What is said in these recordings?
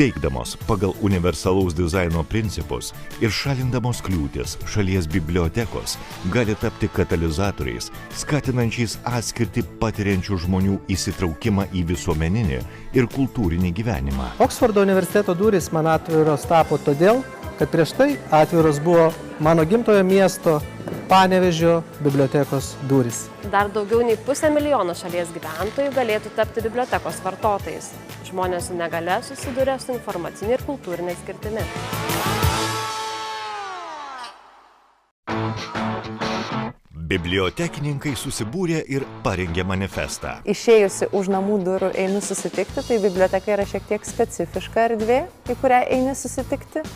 Veikdamos pagal universalaus dizaino principus ir šalindamos kliūtis, šalies bibliotekos gali tapti katalizatoriais, skatinančiais atskirtį patiriančių žmonių įsitraukimą į visuomeninį ir kultūrinį gyvenimą. Oksfordo universiteto durys man atviros tapo todėl, kad prieš tai atviros buvo mano gimtojo miesto Panevėžio bibliotekos durys. Dar daugiau nei 500 000 šalies gyventojų galėtų tapti bibliotekos vartotojais. Žmonės su negalia susiduria su informacinė ir kultūrinė skirtimi. Bibliotekininkai susibūrė ir parengė manifestą. Išėjusi už namų durų einu susitikti, tai biblioteka yra šiek tiek specifiška erdvė, į kurią eini susitikti,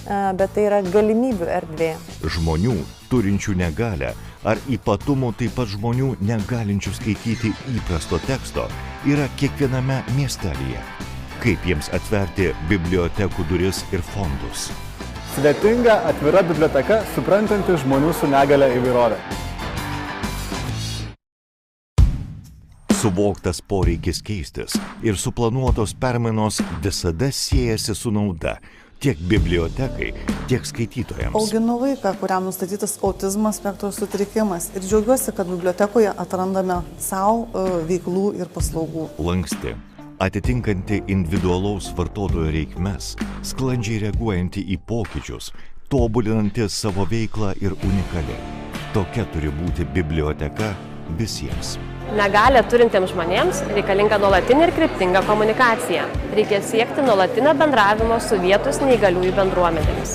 bet tai yra galimybių erdvė. Žmonių, turinčių negalią, ar ypatumų taip pat žmonių negalinčių skaityti įprasto teksto, yra kiekviename miestelyje. Kaip jiems atverti bibliotekų duris ir fondus? Sudėtinga, atvira biblioteka, suprantanti žmonių su negalia įvairovę. Suvoktas poreikis keistis ir suplanuotos permainos visada siejasi su nauda tiek bibliotekai, tiek skaitytojams. Auginu vaiką, kuriam nustatytas autizmo spektro sutrikimas ir džiaugiuosi, kad bibliotekoje atrandame savo veiklų ir paslaugų. Lanksti, atitinkanti individualaus vartotojo reikmes, sklandžiai reaguojanti į pokyčius, tobulinanti savo veiklą ir unikali. Tokia turi būti biblioteka visiems. Negalią turintiems žmonėms reikalinga nuolatinė ir kryptinga komunikacija. Reikia siekti nuolatinio bendravimo su vietos neįgaliųjų bendruomenėmis.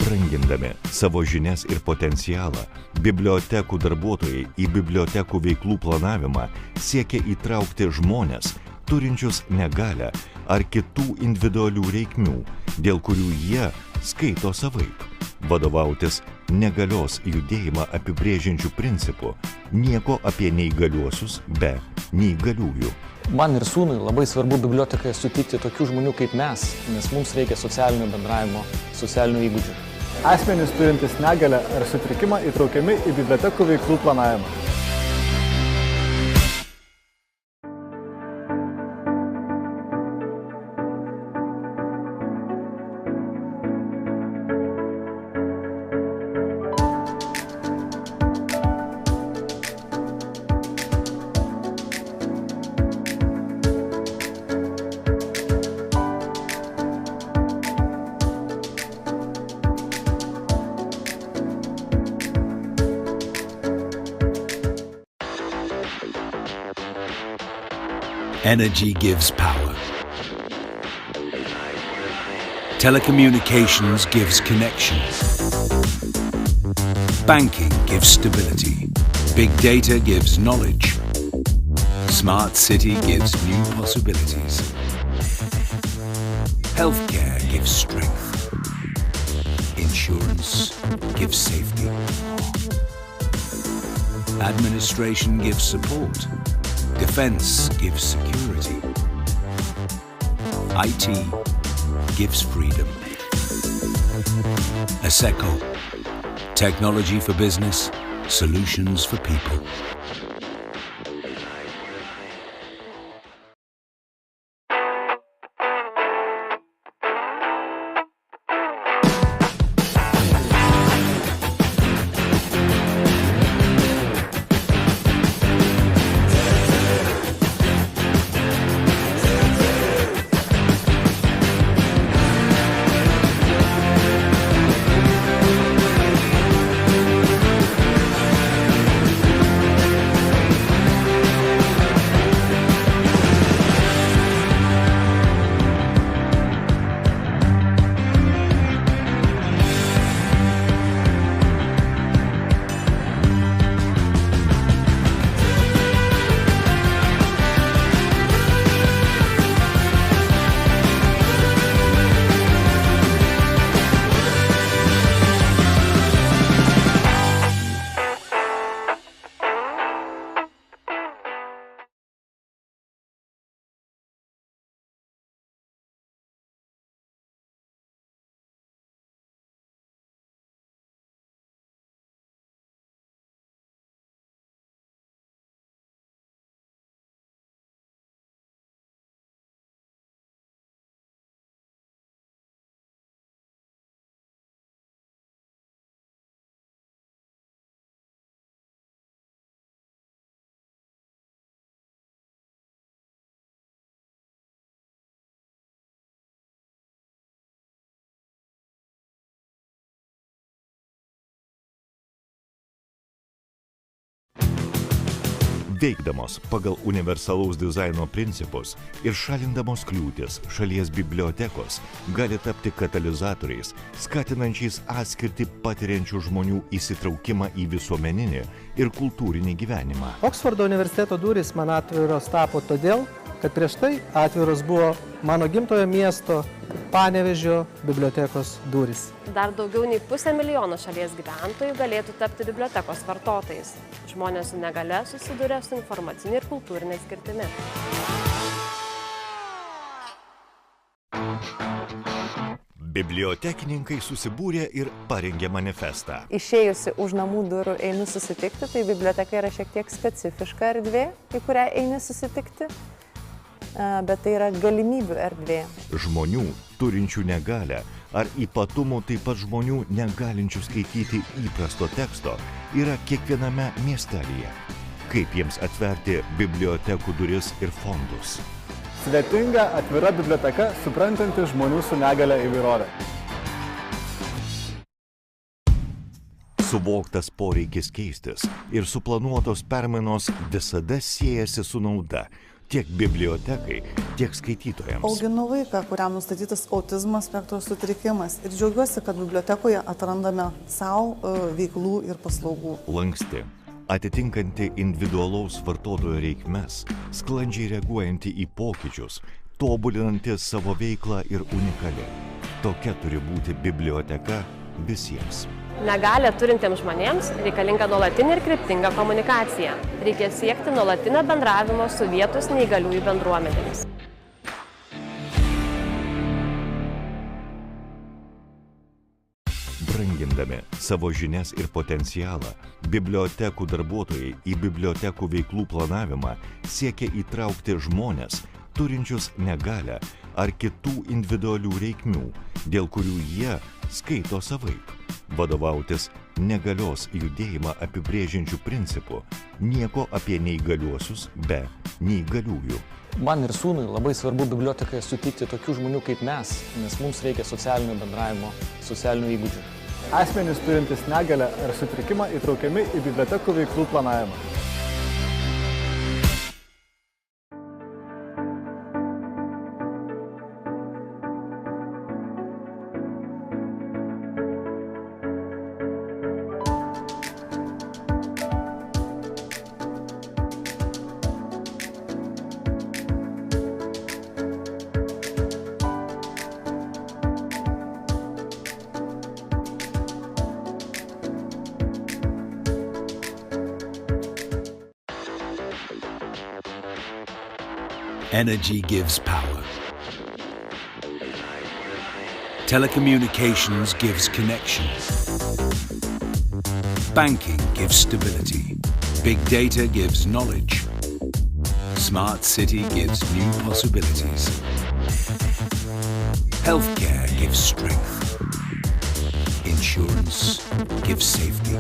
Brangindami savo žinias ir potencialą, bibliotekų darbuotojai į bibliotekų veiklų planavimą siekia įtraukti žmones, turinčius negalią ar kitų individualių reikmių, dėl kurių jie skaito savaip. Vadovautis negalios judėjimą apibrėžiančių principų, nieko apie neįgaliuosius be neįgaliųjų. Man ir sūnui labai svarbu bibliotekoje sutikti tokių žmonių kaip mes, nes mums reikia socialinio bendravimo, socialinių įgūdžių. Asmenys turintys negalią ar sutrikimą įtraukiami į bibliotekų veiklų planavimą. Energy gives power. Telecommunications gives connection. Banking gives stability. Big data gives knowledge. Smart city gives new possibilities. Healthcare gives strength. Insurance gives safety. Administration gives support. Defense gives security. IT gives freedom. ASECO, technology for business, solutions for people. Veikdamos pagal universalaus dizaino principus ir šalindamos kliūtis, šalies bibliotekos gali tapti katalizatoriais, skatinančiais atskirtį patiriančių žmonių įsitraukimą į visuomeninį ir kultūrinį gyvenimą. Oksfordo universiteto durys man atviros tapo todėl, kad prieš tai atviros buvo mano gimtojo miesto Panevėžio bibliotekos durys. Dar daugiau nei 500 000 šalies gyventojų galėtų tapti bibliotekos vartotojais. Žmonės su negale susiduria su informacinė ir kultūrinė skirtimi. Bibliotekininkai susibūrė ir parengė manifestą. Išėjusi už namų durų einu susitikti, tai biblioteka yra šiek tiek specifiška erdvė, į kurią eini susitikti, bet tai yra galimybių erdvė. Žmonių, turinčių negalę, ar ypatumų taip pat žmonių negalinčių skaityti įprasto teksto, yra kiekviename miestelyje. Kaip jiems atverti bibliotekų duris ir fondus? Sudėtinga, atvira biblioteka, suprantanti žmonių su negale įvairovę. Suvoktas poreikis keistis ir suplanuotos permainos visada siejasi su nauda tiek bibliotekai, tiek skaitytojams. Auginu vaiką, kuriam nustatytas autizmo spektro sutrikimas ir džiaugiuosi, kad bibliotekoje atrandame savo veiklų ir paslaugų. Lanksti, atitinkanti individualaus vartotojo reikmes, sklandžiai reaguojanti į pokyčius, tobulinanti savo veiklą ir unikali. Tokia turi būti biblioteka visiems. Negalią turintiems žmonėms reikalinga nuolatinė ir kryptinga komunikacija. Reikia siekti nuolatinio bendravimo su vietos neįgaliųjų bendruomenėmis. Brangindami savo žinias ir potencialą, bibliotekų darbuotojai į bibliotekų veiklų planavimą siekia įtraukti žmones, turinčius negalę ar kitų individualių reikmių, dėl kurių jie skaito savaip. Vadovautis negalios judėjimą apibrėžiančių principų, nieko apie neįgaliuosius be neįgaliųjų. Man ir sūnui labai svarbu bibliotekoje sutikti tokių žmonių kaip mes, nes mums reikia socialinio bendravimo, socialinių įgūdžių. Asmenys turintys negalę ar sutrikimą įtraukiami į bibliotekų veiklų planavimą. Energy gives power. Telecommunications gives connection. Banking gives stability. Big data gives knowledge. Smart city gives new possibilities. Healthcare gives strength. Insurance gives safety.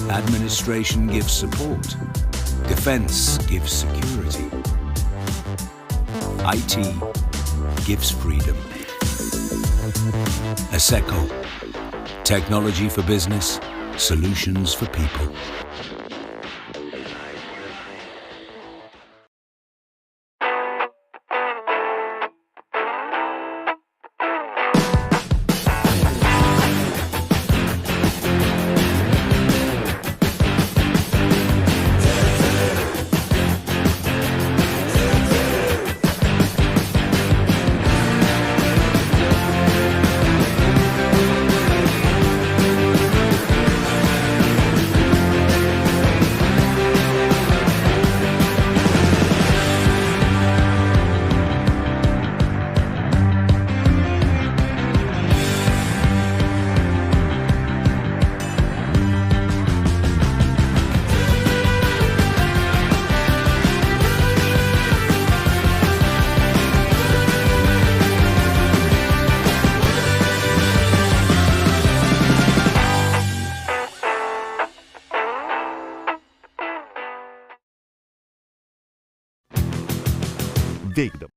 Administration gives support. Defense gives security. IT gives freedom. ASECO, technology for business, solutions for people. Veikdami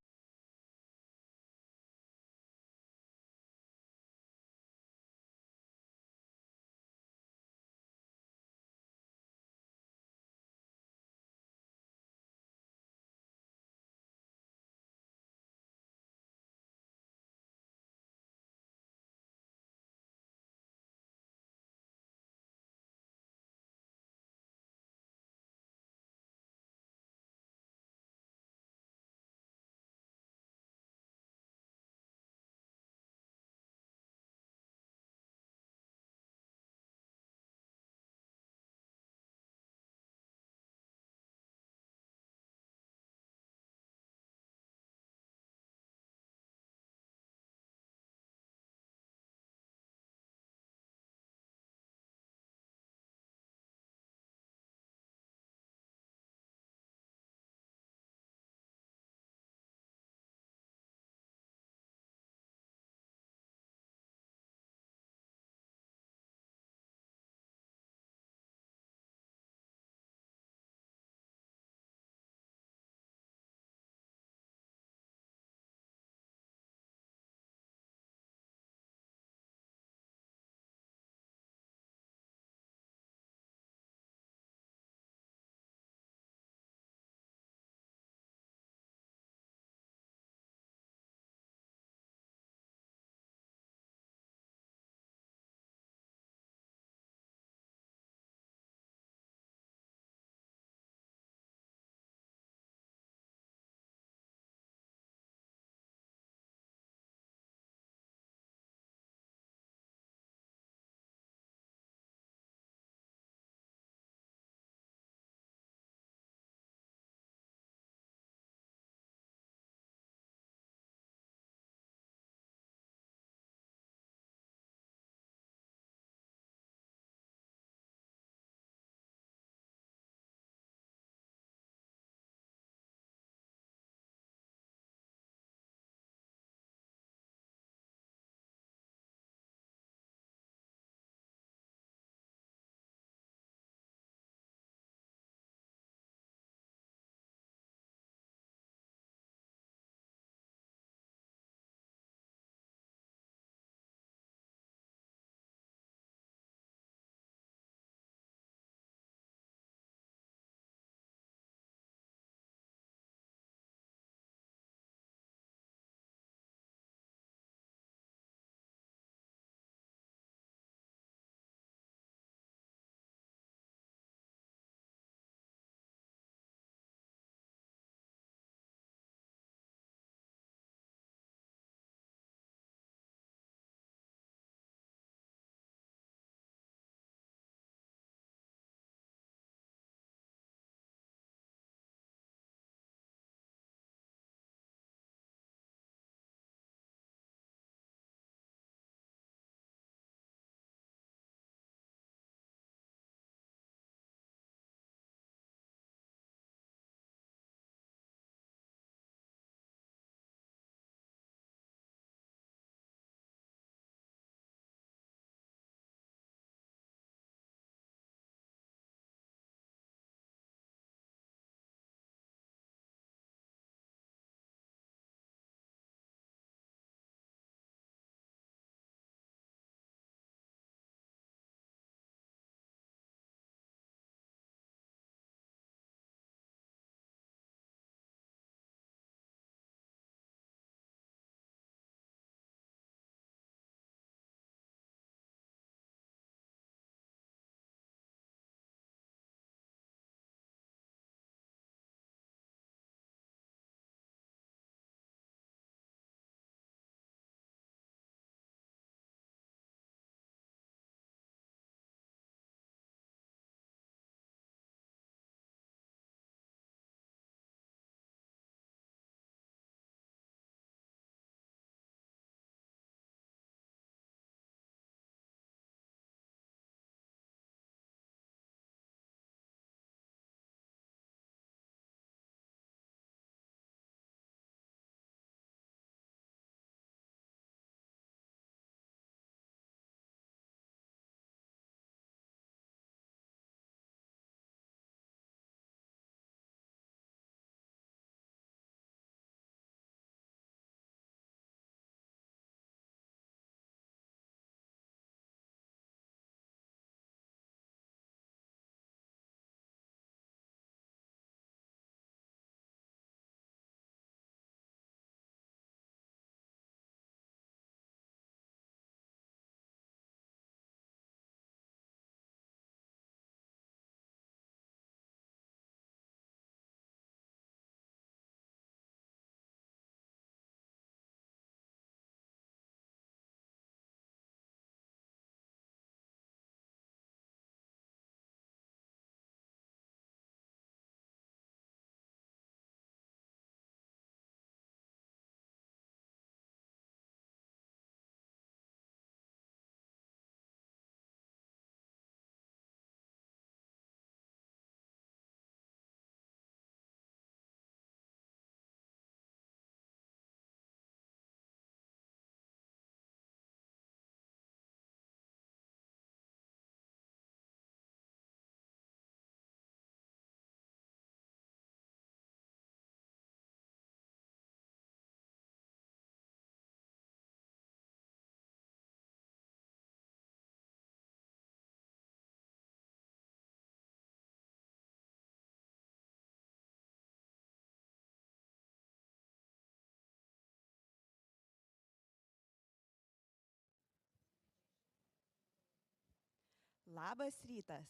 Labas rytas.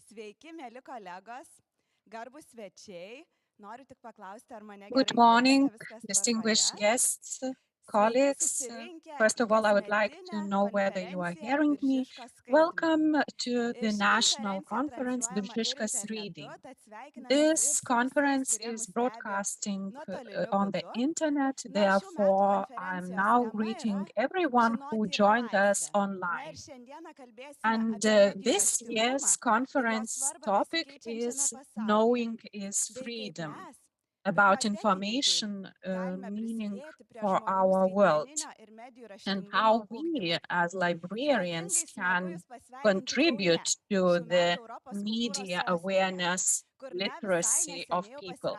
Sveiki, mėly kolegos, garbus svečiai. Noriu tik paklausti, ar mane Good morning, distinguished guests, colleagues. First of all, I would like to know whether you are hearing me. Welcome to the National Conference Biržiškos Reading. This conference is broadcasting on the internet, therefore I'm now greeting everyone who joined us online. And this year's conference topic is Knowing is Freedom, about information meaning for our world, and how we as librarians can contribute to the media awareness, literacy of people.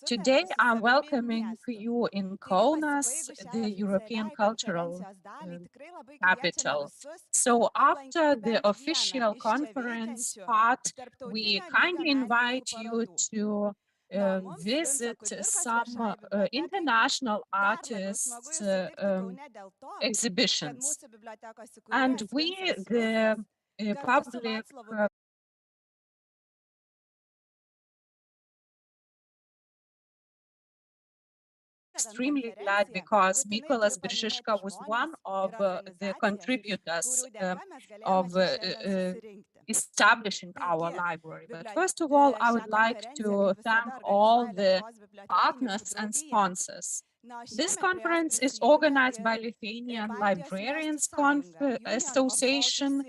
Today I'm welcoming you in Kaunas, the European cultural capital. So after the official conference part, we kindly invite you to visit some international artists' exhibitions. And we, the public, extremely glad because Mykolas Biržiška was one of the contributors of establishing our library. But first of all, I would like to thank all the partners and sponsors. This conference is organized by Lithuanian Librarians Association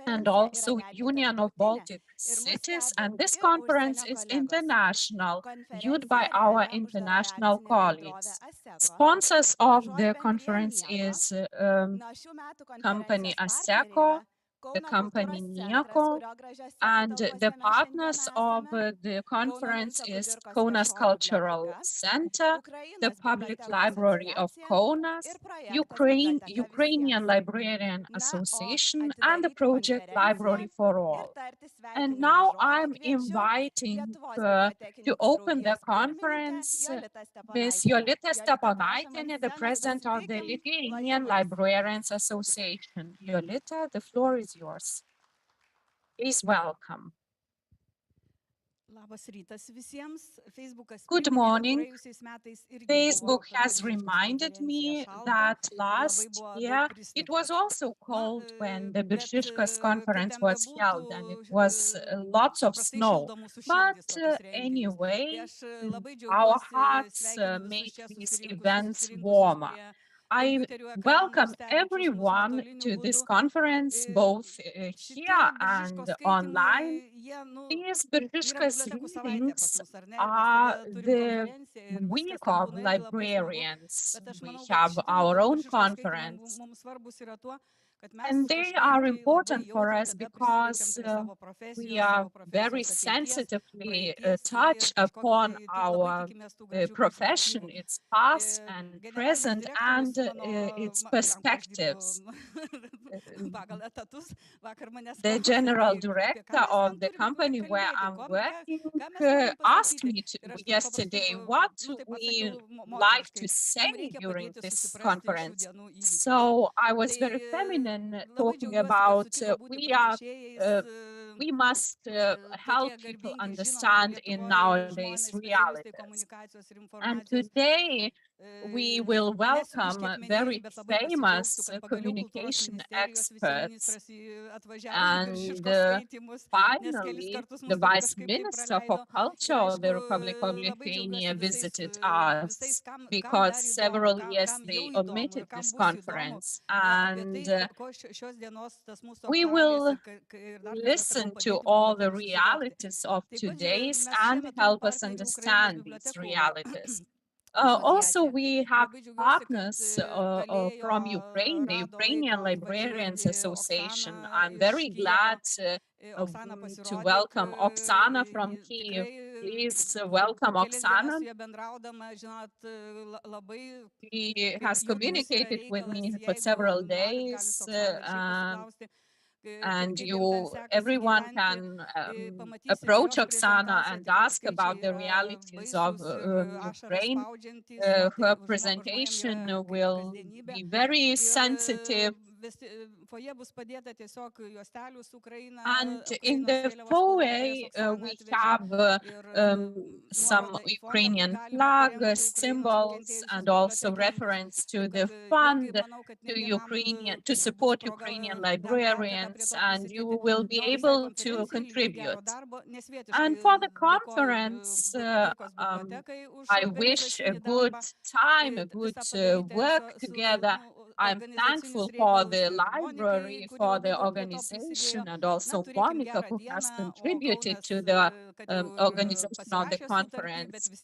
and also Union of Baltic Cities, and this conference is international, viewed by our international colleagues. Sponsors of the conference is company ASECO, the company Nieko, and the partners of the conference is Kaunas Cultural Center, the Public Library of Kaunas, Ukrainian Librarian Association, and the Project Library for All. And now I'm inviting to open the conference Ms. Jolita Steponaitienė, the president of the Lithuanian Librarians Association. Jolita, the floor is yours. Please welcome. Good morning. Facebook has reminded me that last year it was also cold when the Biržiškos conference was held, and it was lots of snow. But anyway, our hearts make these events warmer. I welcome everyone to this conference, both here and online. These Biržiškos readings are the week of librarians. We have our own conference. And they are important for us because we are very sensitively touched upon our profession, its past and present, and its perspectives. The general director of the company where I'm working asked me yesterday what we like to say during this conference. So I was very feminine, talking about we must help people understand in nowadays realities. And today we will welcome very famous communication experts. And finally, the Vice Minister for Culture of the Republic of Lithuania visited us because several years they omitted this conference. And we will listen to all the realities of today's and help us understand these realities. Also, we have partners from Ukraine, the Ukrainian Librarians Association. I'm very glad to welcome Oksana from Kyiv. Please welcome Oksana. She has communicated with me for several days. And everyone can approach Oksana and ask about the realities of Ukraine. Her presentation will be very sensitive, And in the foyer, we have some Ukrainian flag symbols and also reference to the fund to support Ukrainian librarians, and you will be able to contribute. And for the conference, I wish a good time, a good work together. I'm thankful for the library, for the organization, and also Monica, who has contributed to the organization of the conference.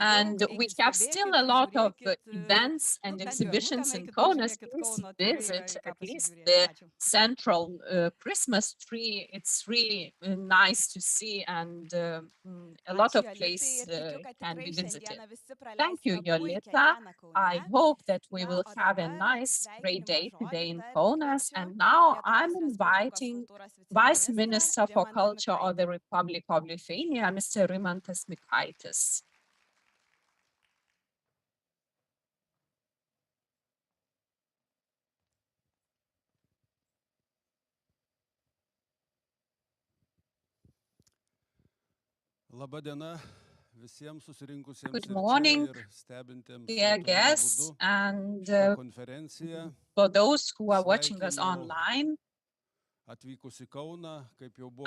And we have still a lot of events and exhibitions in Kaunas. Please visit at least the central Christmas tree. It's really nice to see, and a lot of places can be visited. Thank you, Jolita. I hope that we will have a nice, great day today in Kaunas. And now I'm inviting Vice Minister for Culture of the Republic of Lithuania, Mr. Rimantas Mikaitis. Good morning, dear guests, and for those who are watching us online,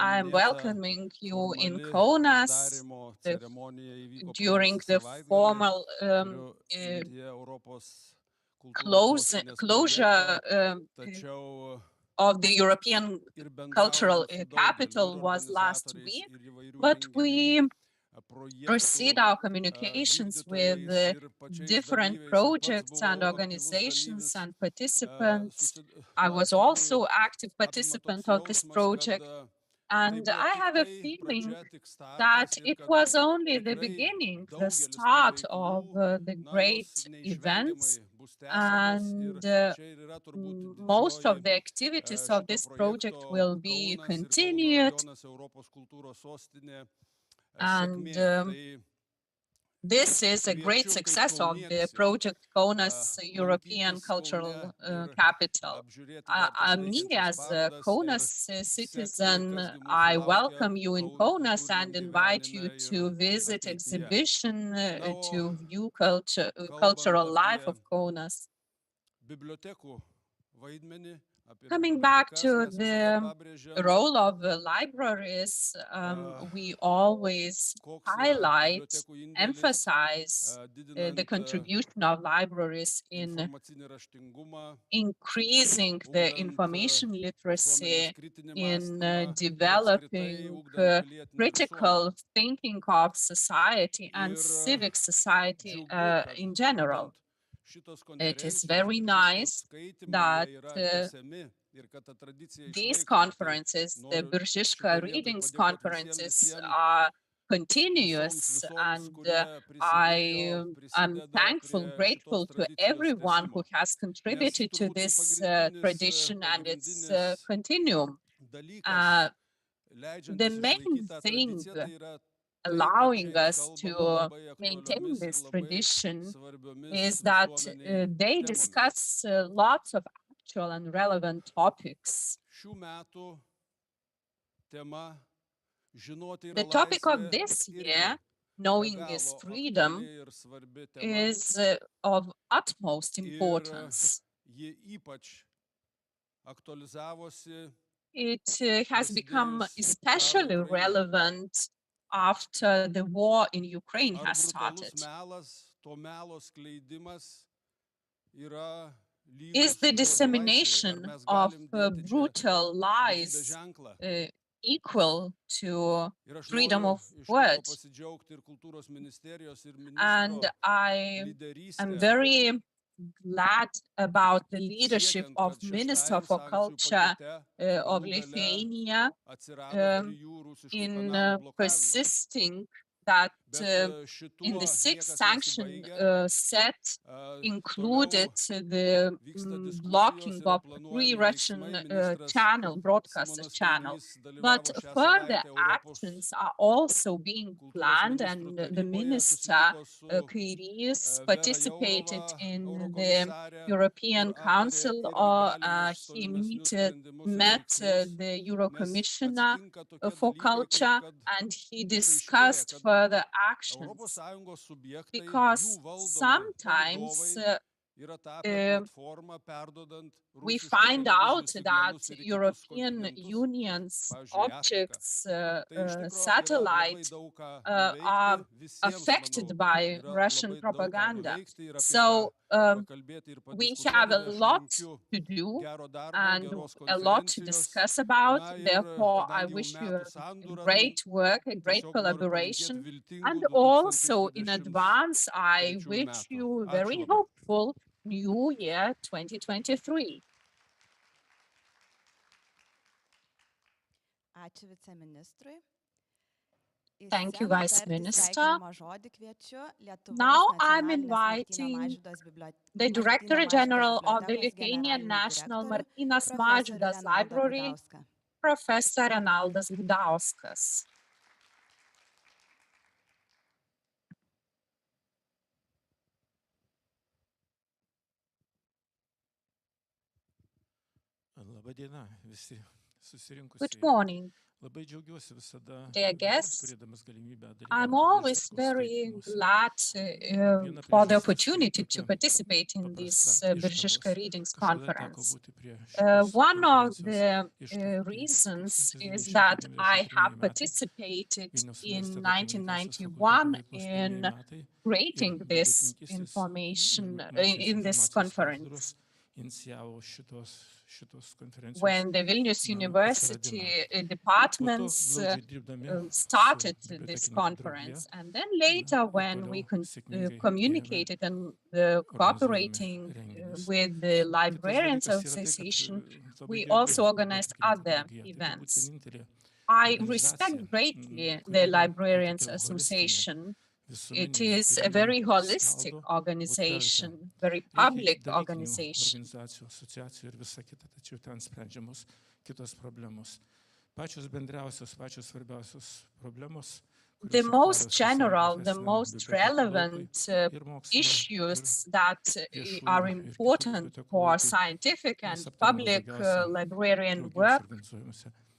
I am welcoming you in Kaunas during the formal closure of the European cultural capital was last week, but we proceed our communications with different projects and organizations and participants. I was also active participant of this project, and I have a feeling that it was only the beginning, the start of the great events, and most of the activities of this project will be continued. And this is a great success of the project Kaunas European Cultural Capital. Me as a Kaunas citizen, I welcome you in Kaunas and invite you to visit exhibition, to view cultural life of Kaunas. Coming back to the role of libraries, we always highlight, emphasize the contribution of libraries in increasing the information literacy, in developing critical thinking of society and civic society in general. It is very nice that these conferences, the Biržiškos readings conferences, are continuous, and I am thankful, grateful to everyone who has contributed to this tradition and its continuum. The main thing allowing us to maintain this tradition is that they discuss lots of actual and relevant topics. The topic of this year, Knowing is Freedom, is of utmost importance. It has become especially relevant after the war in Ukraine has started. Is the dissemination of brutal lies equal to freedom of words? And I am very glad about the leadership of Minister for Culture of Lithuania in persisting that in the sixth sanction set included the blocking of three Russian broadcasters channel. But further actions are also being planned, and the minister Kairys participated in the European Council, or he met the Euro Commissioner for Culture, and he discussed further actions, because sometimes we find out that European Union's objects, satellites, are affected by Russian propaganda. So we have a lot to do and a lot to discuss about. Therefore, I wish you great work, a great collaboration. And also in advance, I wish you very hopeful New Year 2023. Thank you, Vice Minister. Now I'm inviting the Director General of the Lithuanian National Martynas Mažvydas Library, Professor Renaldas Gudauskas. Good morning, dear guests. I'm always very glad for the opportunity to participate in this Biržiška Readings Conference. One of the reasons is that I have participated in 1991 in creating this information in this conference, when the Vilnius University departments started this conference. And then later, when we communicated and cooperating with the Librarians Association, we also organized other events. I respect greatly the Librarians Association. It is a very holistic organization, very public organization. The most general, the most relevant issues that are important for scientific and public librarian work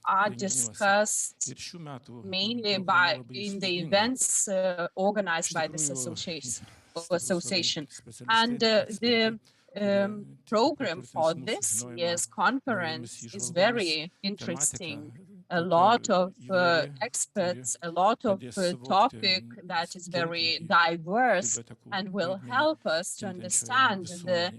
are discussed mainly in the events organized by this association. And the program for this year's conference is very interesting. A lot of experts, a lot of topic that is very diverse and will help us to understand the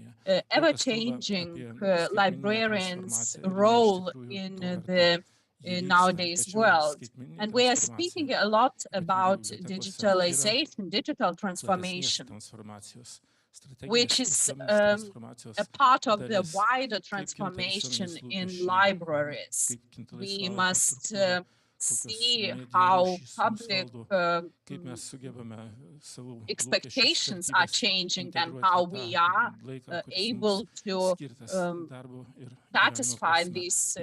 ever-changing librarians' role in the nowadays world. And we are speaking a lot about digitalization, digital transformation, which is a part of the wider transformation in libraries. We must see how public expectations are changing and how we are able to satisfy these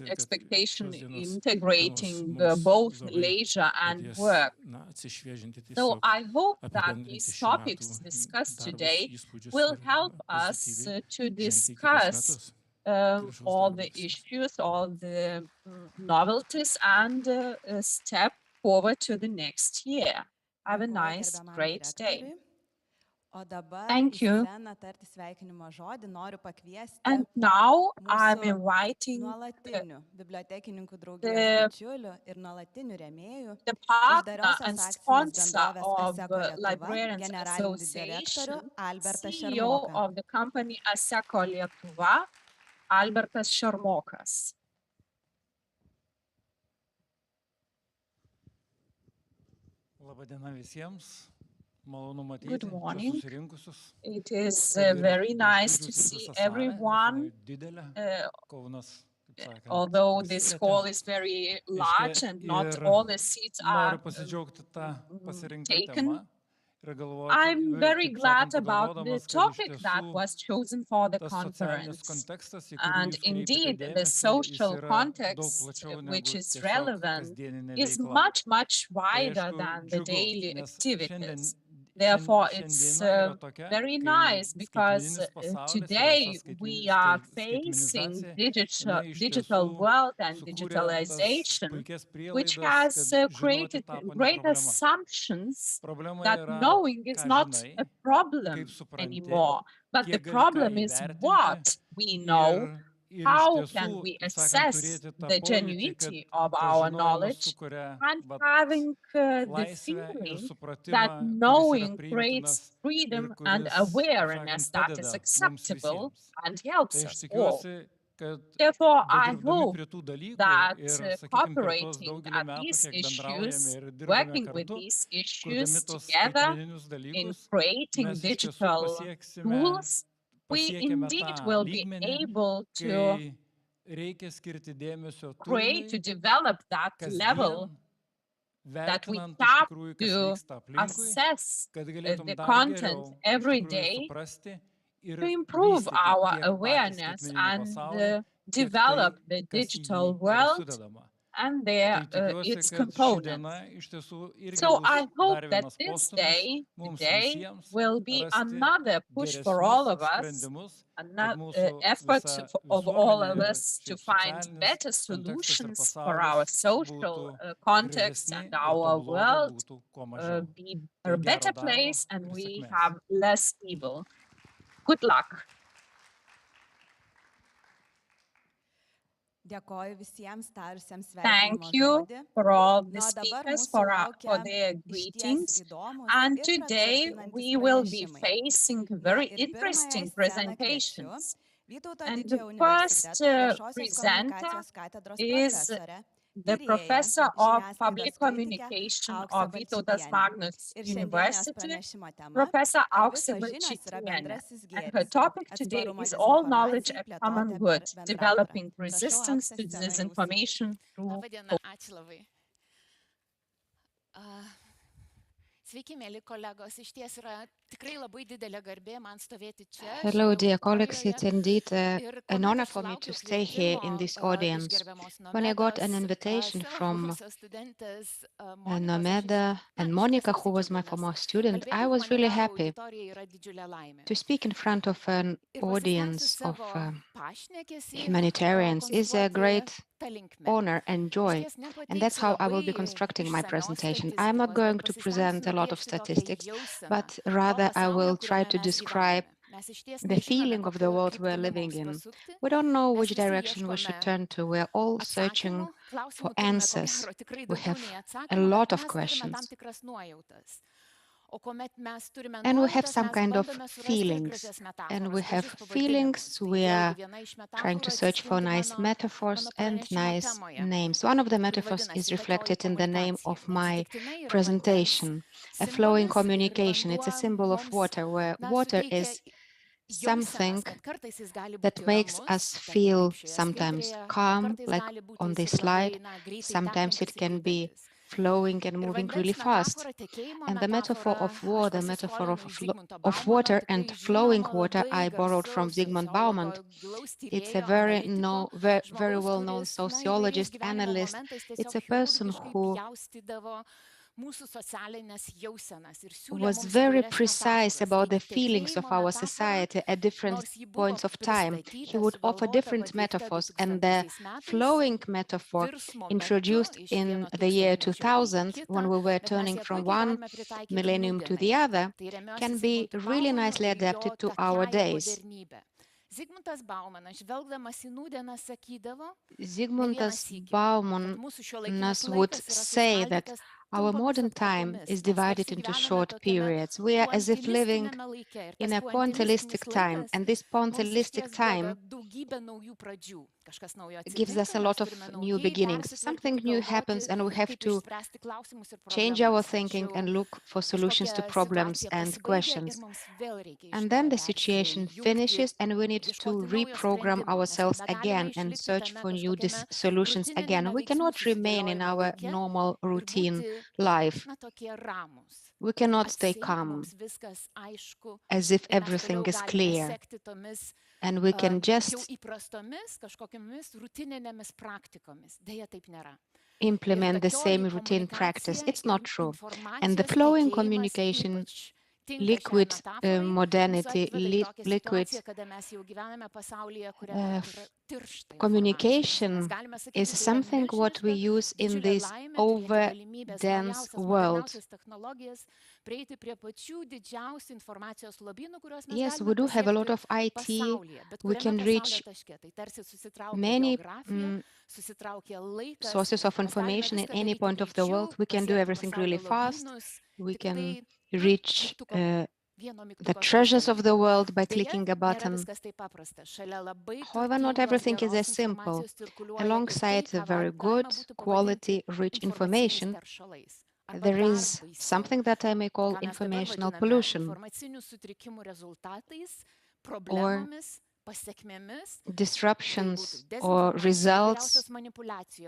expectations, integrating both leisure and work. So I hope that these topics discussed today will help us to discuss all the issues, all the novelties, and step forward to the next year. Have a nice, great day. Thank you. And now I'm inviting the partner and sponsor of Librarians Association, CEO of the company Asseco Lietuva, Albertas Šermokas. Good morning. It is very nice to see everyone although this hall is very large and not all the seats are taken. I'm very glad about the topic that was chosen for the conference. And indeed, the social context which is relevant is much, much wider than the daily activities. Therefore, it's very nice because today we are facing digital world and digitalization, which has created great assumptions that knowing is not a problem anymore. But the problem is what we know. How can we assess the genuinity of our knowledge, and having the feeling that knowing creates freedom and awareness that is acceptable and helps us all. Therefore, I hope that cooperating at these issues, working with these issues together in creating digital tools, we indeed will be able to develop that level that we have to assess the content every day to improve our awareness and develop the digital world and its components. So I hope that this day, today, will be another push for all of us, another effort of all of us to find better solutions for our social context and our world be a better place and we have less evil. Good luck. Thank you for all the speakers for their greetings. And today we will be facing very interesting presentations. And the first presenter is the professor of public communication of Vytautas Magnus University, Professor Auksė Balčytienė. And her topic today is All Knowledge a Common Good, Developing Resistance to Disinformation through Hello, dear colleagues. It's indeed an honor for me to stay here in this audience. When I got an invitation from Nomeda and Monica, who was my former student, I was really happy to speak in front of an audience of humanitarians is a great honor and joy, and that's how I will be constructing my presentation. I'm not going to present a lot of statistics, but rather I will try to describe the feeling of the world we're living in. We don't know which direction we should turn to. We're all searching for answers. We have a lot of questions. And we have some kind of feelings. And we have feelings, we are trying to search for nice metaphors and nice names. One of the metaphors is reflected in the name of my presentation, a flowing communication. It's a symbol of water, where water is something that makes us feel sometimes calm, like on this slide. Sometimes it can be flowing and moving really fast. And the metaphor of war, the metaphor of water and flowing water, I borrowed from Zygmunt Bauman. It's a very well-known sociologist, analyst. It's a person who was very precise about the feelings of our society at different points of time. He would offer different metaphors, and the flowing metaphor introduced in the year 2000, when we were turning from one millennium to the other, can be really nicely adapted to our days. Zygmuntas Baumanas would say that Our modern time is divided into short periods. We are as if living in a pointillistic time, and this pointillistic time gives us a lot of new beginnings. Something new happens and we have to change our thinking and look for solutions to problems and questions. And then the situation finishes and we need to reprogram ourselves again and search for new solutions again. We cannot remain in our normal routine life. We cannot stay calm as if everything is clear. And we can just implement the same routine practice. It's not true. And the flowing communication, liquid modernity, liquid communication is something what we use in this over-dense world. Yes, we do have a lot of IT. We can reach many sources of information at any point of the world. We can do everything really fast. We can reach the treasures of the world by clicking a button. However, not everything is as simple. Alongside the very good, quality, rich information, there is something that I may call informational pollution, or disruptions or results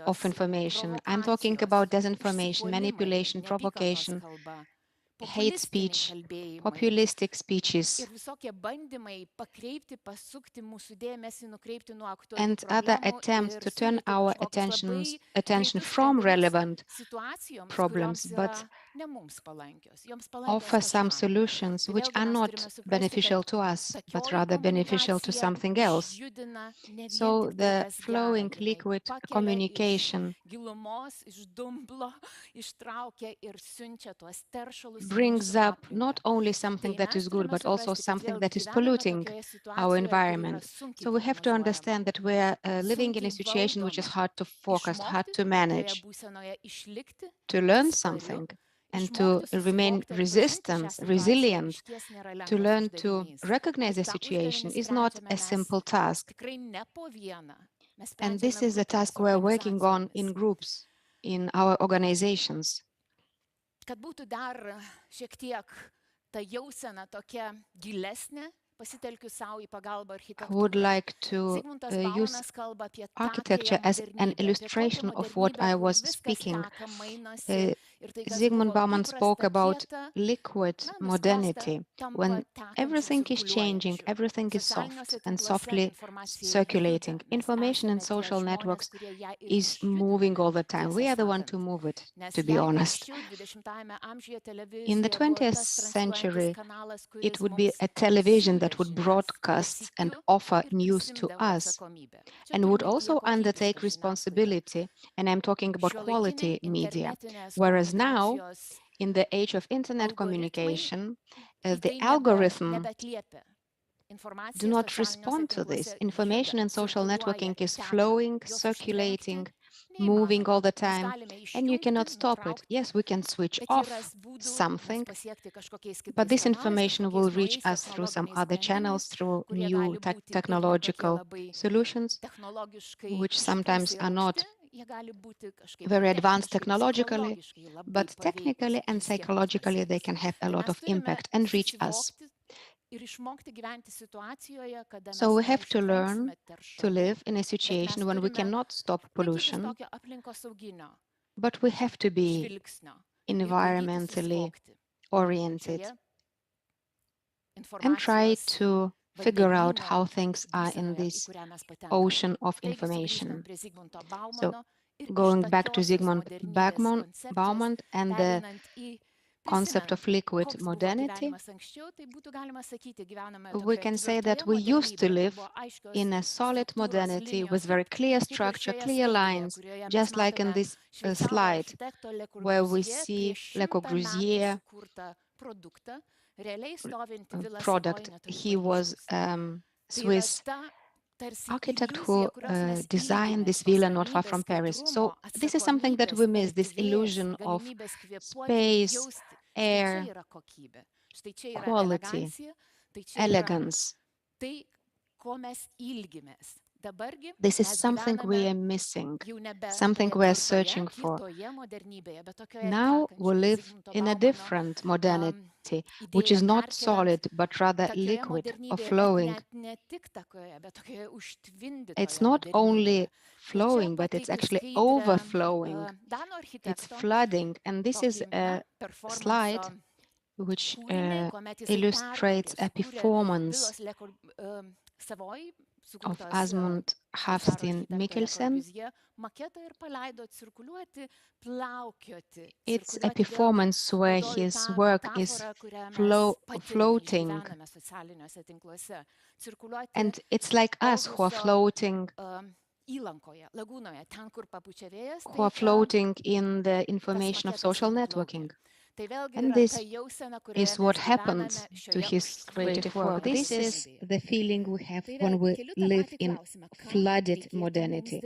of information. I'm talking about disinformation, manipulation, provocation, hate speech, populistic speeches, and other attempts to turn our attention from relevant problems, but offer some solutions which are not beneficial to us, but rather beneficial to something else. So the flowing liquid communication brings up not only something that is good, but also something that is polluting our environment. So we have to understand that we are living in a situation which is hard to focus, hard to manage. To learn something and to remain resilient, to learn to recognize the situation is not a simple task. And this is a task we're working on in groups, in our organizations. Kad būtų dar šiek tiek ta jausena tokia gilesnė, pasitelkiu savo į pagalbą architektūrą. I would like to use architecture as an illustration of what I was speaking. Zygmunt Bauman spoke about liquid modernity. When everything is changing, everything is soft and softly circulating. Information in social networks is moving all the time. We are the one to move it, to be honest. In the 20th century, it would be a television that would broadcast and offer news to us and would also undertake responsibility. And I'm talking about quality media. Whereas now, in the age of internet communication, the algorithm do not respond to this. Information and social networking is flowing, circulating, moving all the time, and you cannot stop it. Yes, we can switch off something, but this information will reach us through some other channels, through new technological solutions, which sometimes are not very advanced technologically, but technically and psychologically they can have a lot of impact and reach us. So we have to learn to live in a situation when we cannot stop pollution, but we have to be environmentally oriented and try to figure out how things are in this ocean of information. So going back to Zygmunt Bauman and the concept of liquid modernity, we can say that we used to live in a solid modernity with very clear structure, clear lines, just like in this slide, where we see Le Corbusier product. He was Swiss architect who designed this villa not far from Paris. So this is something that we miss, this illusion of space, air, quality, elegance. This is something we are missing, something we are searching for. Now we live in a different modernity, which is not solid, but rather liquid or flowing. It's not only flowing, but it's actually overflowing. It's flooding. And this is a slide which illustrates a performance of Asmund Hafstein Mikkelsen. It's a performance where his work is floating. And it's like us who are floating in the information of social networking. And this is what happened to his creative work. This is the feeling we have when we live in flooded modernity.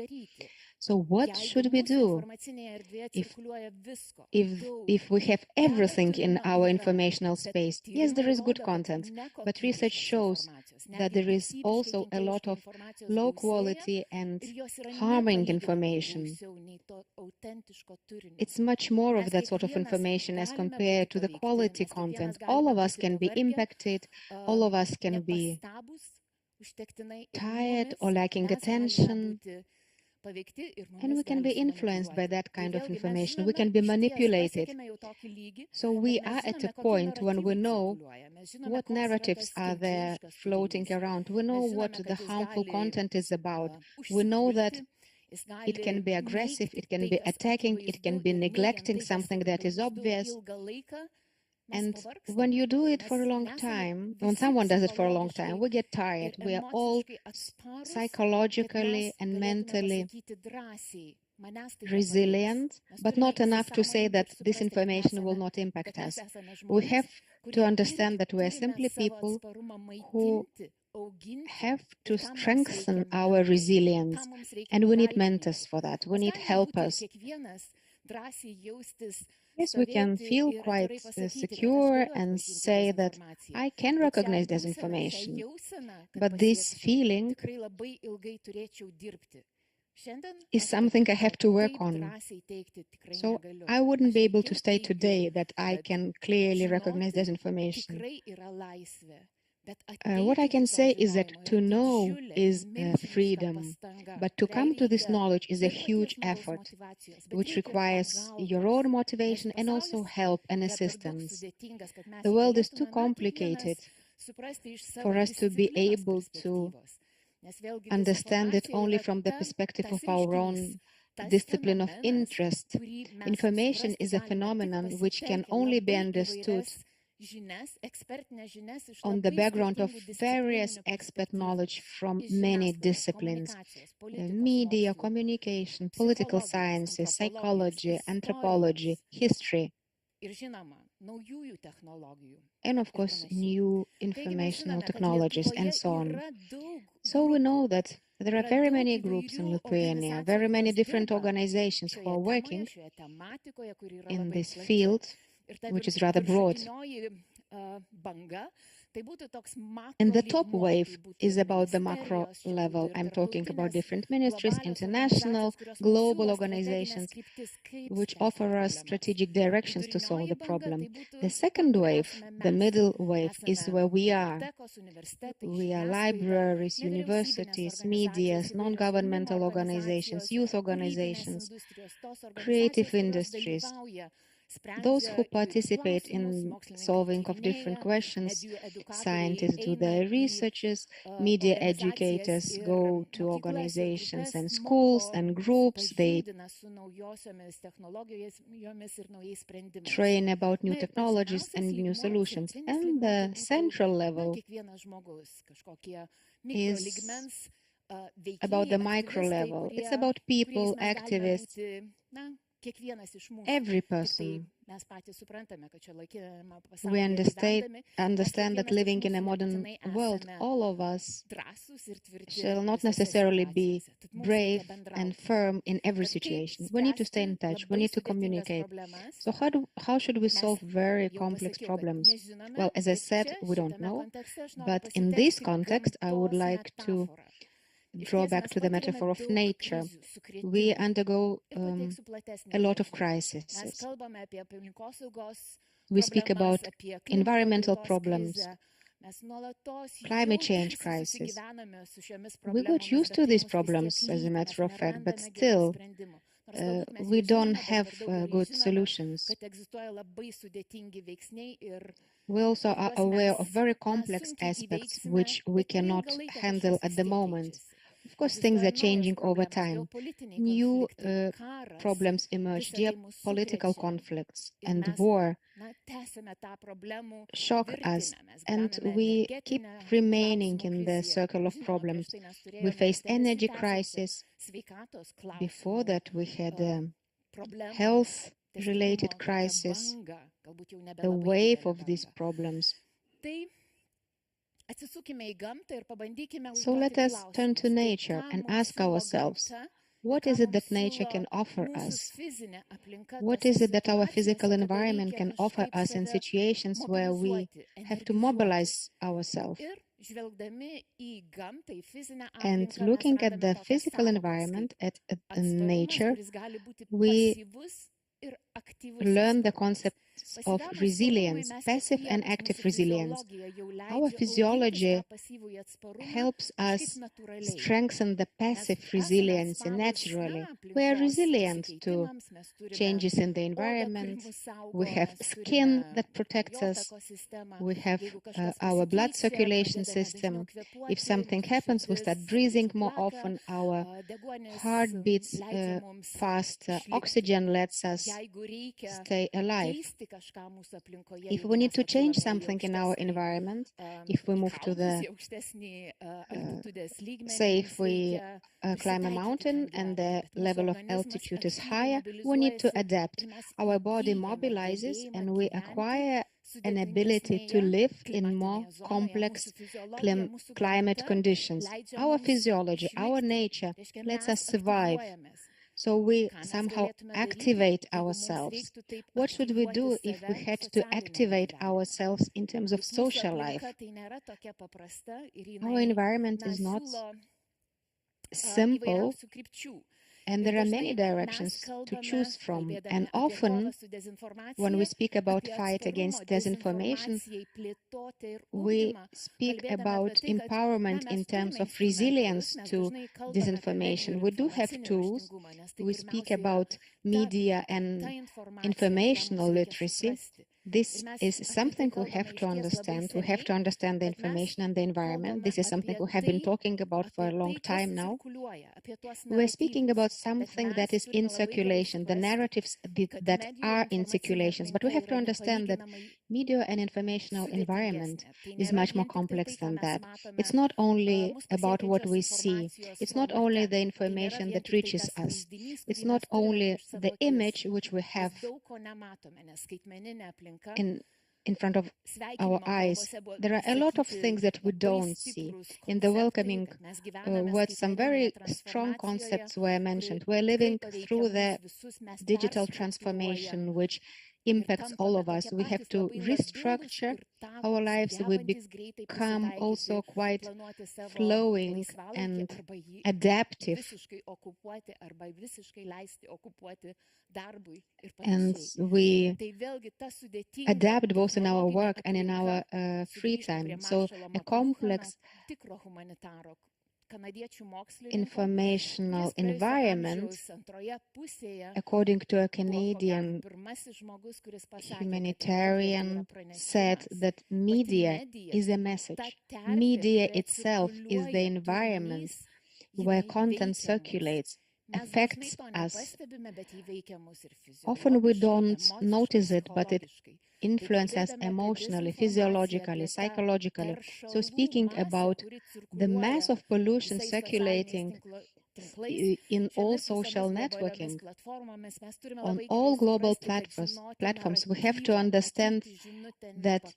So what should we do if we have everything in our informational space? Yes, there is good content, but research shows that there is also a lot of low quality and harming information. It's much more of that sort of information as compared to the quality content. All of us can be impacted, all of us can be tired or lacking attention. And we can be influenced by that kind of information. We can be manipulated. So we are at a point when we know what narratives are there floating around. We know what the harmful content is about. We know that it can be aggressive, it can be attacking, it can be neglecting something that is obvious. And when you do it for a long time, when someone does it for a long time, we get tired. We are all psychologically and mentally resilient, but not enough to say that this information will not impact us. We have to understand that we are simply people who have to strengthen our resilience, and we need mentors for that. We need helpers. Yes, we can feel quite secure and say that I can recognize this information, but this feeling is something I have to work on. So I wouldn't be able to say today that I can clearly recognize this information. What I can say is that to know is freedom, but to come to this knowledge is a huge effort, which requires your own motivation and also help and assistance. The world is too complicated for us to be able to understand it only from the perspective of our own discipline of interest. Information is a phenomenon which can only be understood on the background of various expert knowledge from many disciplines: media, communication, political sciences, psychology, anthropology, history, and of course new informational technologies and so on. So we know that there are very many groups in Lithuania, very many different organizations who are working in this field, which is rather broad. And the top wave is about the macro level. I'm talking about different ministries, international, global organizations, which offer us strategic directions to solve the problem. The second wave, the middle wave, is where we are. We are libraries, universities, medias, non-governmental organizations, youth organizations, creative industries. Those who participate in solving of different questions, scientists do their researches, media educators go to organizations and schools and groups, they train about new technologies and new solutions. And the central level is about the micro level. It's about people, activists, every person. We understand that living in a modern world, all of us shall not necessarily be brave and firm in every situation. We need to stay in touch. We need to communicate. So how should we solve very complex problems? Well, as I said, we don't know. But in this context, I would like to draw back to the metaphor of nature. We undergo a lot of crises. We speak about environmental problems, climate change crisis. We got used to these problems, as a matter of fact, but still we don't have good solutions. We also are aware of very complex aspects which we cannot handle at the moment. Of course, things are changing over time. New problems emerge, geopolitical conflicts and war shock us, and we keep remaining in the circle of problems. We faced energy crisis. Before that, we had a health-related crisis, a wave of these problems. So let us turn to nature and ask ourselves, what is it that nature can offer us? What is it that our physical environment can offer us in situations where we have to mobilize ourselves? And looking at the physical environment, at nature, we learn the concepts of resilience, passive and active resilience. Our physiology helps us strengthen the passive resilience naturally. We are resilient to changes in the environment. We have skin that protects us. We have our blood circulation system. If something happens, we start breathing more often. Our heart beats faster. Oxygen lets us stay alive. If we need to change something in our environment, if we move to the, say if we climb a mountain and the level of altitude is higher, we need to adapt. Our body mobilizes and we acquire an ability to live in more complex climate conditions. Our physiology, our nature lets us survive. So we somehow activate ourselves. What should we do if we had to activate ourselves in terms of social life? Our environment is not simple, and there are many directions to choose from. And often, when we speak about fight against disinformation, we speak about empowerment in terms of resilience to disinformation. We do have tools. We speak about media and informational literacy. This is something we have to understand. We have to understand the information and the environment. This is something we have been talking about for a long time now. We're speaking about something that is in circulation, the narratives that are in circulation. But we have to understand that media and informational environment is much more complex than that. It's not only about what we see. It's not only the information that reaches us. It's not only the image which we have in front of our eyes. There are a lot of things that we don't see. In the welcoming words, some very strong concepts were mentioned. We're living through the digital transformation, which impacts all of us. We have to restructure our lives. We become also quite flowing and adaptive. And we adapt both in our work and in our free time. So a complex informational environment, according to a Canadian humanitarian, said that media is a message. Media itself is the environment where content circulates, affects us. Often we don't notice it, but it influences us emotionally, physiologically, psychologically. So speaking about the mass of pollution circulating in all social networking, on all global platforms, we have to understand that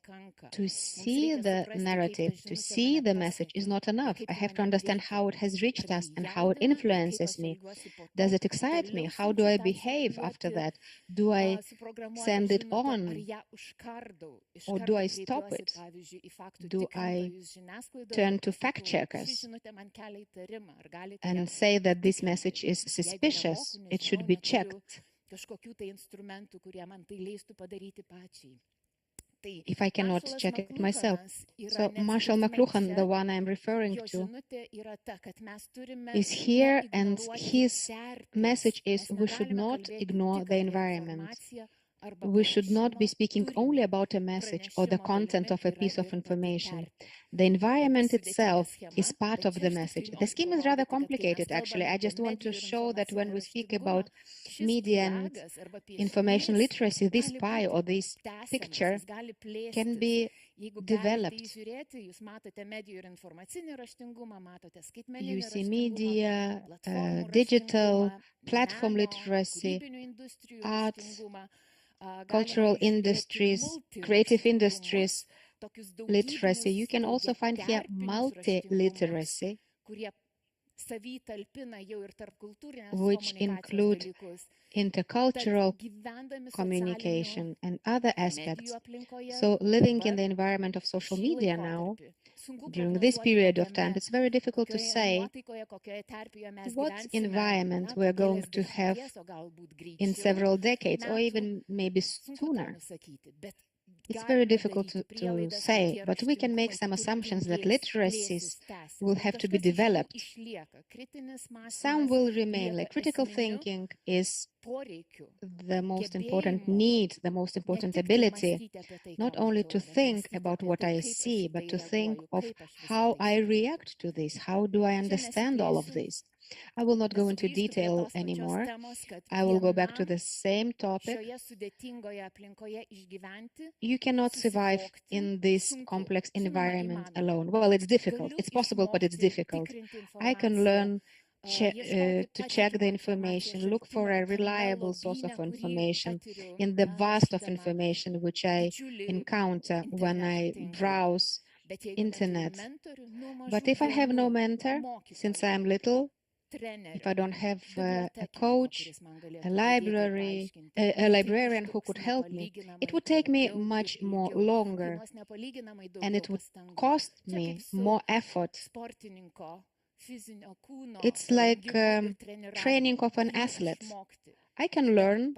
to see the narrative, to see the message is not enough. I have to understand how it has reached us and how it influences me. Does it excite me? How do I behave after that? Do I send it on? Or do I stop it? Do I turn to fact checkers and say that this message is suspicious? It should be checked. If I cannot check it myself. So Marshall McLuhan, the one I'm referring to, is here, and his message is we should not ignore the environment. We should not be speaking only about a message or the content of a piece of information. The environment itself is part of the message. The scheme is rather complicated, actually. I just want to show that when we speak about media and information literacy, this pie or this picture can be developed. You see media, digital, platform literacy, arts, cultural industries, creative industries, literacy. You can also find here multi-literacy, which include intercultural communication and other aspects. So living in the environment of social media now, during this period of time, it's very difficult to say what environment we're going to have in several decades, or even maybe sooner. It's very difficult to say, but we can make some assumptions that literacies will have to be developed. Some will remain, like critical thinking is the most important need, the most important ability, not only to think about what I see, but to think of how I react to this, how do I understand all of this. I will not go into detail anymore. I will go back to the same topic. You cannot survive in this complex environment alone. Well, it's difficult. It's possible, but it's difficult. I can learn to check the information, look for a reliable source of information in the vast of information which I encounter when I browse internet. But if I have no mentor, since I'm little, if I don't have a coach, a librarian who could help me, it would take me much more longer, and it would cost me more effort. It's like training of an athlete. I can learn,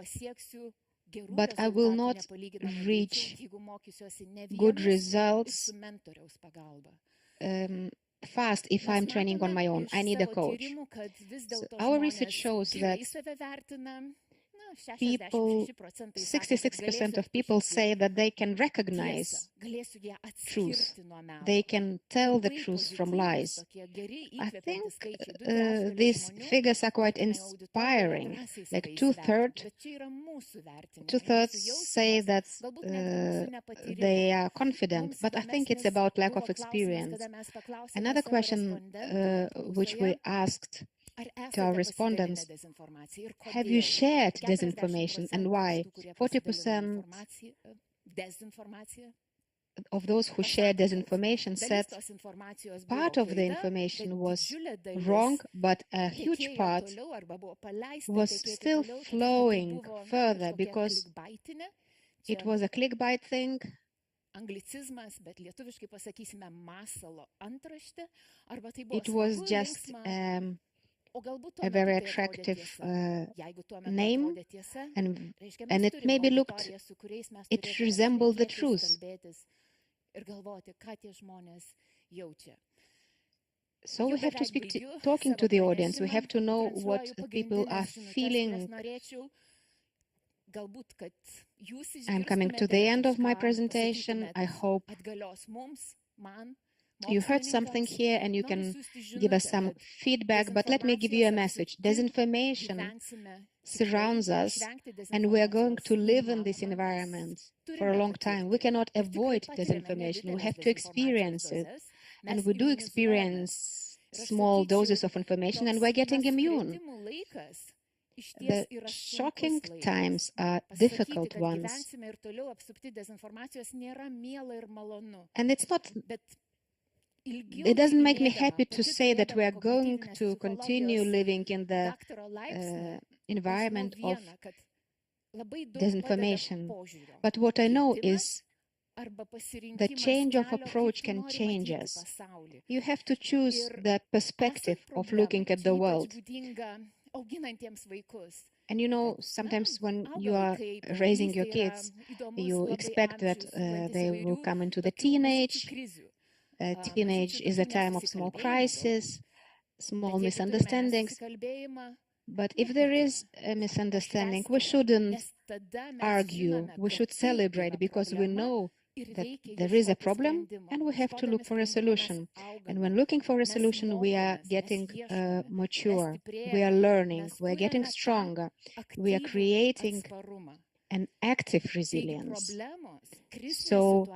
but I will not reach good results fast if I'm training on my own. I need a coach. So our research shows that people, 66% of people say that they can recognize truth. They can tell the truth from lies. I think these figures are quite inspiring. Like two-thirds say that they are confident, but I think it's about lack of experience. Another question which we asked to our respondents: have you shared disinformation and why? 40% of those who shared disinformation said part of the information was wrong, but a huge part was still flowing further because it was a clickbait thing. It was just a very attractive name, and it maybe looked, it resembled the truth. So we have to speak talking to the audience. We have to know what people are feeling. I'm coming to the end of my presentation. I hope you heard something here and you can give us some feedback, but let me give you a message. Disinformation surrounds us, and we are going to live in this environment for a long time. We cannot avoid disinformation. We have to experience it, and we do experience small doses of information and we're getting immune. The shocking times are difficult ones. And it doesn't make me happy to say that we are going to continue living in the environment of disinformation. But what I know is the change of approach can change us. You have to choose the perspective of looking at the world. And you know, sometimes when you are raising your kids, you expect that they will come into the teenage. Teenage is a time of small crisis, small misunderstandings. But if there is a misunderstanding, we shouldn't argue, we should celebrate, because we know that there is a problem and we have to look for a solution. And when looking for a solution, we are getting mature, we are learning, we are getting stronger, we are creating an active resilience. So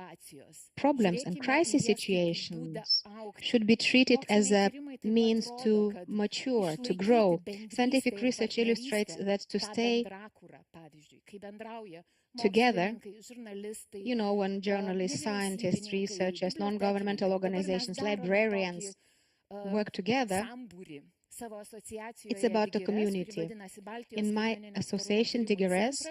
problems and crisis situations should be treated as a means to mature, to grow. Scientific research illustrates that to stay together, you know, when journalists, scientists, researchers, non-governmental organizations, librarians work together, it's about the community. In my association, DGRS,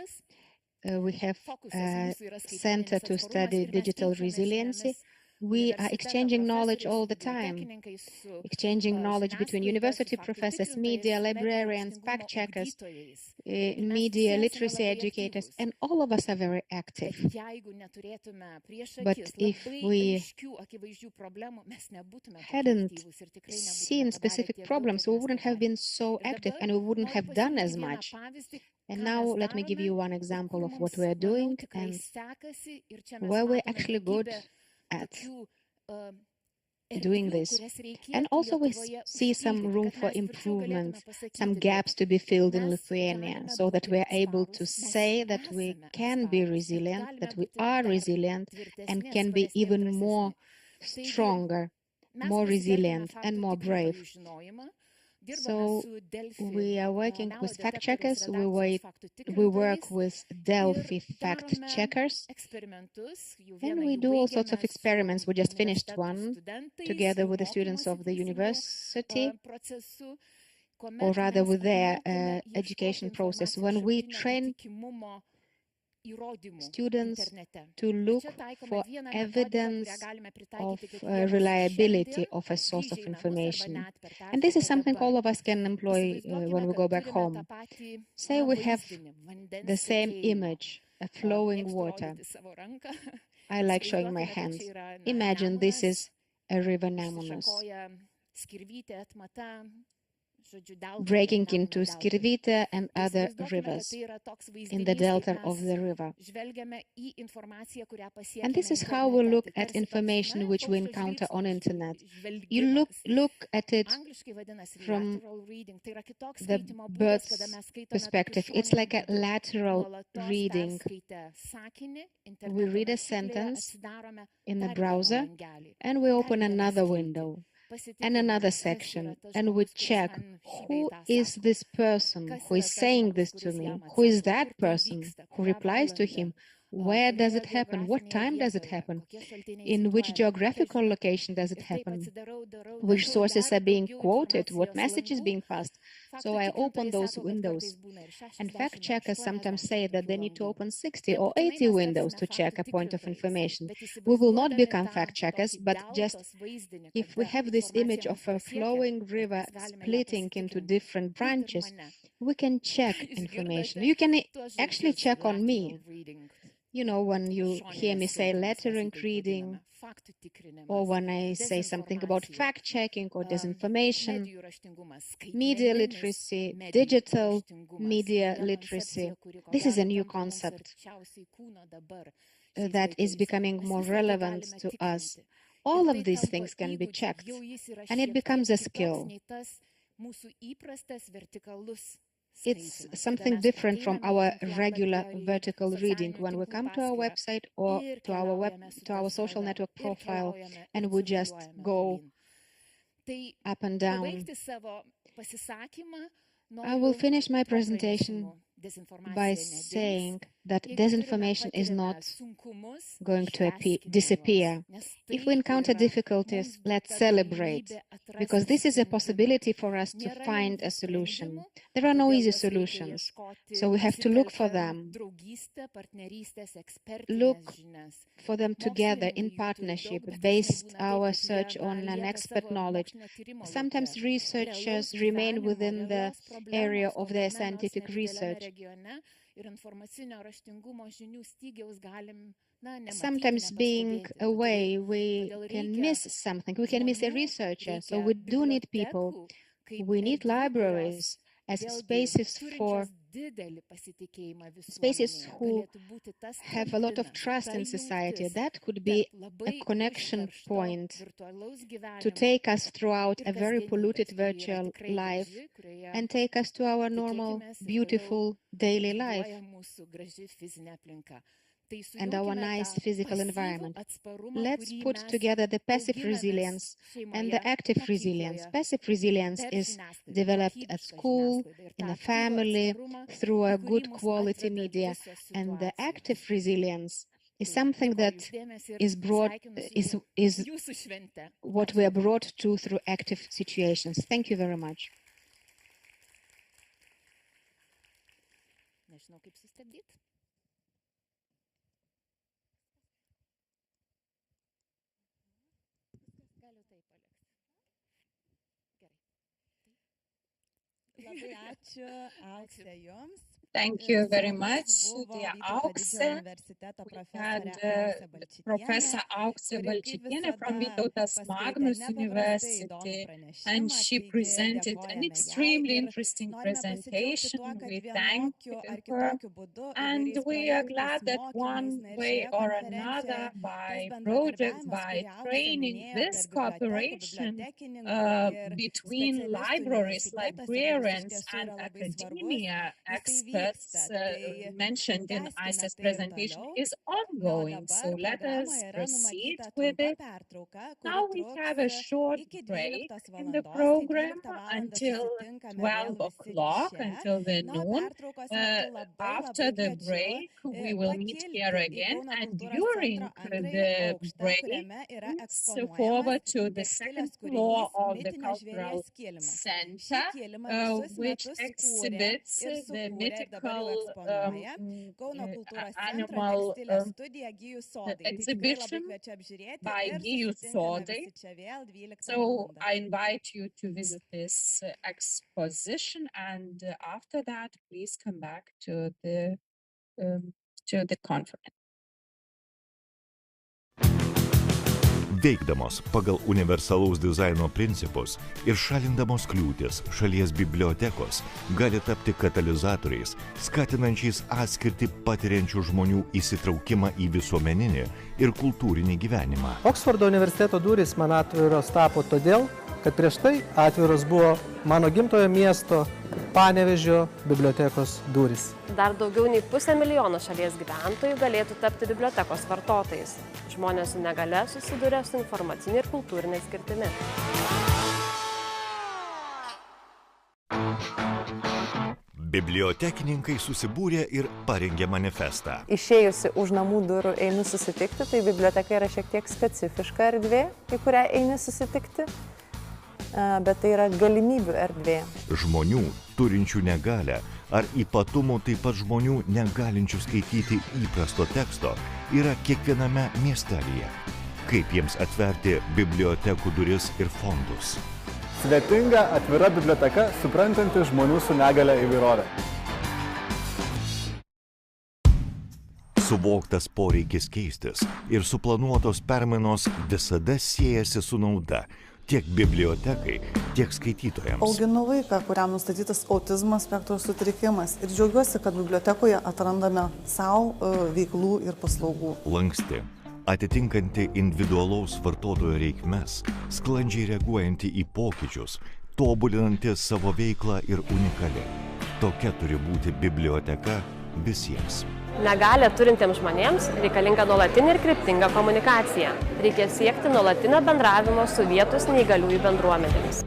we have a center to study digital resiliency. We are exchanging knowledge all the time, exchanging knowledge between university professors, media, librarians, fact-checkers, media literacy educators, and all of us are very active. But if we hadn't seen specific problems, we wouldn't have been so active and we wouldn't have done as much. And now let me give you one example of what we are doing and where we're actually good at doing this. And also we see some room for improvement, some gaps to be filled in Lithuania, so that we are able to say that we can be resilient, that we are resilient and can be even more stronger, more resilient and more brave. So we are working with fact-checkers, we work with Delphi fact-checkers, and we do all sorts of experiments. We just finished one together with the students of the university, or rather with their education process, when we train students to look for evidence of reliability of a source of information. And this is something all of us can employ when we go back home. Say we have the same image, a flowing water. I like showing my hands. Imagine this is a river Nemunas, breaking into Skirvita and other rivers in the delta of the river. And this is how we look at information which we encounter on internet. You look at it from the bird's perspective. It's like a lateral reading. We read a sentence in the browser and we open another window and another section, and we check who is this person who is saying this to me, who is that person who replies to him, where does it happen, what time does it happen, in which geographical location does it happen, which sources are being quoted, what message is being passed. So I open those windows. And fact checkers sometimes say that they need to open 60 or 80 windows to check a point of information. We will not become fact checkers, but just if we have this image of a flowing river splitting into different branches, we can check information. You can actually check on me. You know, when you hear me say lettering reading, or when I say something about fact-checking or disinformation, media literacy, digital media literacy, this is a new concept that is becoming more relevant to us. All of these things can be checked, and it becomes a skill. It's something different from our regular vertical reading when we come to our website or to our social network profile and we just go up and down. I will finish my presentation by saying that disinformation is not going to disappear. If we encounter difficulties, let's celebrate, because this is a possibility for us to find a solution. There are no easy solutions, so we have to look for them. Look for them together in partnership, based our search on an expert knowledge. Sometimes researchers remain within the area of their scientific research. Sometimes being away, we can miss something. We can miss a researcher. So we do need people. We need libraries as spaces who have a lot of trust in society. That could be a connection point to take us throughout a very polluted virtual life and take us to our normal, beautiful daily life and our nice physical environment. Let's put together the passive resilience and the active resilience. Passive resilience is developed at school, in a family, through a good quality media. And the active resilience is something that is what we are brought to through active situations. Thank you very much. Thank you very much, dear ANGLÅ. We had Professor ANGLÅ Balčytienė from Vytautas Magnus University, and she presented an extremely interesting presentation. We thank her, and we are glad that one way or another, by projects, by training, this cooperation between libraries, librarians, and academia experts mentioned in Aisa's presentation is ongoing. So let us proceed with it. Now we have a short break in the program until 12 o'clock, until the noon. After the break, we will meet here again, and during the break, let's forward to the second floor of the Cultural Center, which exhibits the mythical animal exhibition by Gijų Sodai. So I invite you to visit this exposition, and after that, please come back to the conference. Veikdamos pagal universalaus dizaino principus ir šalindamos kliūtis, šalies bibliotekos gali tapti katalizatoriais, skatinančiais atskirtį patiriančių žmonių įsitraukimą į visuomeninį ir kultūrinį gyvenimą. Oksfordo universiteto durys man atviros tapo todėl, kad prieš tai atviros buvo mano gimtojo miesto Panevėžio bibliotekos durys. Dar daugiau nei 500 000 šalies gyventojų galėtų tapti bibliotekos vartotojais. Žmonės su negalia susiduria su informacinė ir kultūrinė skirtimi. Bibliotekininkai susibūrė ir parengė manifestą. Išėjusi už namų durų einu susitikti, tai biblioteka yra šiek tiek specifiška erdvė, į kurią eini susitikti, bet tai yra galimybių erdvė. Žmonių, turinčių negalią, ar ypatumų taip pat žmonių negalinčių skaityti įprasto teksto, yra kiekviename miestelyje. Kaip jiems atverti bibliotekų duris ir fondus? Svetinga, atvira biblioteka, suprantanti žmonių su negalia įvairovę. Suvoktas poreikis keistis ir suplanuotos permainos visada siejasi su nauda tiek bibliotekai, tiek skaitytojams. Auginu vaiką, kuriam nustatytas autizmo spektro sutrikimas, ir džiaugiuosi, kad bibliotekoje atrandame savo veiklų ir paslaugų. Lanksti, atitinkanti individualaus vartotojo reikmes, sklandžiai reaguojanti į pokyčius, tobulinanti savo veiklą ir unikali. Tokia turi būti biblioteka visiems. Negalią turintiems žmonėms reikalinga nuolatinė ir kryptinga komunikacija. Reikia siekti nuolatinio bendravimo su vietos neįgaliųjų bendruomenėmis.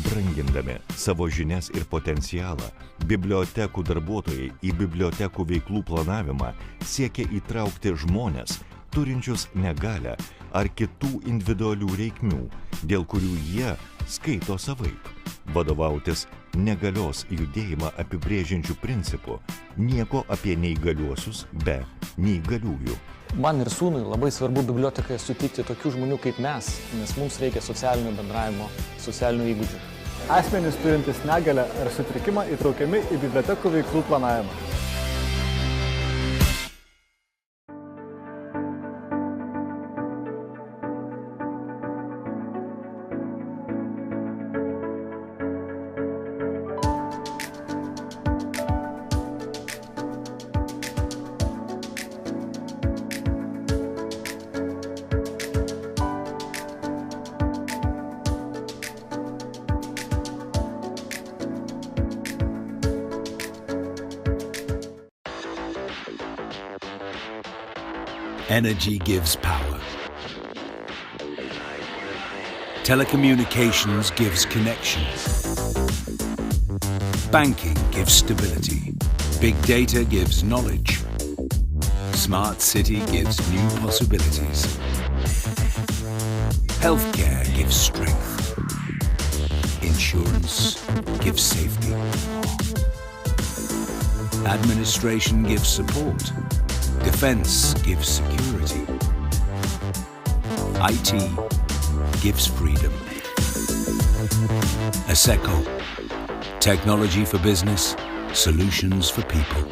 Brangindami savo žinias ir potencialą, bibliotekų darbuotojai į bibliotekų veiklų planavimą siekia įtraukti žmones, turinčius negalią ar kitų individualių reikmių, dėl kurių jie skaito savaip. Vadovautis negalios judėjimą apibrėžiančių principų, nieko apie neįgaliuosius be neįgaliųjų. Man ir sūnui labai svarbu bibliotekoje sutikti tokių žmonių kaip mes, nes mums reikia socialinio bendravimo, socialinių įgūdžių. Asmenys turintys negalią ar sutrikimą įtraukiami į bibliotekų veiklų planavimą. Energy gives power. Telecommunications gives connection. Banking gives stability. Big data gives knowledge. Smart city gives new possibilities. Healthcare gives strength. Insurance gives safety. Administration gives support. Defense gives security. IT gives freedom. ASECO, technology for business, solutions for people.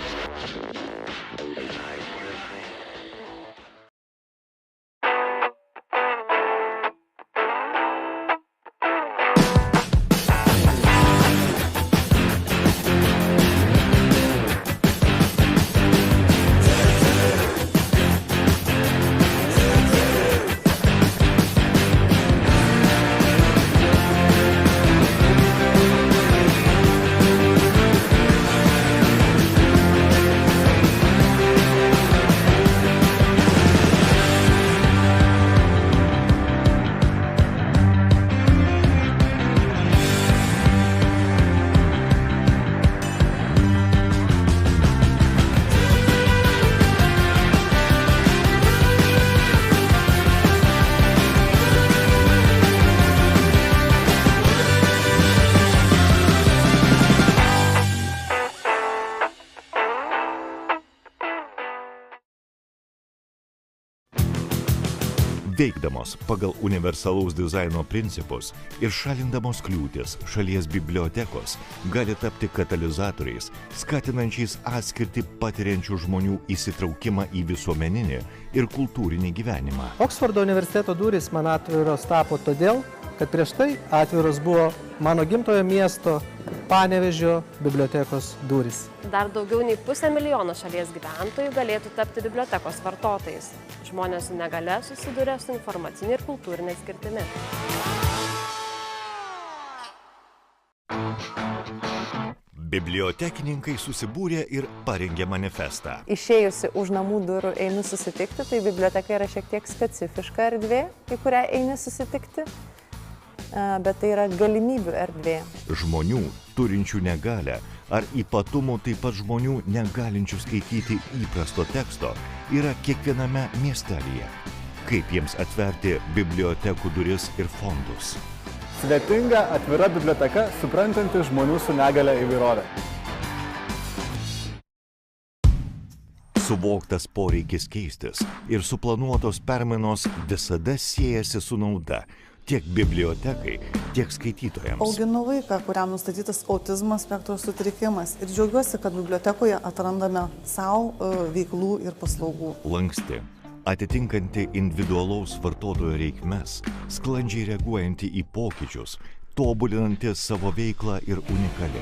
Veikdamos pagal universalaus dizaino principus ir šalindamos kliūtis, šalies bibliotekos gali tapti katalizatoriais, skatinančiais atskirtį patiriančių žmonių įsitraukimą į visuomeninį ir kultūrinį gyvenimą. Oksfordo universiteto durys man atviros tapo todėl, kad prieš tai atviros buvo mano gimtojo miesto Panevėžio bibliotekos durys. Dar daugiau nei 500 000 šalies gyventojų galėtų tapti bibliotekos vartotojais. Žmonės su negalia susiduria su informacinė ir kultūrinė skirtimi. Bibliotekininkai susibūrė ir parengė manifestą. Išėjusi už namų durų einu susitikti, tai biblioteka yra šiek tiek specifiška erdvė, į kurią eini susitikti. Bet tai yra galimybių erdvė. Žmonių turinčių negalią ar ypatumų, taip pat žmonių negalinčių skaityti įprasto teksto yra kiekviename miestelyje. Kaip jiems atverti bibliotekų duris ir fondus? Svetinga, atvira biblioteka, suprantanti žmonių su negalia įvairovę. Suvoktas poreikis keistis ir suplanuotos permainos visada siejasi su nauda. Tiek bibliotekai, tiek skaitytojams. Auginu vaiką, kuriam nustatytas autizmo spektro sutrikimas ir džiaugiuosi, kad bibliotekoje atrandame savo veiklų ir paslaugų. Lanksti, atitinkanti individualaus vartotojo reikmes, sklandžiai reaguojanti į pokyčius, tobulinanti savo veiklą ir unikali.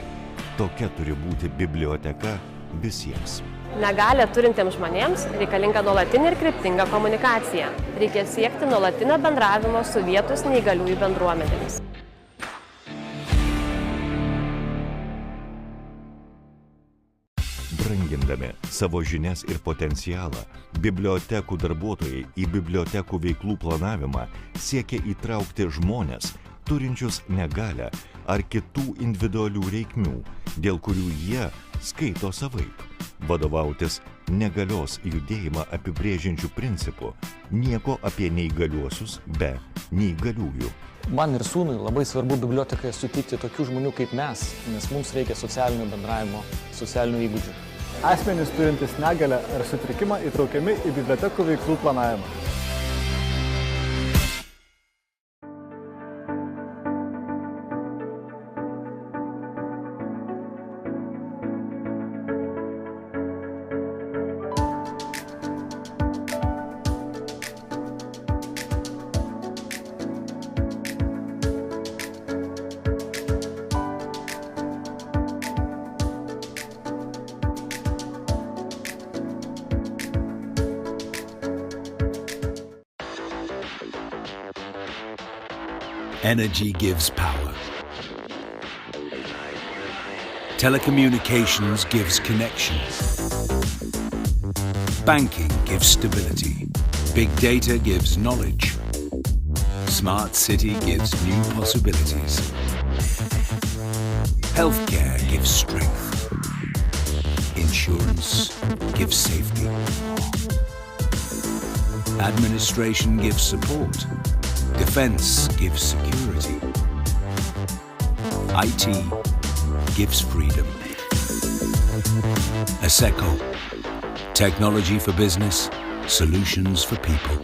Tokia turi būti biblioteka visiems. Negalią turintiems žmonėms reikalinga nuolatinė ir kryptinga komunikacija. Reikia siekti nuolatinio bendravimo su vietos neįgaliųjų bendruomenėmis. Brangindami savo žinias ir potencialą, bibliotekų darbuotojai į bibliotekų veiklų planavimą siekia įtraukti žmones, turinčius negalią ar kitų individualių reikmių, dėl kurių jie skaito savaip. Vadovautis negalios judėjimą apibrėžiančių principų, nieko apie neįgaliuosius be neįgaliųjų. Man ir sūnui labai svarbu bibliotekoje sutikti tokių žmonių kaip mes, nes mums reikia socialinio bendravimo, socialinių įgūdžių. Asmenys turintys negalią ar sutrikimą įtraukiami į bibliotekų veiklų planavimą. Energy gives power. Telecommunications gives connection. Banking gives stability. Big data gives knowledge. Smart city gives new possibilities. Healthcare gives strength. Insurance gives safety. Administration gives support. Defense gives security. IT gives freedom. ASECO, technology for business, solutions for people.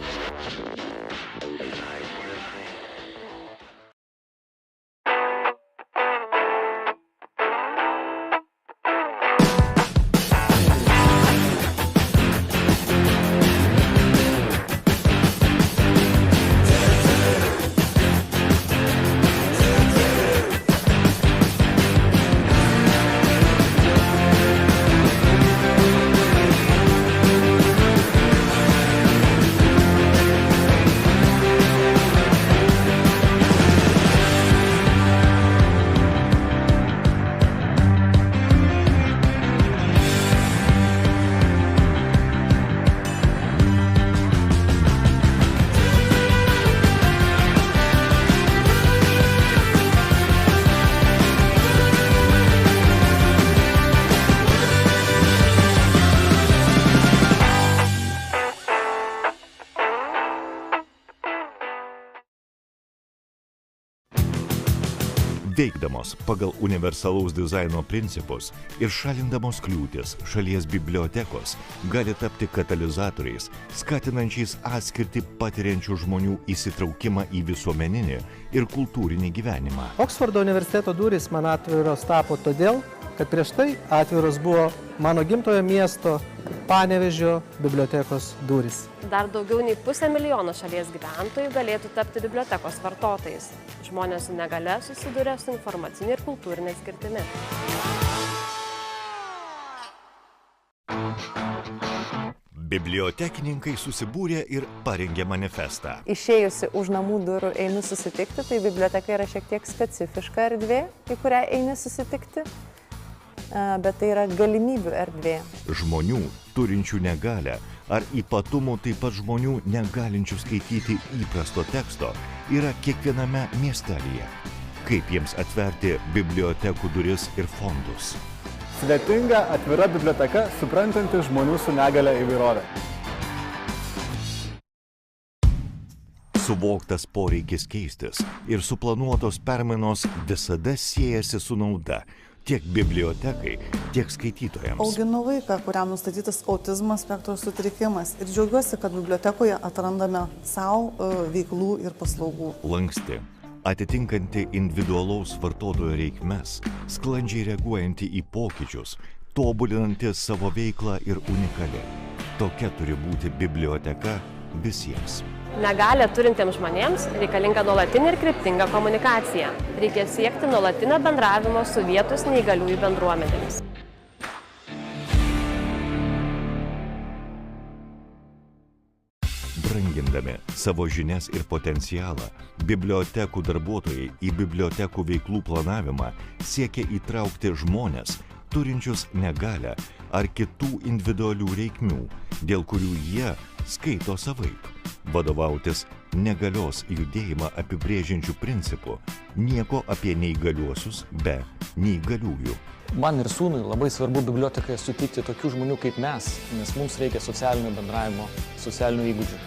Veikdamos pagal universalaus dizaino principus ir šalindamos kliūtis, šalies bibliotekos gali tapti katalizatoriais, skatinančiais atskirtį patiriančių žmonių įsitraukimą į visuomeninį ir kultūrinį gyvenimą. Oksfordo universiteto durys man atviros tapo todėl, kad prieš tai atviros buvo mano gimtojo miesto Panevėžio bibliotekos durys. Dar daugiau nei 500 000 šalies gyventojų galėtų tapti bibliotekos vartotojais. Žmonės su negale susiduria su informacinė ir kultūrinė skirtimi. Bibliotekininkai susibūrė ir parengė manifestą. Išėjusi už namų durų einu susitikti, tai biblioteka yra šiek tiek specifiška erdvė, į kurią eini susitikti, bet tai yra galimybių erdvė. Žmonių turinčių negalią ar ypatumų, taip pat žmonių negalinčių skaityti įprasto teksto yra kiekviename miestelyje. Kaip jiems atverti bibliotekų duris ir fondus? Sudėtinga atvira biblioteka, suprantanti žmonių su negale įvairovę. Suvoktas poreikis keistis ir suplanuotos permainos visada siejasi su nauda tiek bibliotekai, tiek skaitytojams. Auginu vaiką, kuriam nustatytas autizmo spektro sutrikimas ir džiaugiuosi, kad bibliotekoje atrandame savo veiklų ir paslaugų. Lanksti, atitinkanti individualaus vartotojo reikmes, sklandžiai reaguojanti į pokyčius, tobulinanti savo veiklą ir unikali. Tokia turi būti biblioteka visiems. Negalią turintiems žmonėms reikalinga nuolatinė ir kryptinga komunikacija. Reikia siekti nuolatinio bendravimo su vietos neįgaliųjų bendruomenėmis. Brangindami savo žinias ir potencialą, bibliotekų darbuotojai į bibliotekų veiklų planavimą siekia įtraukti žmones, turinčius negalią ar kitų individualių reikmių, dėl kurių jie skaito savaip. Vadovautis negalios judėjimą apibrėžiančių principų, nieko apie neįgaliuosius be neįgaliųjų. Man ir sūnui labai svarbu bibliotekoje sutikti tokių žmonių kaip mes, nes mums reikia socialinio bendravimo, socialinių įgūdžių.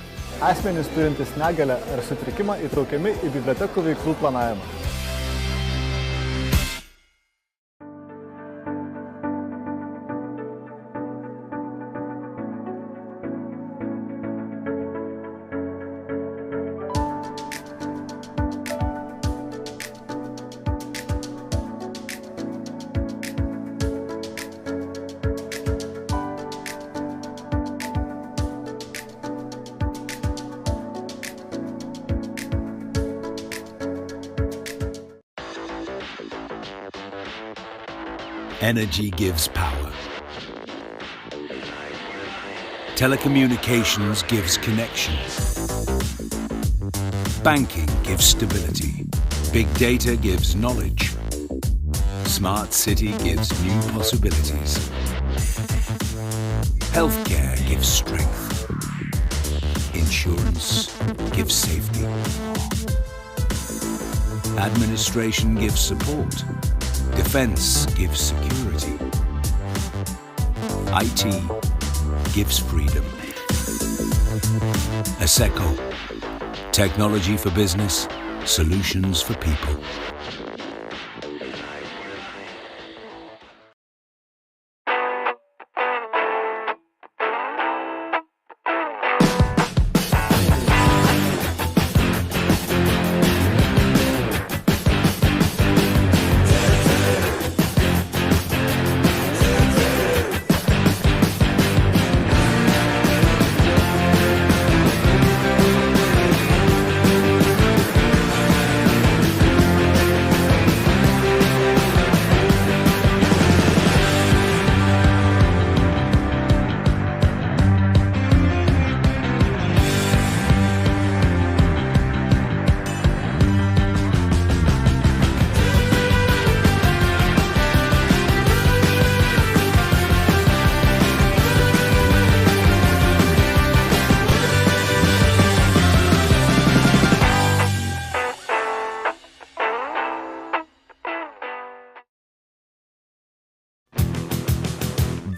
Asmenys turintys negalią ar sutrikimą įtraukiami į bibliotekų veiklų planavimą. Energy gives power. Telecommunications gives connection. Banking gives stability. Big data gives knowledge. Smart city gives new possibilities. Healthcare gives strength. Insurance gives safety. Administration gives support. Defense gives security. IT gives freedom. ASECO, technology for business, solutions for people.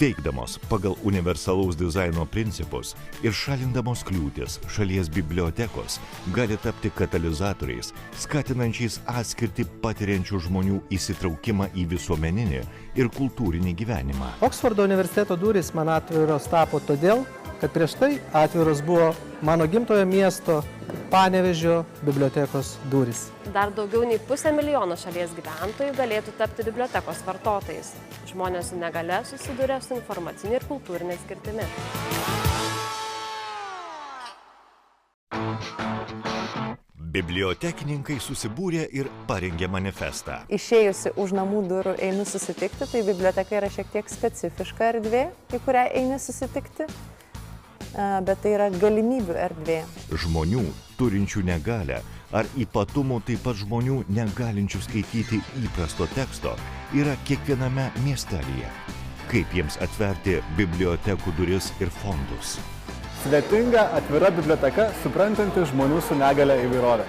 Veikdamos pagal universalaus dizaino principus ir šalindamos kliūtis, šalies bibliotekos gali tapti katalizatoriais, skatinančiais atskirtį patiriančių žmonių įsitraukimą į visuomeninį ir kultūrinį gyvenimą. Oksfordo universiteto durys man atviros tapo todėl, kad prieš tai atviros buvo mano gimtojo miesto Panevėžio bibliotekos durys. Dar daugiau nei 500 000 šalies gyventojų galėtų tapti bibliotekos vartotojais. Žmonės su negalia susiduria su informacinė ir kultūrinė skirtimi. Bibliotekininkai susibūrė ir parengė manifestą. Išėjusi už namų durų einu susitikti, tai biblioteka yra šiek tiek specifiška erdvė, į kurią eini susitikti, bet tai yra galimybių erdvė. Žmonių turinčių negalią ar ypatumų taip pat žmonių negalinčių skaityti įprasto teksto yra kiekviename miestelyje. Kaip jiems atverti bibliotekų duris ir fondus? Svetinga, atvira biblioteka, suprantanti žmonių su negalia įvairovę.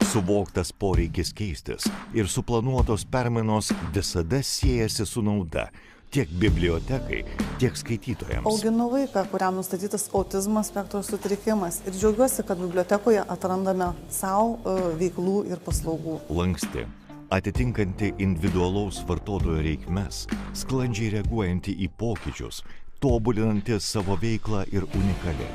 Suvoktas poreikis keistis ir suplanuotos permainos visada siejasi su nauda tiek bibliotekai, tiek skaitytojams. Auginu vaiką, kuriam nustatytas autizmo spektro sutrikimas ir džiaugiuosi, kad bibliotekoje atrandame savo veiklų ir paslaugų. Lanksti, atitinkanti individualaus vartotojo reikmes, sklandžiai reaguojanti į pokyčius, tobulinanti savo veiklą ir unikali.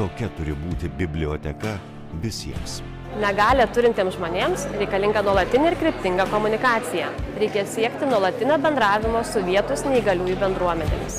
Tokia turi būti biblioteka visiems. Negalią turintiems žmonėms reikalinga nuolatinė ir kryptinga komunikacija. Reikia siekti nuolatinio bendravimo su vietos neįgaliųjų bendruomenėmis.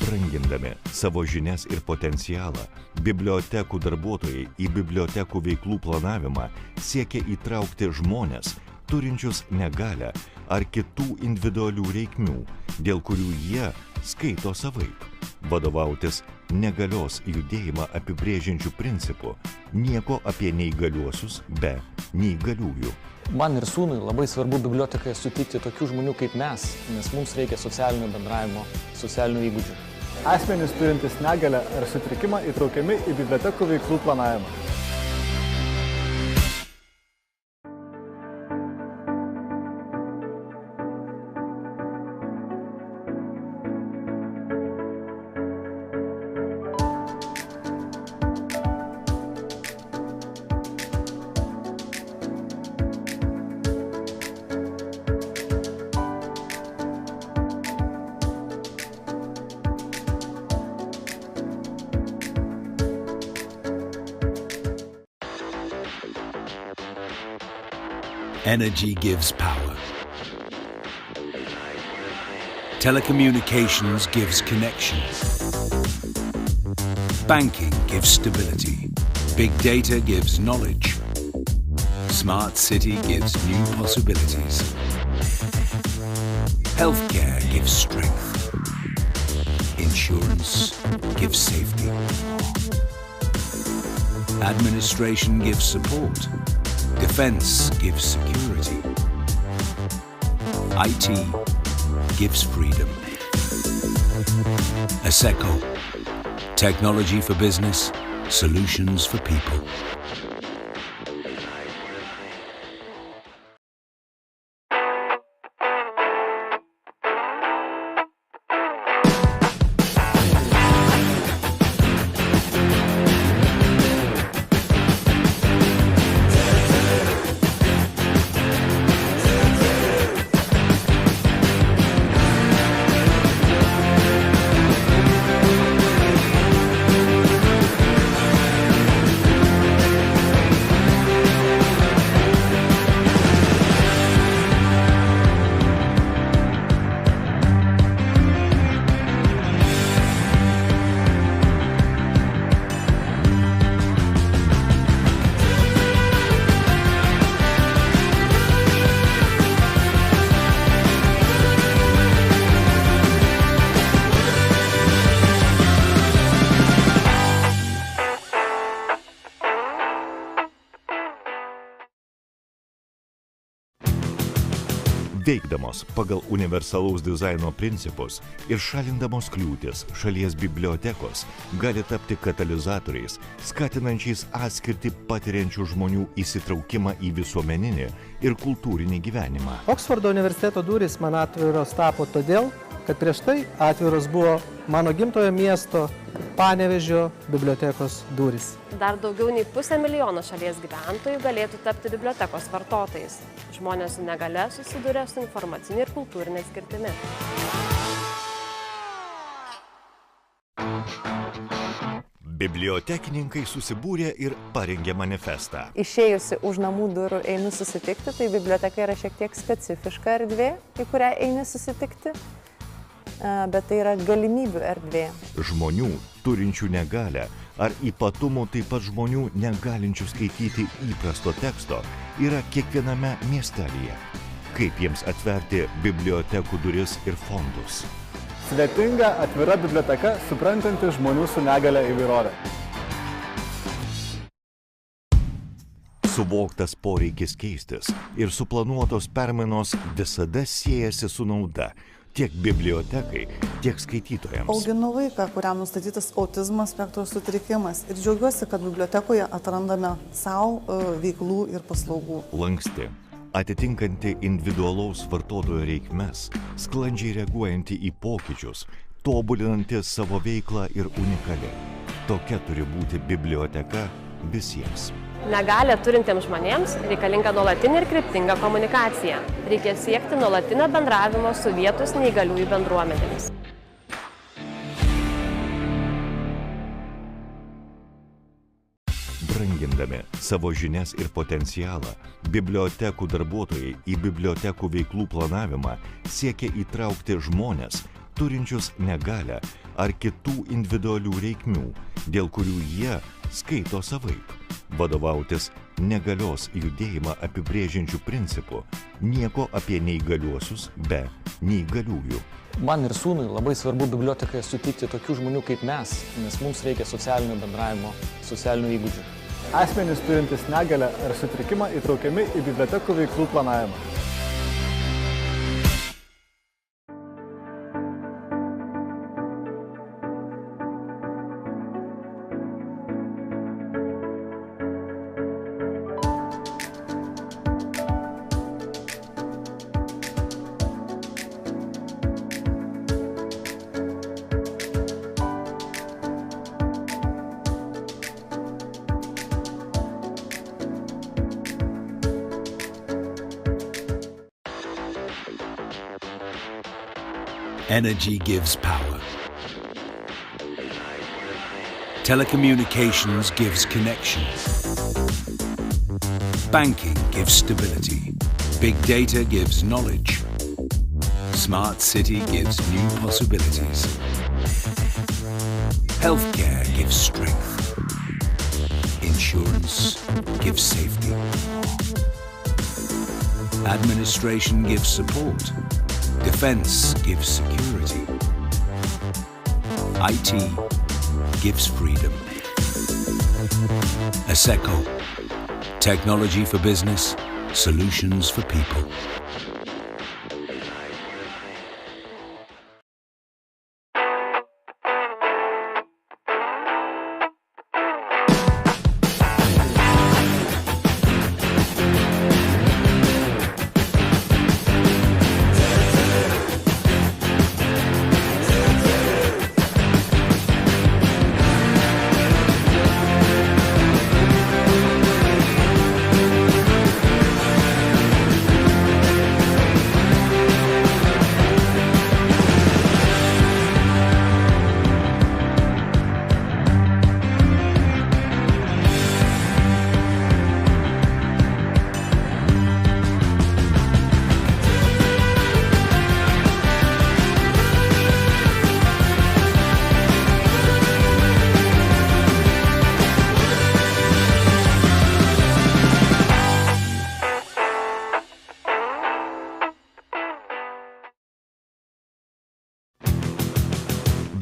Brangindami savo žinias ir potencialą, bibliotekų darbuotojai į bibliotekų veiklų planavimą siekia įtraukti žmones, turinčius negalią ar kitų individualių reikmių, dėl kurių jie skaito savaip. vadovautis negalios judėjimą apibrėžiančių principų, nieko apie neįgaliuosius be neįgaliųjų. Man ir sūnui labai svarbu bibliotekoje sutikti tokių žmonių kaip mes, nes mums reikia socialinio bendravimo, socialinių įgūdžių. Asmenys turintys negalią ar sutrikimą įtraukiami į bibliotekų veiklų planavimą. Energy gives power. Telecommunications gives connections. Banking gives stability. Big data gives knowledge. Smart city gives new possibilities. Healthcare gives strength. Insurance gives safety. Administration gives support. Defense gives security. IT gives freedom. ASECO, technology for business, solutions for people. Veikdamos pagal universalaus dizaino principus ir šalindamos kliūtis, šalies bibliotekos gali tapti katalizatoriais, skatinančiais atskirtį patiriančių žmonių įsitraukimą į visuomeninį ir kultūrinį gyvenimą. Oksfordo universiteto durys man atviros tapo todėl, kad prieš tai atviros buvo mano gimtojo miesto Panevėžio bibliotekos durys. Dar daugiau nei 500 000 šalies gyventojų galėtų tapti bibliotekos vartotojais. Žmonės su negale susiduria su informacinė ir kultūrinė skirtimi. Bibliotekininkai susibūrė ir parengė manifestą. Išėjusi už namų durų einu susitikti, tai biblioteka yra šiek tiek specifiška erdvė, į kurią eini susitikti, bet tai yra galimybių erdvė. Žmonių turinčių negalią ar ypatumų taip pat žmonių negalinčių skaityti įprasto teksto yra kiekviename miestelyje. Kaip jiems atverti bibliotekų duris ir fondus? Sudėtinga atvira biblioteka, suprantanti žmonių su negale įvairovę. Suvoktas poreikis keistis ir suplanuotos permainos visada siejasi su nauda tiek bibliotekai, tiek skaitytojams. Auginu vaiką, kuriam nustatytas autizmo spektro sutrikimas ir džiaugiuosi, kad bibliotekoje atrandame savo veiklų ir paslaugų. Lanksti, atitinkanti individualaus vartotojo reikmes, sklandžiai reaguojanti į pokyčius, tobulinanti savo veiklą ir unikali. Tokia turi būti biblioteka visiems. Negalią turintiems žmonėms reikalinga nuolatinė ir kryptinga komunikacija. Reikia siekti nuolatinio bendravimo su vietos neįgaliųjų bendruomenėmis. Brangindami savo žinias ir potencialą, bibliotekų darbuotojai į bibliotekų veiklų planavimą siekia įtraukti žmones, turinčius negalią ar kitų individualių reikmių, dėl kurių jie skaito savaip, vadovautis negalios judėjimą apibrėžiančių principų, nieko apie neįgaliuosius be neįgaliųjų. Man ir sūnui labai svarbu bibliotekoje sutikti tokių žmonių kaip mes, nes mums reikia socialinio bendravimo, socialinių įgūdžių. Asmenys turintys negalią ar sutrikimą įtraukiami į bibliotekų veiklų planavimą. Energy gives power. Telecommunications gives connection. Banking gives stability. Big data gives knowledge. Smart city gives new possibilities. Healthcare gives strength. Insurance gives safety. Administration gives support. Defense gives security. IT gives freedom. ASECO, technology for business, solutions for people.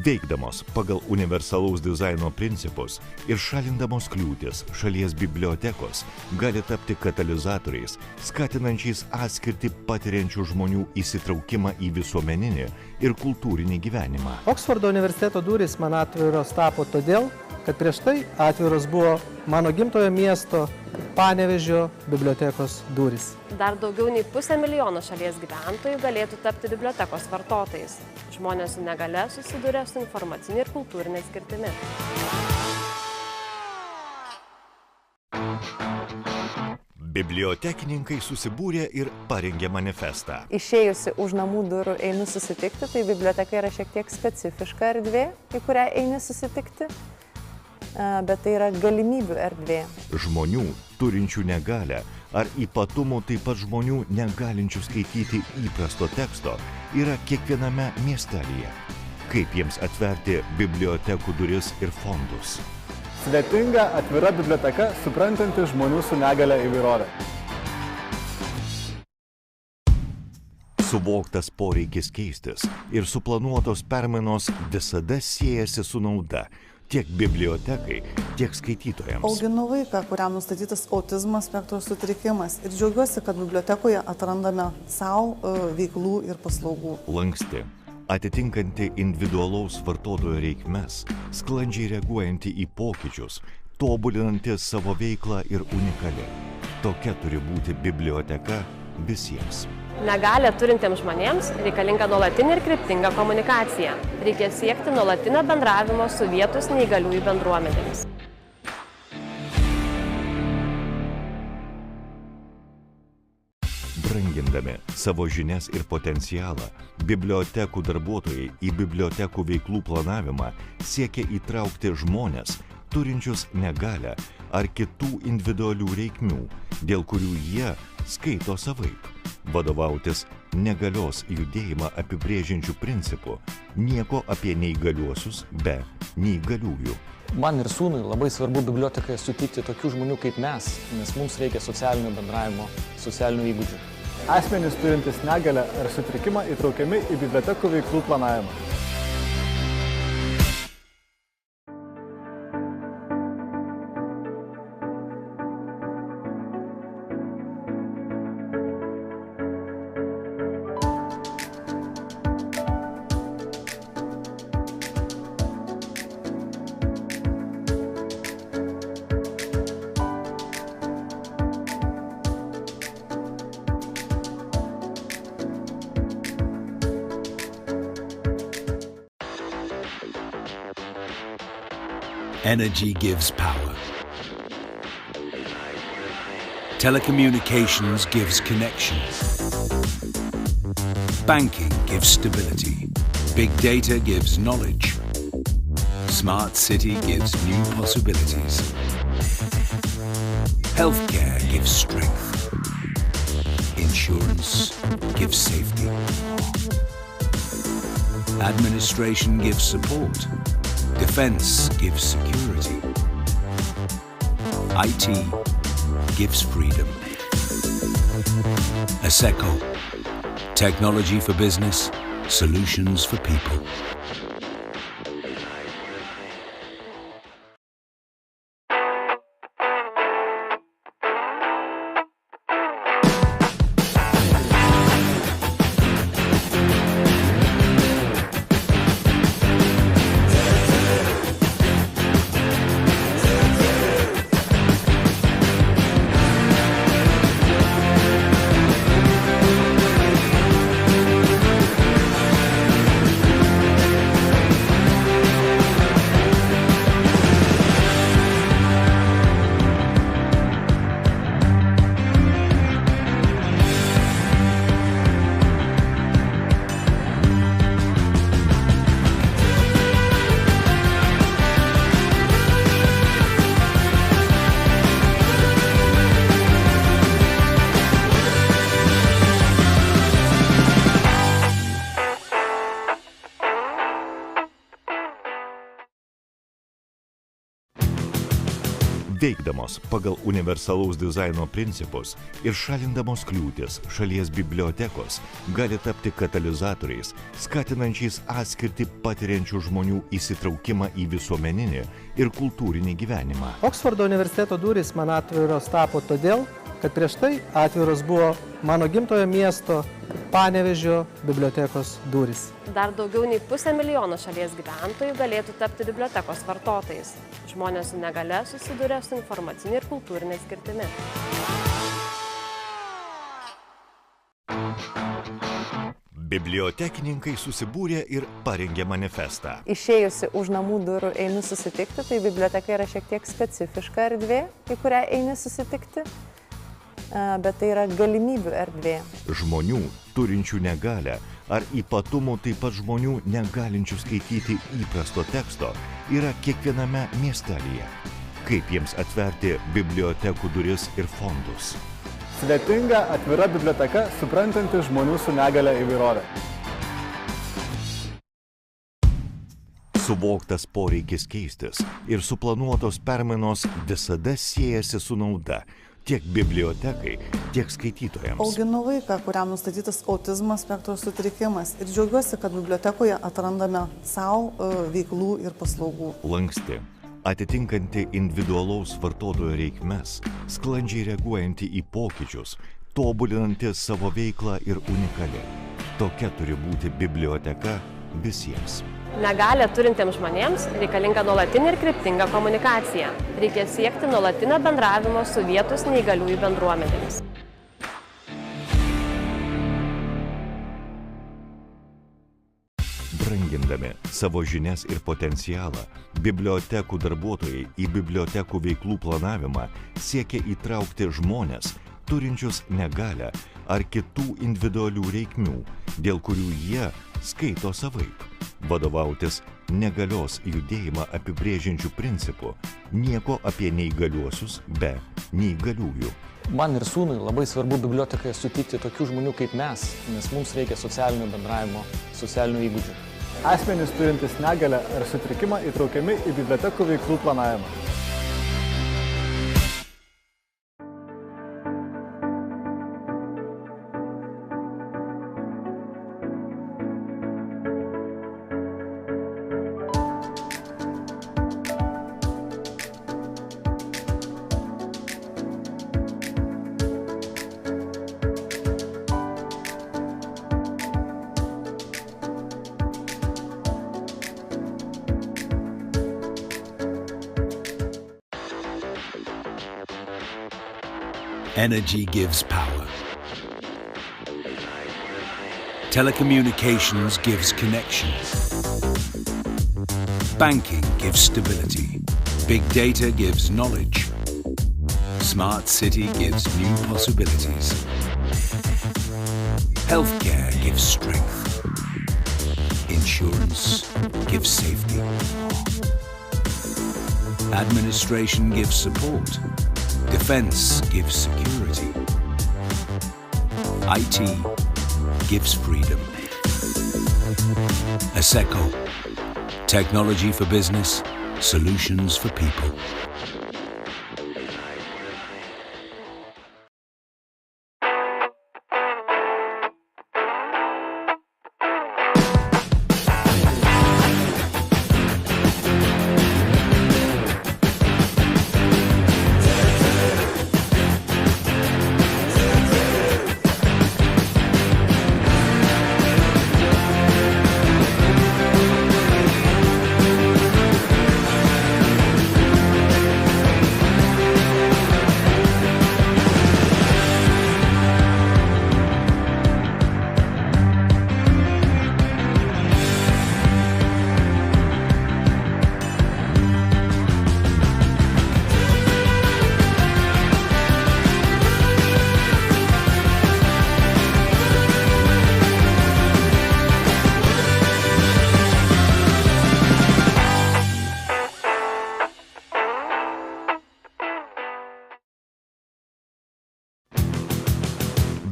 Veikdamos pagal universalaus dizaino principus ir šalindamos kliūtis, šalies bibliotekos gali tapti katalizatoriais, skatinančiais atskirtį patiriančių žmonių įsitraukimą į visuomeninį ir kultūrinį gyvenimą. Oksfordo universiteto durys man atviros tapo todėl, kad prieš tai atviros buvo mano gimtojo miesto Panevėžio bibliotekos durys. Dar daugiau nei 500 000 šalies gyventojų galėtų tapti bibliotekos vartotojais. Žmonės su negale susiduria su informacinė ir kultūrinė skirtimi. Bibliotekininkai susibūrė ir parengė manifestą. Išėjusi už namų durų einu susitikti, tai biblioteka yra šiek tiek specifiška erdvė, į kurią eini susitikti, bet tai yra galimybių erdvė. Žmonių, turinčių negalią, ar ypatumų taip pat žmonių negalinčių skaityti įprasto teksto, yra kiekviename miestelyje. Kaip jiems atverti bibliotekų duris ir fondus? Svetinga, atvira biblioteka, suprantanti žmonių su negalia įvairovę. Suvoktas poreikis keistis ir suplanuotos permainos visada siejasi su nauda tiek bibliotekai, tiek skaitytojams. Auginu vaiką, kuriam nustatytas autizmo spektro sutrikimas ir džiaugiuosi, kad bibliotekoje atrandame savo veiklų ir paslaugų. Lanksti, atitinkanti individualaus vartotojo reikmes, sklandžiai reaguojanti į pokyčius, tobulinanti savo veiklą ir unikali. Tokia turi būti biblioteka visiems. Negalią turintiems žmonėms reikalinga nuolatinė ir kryptinga komunikacija. Reikia siekti nuolatinio bendravimo su vietos neįgaliųjų bendruomenėmis. Brangindami savo žinias ir potencialą, bibliotekų darbuotojai į bibliotekų veiklų planavimą siekia įtraukti žmones, turinčius negalią ar kitų individualių reikmių, dėl kurių jie skaito savaip, vadovautis negalios judėjimą apibrėžiančių principų, nieko apie neįgaliuosius be neįgaliųjų. Man ir sūnui labai svarbu bibliotekoje sutikti tokių žmonių kaip mes, nes mums reikia socialinio bendravimo, socialinių įgūdžių. Asmenys turintys negalią ar sutrikimą įtraukiami į bibliotekų veiklų planavimą. Energy gives power. Telecommunications gives connection. Banking gives stability. Big data gives knowledge. Smart city gives new possibilities. Healthcare gives strength. Insurance gives safety. Administration gives support. Defense gives security. IT gives freedom. ASECO, technology for business, solutions for people. Veikdamos pagal universalaus dizaino principus ir šalindamos kliūtis, šalies bibliotekos gali tapti katalizatoriais, skatinančiais atskirtį patiriančių žmonių įsitraukimą į visuomeninį ir kultūrinį gyvenimą. Oksfordo universiteto durys man atviros tapo todėl, kad prieš tai atviros buvo mano gimtojo miesto Panevėžio bibliotekos durys. Dar daugiau nei 500 000 šalies gyventojų galėtų tapti bibliotekos vartotojais. Žmonės su negale susiduria su informacinė ir kultūrinė skirtimi. Bibliotekininkai susibūrė ir parengė manifestą. Išėjusi už namų durų einu susitikti, tai biblioteka yra šiek tiek specifiška erdvė, į kurią eini susitikti, bet tai yra galimybių erdvė. Žmonių turinčių negalią ar ypatumų taip pat žmonių negalinčių skaityti įprasto teksto yra kiekviename miestelyje. Kaip jiems atverti bibliotekų duris ir fondus? Sudėtinga atvira biblioteka, suprantanti žmonių su negalia įvairovę. Suvoktas poreikis keistis ir suplanuotos permainos visada siejasi su nauda tiek bibliotekai, tiek skaitytojams. Auginu vaiką, kuriam nustatytas autizmo spektro sutrikimas ir džiaugiuosi, kad bibliotekoje atrandame savo veiklų ir paslaugų. Lanksti, atitinkanti individualaus vartotojo reikmes, sklandžiai reaguojanti į pokyčius, tobulinanti savo veiklą ir unikali. Tokia turi būti biblioteka visiems. Negalią turintiems žmonėms reikalinga nuolatinė ir kryptinga komunikacija. Reikia siekti nuolatinio bendravimo su vietos neįgaliųjų bendruomenėmis. Brangindami savo žinias ir potencialą, bibliotekų darbuotojai į bibliotekų veiklų planavimą siekia įtraukti žmones, turinčius negalią ar kitų individualių reikmių, dėl kurių jie skaito savaip. Vadovautis negalios judėjimą apibrėžiančių principų, nieko apie neįgaliuosius be neįgaliųjų. Man ir sūnui labai svarbu bibliotekoje sutikti tokių žmonių kaip mes, nes mums reikia socialinio bendravimo, socialinių įgūdžių. Asmenys turintys negalią ar sutrikimą įtraukiami į bibliotekų veiklų planavimą. Energy gives power. Telecommunications gives connection. Banking gives stability. Big data gives knowledge. Smart city gives new possibilities. Healthcare gives strength. Insurance gives safety. Administration gives support. Defense gives security. IT gives freedom. ASECO, technology for business, solutions for people.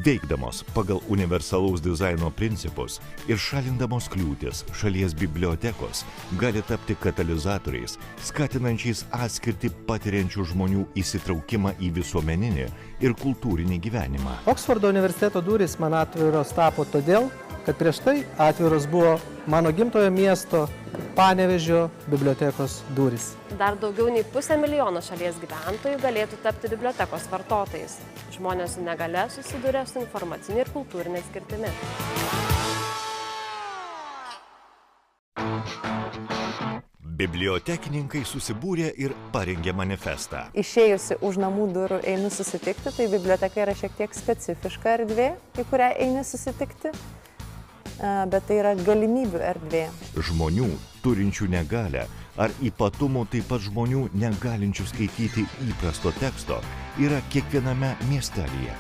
Veikdamos pagal universalaus dizaino principus ir šalindamos kliūtis, šalies bibliotekos gali tapti katalizatoriais, skatinančiais atskirtį patiriančių žmonių įsitraukimą į visuomeninį ir kultūrinį gyvenimą. Oksfordo universiteto durys man atviros tapo todėl, kad prieš tai atviros buvo mano gimtojo miesto Panevėžio bibliotekos durys. Dar daugiau nei 500 000 šalies gyventojų galėtų tapti bibliotekos vartotojais. Žmonės su negale susiduria su informacinė ir kultūrinė skirtimi. Bibliotekininkai susibūrė ir parengė manifestą. Išėjusi už namų durų einu susitikti, tai biblioteka yra šiek tiek specifiška erdvė, į kurią eini susitikti, bet tai yra galimybių erdvė. Žmonių turinčių negalią ar ypatumų taip pat žmonių negalinčių skaityti įprasto teksto yra kiekviename miestelyje.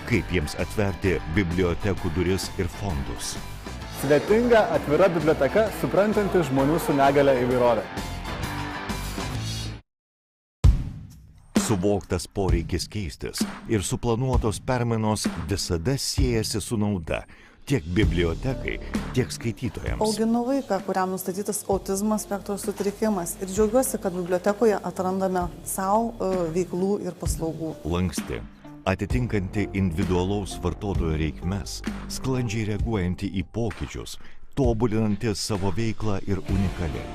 Kaip jiems atverti bibliotekų duris ir fondus? Svetinga, atvira biblioteka, suprantanti žmonių su negalia įvairovę. Suvoktas poreikis keistis ir suplanuotos permainos visada siejasi su nauda tiek bibliotekai, tiek skaitytojams. Auginu vaiką, kuriam nustatytas autizmo spektro sutrikimas ir džiaugiuosi, kad bibliotekoje atrandame savo veiklų ir paslaugų. Lanksti, atitinkanti individualaus vartotojo reikmes, sklandžiai reaguojanti į pokyčius, tobulinanti savo veiklą ir unikali.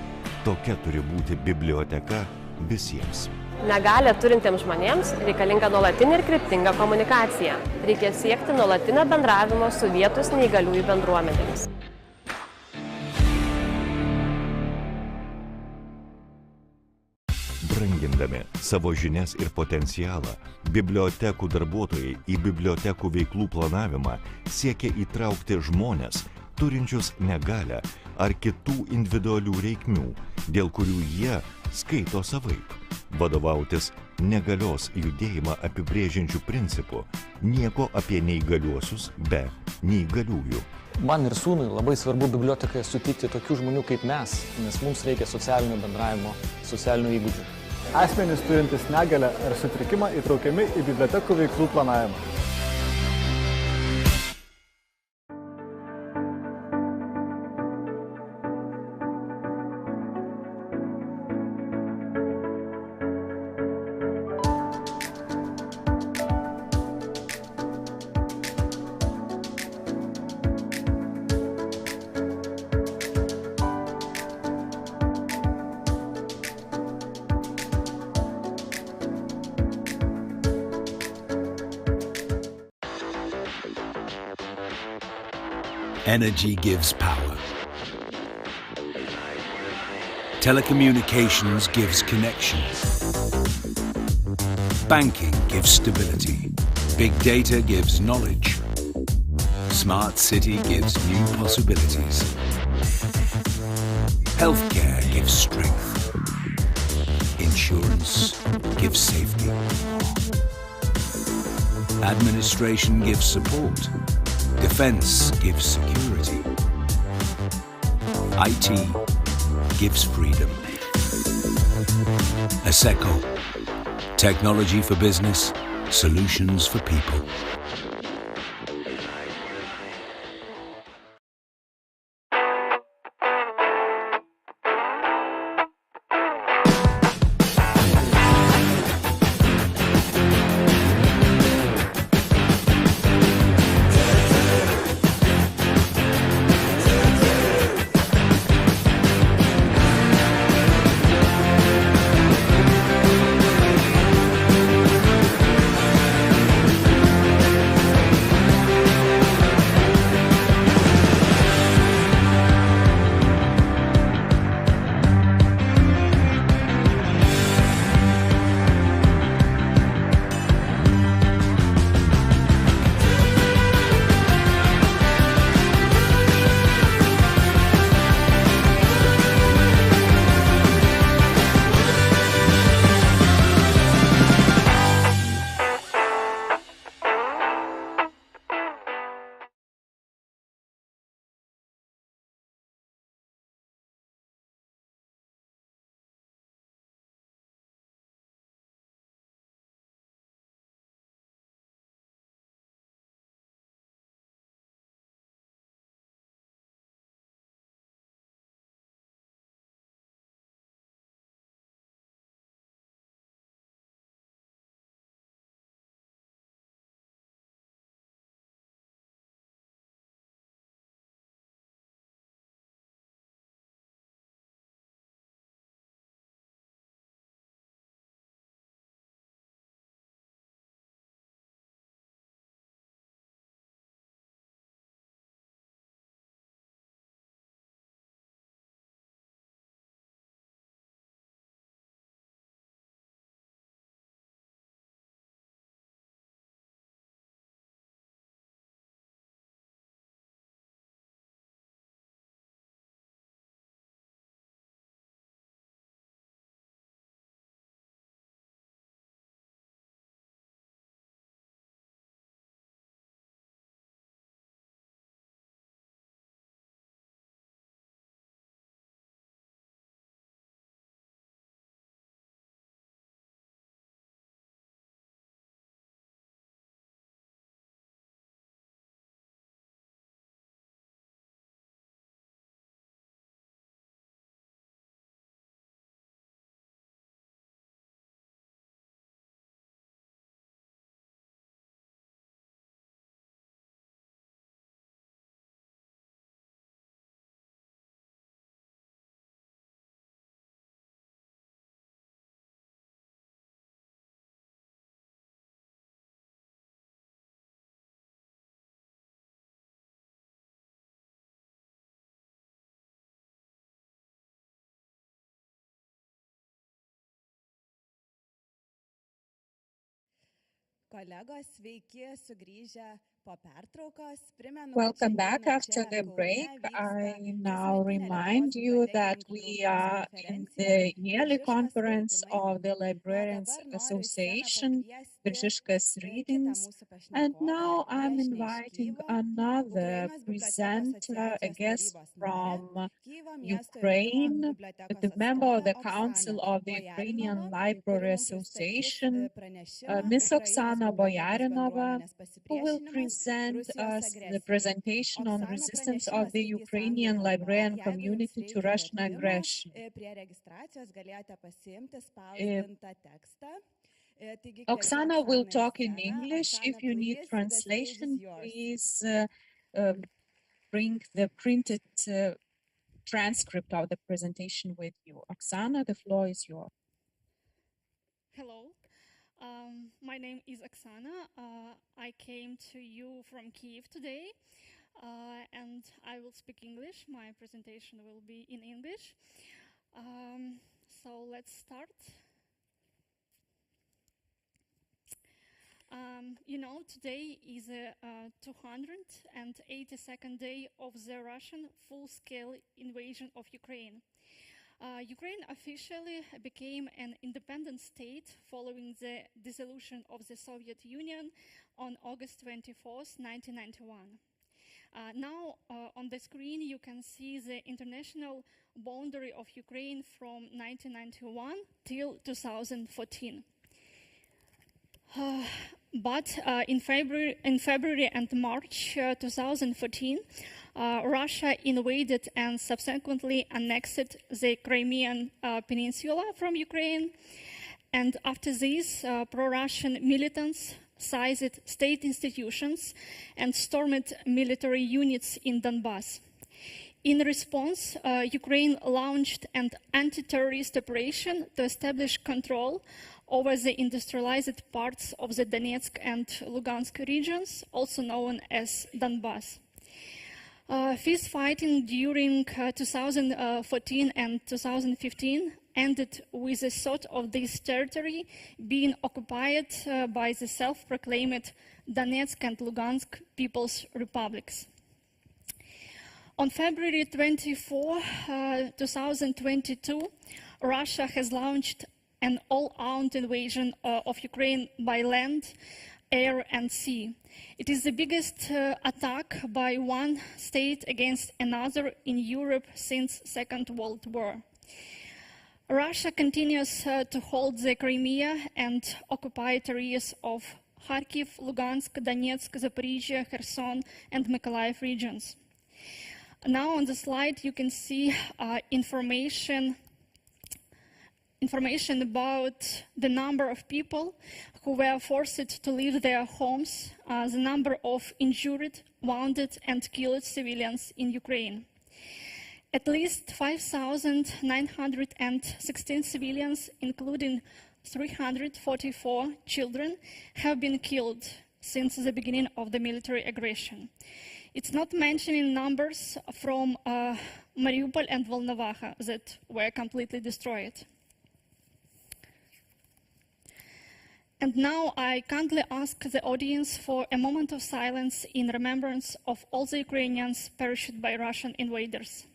Tokia turi būti biblioteka visiems. Negalią turintiems žmonėms reikalinga nuolatinė ir kryptinga komunikacija. Reikia siekti nuolatinio bendravimo su vietos neįgaliųjų bendruomenėmis. Brangindami savo žinias ir potencialą, bibliotekų darbuotojai į bibliotekų veiklų planavimą siekia įtraukti žmones, turinčius negalią ar kitų individualių reikmių, dėl kurių jie skaito savaip. Vadovautis negalios judėjimą apibrėžiančių principų, nieko apie neįgaliuosius be neįgaliųjų. Man ir sūnui labai svarbu bibliotekai sutikti tokių žmonių kaip mes, nes mums reikia socialinio bendravimo, socialinių įgūdžių. Asmenys turintys negalią ar sutrikimą įtraukiami į bibliotekų veiklų planavimą. Energy gives power. Telecommunications gives connection. Banking gives stability. Big data gives knowledge. Smart city gives new possibilities. Healthcare gives strength. Insurance gives safety. Administration gives support. Defense gives security. IT gives freedom. ASECO. Technology for business, solutions for people. Kolegos, sveiki, sugrįžę po pertraukos. Welcome back after the break. I now remind you that we are in the yearly conference of the Librarians Association, Biržiškos readings. And now I'm inviting another presenter, a guest from Ukraine, the member of the Council of the Ukrainian Library Association, Ms. Oksana Boyarinova, who will present us the presentation on resistance of the Ukrainian librarian community to Russian aggression. Oksana will talk in English. If you need translation, please bring the printed transcript of the presentation with you. Oksana, the floor is yours. Hello. My name is Oksana. I came to you from Kyiv today. and I will speak English. My presentation will be in English. So let's start. You know, today is the 282nd day of the Russian full-scale invasion of Ukraine. Ukraine officially became an independent state following the dissolution of the Soviet Union on August 24th, 1991. Now on the screen you can see the international boundary of Ukraine from 1991 till 2014. But in February and March 2014, Russia invaded and subsequently annexed the Crimean Peninsula from Ukraine. And after this, pro-Russian militants seized state institutions and stormed military units in Donbass. In response, Ukraine launched an anti-terrorist operation to establish control over the industrialized parts of the Donetsk and Lugansk regions, also known as Donbass. Fierce fighting during 2014 and 2015 ended with the thought of this territory being occupied by the self-proclaimed Donetsk and Lugansk People's Republics. On February 24, 2022, Russia has launched an all-out invasion of Ukraine by land, air and sea. It is the biggest attack by one state against another in Europe since Second World War. Russia continues to hold the Crimea and occupied areas of Kharkiv, Lugansk, Donetsk, Zaporizhia, Kherson and Mykolaiv regions. Now on the slide you can see information about the number of people who were forced to leave their homes, the number of injured, wounded and killed civilians in Ukraine. At least 5,916 civilians, including 344 children, have been killed since the beginning of the military aggression. It's not mentioning numbers from Mariupol and Volnovakha that were completely destroyed. And now I kindly ask the audience for a moment of silence in remembrance of all the Ukrainians perished by Russian invaders.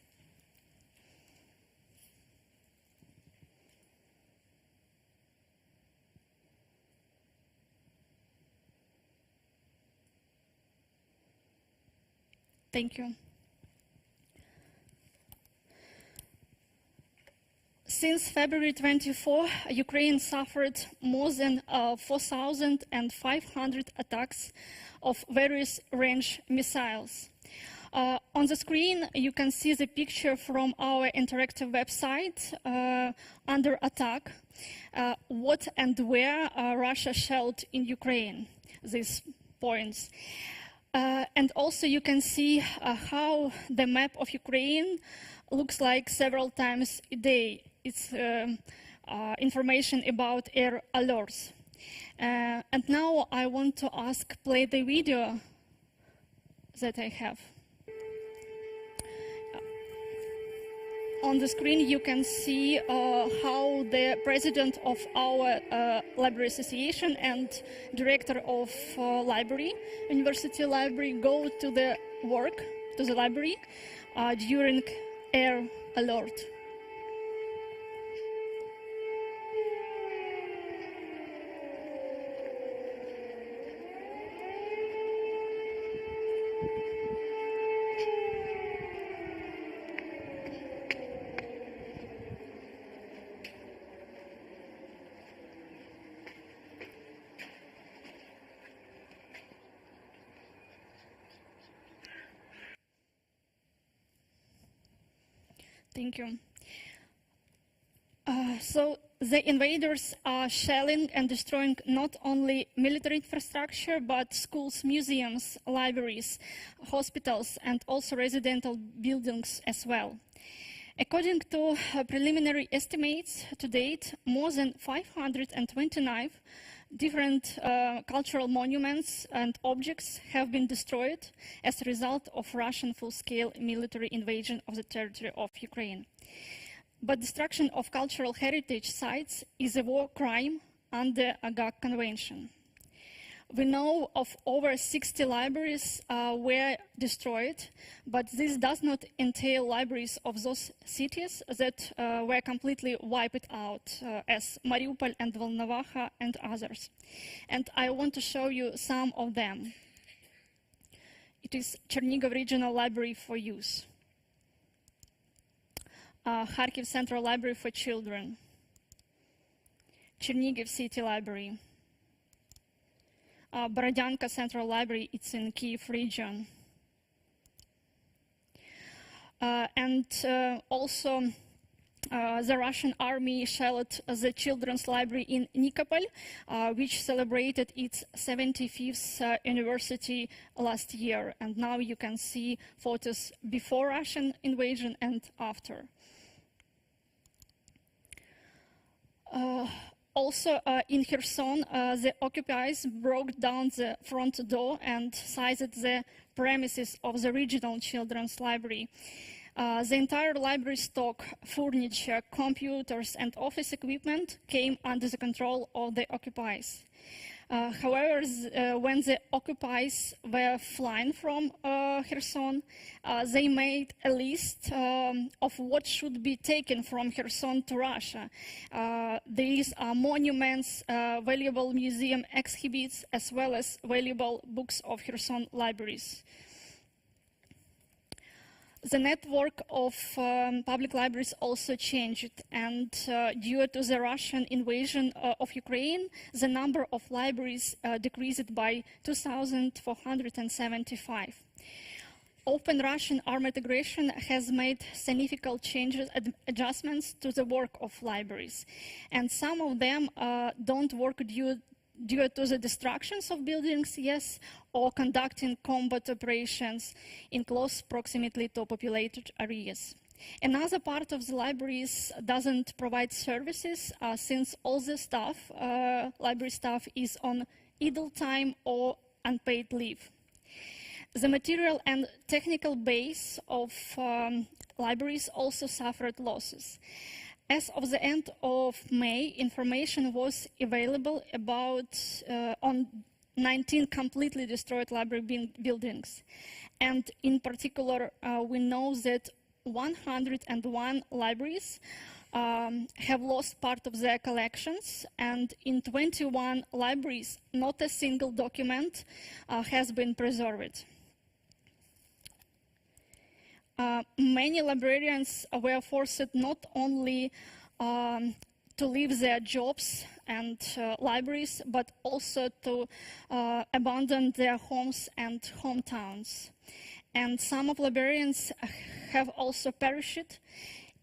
Thank you. Since February 24, Ukraine suffered more than 4,500 attacks of various range missiles. On the screen, you can see the picture from our interactive website under attack, what and where Russia shelled in Ukraine, these points. And also you can see how the map of Ukraine looks like several times a day. It's information about air alerts. And now I want to play the video that I have. On the screen you can see how the president of our library association and director of university library go to the library during air alert. Thank you. So the invaders are shelling and destroying not only military infrastructure, but schools, museums, libraries, hospitals, and also residential buildings as well. According to preliminary estimates, to date, more than 529 Different cultural monuments and objects have been destroyed as a result of Russian full-scale military invasion of the territory of Ukraine. But destruction of cultural heritage sites is a war crime under a ANGLÅ Convention. We know of over 60 libraries were destroyed, but this does not entail libraries of those cities that were completely wiped out, as Mariupol and Volnovakha and others. And I want to show you some of them. It is Chernihiv Regional Library for Youth, Kharkiv Central Library for Children, Chernihiv City Library, Borodyanka Central Library, it's in Kyiv region. And also the Russian army shelled the children's library in Nikopol, which celebrated its 75th anniversary last year. And now you can see photos before Russian invasion and after. Also, in Kherson, the occupiers broke down the front door and seized the premises of the regional children's library. The entire library stock, furniture, computers, and office equipment came under the control of the occupiers. However, when the occupiers were flying from Kherson, they made a list of what should be taken from Kherson to Russia. These are monuments, valuable museum exhibits, as well as valuable books of Kherson libraries. The network of public libraries also changed, and due to the Russian invasion of Ukraine, the number of libraries decreased by 2,475. Open Russian armed aggression has made significant changes and adjustments to the work of libraries, and some of them don't work due to the destructions of buildings, yes, or conducting combat operations in close proximity to populated areas. Another part of the libraries doesn't provide services since all the staff, library staff, is on idle time or unpaid leave. The material and technical base of libraries also suffered losses. As of the end of May, information was available about on 19 completely destroyed library buildings. And in particular, we know that 101 libraries have lost part of their collections, and in 21 libraries, not a single document has been preserved. Many librarians were forced not only to leave their jobs and libraries, but also to abandon their homes and hometowns. And some of librarians have also perished,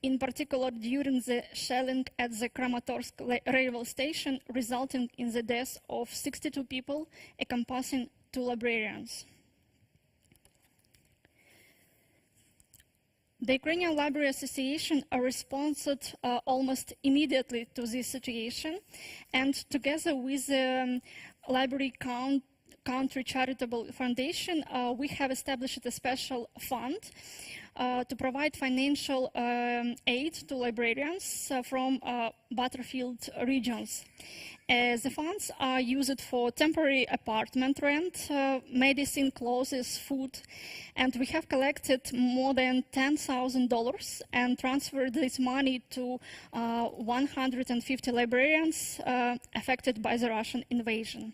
in particular during the shelling at the Kramatorsk railway station, resulting in the death of 62 people, encompassing 2 librarians. The Ukrainian Library Association responded almost immediately to this situation, and together with the Library Country Charitable Foundation, we have established a special fund to provide financial aid to librarians from battlefield regions. The funds are used for temporary apartment rent, medicine, clothes, food, and we have collected more than $10,000 and transferred this money to 150 librarians affected by the Russian invasion.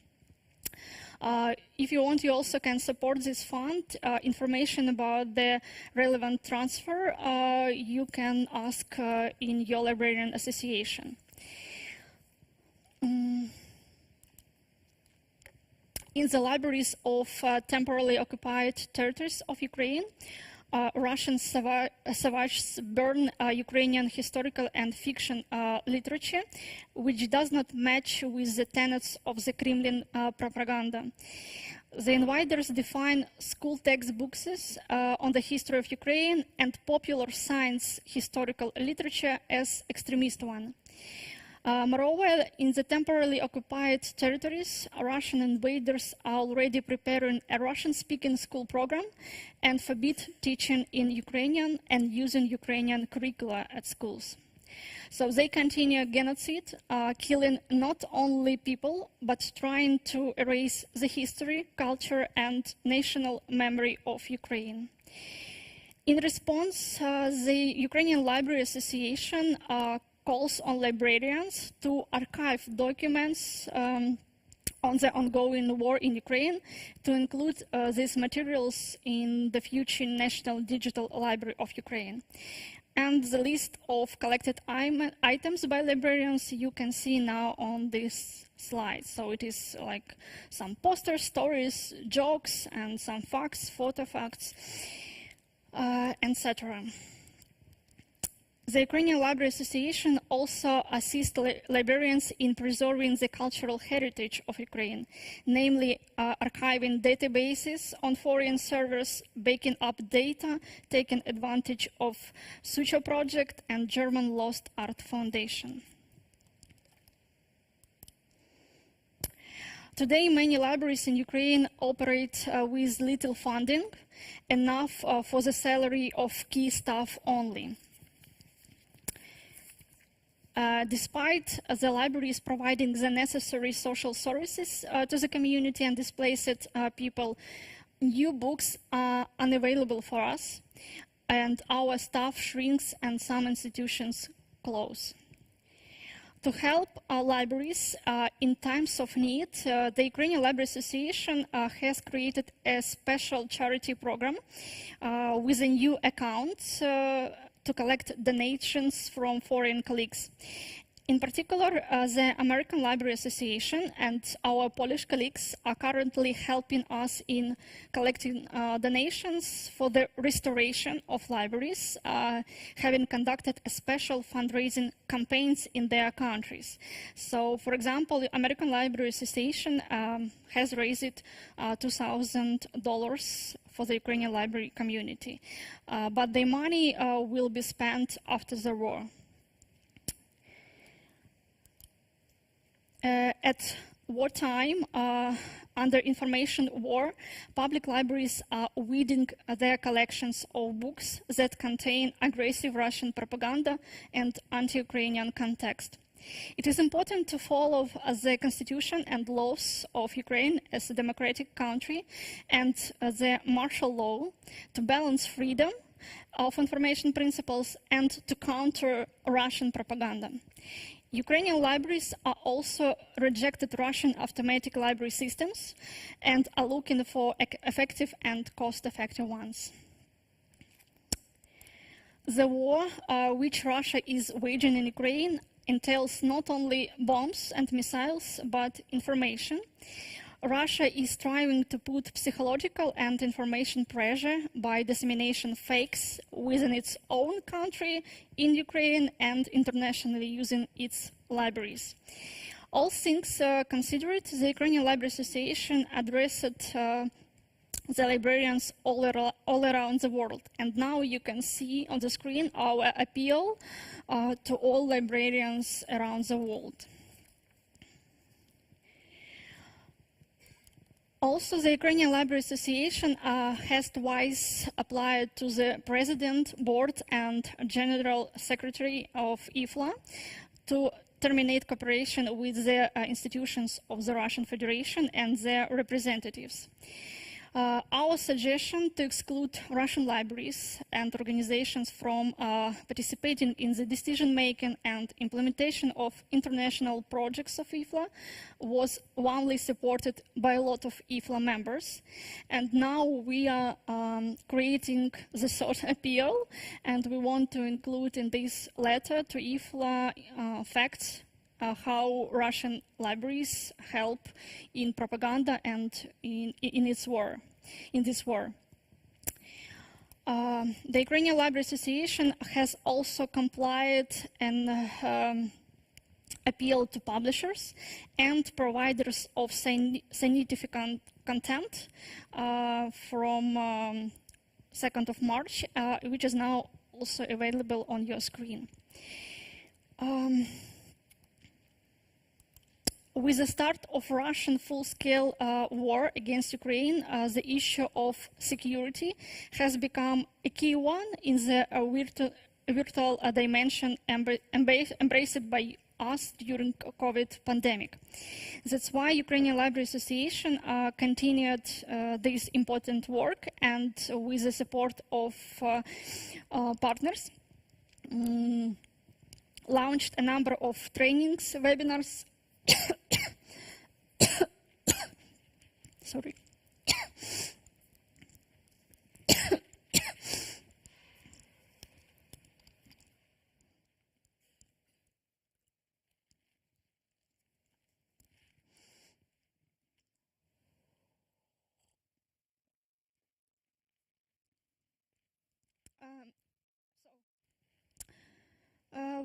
If you want, you also can support this fund. Information about the relevant transfer you can ask in your librarian association. In the libraries of temporarily occupied territories of Ukraine, Russian savages burn Ukrainian historical and fiction literature, which does not match with the tenets of the Kremlin propaganda. The invaders define school textbooks on the history of Ukraine and popular science historical literature as extremist one. Moreover, in the temporarily occupied territories, Russian invaders are already preparing a Russian-speaking school program and forbid teaching in Ukrainian and using Ukrainian curricula at schools. So they continue genocide, killing not only people, but trying to erase the history, culture, and national memory of Ukraine. In response, the Ukrainian Library Association calls on librarians to archive documents on the ongoing war in Ukraine, to include these materials in the future National Digital Library of Ukraine. And the list of collected items by librarians you can see now on this slide. So it is like some posters, stories, jokes, and some facts, photo facts, etc. The Ukrainian Library Association also assists librarians in preserving the cultural heritage of Ukraine, namely archiving databases on foreign servers, backing up data, taking advantage of Sucho project and German Lost Art Foundation. Today, many libraries in Ukraine operate with little funding, enough for the salary of key staff only. Despite the libraries providing the necessary social services to the community and displaced people, new books are unavailable for us, and our staff shrinks and some institutions close. To help our libraries in times of need, the Ukrainian Library Association has created a special charity program with a new account to collect donations from foreign colleagues. In particular, the American Library Association and our Polish colleagues are currently helping us in collecting donations for the restoration of libraries, having conducted a special fundraising campaigns in their countries. So, for example, the American Library Association has raised $2,000 for the Ukrainian library community, but the money will be spent after the war. At wartime, under information war, public libraries are weeding their collections of books that contain aggressive Russian propaganda and anti-Ukrainian context. It is important to follow the constitution and laws of Ukraine as a democratic country and the martial law to balance freedom of information principles and to counter Russian propaganda. Ukrainian libraries are also rejected Russian automatic library systems and are looking for effective and cost-effective ones. The war which Russia is waging in Ukraine entails not only bombs and missiles, but information. Russia is striving to put psychological and information pressure by dissemination fakes within its own country, in Ukraine, and internationally using its libraries. All things considered, the Ukrainian Library Association addressed the librarians all around the world. And now you can see on the screen our appeal to all librarians around the world. Also, the Ukrainian Library Association has twice applied to the President, Board, and General Secretary of IFLA to terminate cooperation with the institutions of the Russian Federation and their representatives. Our suggestion to exclude Russian libraries and organizations from participating in the decision-making and implementation of international projects of IFLA was warmly supported by a lot of IFLA members. And now we are creating the third appeal, and we want to include in this letter to IFLA facts how Russian libraries help in propaganda and in this war. The Ukrainian Library Association has also complied and appeal to publishers and providers of scientific content from 2nd of March, which is now also available on your screen. with the start of Russian full-scale war against Ukraine, the issue of security has become a key one in the virtual dimension embraced by us during COVID pandemic. That's why Ukrainian Library Association continued this important work, and with the support of partners, launched a number of trainings, webinars, sorry.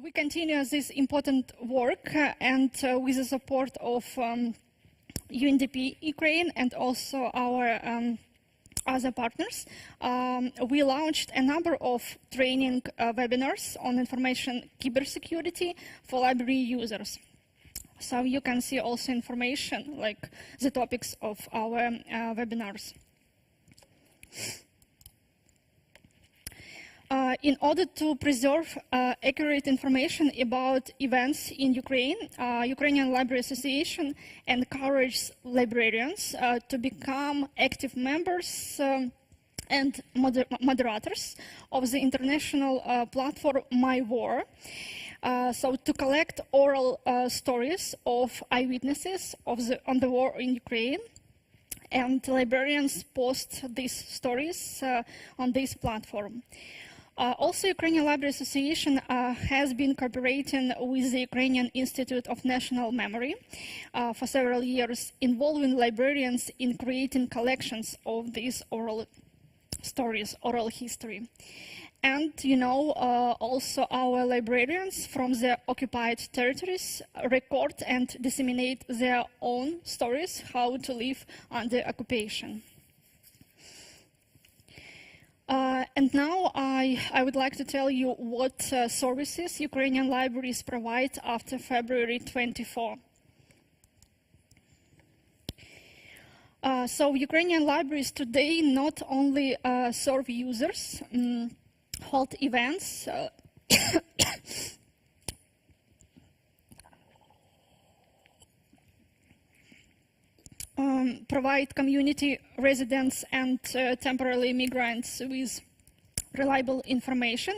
We continue this important work and with the support of UNDP Ukraine and also our other partners, we launched a number of training webinars on information cybersecurity for library users. So you can see also information like the topics of our webinars. In order to preserve accurate information about events in Ukraine, Ukrainian Library Association encourages librarians to become active members and moderators of the international platform MyWar. So to collect oral stories of eyewitnesses on the war in Ukraine, and librarians post these stories on this platform. Also, Ukrainian Library Association has been cooperating with the Ukrainian Institute of National Memory for several years, involving librarians in creating collections of these oral stories, oral history. And, you know, also our librarians from the occupied territories record and disseminate their own stories, how to live under occupation. And now I would like to tell you what services Ukrainian libraries provide after February 24. So Ukrainian libraries today not only serve users, hold events, provide community residents and temporary migrants with reliable information,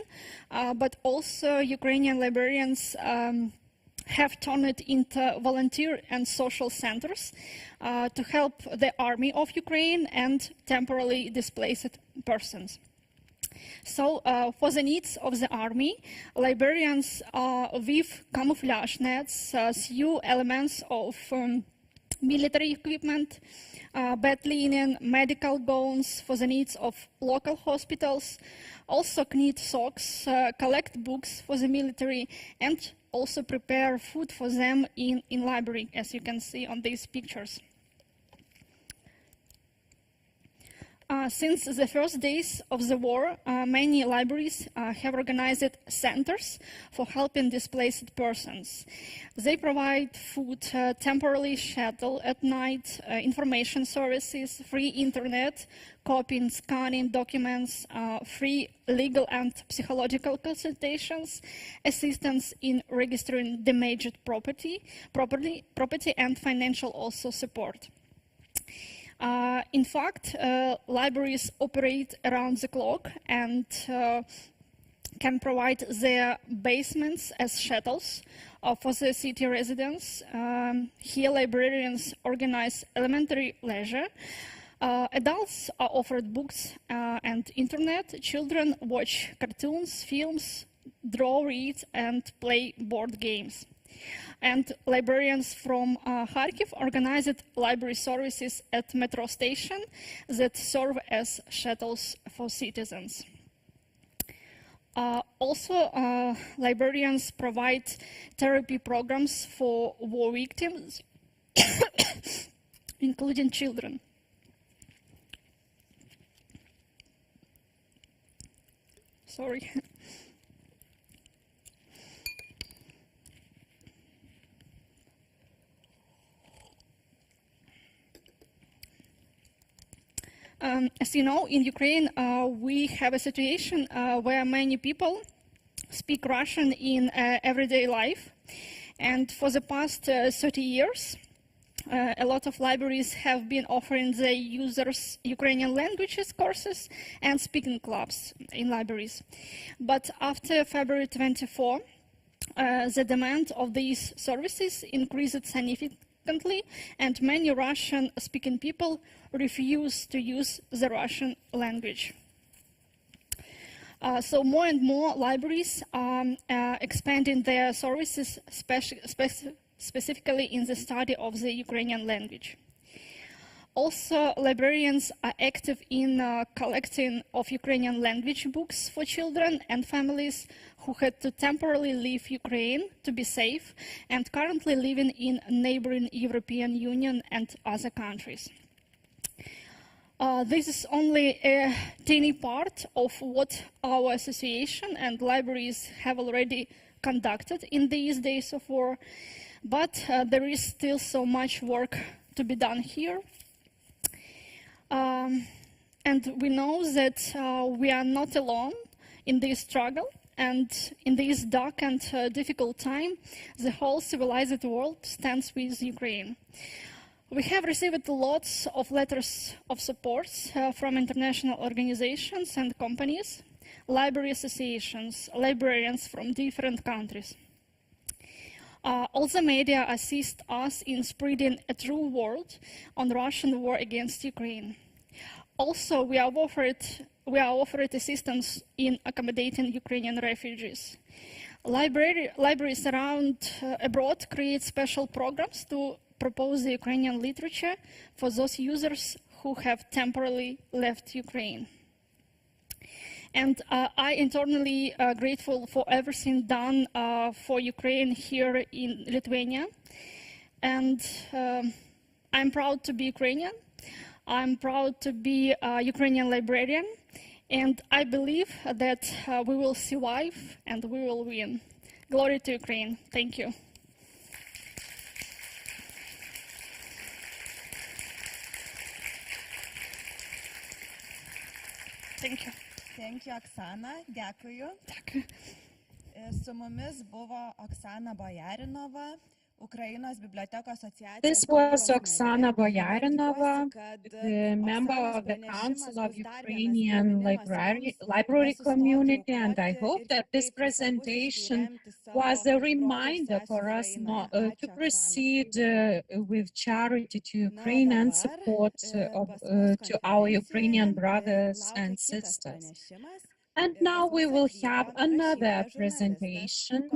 but also Ukrainian librarians have turned it into volunteer and social centers to help the army of Ukraine and temporarily displaced persons. So, for the needs of the army, librarians weave camouflage nets, sew elements of military equipment, bed linen, medical gowns for the needs of local hospitals, also knit socks, collect books for the military, and also prepare food for them in library, as you can see on these pictures. Since the first days of the war, many libraries have organized centers for helping displaced persons. They provide food, temporary shelter at night, information services, free internet, copying, scanning documents, free legal and psychological consultations, assistance in registering damaged property, and financial also support. In fact, libraries operate around the clock and can provide their basements as shuttles for the city residents. Here, librarians organize elementary leisure. Adults are offered books and internet. Children watch cartoons, films, draw, read, and play board games. And librarians from Kharkiv organized library services at metro station that serve as shuttles for citizens. Also, librarians provide therapy programs for war victims, including children. Sorry. As you know, in Ukraine, we have a situation where many people speak Russian in everyday life. And for the past 30 years, a lot of libraries have been offering their users Ukrainian languages courses and speaking clubs in libraries. But after February 24, the demand of these services increased significantly, and many Russian-speaking people refuse to use the Russian language. So more and more libraries are expanding their services, specifically in the study of the Ukrainian language. Also, librarians are active in collecting of Ukrainian language books for children and families who had to temporarily leave Ukraine to be safe and currently living in neighboring European Union and other countries. This is only a tiny part of what our association and libraries have already conducted in these days of war, but there is still so much work to be done here. And we know that we are not alone in this struggle, and in this dark and difficult time, the whole civilized world stands with Ukraine. We have received lots of letters of support from international organizations and companies, library associations, librarians from different countries. All the media assist us in spreading a true word on Russian war against Ukraine. Also, we are offered assistance in accommodating Ukrainian refugees. Libraries around abroad create special programs to propose the Ukrainian literature for those users who have temporarily left Ukraine. And I internally grateful for everything done for Ukraine here in Lithuania. And I'm proud to be Ukrainian. I'm proud to be a Ukrainian librarian. And I believe that we will survive and we will win. Glory to Ukraine. Thank you. Thank you. Thank you, Оксана. Дякую. Дякую. Su mumis buvo Oksana Boyarinova, Ukrainos bibliotekų asociacijos. This was Oksana Boyarinova, the member of the Council of Ukrainian Library Community, and I hope that this presentation was a reminder for us to proceed with charity to Ukraine and support to our Ukrainian brothers and sisters. And now we will have another presentation.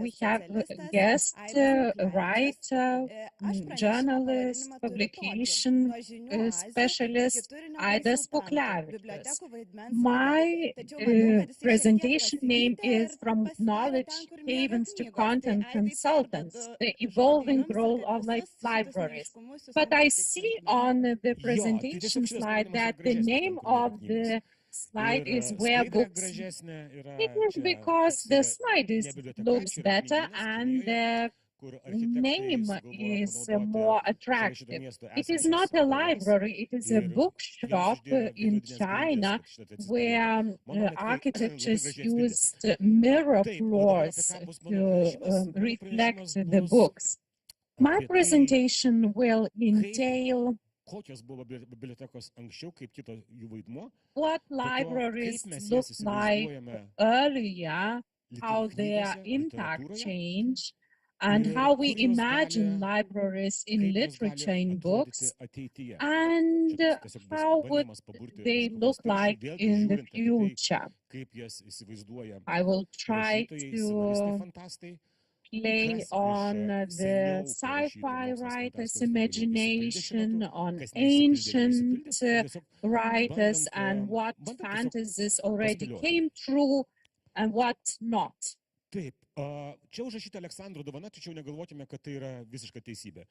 We have a guest, writer, journalist, publication specialist, Aida Spuklevičius. My presentation name is From Knowledge Havens to Content Consultants, the evolving role of libraries. But I see on the presentation slide that the name of the slide is Where Books. It is because the slide looks better and the name is more attractive. It is not a library, it is a bookshop in China where architects used mirror floors to reflect the books. My presentation will entail what libraries looked like earlier, how their impact changed, and how we imagine libraries in literature in books, and how would they look like in the future. I will try to play on the sci-fi writers' imagination, on ancient writers, and what fantasies already came true and what not. Čia užrašyta Aleksandro dovana, tačiau negalvokime, kad tai yra visiška teisybė.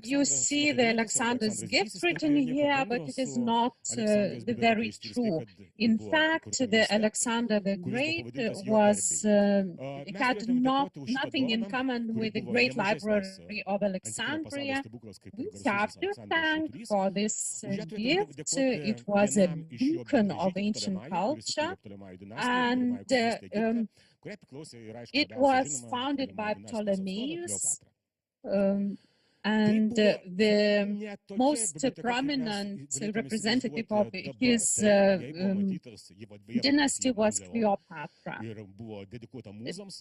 You see the Alexander's gift written here, but it is not very true. In fact, the Alexander the Great had nothing in common with the Great Library of Alexandria. We have to thank for this gift. It was a beacon of ancient culture, and it was founded by Ptolemaios, and the most prominent representative of his dynasty was Cleopatra.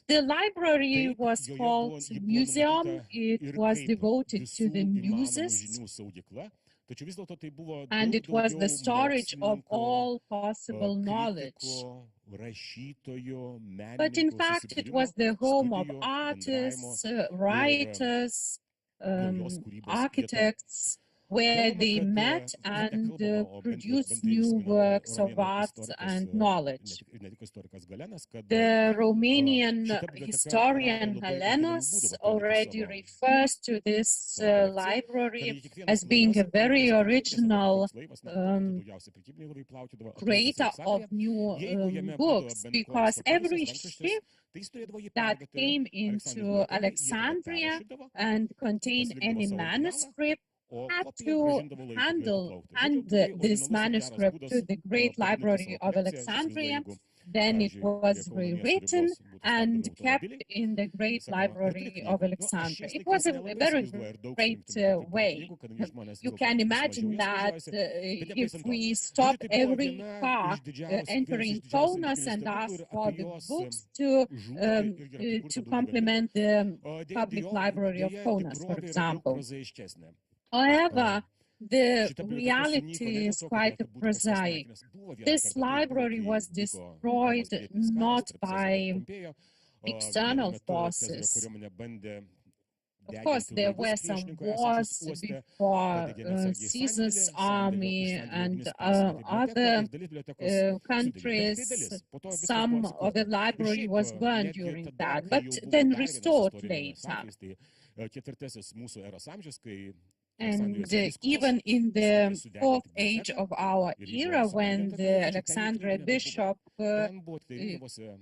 The library was called Museum. It was devoted to the muses, and it was the storage of all possible knowledge. But in fact, it was the home of artists, writers, architects, where they met and produced new works of art and knowledge. The Romanian historian Helenas already refers to this library as being a very original creator of new books, because every ship that came into Alexandria and contained any manuscript had to hand this manuscript to the Great Library of Alexandria. Then it was rewritten and kept in the Great Library of Alexandria. It was a very great way. You can imagine that if we stop every car entering Kaunas and ask for the books to complement the public library of Kaunas, for example. However, the reality is quite prosaic. This library was destroyed not by external forces. Of course, there were some wars before Caesar's army and other countries. Some of the library was burned during that, but then restored later. And even in the 4th age of our era, when the Alexandria bishop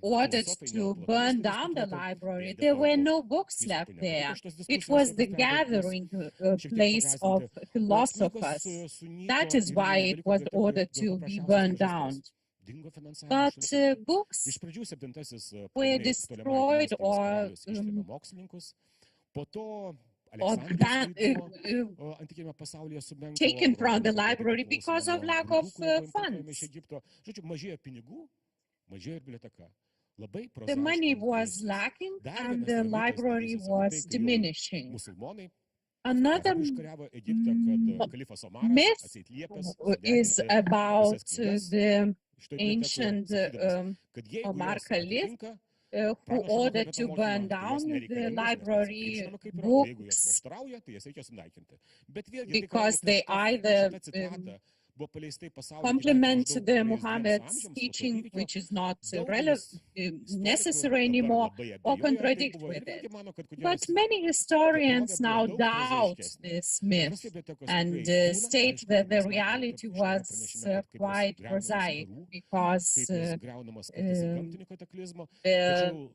ordered to burn down the library, there were no books left there. It was the gathering place of philosophers. That is why it was ordered to be burned down. But books were destroyed or taken from the library because of lack of funds. The money was lacking and the library was diminishing. Another myth is about the ancient Omar Khalif, who ordered to burn down the library books because they either complement the Muhammad's teaching, which is not necessary anymore, or contradict with it. But many historians now doubt this myth and state that the reality was quite prosaic, because the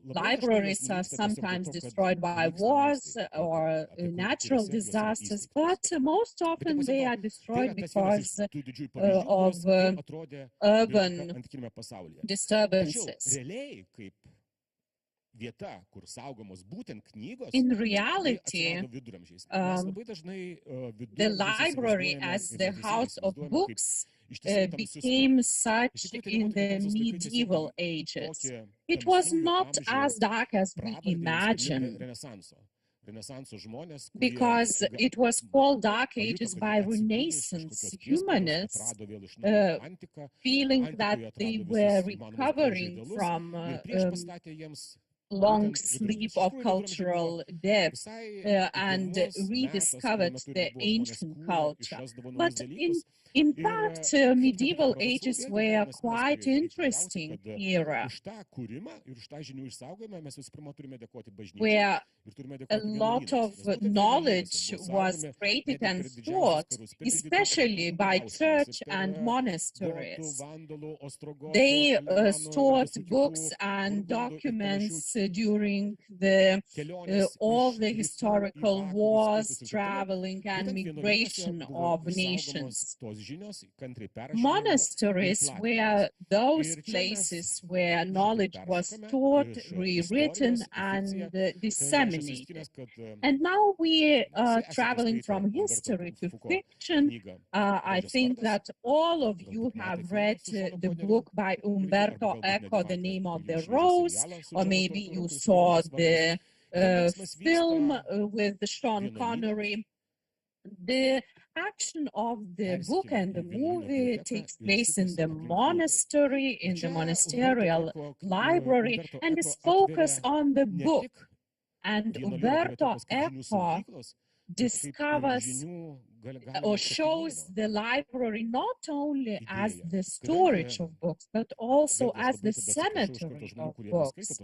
libraries are sometimes destroyed by wars or natural disasters, but most often they are destroyed because of urban disturbances. In reality, the library as the house of books became such in the medieval ages. It was not as dark as we imagine, because it was called Dark Ages by Renaissance humanists, feeling that they were recovering from long sleep of cultural death and rediscovered the ancient culture. But In fact, medieval ages were quite interesting era, where a lot of knowledge was created and stored, especially by church and monasteries. They stored books and documents during all the historical wars, traveling and migration of nations. Monasteries were those places where knowledge was taught, rewritten, and disseminated. And now we are traveling from history to fiction. I think that all of you have read the book by Umberto Eco, The Name of the Rose, or maybe you saw the film with Sean Connery. The action of the book and the movie takes place in the monastery, in the monasterial library, and is focused on the book. And Umberto Eco discovers or shows the library not only as the storage of books, but also as the cemetery of books.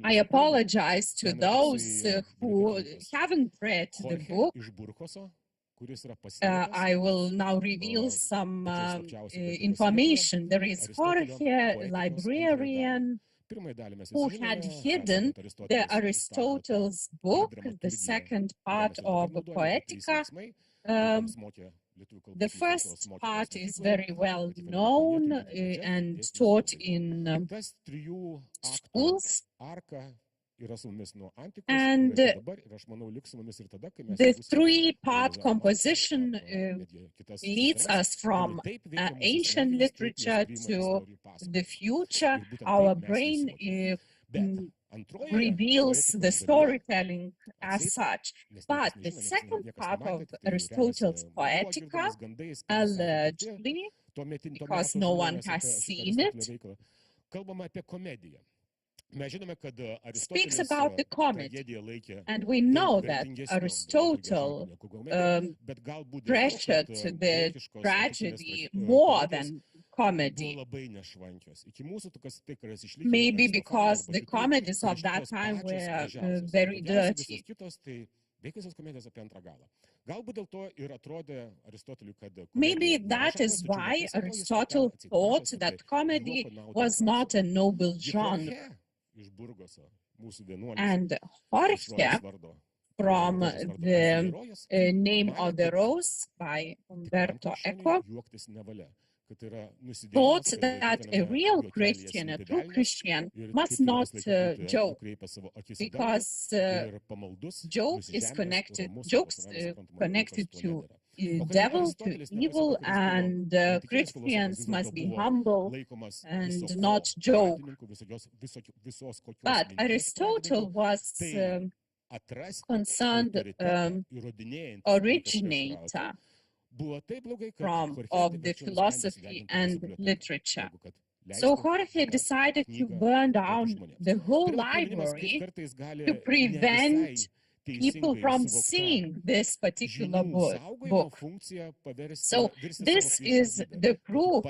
I apologize to those who haven't read the book. I will now reveal some information. There is Jorge, librarian, who had hidden the Aristotle's book, the second part of Poetica. The first part is very well known and taught in schools. And the three-part composition leads us from ancient literature to the future. Our brain reveals the storytelling as such. But the second part of Aristotle's Poetica, allegedly, because no one has seen it, speaks about the comedy, and we know that Aristotle treasured the tragedy more than comedy. Maybe because the comedies of that time were very dirty. Maybe that is why Aristotle thought that comedy was not a noble genre. And Jorge, from the Name of the Rose by Umberto Eco, thought that a real Christian, a true Christian, must not joke, because jokes connected to devil, to evil, and Christians must be humble and not joke. But Aristotle was concerned originator of the philosophy and literature. So Jorge decided to burn down the whole library to prevent people from seeing this particular book. So this is the proof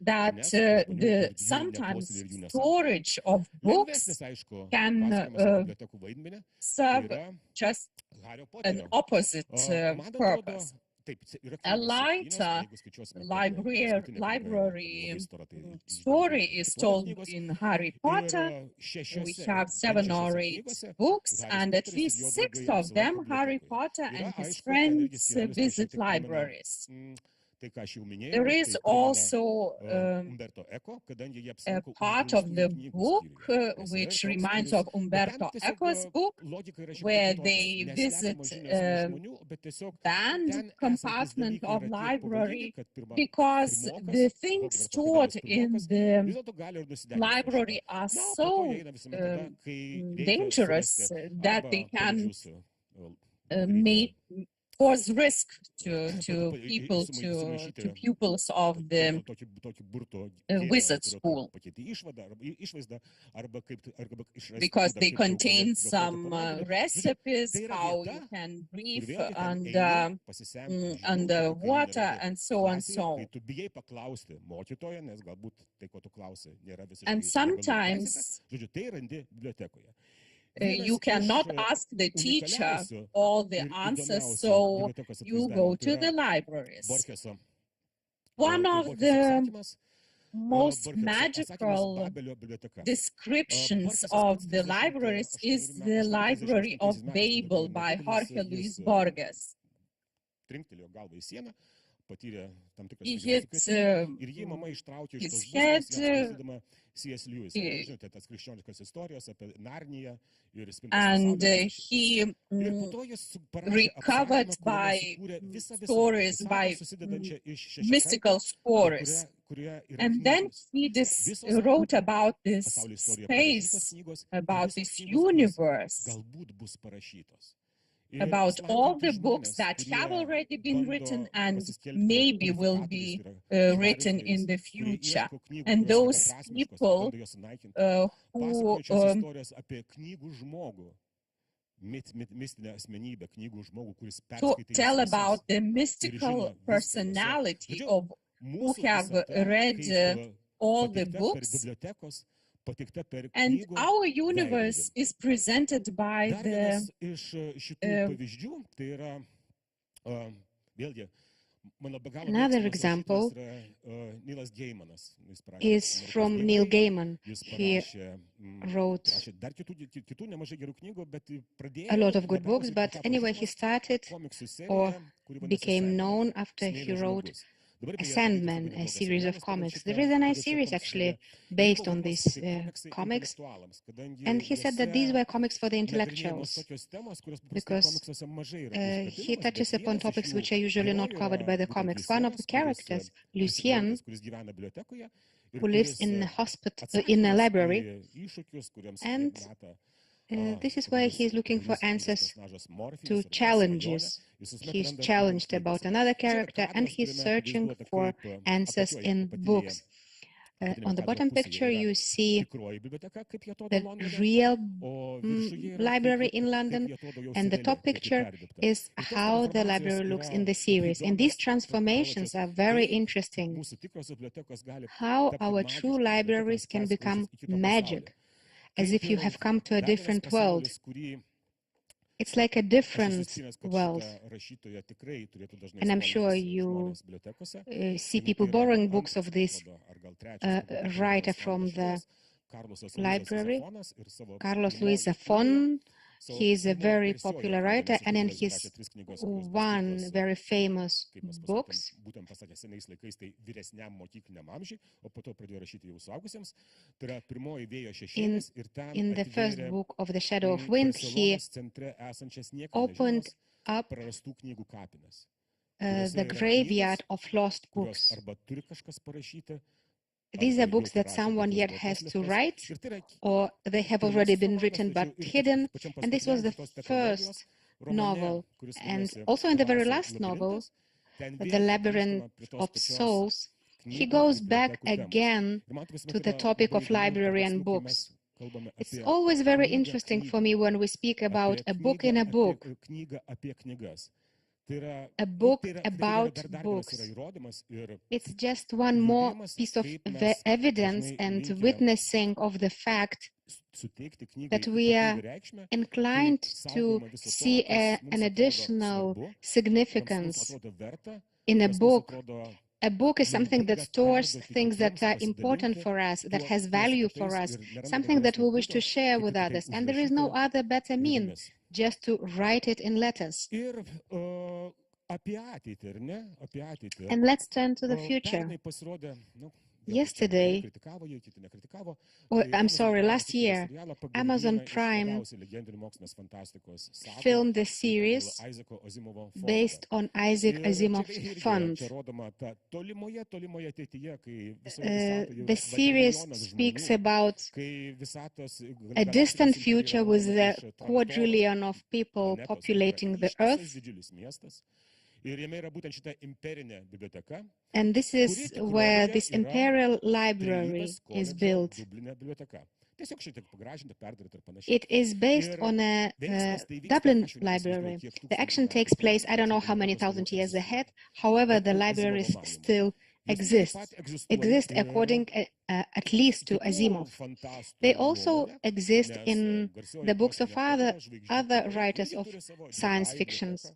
that the sometimes storage of books can serve just an opposite purpose. A lighter library story is told in Harry Potter. We have 7 or 8 books, and at least 6 of them, Harry Potter and his friends visit libraries. There is also a part of the book which reminds of Umberto Eco's book, where they visit banned compartment of library because the things stored in the library are so dangerous that they can cause risk to people, to pupils of the wizard school, because they contain some recipes how you can breathe under water and so on. And sometimes you cannot ask the teacher all the answers, so you go to the libraries. One of the most magical descriptions of the libraries is the Library of Babel by Jorge Luis Borges. He hit his head, and he recovered by stories, by mystical stories. And then he wrote about this space, about this universe, about all the books that have already been written and maybe will be written in the future. And those people who tell about the mystical personality of who have read all the books. And our universe is presented by the Another example is from Neil Gaiman. He wrote a lot of good books, but anyway, he started or became known after he wrote a Sandman, a series of comics. There is a nice series actually based on these comics, and he said that these were comics for the intellectuals because he touches upon topics which are usually not covered by the comics. One of the characters, Lucien, who lives in a hospital, in a library, and this is where he's looking for answers to challenges. He's challenged about another character and he's searching for answers in books. On the bottom picture, you see the real library in London, and the top picture is how the library looks in the series. And these transformations are very interesting. How our true libraries can become magic, as if you have come to a different world. It's like a different world. And I'm sure you see people borrowing books of this writer from the library, Carlos Luis Zafón. He is a very popular writer, and in his one very famous books, in the first book of The Shadow of Wind, he opened up the graveyard of lost books. These are books that someone yet has to write, or they have already been written but hidden. And this was the first novel. And also in the very last novel, The Labyrinth of Souls, he goes back again to the topic of library and books. It's always very interesting for me when we speak about a book in a book. A book about books. It's just one more piece of evidence and witnessing of the fact that we are inclined to see an additional significance in a book. A book is something that stores things that are important for us, that has value for us, something that we wish to share with others. And there is no other better means just to write it in letters. And let's turn to the future. Yesterday, last year, Amazon Prime filmed a series based on Isaac Asimov's font. The series speaks about a distant future with a quadrillion of people populating the earth. And this is where this imperial library is built. It is based on a Dublin library. The action takes place, I don't know how many thousand years ahead. However, the libraries still exist according at least to Asimov. They also exist in the books of other writers of science fictions.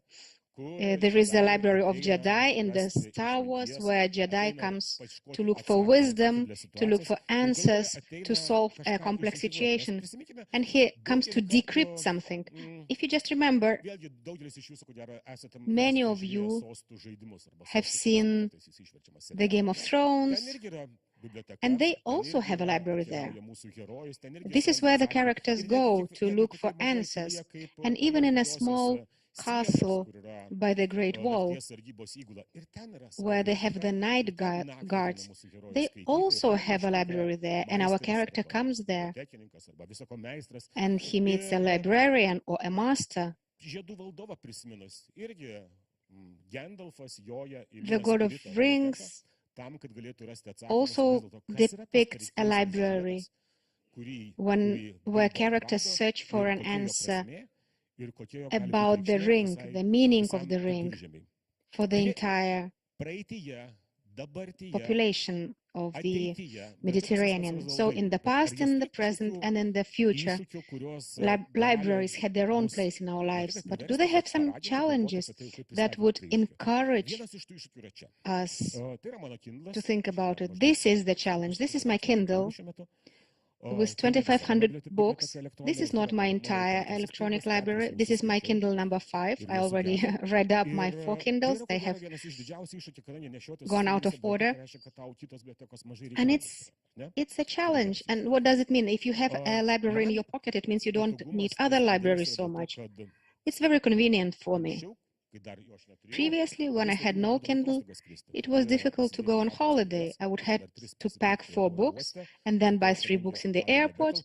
There is the Library of Jedi in the Star Wars, where Jedi comes to look for wisdom, to look for answers, to solve a complex situation. And he comes to decrypt something. If you just remember, many of you have seen the Game of Thrones, and they also have a library there. This is where the characters go to look for answers. And even in a small castle by the Great Wall, where they have the night guards, they also have a library there, and our character comes there and he meets a librarian or a master. The God of Rings also depicts a library where characters search for an answer about the ring, the meaning of the ring for the entire population of the Mediterranean. So in the past, in the present, and in the future, libraries had their own place in our lives. But do they have some challenges that would encourage us to think about it? This is the challenge. This is my Kindle with 2,500 books. This is not my entire electronic library. This is my Kindle number 5. I already read up my 4 Kindles. They have gone out of order. And it's a challenge. And what does it mean? If you have a library in your pocket, it means you don't need other libraries so much. It's very convenient for me. Previously, when I had no Kindle, it was difficult to go on holiday. I would have to pack 4 books and then buy 3 books in the airport.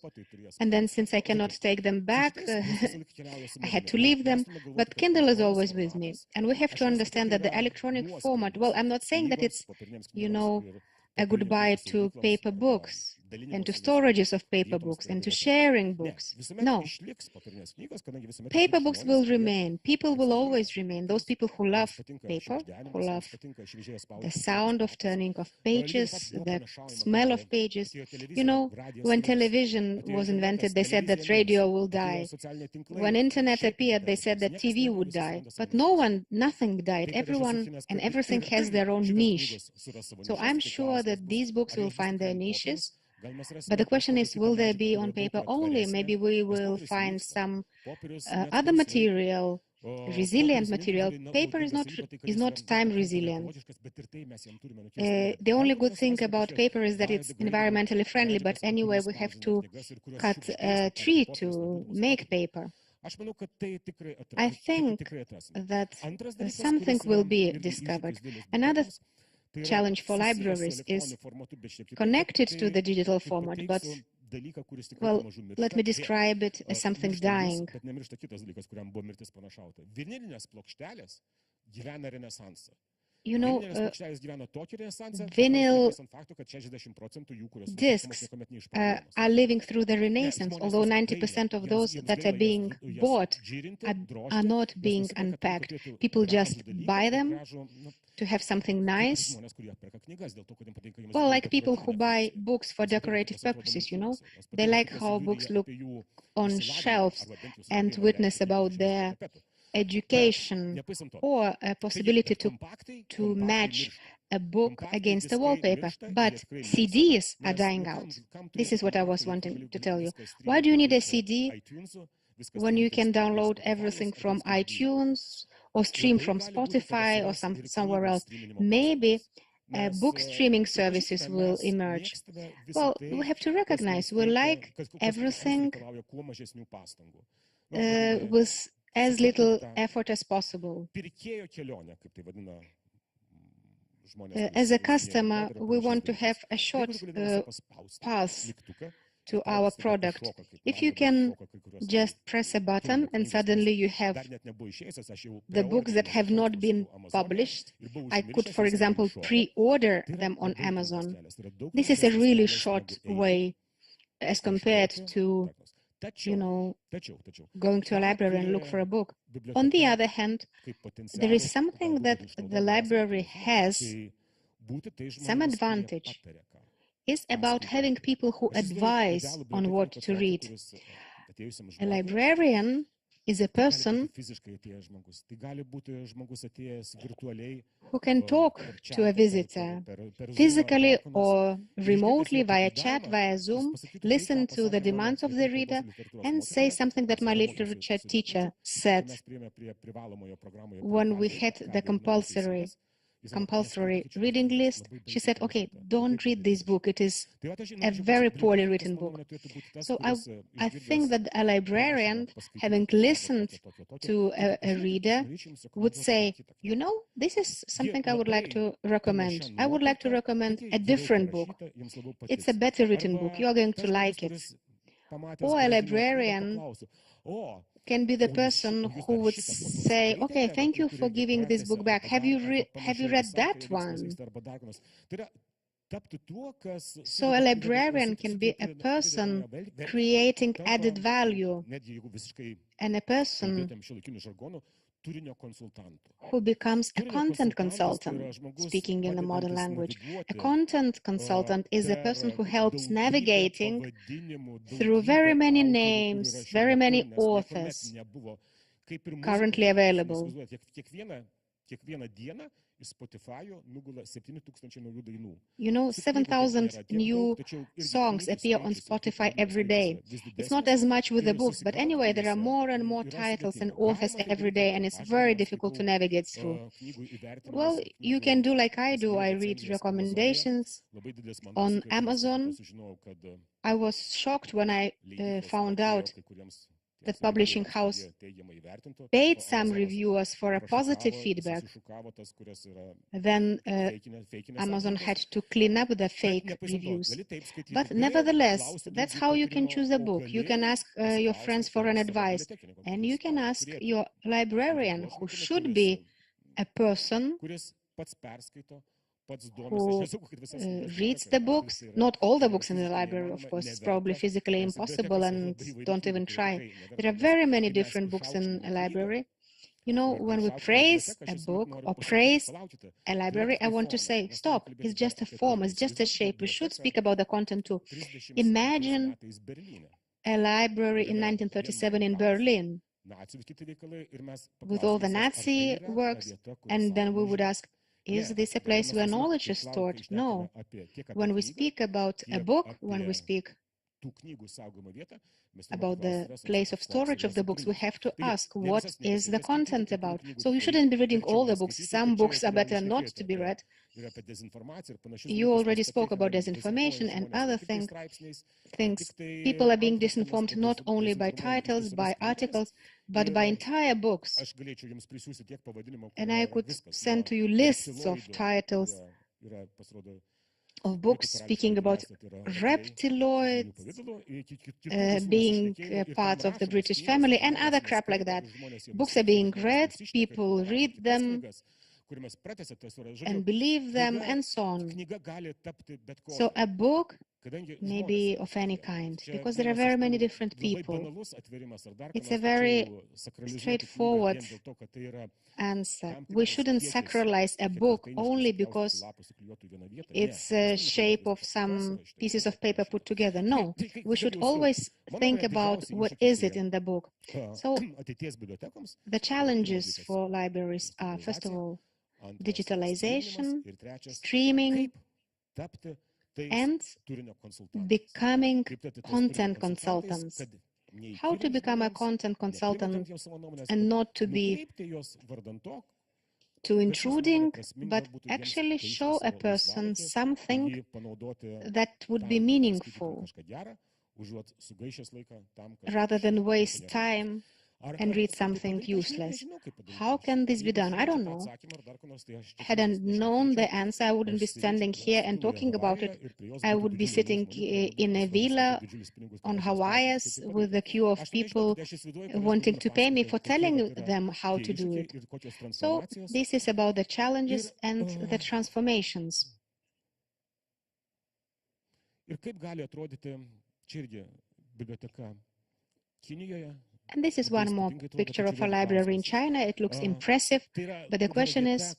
And then since I cannot take them back, I had to leave them. But Kindle is always with me. And we have to understand that the electronic format, well, I'm not saying that it's, a goodbye to paper books and to storages of paper books and to sharing books. No. Paper books will remain. People will always remain. Those people who love paper, who love the sound of turning of pages, the smell of pages. When television was invented, they said that radio will die. When internet appeared, they said that TV would die. But nothing died. Everyone and everything has their own niche. So I'm sure that these books will find their niches. But the question is, will they be on paper only? Maybe we will find some other material, resilient material. Paper is not time resilient. The only good thing about paper is that it's environmentally friendly, but anyway, we have to cut a tree to make paper. I think that something will be discovered. Another challenge for libraries is connected to the digital format, but, well, let me describe it as something dying. Vinyl discs are living through the Renaissance, although 90% of those that are being bought are not being unpacked. People just buy them to have something nice. Well, like people who buy books for decorative purposes, they like how books look on shelves and witness about their education or a possibility to match a book against a wallpaper. But CDs are dying out. This is what I was wanting to tell you. Why do you need a CD when you can download everything from iTunes or stream from Spotify or somewhere else? Maybe book streaming services will emerge? Well, we have to recognize we like everything with as little effort as possible. As a customer, we want to have a short path to our product. If you can just press a button and suddenly you have the books that have not been published, I could, for example, pre-order them on Amazon. This is a really short way as compared to, you know, going to a library and look for a book. On the other hand, there is something that the library has, some advantage. Is about having people who advise on what to read. A librarian is a person who can talk to a visitor physically or remotely via chat, via Zoom, listen to the demands of the reader and say something that my literature teacher said when we had the compulsory reading list. She said, okay, don't read this book. It is a very poorly written book. So I think that a librarian, having listened to a reader, would say, you know, this is something I would like to recommend. I would like to recommend a different book. It's a better written book. You're going to like it. Or a librarian can be the person who would say, okay, thank you for giving this book back. Have you read that one? So a librarian can be a person creating added value and a person who becomes a content consultant, speaking in the modern language. A content consultant is a person who helps navigating through very many names, very many authors currently available. You know, 7,000 new songs appear on Spotify every day. It's not as much with the books, but anyway, there are more and more titles and authors every day, and it's very difficult to navigate through. Well, you can do like I do. I read recommendations on Amazon. I was shocked when I found out that publishing house paid some reviewers for a positive feedback. Then Amazon had to clean up the fake reviews. But nevertheless, that's how you can choose a book. You can ask your friends for an advice, and you can ask your librarian, who should be a person who reads the books, not all the books in the library, of course, it's probably physically impossible, and don't even try. There are very many different books in a library. You know, when we praise a book or praise a library, I want to say, stop, it's just a form, it's just a shape. We should speak about the content too. Imagine a library in 1937 in Berlin with all the Nazi works, and then we would ask, is this a place where knowledge is stored? No. When we speak about a book, when we speak about the place of storage of the books, we have to ask, what is the content about? So you shouldn't be reading all the books. Some books are better not to be read. You already spoke about disinformation and other things. People are being disinformed not only by titles, by articles, but by entire books. And I could send to you lists of titles of books speaking about reptiloids being part of the British family and other crap like that. Books are being read, people read them and believe them, and so on. So a book may be of any kind, because there are very many different people. It's a very straightforward answer. We shouldn't sacralize a book only because it's a shape of some pieces of paper put together. No, we should always think about what is it in the book. So the challenges for libraries are, first of all, digitalization, streaming, and becoming content consultants. How to become a content consultant and not to be to intruding, but actually show a person something that would be meaningful, rather than waste time and read something useless. How can this be done? I don't know. Had I known the answer, I wouldn't be standing here and talking about it. I would be sitting in a villa on Hawaii with a queue of people wanting to pay me for telling them how to do it. So this is about the challenges and the transformations. And this is one more picture of a library in China. It looks impressive, but the question is,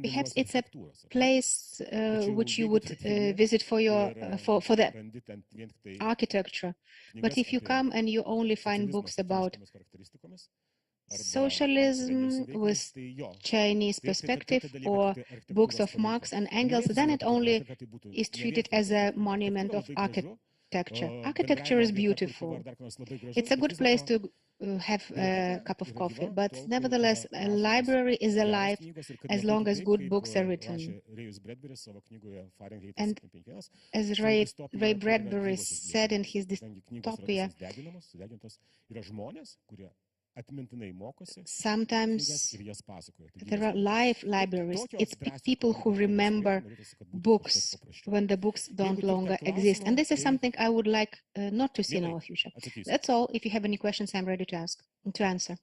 perhaps it's a place which you would visit for the architecture. But if you come and you only find books about socialism with Chinese perspective or books of Marx and Engels, then it only is treated as a monument of architecture. Architecture is beautiful. It's a good place to have a cup of coffee, but nevertheless, a library is alive as long as good books are written. And as Ray Bradbury said in his dystopia, sometimes there are live libraries. It's people who remember books when the books don't longer exist. And this is something I would like not to see in our future. That's all. If you have any questions, I'm ready to answer.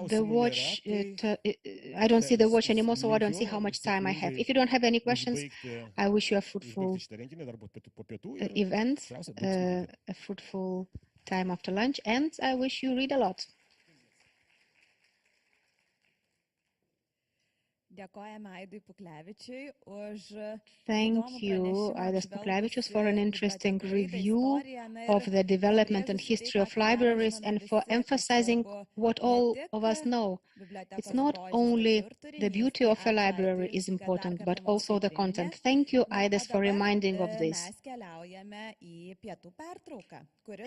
The watch, I don't see the watch anymore, so I don't see how much time I have. If you don't have any questions, I wish you a fruitful event, a fruitful time after lunch, and I wish you read a lot. Thank you, Aidas Puklevičius, for an interesting review of the development and history of libraries and for emphasizing what all of us know. It's not only the beauty of a library is important, but also the content. Thank you, Aidas, for reminding of this.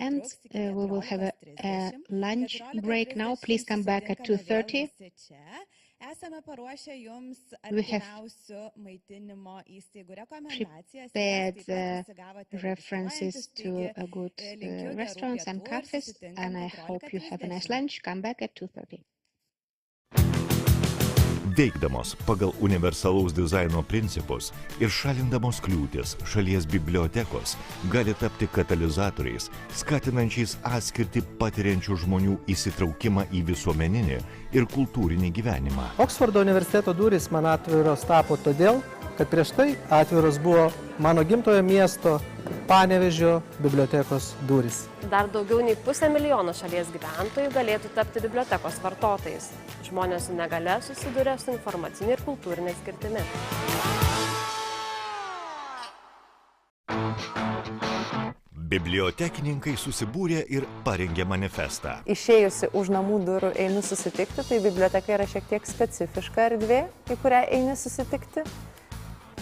And we will have a lunch break now. Please come back at 2:30. We have prepared references to good restaurants and cafes, and I hope you have a nice lunch. Come back at 2:30. Veikdamos pagal universalaus dizaino principus ir šalindamos kliūtis, šalies bibliotekos gali tapti katalizatoriais, skatinančiais atskirtį patiriančių žmonių įsitraukimą į visuomeninį ir kultūrinį gyvenimą. Oksfordo universiteto durys man atviros tapo todėl, kad prieš tai atviros buvo mano gimtojo miesto Panevėžio bibliotekos durys. Dar daugiau nei 500 000 šalies gyventojų galėtų tapti bibliotekos vartotojais. Žmonės su negalia susiduria su informacinė ir kultūrinė skirtimi. Bibliotekininkai susibūrė ir parengė manifestą. Išėjusi už namų durų einu susitikti, tai biblioteka yra šiek tiek specifiška erdvė, į kurią eini susitikti,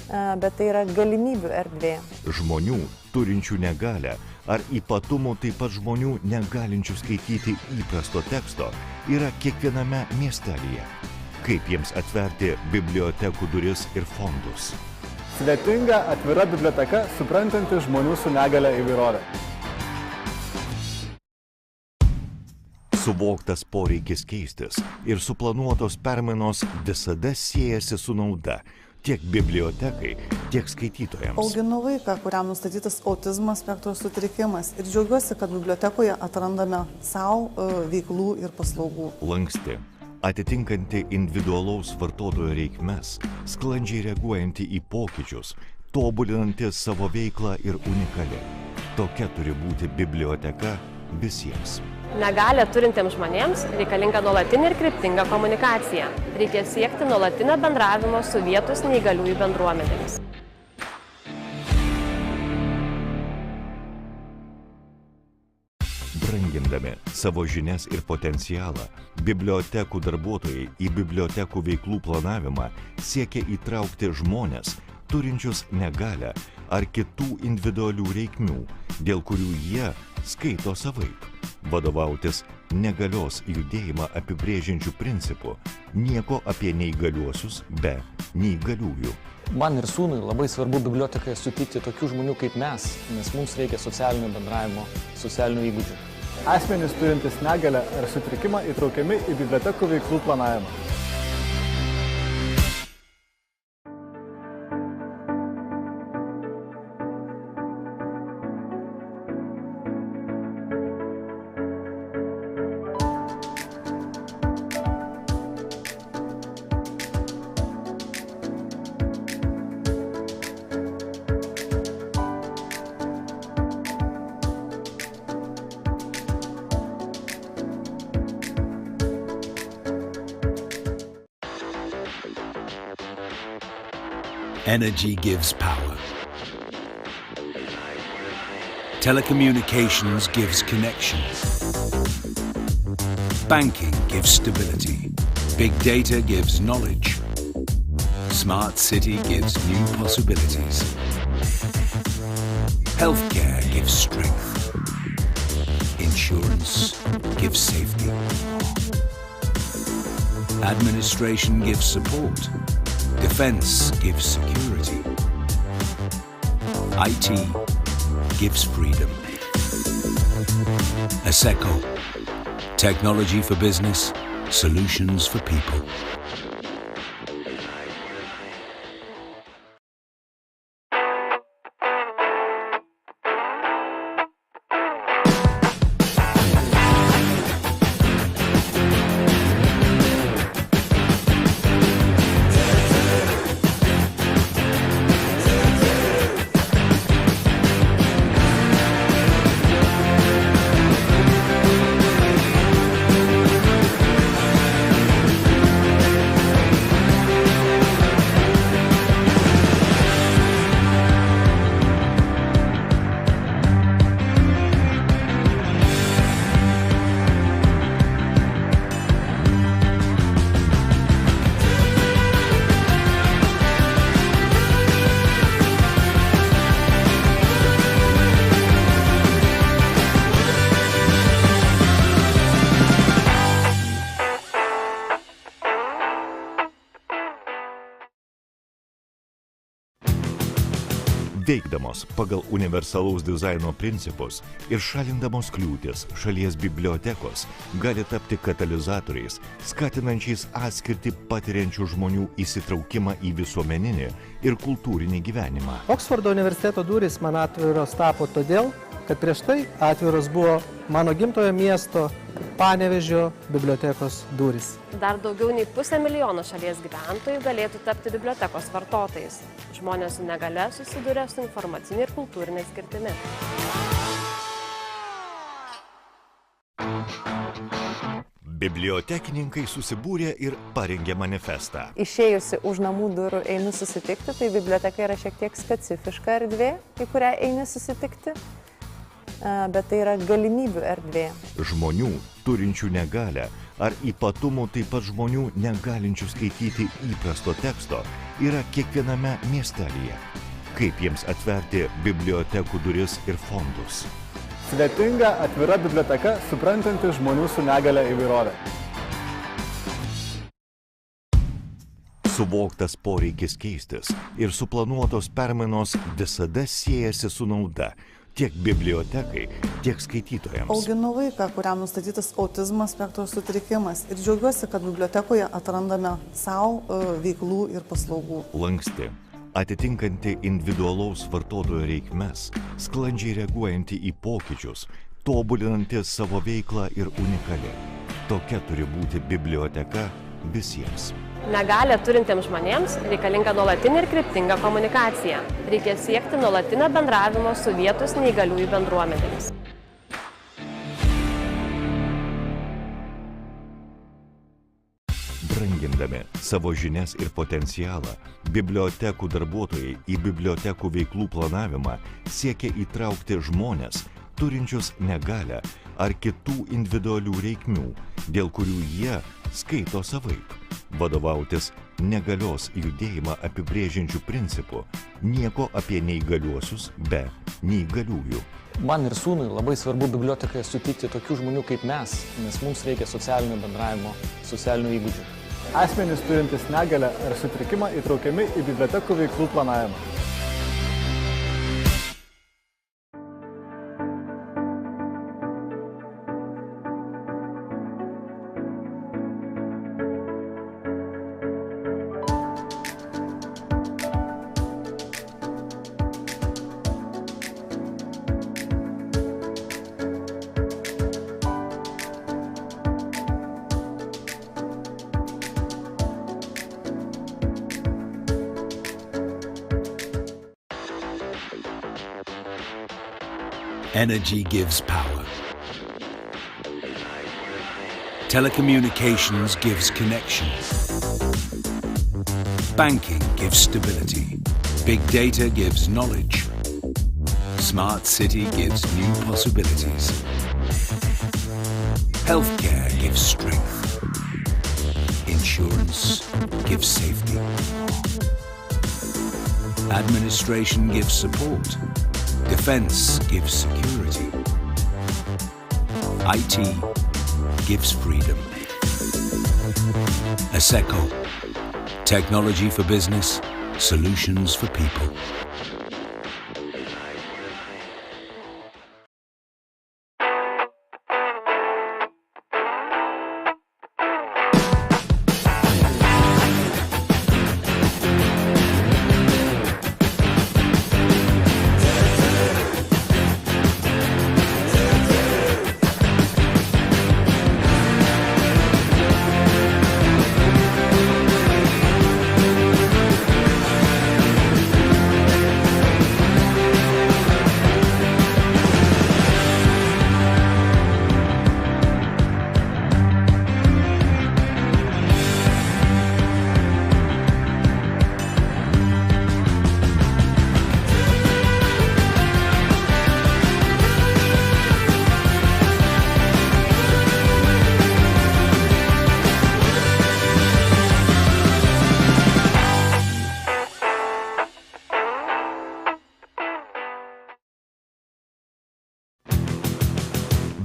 bet tai yra galimybių erdvė. Žmonių, turinčių negalią, ar ypatumų taip pat žmonių negalinčių skaityti įprasto teksto, yra kiekviename miestelyje. Kaip jiems atverti bibliotekų duris ir fondus? Svetinga, atvira biblioteka, suprantanti žmonių su negalia įvairovę. Suvoktas poreikis keistis ir suplanuotos permainos visada siejasi su nauda tiek bibliotekai, tiek skaitytojams. Auginu vaiką, kuriam nustatytas autizmo spektro sutrikimas ir džiaugiuosi, kad bibliotekoje atrandame savo veiklų ir paslaugų. Lanksti, atitinkanti individualaus vartotojo reikmes, sklandžiai reaguojanti į pokyčius, tobulinanti savo veiklą ir unikali. Tokia turi būti biblioteka visiems. Negalią turintiems žmonėms reikalinga nuolatinė ir kryptinga komunikacija. Reikia siekti nuolatinio bendravimo su vietos neįgaliųjų bendruomenėmis. Brangindami savo žinias ir potencialą, bibliotekų darbuotojai į bibliotekų veiklų planavimą siekia įtraukti žmones, turinčius negalią ar kitų individualių reikmių, dėl kurių jie skaito savaip. Vadovautis negalios judėjimą apibrėžiančių principų, nieko apie neįgaliuosius be neįgaliųjų. Man ir sūnui labai svarbu bibliotekoje sutikti tokių žmonių kaip mes, nes mums reikia socialinio bendravimo, socialinių įgūdžių. Asmenys turintys negalią ar sutrikimą įtraukiami į bibliotekų veiklų planavimą. Energy gives power. Telecommunications gives connection. Banking gives stability. Big data gives knowledge. Smart city gives new possibilities. Healthcare gives strength. Insurance gives safety. Administration gives support. Defense gives security. IT gives freedom. ASECO, technology for business, solutions for people. Veikdamos pagal universalaus dizaino principus ir šalindamos kliūtis, šalies bibliotekos gali tapti katalizatoriais, skatinančiais atskirtį patiriančių žmonių įsitraukimą į visuomeninį ir kultūrinį gyvenimą. Oksfordo universiteto durys man atviros tapo todėl, kad prieš tai atviros buvo mano gimtojo miesto Panevėžio bibliotekos durys. Dar daugiau nei 500 000 šalies gyventojų galėtų tapti bibliotekos vartotojais. Žmonės su negale susiduria su informacinė ir kultūrinė skirtimi. Bibliotekininkai susibūrė ir parengė manifestą. Išėjusi už namų durų einu susitikti, tai biblioteka yra šiek tiek specifiška erdvė, į kurią eini susitikti, bet tai yra galimybių erdvė. Žmonių turinčių negalią ar ypatumų taip pat žmonių negalinčių skaityti įprasto teksto yra kiekviename miestelyje. Kaip jiems atverti bibliotekų duris ir fondus? Svetinga, atvira biblioteka, suprantanti žmonių su negalia įvairovę. Suvoktas poreikis keistis ir suplanuotos permainos visada siejasi su nauda tiek bibliotekai, tiek skaitytojams. Auginu vaiką, kuriam nustatytas autizmo spektro sutrikimas ir džiaugiuosi, kad bibliotekoje atrandame savo veiklų ir paslaugų. Lanksti, atitinkanti individualaus vartotojo reikmes, sklandžiai reaguojanti į pokyčius, tobulinanti savo veiklą ir unikali. Tokia turi būti biblioteka visiems. Negalią turintiems žmonėms reikalinga nuolatinė ir kryptinga komunikacija. Reikia siekti nuolatinio bendravimo su vietos neįgaliųjų bendruomenėmis. Brangindami savo žinias ir potencialą, bibliotekų darbuotojai į bibliotekų veiklų planavimą siekia įtraukti žmones, turinčius negalią ar kitų individualių reikmių, dėl kurių jie skaito savaip. vadovautis negalios judėjimą apibrėžiančių principų, nieko apie neįgaliuosius be neįgaliųjų. Man ir sūnui labai svarbu bibliotekoje sutikti tokių žmonių kaip mes, nes mums reikia socialinio bendravimo, socialinių įgūdžių. Asmenys turintys negalią ar sutrikimą įtraukiami į bibliotekų veiklų planavimą. Energy gives power. Telecommunications gives connection. Banking gives stability. Big data gives knowledge. Smart city gives new possibilities. Healthcare gives strength. Insurance gives safety. Administration gives support. Defense gives security. IT gives freedom. ASECO, technology for business, solutions for people.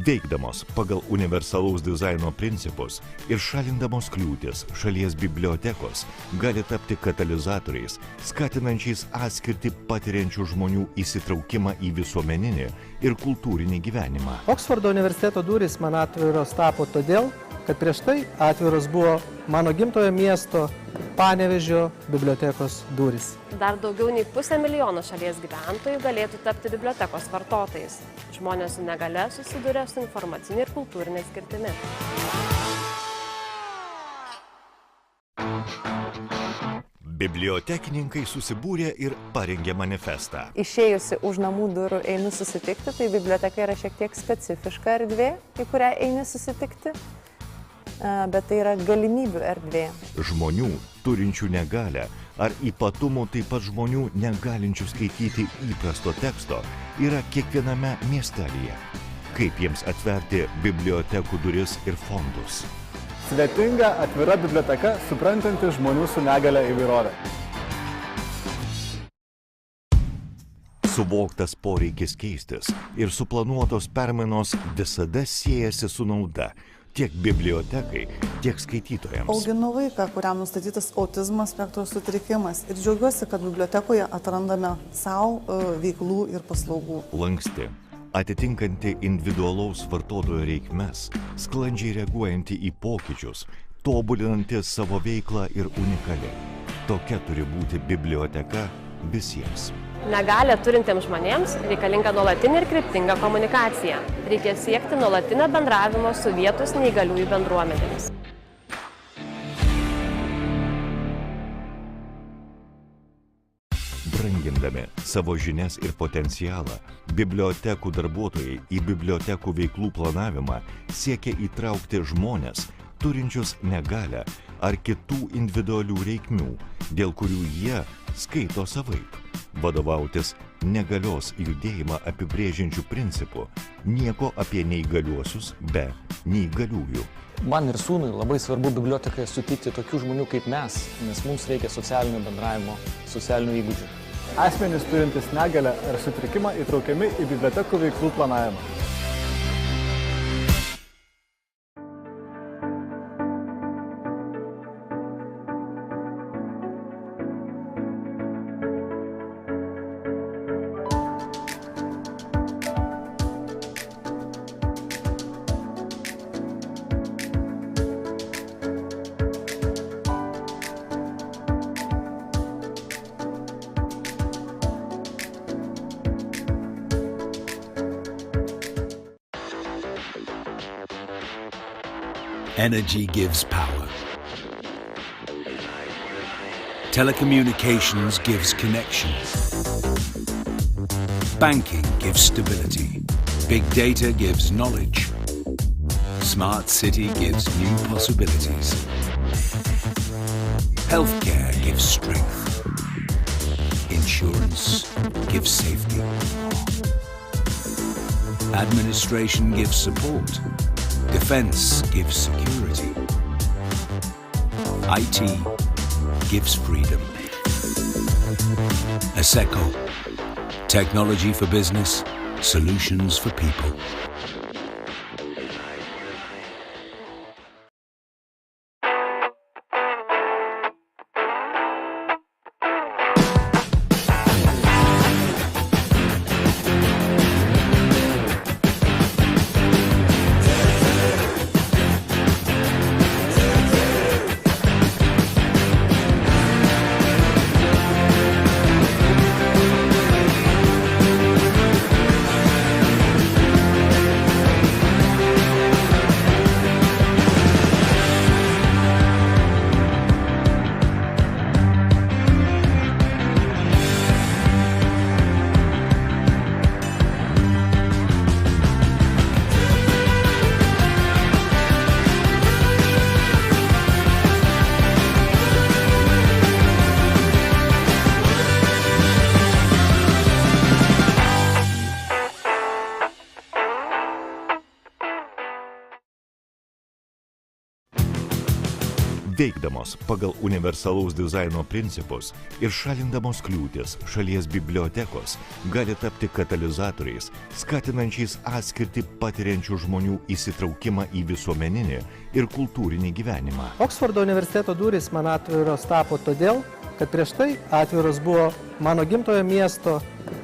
Veikdamos pagal universalaus dizaino principus ir šalindamos kliūtis, šalies bibliotekos gali tapti katalizatoriais, skatinančiais atskirtį patiriančių žmonių įsitraukimą į visuomeninį ir kultūrinį gyvenimą. Oksfordo universiteto durys man atviros tapo todėl, kad prieš tai atviros buvo mano gimtojo miesto Panevėžio bibliotekos durys. Dar daugiau nei 500 000 šalies gyventojų galėtų tapti bibliotekos vartotojais. Žmonės su negale susiduria su informacinė ir kultūrinė skirtimi. Bibliotekininkai susibūrė ir parengė manifestą. Išėjusi už namų durų einu susitikti, tai biblioteka yra šiek tiek specifiška erdvė, į kurią eini susitikti. Bet tai yra galimybių erdvė. Žmonių, turinčių negalią, ar ypatumų taip pat žmonių negalinčių skaityti įprasto teksto, yra kiekviename miestelyje. Kaip jiems atverti bibliotekų duris ir fondus? Svetinga, atvira biblioteka, suprantanti žmonių su negale įvairovę. Suvoktas poreikis keistis ir suplanuotos permainos visada siejasi su nauda. Tiek bibliotekai, tiek skaitytojams. Auginu vaiką, kuriam nustatytas autizmo spektro sutrikimas ir džiaugiuosi, kad bibliotekoje atrandame savo veiklų ir paslaugų. Lanksti, atitinkanti individualaus vartotojo reikmes, sklandžiai reaguojanti į pokyčius, tobulinanti savo veiklą ir unikali. Tokia turi būti biblioteka visiems. Negalią turintiems žmonėms reikalinga nuolatinė ir kryptinga komunikacija. Reikia siekti nuolatinio bendravimo su vietos neįgaliųjų bendruomenėmis. Brangindami savo žinias ir potencialą, bibliotekų darbuotojai į bibliotekų veiklų planavimą siekia įtraukti žmones, turinčius negalią ar kitų individualių reikmių, dėl kurių jie skaito savaip. vadovautis negalios judėjimą apibrėžiančių principų, nieko apie neįgaliuosius be neįgaliųjų. Man ir sūnui labai svarbu bibliotekoje sutikti tokių žmonių kaip mes, nes mums reikia socialinio bendravimo, socialinių įgūdžių. Asmenys turintys negalią ar sutrikimą įtraukiami į bibliotekų veiklų planavimą. Energy gives power. Telecommunications gives connection. Banking gives stability. Big data gives knowledge. Smart city gives new possibilities. Healthcare gives strength. Insurance gives safety. Administration gives support. Defense gives security. IT gives freedom. ASECO, technology for business, solutions for people. Veikdamos pagal universalaus dizaino principus ir šalindamos kliūtis, šalies bibliotekos gali tapti katalizatoriais, skatinančiais atskirtį patiriančių žmonių įsitraukimą į visuomeninį ir kultūrinį gyvenimą. Oksfordo universiteto durys man atviros tapo todėl, kad prieš tai atviros buvo mano gimtojo miesto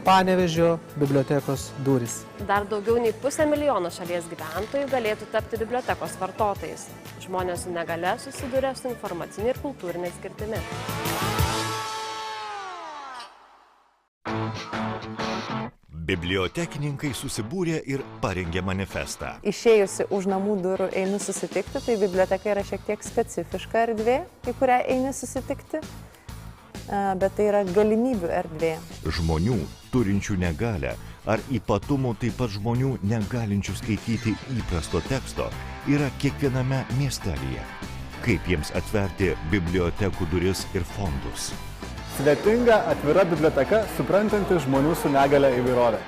Panevėžio bibliotekos durys. Dar daugiau nei 500 000 šalies gyventojų galėtų tapti bibliotekos vartotojais. Žmonės su negalia susiduria su informacinė ir kultūrinė skirtimi. Bibliotekininkai susibūrė ir parengė manifestą. Išėjusi už namų durų einu susitikti, tai biblioteka yra šiek tiek specifiška erdvė, į kurią eini susitikti, bet tai yra galimybių erdvė. Žmonių turinčių negalią ar ypatumų, taip pat žmonių negalinčių skaityti įprasto teksto yra kiekviename miestelyje. Kaip jiems atverti bibliotekų duris ir fondus? Svetinga, atvira biblioteka, suprantanti žmonių su negalia įvairovę.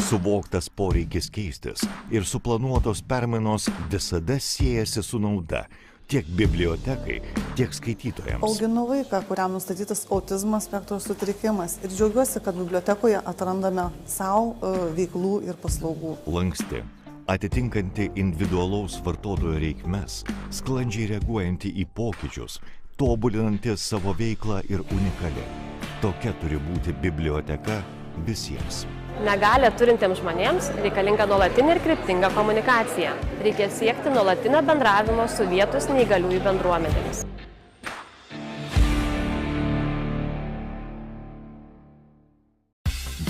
Suvoktas poreikis keistis ir suplanuotos permainos visada siejasi su nauda tiek bibliotekai, tiek skaitytojams. Auginu vaiką, kuriam nustatytas autizmo spektro sutrikimas ir džiaugiuosi, kad bibliotekoje atrandame savo veiklų ir paslaugų. Lanksti, atitinkanti individualaus vartotojo reikmes, sklandžiai reaguojanti į pokyčius, tobulinanti savo veiklą ir unikali. Tokia turi būti biblioteka visiems. Negalią turintiems žmonėms reikalinga nuolatinė ir kryptinga komunikacija. Reikia siekti nuolatinio bendravimo su vietos neįgaliųjų bendruomenėmis.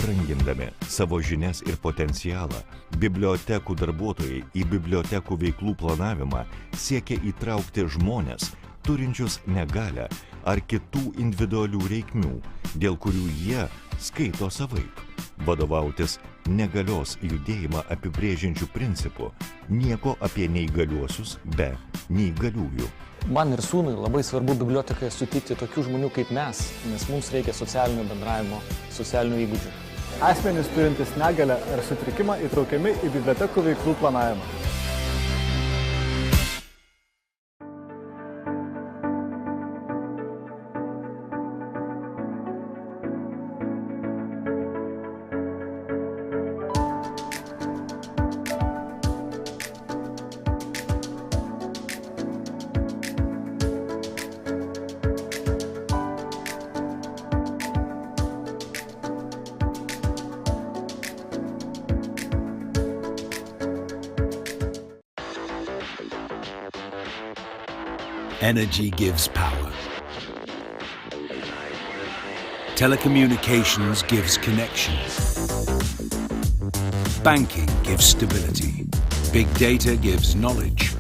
Brangindami savo žinias ir potencialą, bibliotekų darbuotojai į bibliotekų veiklų planavimą siekia įtraukti žmones, turinčius negalią ar kitų individualių reikmių, dėl kurių jie skaito savaip. vadovautis negalios judėjimą apibrėžiančių principų, nieko apie neįgaliuosius be neįgaliųjų. Man ir sūnui labai svarbu bibliotekoje sutikti tokių žmonių kaip mes, nes mums reikia socialinio bendravimo, socialinių įgūdžių. Asmenys turintys negalią ar sutrikimą įtraukiami į bibliotekų veiklų planavimą. Energy gives power. Telecommunications gives connection. Banking gives stability. Big data gives knowledge.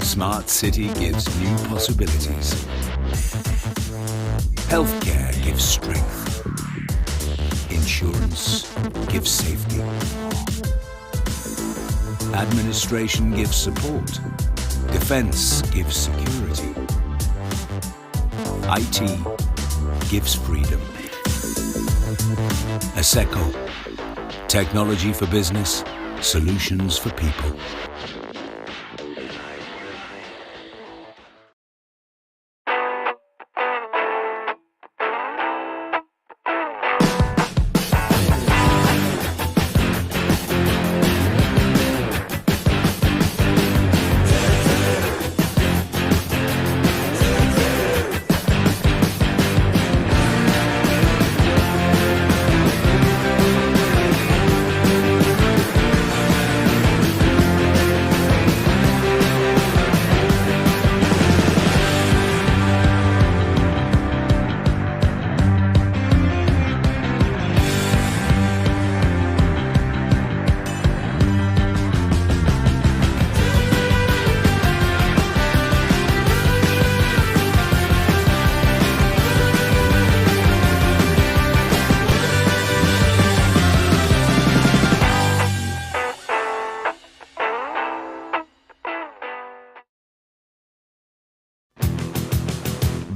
Smart city gives new possibilities. Healthcare gives strength. Insurance gives safety. Administration gives support. Defense gives security. IT gives freedom. ASECO, technology for business, solutions for people.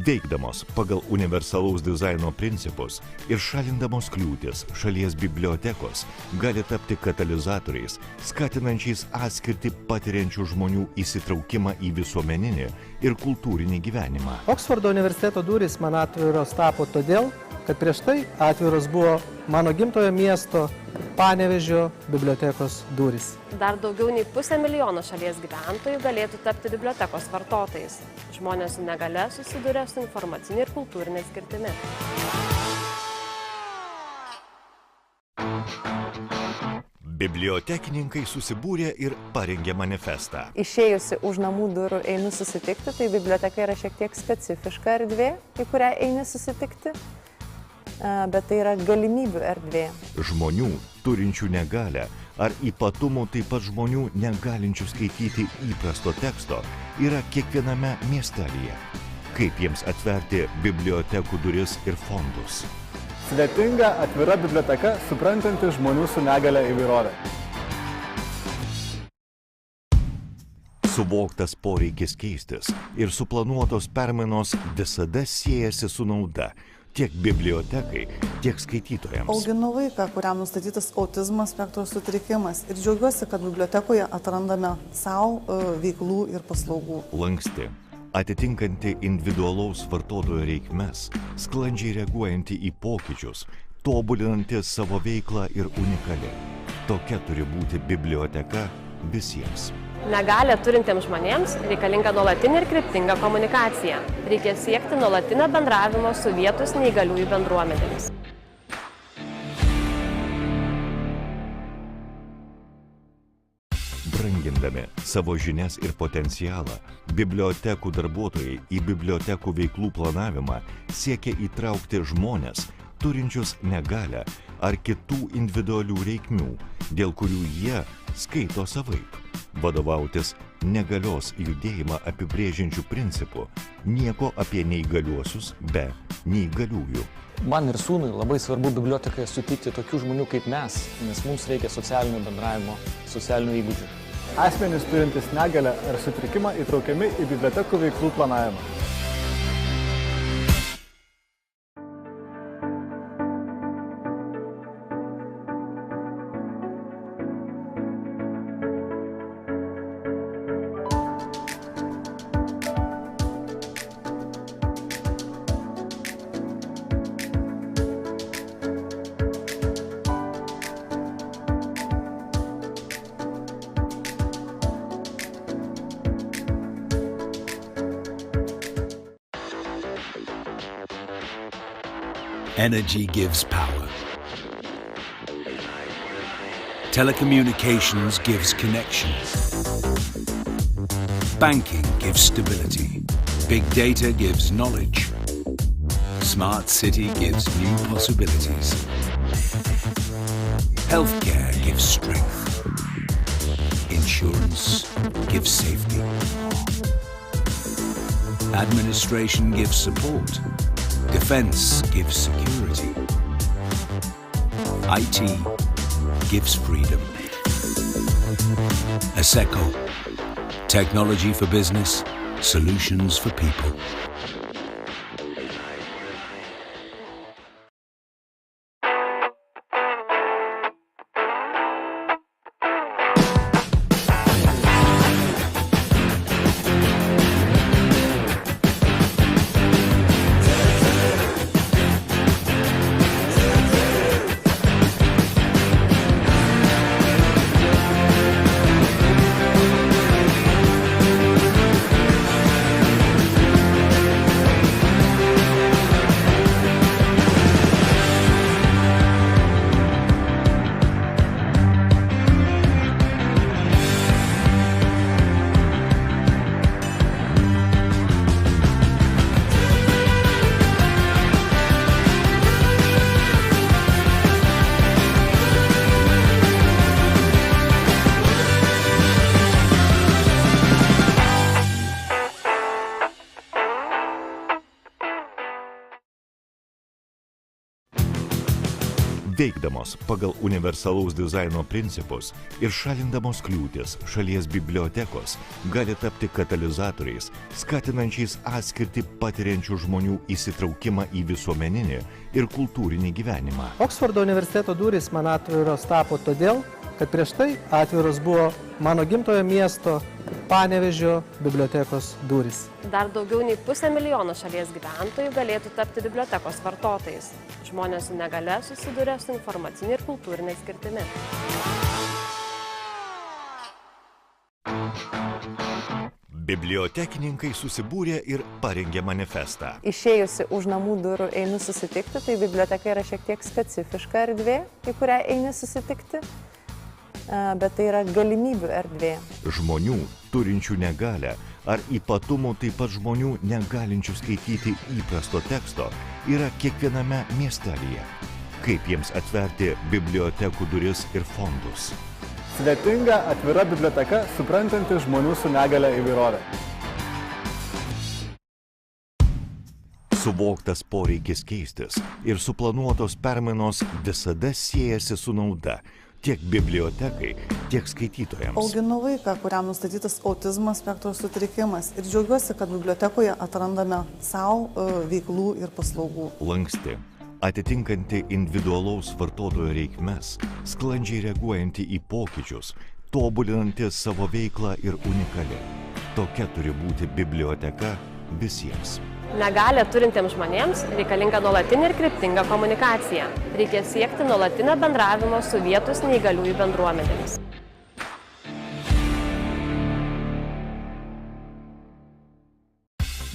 Veikdamos pagal universalaus dizaino principus ir šalindamos kliūtis, šalies bibliotekos gali tapti katalizatoriais, skatinančiais atskirtį patiriančių žmonių įsitraukimą į visuomeninį ir kultūrinį gyvenimą. Oksfordo universiteto durys man atviros tapo todėl, kad prieš tai atviros buvo mano gimtojo miesto Panevėžio bibliotekos durys. Dar daugiau nei 500 000 šalies gyventojų galėtų tapti bibliotekos vartotojais. Žmonės su negale susiduria su informacinė ir kultūrinė skirtimi. Bibliotekininkai susibūrė ir parengė manifestą. Išėjusi už namų durų einu susitikti, tai biblioteka yra šiek tiek specifiška erdvė, į kurią eini susitikti, bet tai yra galimybių erdvė. Žmonių turinčių negalią ar ypatumų taip pat žmonių negalinčių skaityti įprasto teksto yra kiekviename miestelyje. Kaip jiems atverti bibliotekų duris ir fondus? Svetinga, atvira biblioteka, suprantanti žmonių su negalia įvairovę. Suvoktas poreikis keistis ir suplanuotos permainos visada siejasi su nauda tiek bibliotekai, tiek skaitytojams. Auginu vaiką, kuriam nustatytas autizmo spektro sutrikimas ir džiaugiuosi, kad bibliotekoje atrandame savo veiklų ir paslaugų. Lanksti, atitinkanti individualaus vartotojo reikmes, sklandžiai reaguojanti į pokyčius, tobulinanti savo veiklą ir unikali. Tokia turi būti biblioteka visiems. Negalią turintiems žmonėms reikalinga nuolatinė ir kryptinga komunikacija. Reikia siekti nuolatinio bendravimo su vietos neįgaliųjų bendruomenėmis. Brangindami savo žinias ir potencialą, bibliotekų darbuotojai į bibliotekų veiklų planavimą siekia įtraukti žmones, turinčius negalią ar kitų individualių reikmių, dėl kurių jie skaito savaip. Vadovautis negalios judėjimą apibrėžiančių principų, nieko apie neįgaliuosius be neįgaliųjų. Man ir sūnui labai svarbu bibliotekoje sutikti tokių žmonių kaip mes, nes mums reikia socialinio bendravimo, socialinių įgūdžių. Asmenys turintys negalią ar sutrikimą įtraukiami į bibliotekų veiklų planavimą. Energy gives power. Telecommunications gives connection. Banking gives stability. Big data gives knowledge. Smart city gives new possibilities. Healthcare gives strength. Insurance gives safety. Administration gives support. Defense gives security. IT gives freedom. ASECO, technology for business, solutions for people. Veikdamos pagal universalaus dizaino principus ir šalindamos kliūtis, šalies bibliotekos gali tapti katalizatoriais, skatinančiais atskirtį patiriančių žmonių įsitraukimą į visuomeninį ir kultūrinį gyvenimą. Oksfordo universiteto durys man atviros tapo todėl, kad prieš tai atviros buvo mano gimtojo miesto Panevėžio bibliotekos durys. Dar daugiau nei 500 000 šalies gyventojų galėtų tapti bibliotekos vartotojais. Žmonės su negale susiduria su informacinė ir kultūrinė skirtimi. Bibliotekininkai susibūrė ir parengė manifestą. Išėjusi už namų durų einu susitikti, tai biblioteka yra šiek tiek specifiška erdvė, į kurią eini susitikti, bet tai yra galimybių erdvė. Žmonių turinčių negalę ar ypatumų taip pat žmonių negalinčių skaityti įprasto teksto yra kiekviename miestelyje. Kaip jiems atverti bibliotekų duris ir fondus? Svetinga, atvira biblioteka, suprantanti žmonių su negale įvairovę. Suvoktas poreikis keistis ir suplanuotos permainos visada siejasi su nauda tiek bibliotekai, tiek skaitytojams. Auginu vaiką, kuriam nustatytas autizmo spektro sutrikimas ir džiaugiuosi, kad bibliotekoje atrandame savo veiklų ir paslaugų. Lanksti, atitinkanti individualaus vartotojo reikmes, sklandžiai reaguojanti į pokyčius, tobulinanti savo veiklą ir unikali. Tokia turi būti biblioteka visiems. Negalią turintiems žmonėms reikalinga nuolatinė ir kryptinga komunikacija. Reikia siekti nuolatinio bendravimo su vietos neįgaliųjų bendruomenėmis.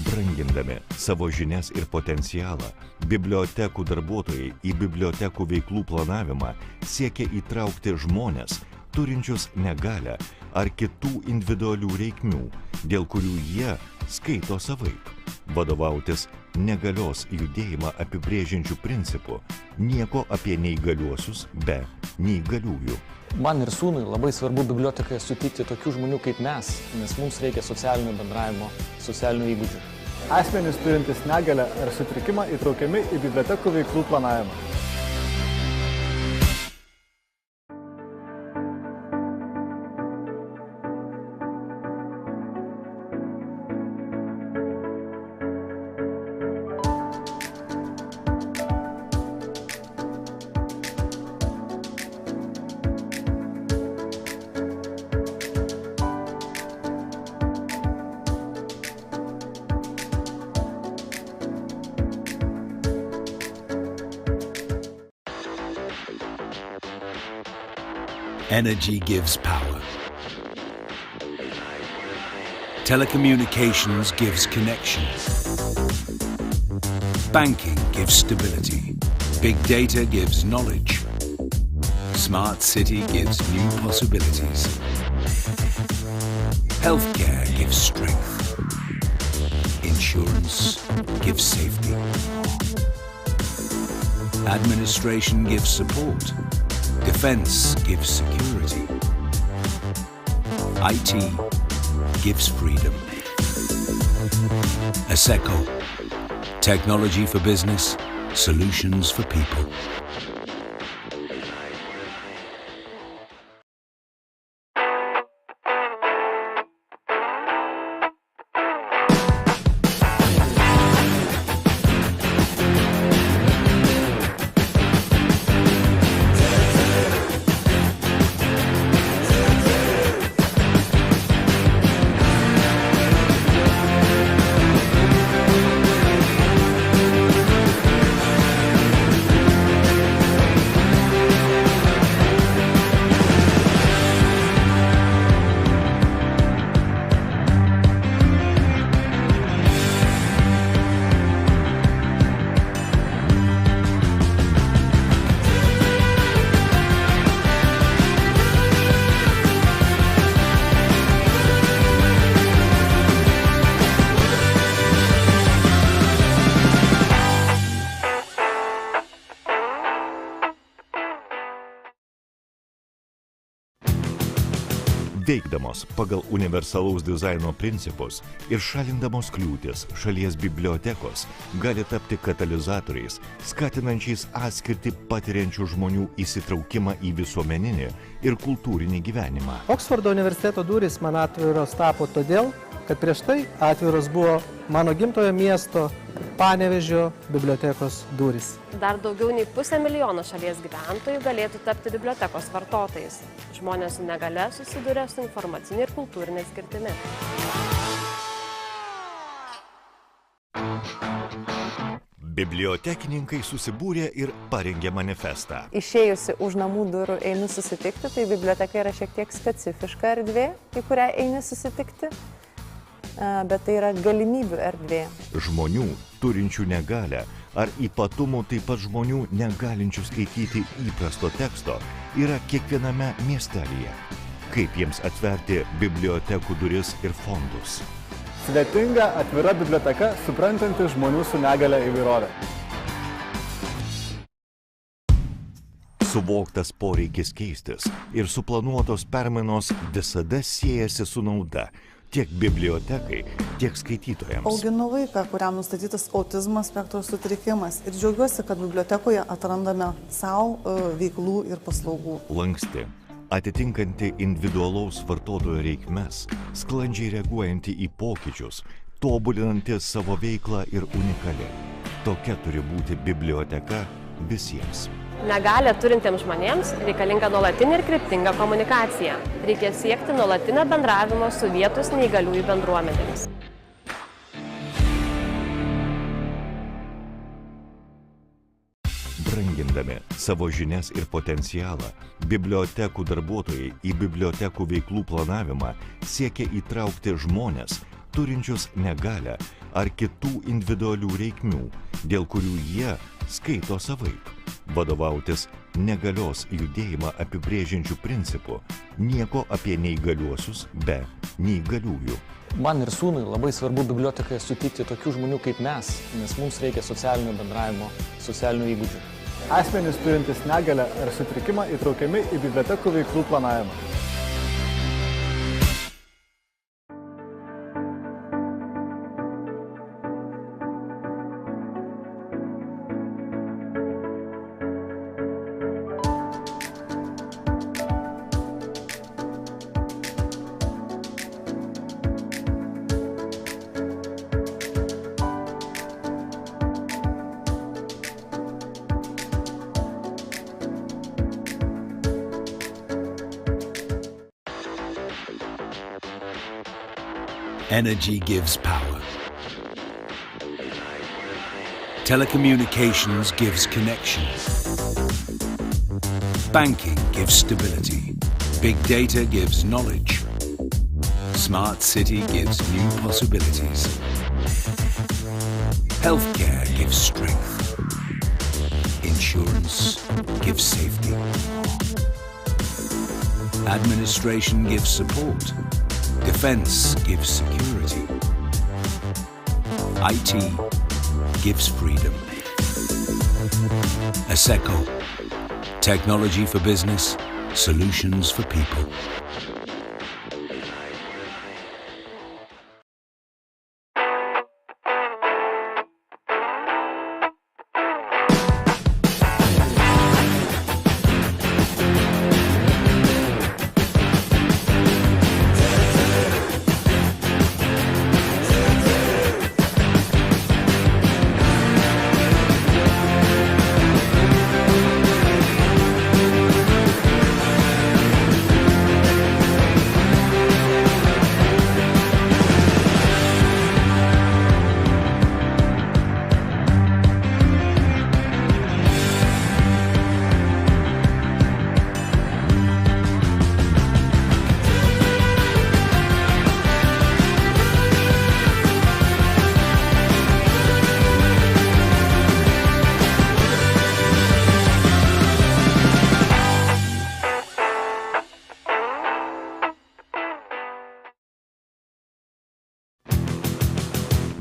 Brangindami savo žinias ir potencialą, bibliotekų darbuotojai į bibliotekų veiklų planavimą siekia įtraukti žmones, turinčius negalią ar kitų individualių reikmių, dėl kurių jie skaito savaip. Vadovautis negalios judėjimą apibrėžiančių principų, nieko apie neįgaliuosius be neįgaliųjų. Man ir sūnui labai svarbu bibliotekoje sutikti tokių žmonių kaip mes, nes mums reikia socialinio bendravimo, socialinių įgūdžių. Asmenys turintys negalią ar sutrikimą įtraukiami į bibliotekų veiklų planavimą. Energy gives power. Telecommunications gives connection. Banking gives stability. Big data gives knowledge. Smart city gives new possibilities. Healthcare gives strength. Insurance gives safety. Administration gives support. Defense gives security. IT gives freedom. ASECO, technology for business, solutions for people. Veikdamos pagal universalaus dizaino principus ir šalindamos kliūtis, šalies bibliotekos gali tapti katalizatoriais, skatinančiais atskirtį patiriančių žmonių įsitraukimą į visuomeninį ir kultūrinį gyvenimą. Oksfordo universiteto durys man atviros tapo todėl, kad prieš tai atviros buvo mano gimtojo miesto Panevėžio bibliotekos durys. Dar daugiau nei 500 000 šalies gyventojų galėtų tapti bibliotekos vartotojais. Žmonės su negale susiduria su informacinė ir kultūrinė skirtimi. Bibliotekininkai susibūrė ir parengė manifestą. Išėjusi už namų durų einu susitikti, tai biblioteka yra šiek tiek specifiška erdvė, į kurią eini susitikti, bet tai yra galimybių erdvė. Žmonių, turinčių negalią, ar ypatumų taip pat žmonių negalinčių skaityti įprasto teksto, yra kiekviename miestelyje. Kaip jiems atverti bibliotekų duris ir fondus? Svetinga, atvira biblioteka, suprantanti žmonių su negale įvairovę. Suvoktas poreikis keistis ir suplanuotos permainos visada siejasi su nauda tiek bibliotekai, tiek skaitytojams. Auginu vaiką, kuriam nustatytas autizmo spektro sutrikimas ir džiaugiuosi, kad bibliotekoje atrandame savo veiklų ir paslaugų. Lanksti, atitinkanti individualaus vartotojo reikmes, sklandžiai reaguojanti į pokyčius, tobulinanti savo veiklą ir unikali. Tokia turi būti biblioteka visiems. Negalią turintiems žmonėms reikalinga nuolatinė ir kryptinga komunikacija. Reikia siekti nuolatinio bendravimo su vietos neįgaliųjų bendruomenėmis. Brangindami savo žinias ir potencialą, bibliotekų darbuotojai į bibliotekų veiklų planavimą siekia įtraukti žmones, turinčius negalią ar kitų individualių reikmių, dėl kurių jie skaito savaip. Vadovautis negalios judėjimą apibrėžiančių principų, nieko apie neįgaliuosius be neįgaliųjų. Man ir sūnui labai svarbu bibliotekai sutikti tokių žmonių kaip mes, nes mums reikia socialinio bendravimo, socialinių įgūdžių. Asmenys turintys negalę ar sutrikimą įtraukiami į bibliotekų veiklų planavimą. Energy gives power. Telecommunications gives connection. Banking gives stability. Big data gives knowledge. Smart city gives new possibilities. Healthcare gives strength. Insurance gives safety. Administration gives support. Defense gives security. IT gives freedom. ASECO. Technology for business, solutions for people.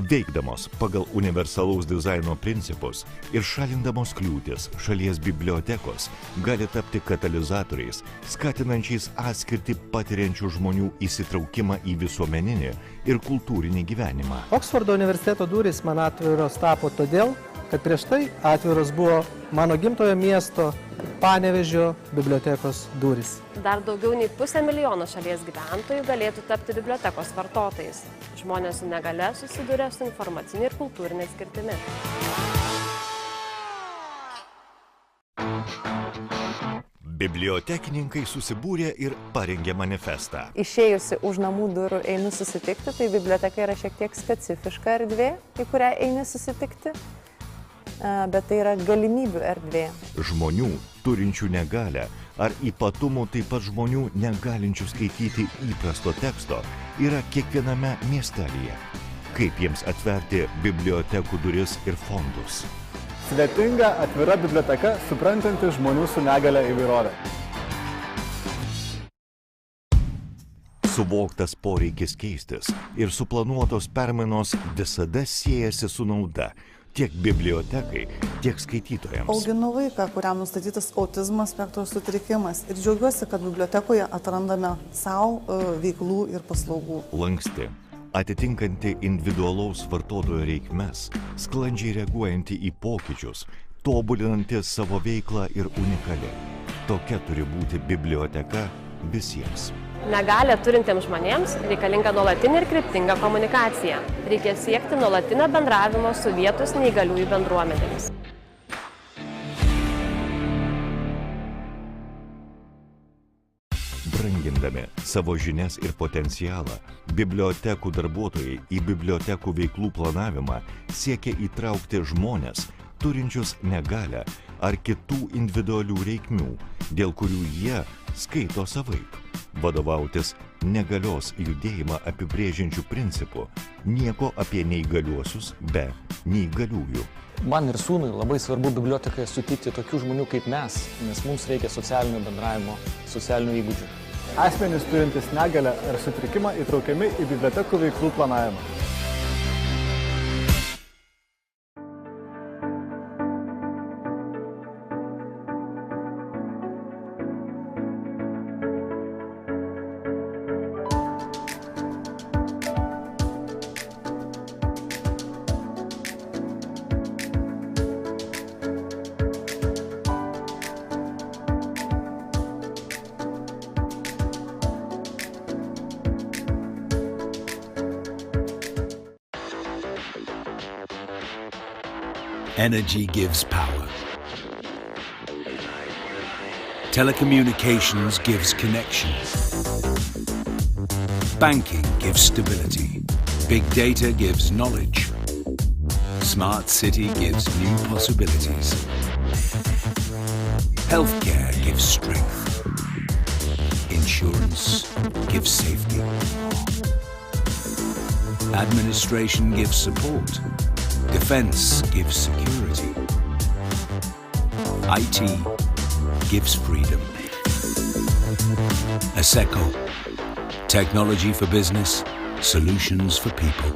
Veikdamos pagal universalaus dizaino principus ir šalindamos kliūtis, šalies bibliotekos gali tapti katalizatoriais, skatinančiais atskirtį patiriančių žmonių įsitraukimą į visuomeninį ir kultūrinį gyvenimą. Oksfordo universiteto durys man atviros tapo todėl, kad prieš tai atviros buvo mano gimtojo miesto Panevėžio bibliotekos durys. Dar daugiau nei 500 000 šalies gyventojų galėtų tapti bibliotekos vartotojais. Žmonės su negale susiduria su informacinė ir kultūrinė skirtimi. Bibliotekininkai susibūrė ir parengė manifestą. Išėjusi už namų durų einu susitikti, tai biblioteka yra šiek tiek specifiška erdvė, į kurią eini susitikti, bet tai yra galimybių erdvė. Žmonių, turinčių negalę, ar ypatumų taip pat žmonių negalinčių skaityti įprasto teksto, yra kiekviename miestelyje. Kaip jiems atverti bibliotekų duris ir fondus? Svetinga, atvira biblioteka, suprantanti žmonių su negale įvairovę. Suvoktas poreikis keistis ir suplanuotos permainos visada siejasi su nauda tiek bibliotekai, tiek skaitytojams. Auginu vaiką, kuriam nustatytas autizmo spektro sutrikimas ir džiaugiuosi, kad bibliotekoje atrandame savo veiklų ir paslaugų. Lanksti, atitinkanti individualaus vartotojo reikmes, sklandžiai reaguojanti į pokyčius, tobulinanti savo veiklą ir unikali. Tokia turi būti biblioteka visiems. Negalią turintiems žmonėms reikalinga nuolatinė ir kryptinga komunikacija. Reikia siekti nuolatinio bendravimo su vietos neįgaliųjų bendruomenėmis. Brangindami savo žinias ir potencialą, bibliotekų darbuotojai į bibliotekų veiklų planavimą siekia įtraukti žmones, turinčius negalę ar kitų individualių reikmių, dėl kurių jie skaito savaip. Vadovautis negalios judėjimą apibrėžiančių principų, nieko apie neįgaliuosius be neįgaliųjų. Man ir sūnui labai svarbu bibliotekoje sutikti tokių žmonių kaip mes, nes mums reikia socialinio bendravimo, socialinių įgūdžių. Asmenys turintys negalę ar sutrikimą įtraukiami į bibliotekų veiklų planavimą. Energy gives power. Telecommunications gives connection. Banking gives stability. Big data gives knowledge. Smart city gives new possibilities. Healthcare gives strength. Insurance gives safety. Administration gives support. Defense gives security. IT gives freedom. ASECO. Technology for business, solutions for people.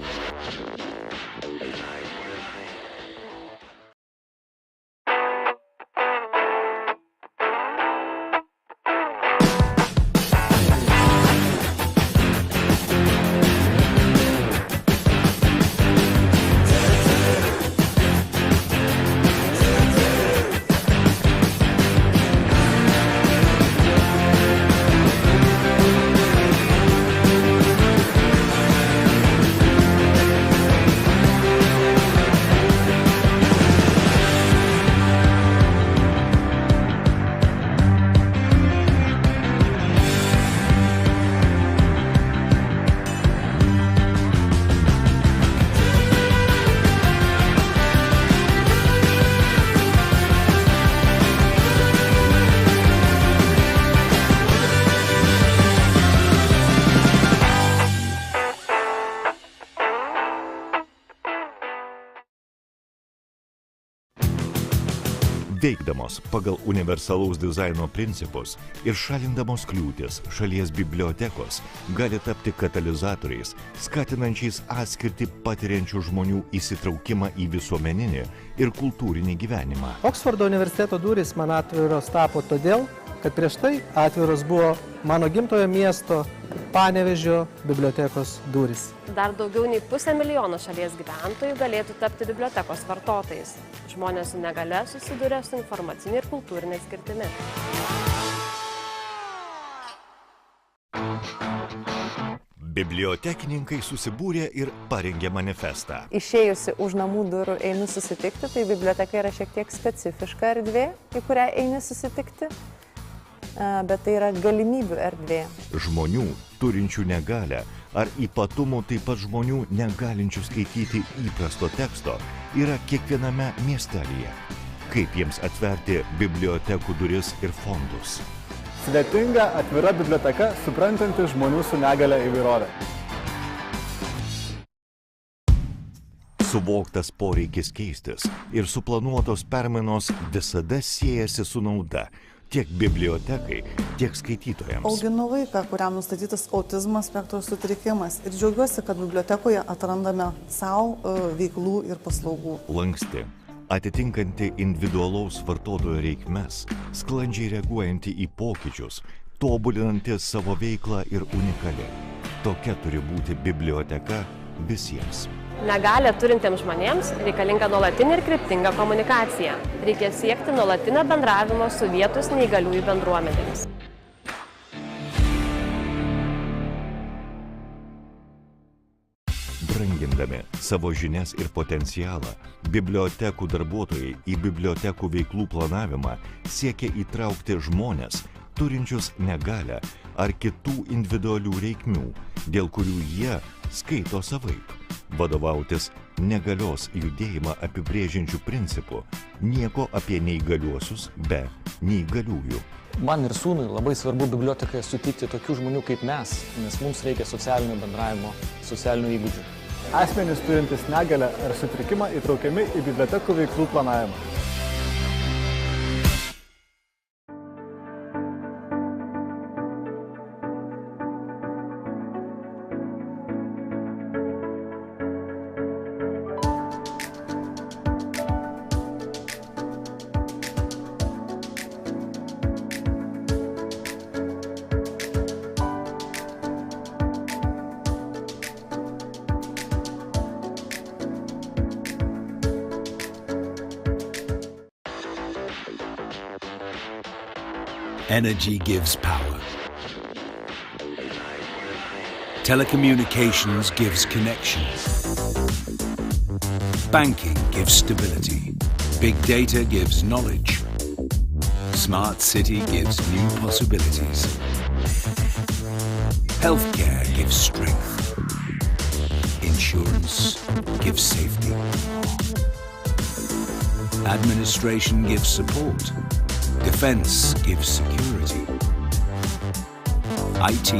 Veikdamos pagal universalaus dizaino principus ir šalindamos kliūtis, šalies bibliotekos gali tapti katalizatoriais, skatinančiais atskirtį patiriančių žmonių įsitraukimą į visuomeninį ir kultūrinį gyvenimą. Oksfordo universiteto durys man atviros tapo todėl, kad prieš tai atviros buvo mano gimtojo miesto Panevėžio bibliotekos durys. Dar daugiau nei 500 000 šalies gyventojų galėtų tapti bibliotekos vartotojais. Žmonės su negale susiduria su informacinė ir kultūrinė skirtimi. Bibliotekininkai susibūrė ir parengė manifestą. Išėjusi už namų durų einu susitikti, tai biblioteka yra šiek tiek specifiška erdvė, į kurią eini susitikti, bet tai yra galimybių erdvė. Žmonių, turinčių negalę, ar ypatumų taip pat žmonių negalinčių skaityti įprasto teksto, yra kiekviename miestelyje. Kaip jiems atverti bibliotekų duris ir fondus? Sudėtinga, atvira biblioteka, suprantanti žmonių su negale įvairovę. Suvoktas poreikis keistis ir suplanuotos permainos visada siejasi su nauda tiek bibliotekai, tiek skaitytojams. Auginu vaiką, kuriam nustatytas autizmo spektro sutrikimas ir džiaugiuosi, kad bibliotekoje atrandame savo veiklų ir paslaugų. Lanksti, atitinkanti individualaus vartotojo reikmes, sklandžiai reaguojanti į pokyčius, tobulinanti savo veiklą ir unikali. Tokia turi būti biblioteka visiems. Negalią turintiems žmonėms reikalinga nuolatinė ir kryptinga komunikacija. Reikia siekti nuolatinio bendravimo su vietos neįgaliųjų bendruomenėmis. Brangindami savo žinias ir potencialą, bibliotekų darbuotojai į bibliotekų veiklų planavimą siekia įtraukti žmones, turinčius negalią ar kitų individualių reikmių, dėl kurių jie skaito savaip. Vadovautis negalios judėjimą apibrėžiančių principų, nieko apie neįgaliuosius be neįgaliųjų. Man ir sūnui labai svarbu bibliotekoje sutikti tokių žmonių kaip mes, nes mums reikia socialinio bendravimo, socialinių įgūdžių. Asmenys turintys negalę ar sutrikimą įtraukiami į bibliotekų veiklų planavimą. Energy gives power. Telecommunications gives connection. Banking gives stability. Big data gives knowledge. Smart city gives new possibilities. Healthcare gives strength. Insurance gives safety. Administration gives support. Defense gives security. IT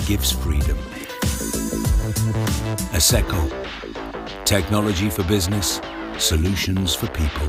gives freedom. ASECO, technology for business, solutions for people.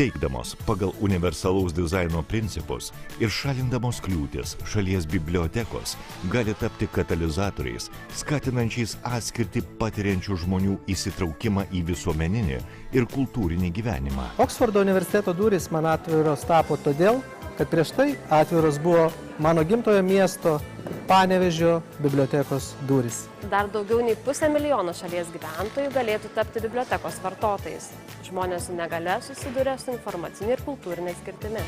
Veikdamos pagal universalaus dizaino principus ir šalindamos kliūtis, šalies bibliotekos gali tapti katalizatoriais, skatinančiais atskirtį patiriančių žmonių įsitraukimą į visuomeninį ir kultūrinį gyvenimą. Oksfordo universiteto durys man atviros tapo todėl, kad prieš tai atviros buvo mano gimtojo miesto Panevėžio bibliotekos durys. Dar daugiau nei 500 000 šalies gyventojų galėtų tapti bibliotekos vartotojais. Žmonės su negale susiduria su informacinė ir kultūrinė skirtimi.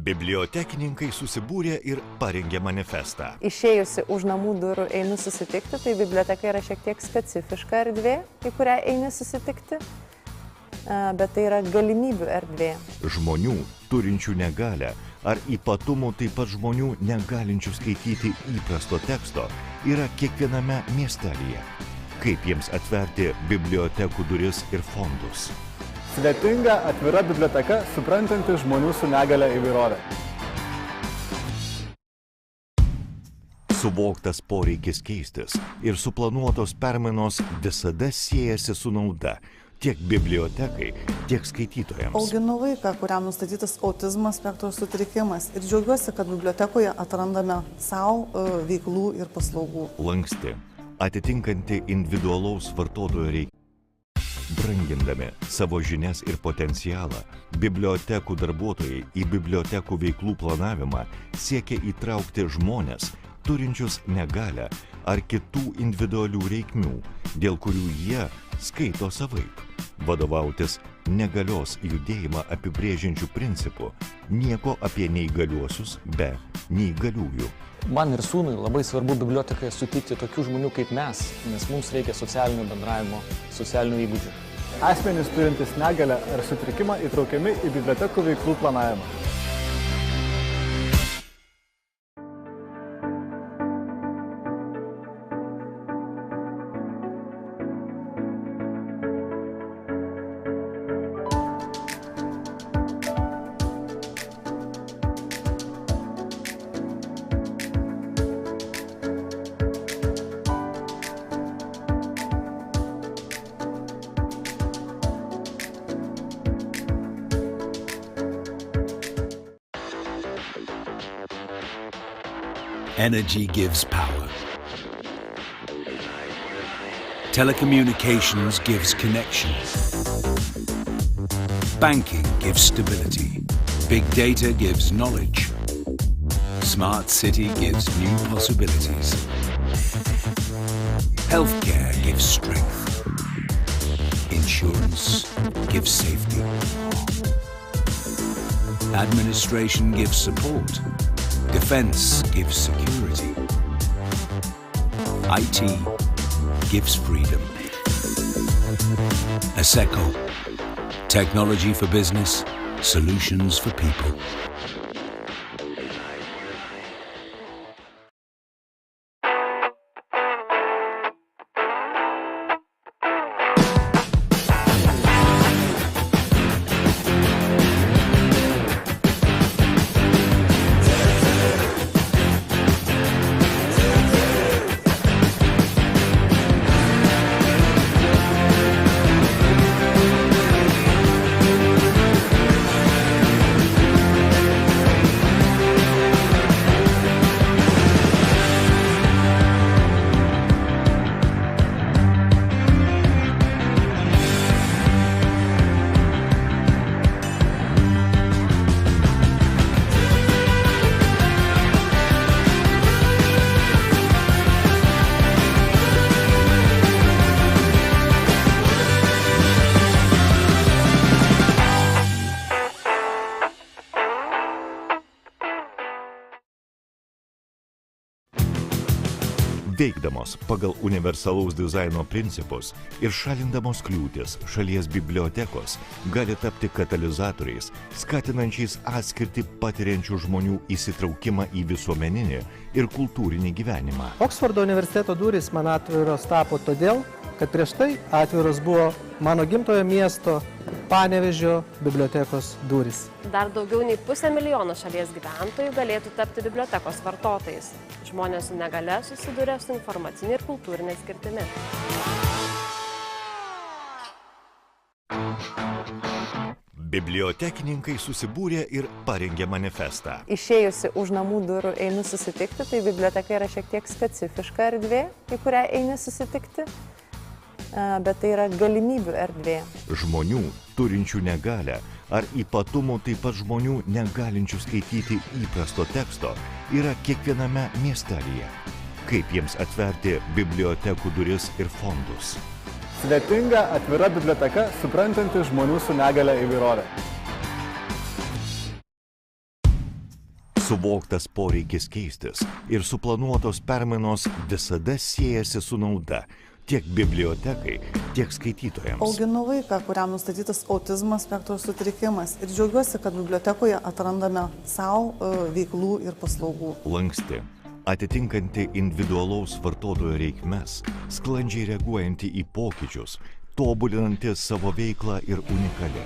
Bibliotekininkai susibūrė ir parengė manifestą. Išėjusi už namų durų einu susitikti, tai biblioteka yra šiek tiek specifiška erdvė, į kurią eini susitikti, bet tai yra galimybių erdvė. Žmonių, turinčių negalę, ar ypatumų taip pat žmonių negalinčių skaityti įprasto teksto, yra kiekviename miestelyje. Kaip jiems atverti bibliotekų duris ir fondus? Svetinga, atvira biblioteka, suprantanti žmonių su negale įvairovę. Suvoktas poreikis keistis ir suplanuotos permainos visada siejasi su nauda tiek bibliotekai, tiek skaitytojams. Auginu vaiką, kuriam nustatytas autizmo spektro sutrikimas ir džiaugiuosi, kad bibliotekoje atrandame savo veiklų ir paslaugų. Lanksti, atitinkanti individualaus vartotojo reikia. Brangindami savo žinias ir potencialą, bibliotekų darbuotojai į bibliotekų veiklų planavimą siekia įtraukti žmones, turinčius negalę ar kitų individualių reikmių, dėl kurių jie skaito savaip. Vadovautis negalios judėjimą apibrėžiančių principų, nieko apie neįgaliuosius be neįgaliųjų. Man ir sūnui labai svarbu bibliotekoje sutikti tokių žmonių kaip mes, nes mums reikia socialinio bendravimo, socialinių įgūdžių. Asmenys turintys negalę ar sutrikimą įtraukiami į bibliotekų veiklų planavimą. Energy gives power. Telecommunications gives connection. Banking gives stability. Big data gives knowledge. Smart city gives new possibilities. Healthcare gives strength. Insurance gives safety. Administration gives support. Defense gives security. IT gives freedom. ASECO, technology for business, solutions for people. Veikdamos pagal universalaus dizaino principus ir šalindamos kliūtis, šalies bibliotekos gali tapti katalizatoriais, skatinančiais atskirtį patiriančių žmonių įsitraukimą į visuomeninį ir kultūrinį gyvenimą. Oksfordo universiteto durys man atviros tapo todėl, kad prieš tai atviros buvo mano gimtojo miesto Panevėžio bibliotekos durys. Dar daugiau nei 500 000 šalies gyventojų galėtų tapti bibliotekos vartotojais. Žmonės su negale susiduria su informacinė ir kultūrinė skirtimi. Bibliotekininkai susibūrė ir parengė manifestą. Išėjusi už namų durų einu susitikti, tai biblioteka yra šiek tiek specifiška erdvė, į kurią eini susitikti, bet tai yra galimybių erdvė. Žmonių, turinčių negalę, ar ypatumų taip pat žmonių negalinčių skaityti įprasto teksto, yra kiekviename miestelyje. Kaip jiems atverti bibliotekų duris ir fondus? Svetinga, atvira biblioteka, suprantanti žmonių su negale įvairovę. Suvoktas poreikis keistis ir suplanuotos permainos visada siejasi su nauda tiek bibliotekai, tiek skaitytojams. Auginu vaiką, kuriam nustatytas autizmo spektro sutrikimas ir džiaugiuosi, kad bibliotekoje atrandame savo veiklų ir paslaugų. Lanksti, atitinkanti individualaus vartotojo reikmes, sklandžiai reaguojanti į pokyčius, tobulinanti savo veiklą ir unikali.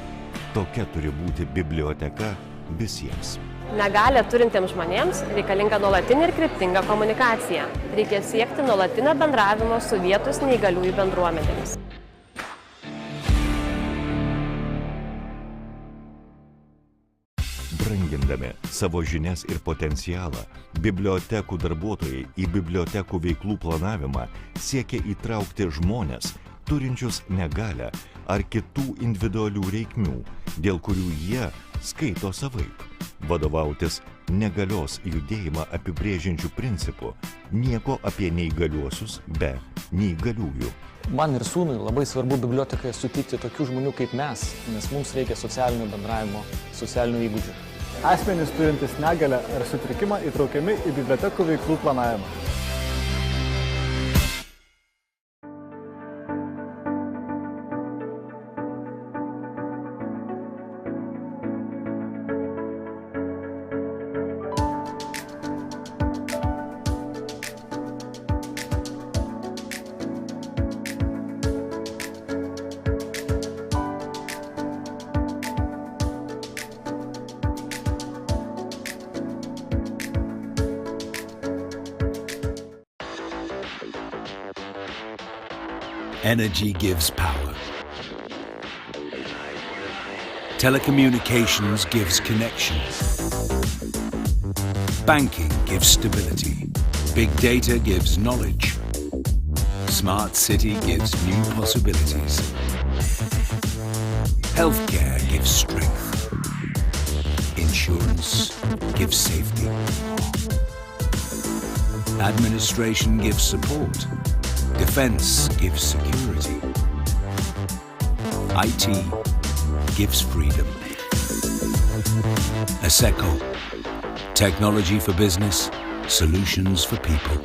Tokia turi būti biblioteka visiems. Negalią turintiems žmonėms reikalinga nuolatinė ir kryptinga komunikacija. Reikia siekti nuolatinio bendravimo su vietos neįgaliųjų bendruomenėmis. Brangindami savo žinias ir potencialą, bibliotekų darbuotojai į bibliotekų veiklų planavimą siekia įtraukti žmones, turinčius negalę ar kitų individualių reikmių, dėl kurių jie skaito savaip. Vadovautis negalios judėjimą apibrėžiančių principų, nieko apie neįgaliuosius be neįgaliųjų. Man ir sūnui labai svarbu bibliotekoje sutikti tokių žmonių kaip mes, nes mums reikia socialinio bendravimo, socialinių įgūdžių. Asmenys turintys negalę ar sutrikimą įtraukiami į bibliotekų veiklų planavimą. Energy gives power. Telecommunications gives connection. Banking gives stability. Big data gives knowledge. Smart city gives new possibilities. Healthcare gives strength. Insurance gives safety. Administration gives support. Defense gives security. IT gives freedom. ASECO, technology for business, solutions for people.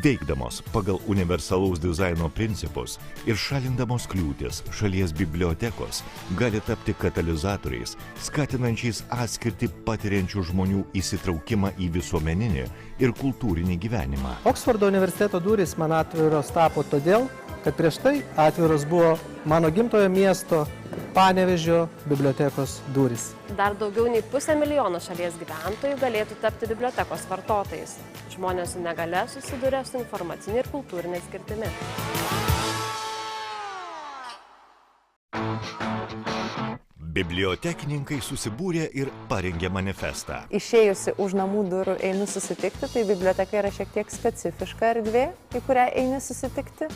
Veikdamos pagal universalaus dizaino principus ir šalindamos kliūtis, šalies bibliotekos gali tapti katalizatoriais, skatinančiais atskirtį patiriančių žmonių įsitraukimą į visuomeninį ir kultūrinį gyvenimą. Oksfordo universiteto durys man atviros tapo todėl, kad prieš tai atviros buvo mano gimtojo miesto Panevėžio bibliotekos durys. Dar daugiau nei 500 000 šalies gyventojų galėtų tapti bibliotekos vartotojais. Žmonės su negale susiduria su informacinė ir kultūrinė skirtimi. Bibliotekininkai susibūrė ir parengė manifestą. Išėjusi už namų durų einu susitikti, tai biblioteka yra šiek tiek specifiška erdvė, į kurią eini susitikti,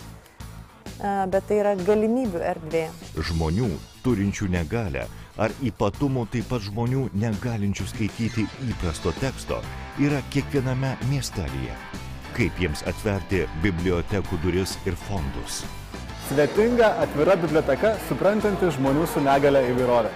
bet tai yra galimybių erdvė. Žmonių, turinčių negalę, ar ypatumų taip pat žmonių negalinčių skaityti įprasto teksto, yra kiekviename miestelyje. Kaip jiems atverti bibliotekų duris ir fondus? Svetinga, atvira biblioteka, suprantanti žmonių su negale įvairovę.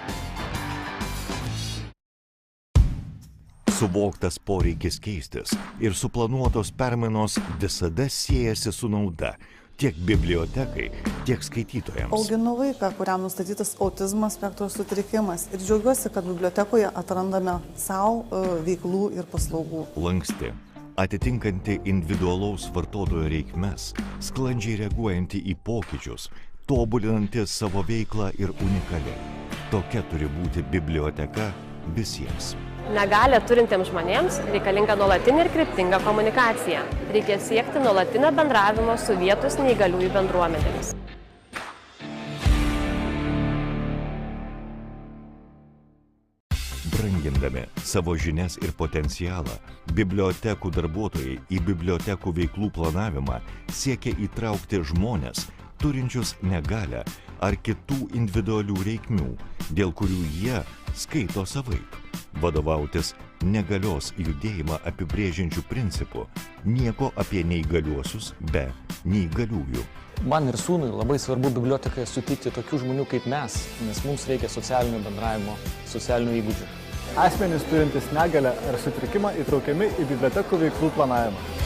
Suvoktas poreikis keistis ir suplanuotos permainos visada siejasi su nauda tiek bibliotekai, tiek skaitytojams. Auginu vaiką, kuriam nustatytas autizmo spektro sutrikimas ir džiaugiuosi, kad bibliotekoje atrandame savo veiklų ir paslaugų. Lanksti, atitinkanti individualaus vartotojo reikmes, sklandžiai reaguojanti į pokyčius, tobulinanti savo veiklą ir unikali. Tokia turi būti biblioteka visiems. Negalią turintiems žmonėms reikalinga nuolatinė ir kryptinga komunikacija. Reikia siekti nuolatinio bendravimo su vietos neįgaliųjų bendruomenėmis. Brangindami savo žinias ir potencialą, bibliotekų darbuotojai į bibliotekų veiklų planavimą siekia įtraukti žmones, turinčius negalę ar kitų individualių reikmių, dėl kurių jie skaito savaip. Vadovautis negalios judėjimą apibrėžiančių principų, nieko apie neįgaliuosius be neįgaliųjų. Man ir sūnui labai svarbu bibliotekoje sutikti tokių žmonių kaip mes, nes mums reikia socialinio bendravimo, socialinių įgūdžių. Asmenys turintys negalę ar sutrikimą įtraukiami į bibliotekų veiklų planavimą.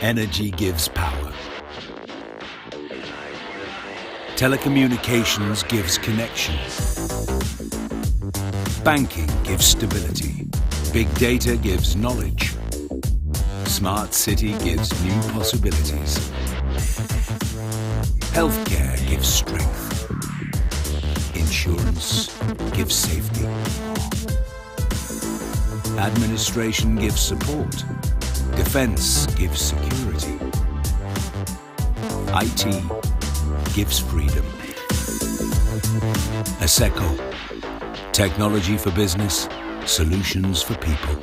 Energy gives power. Telecommunications gives connection. Banking gives stability. Big data gives knowledge. Smart city gives new possibilities. Healthcare gives strength. Insurance gives safety. Administration gives support. Defense gives security. IT gives freedom. ASECO, technology for business, solutions for people.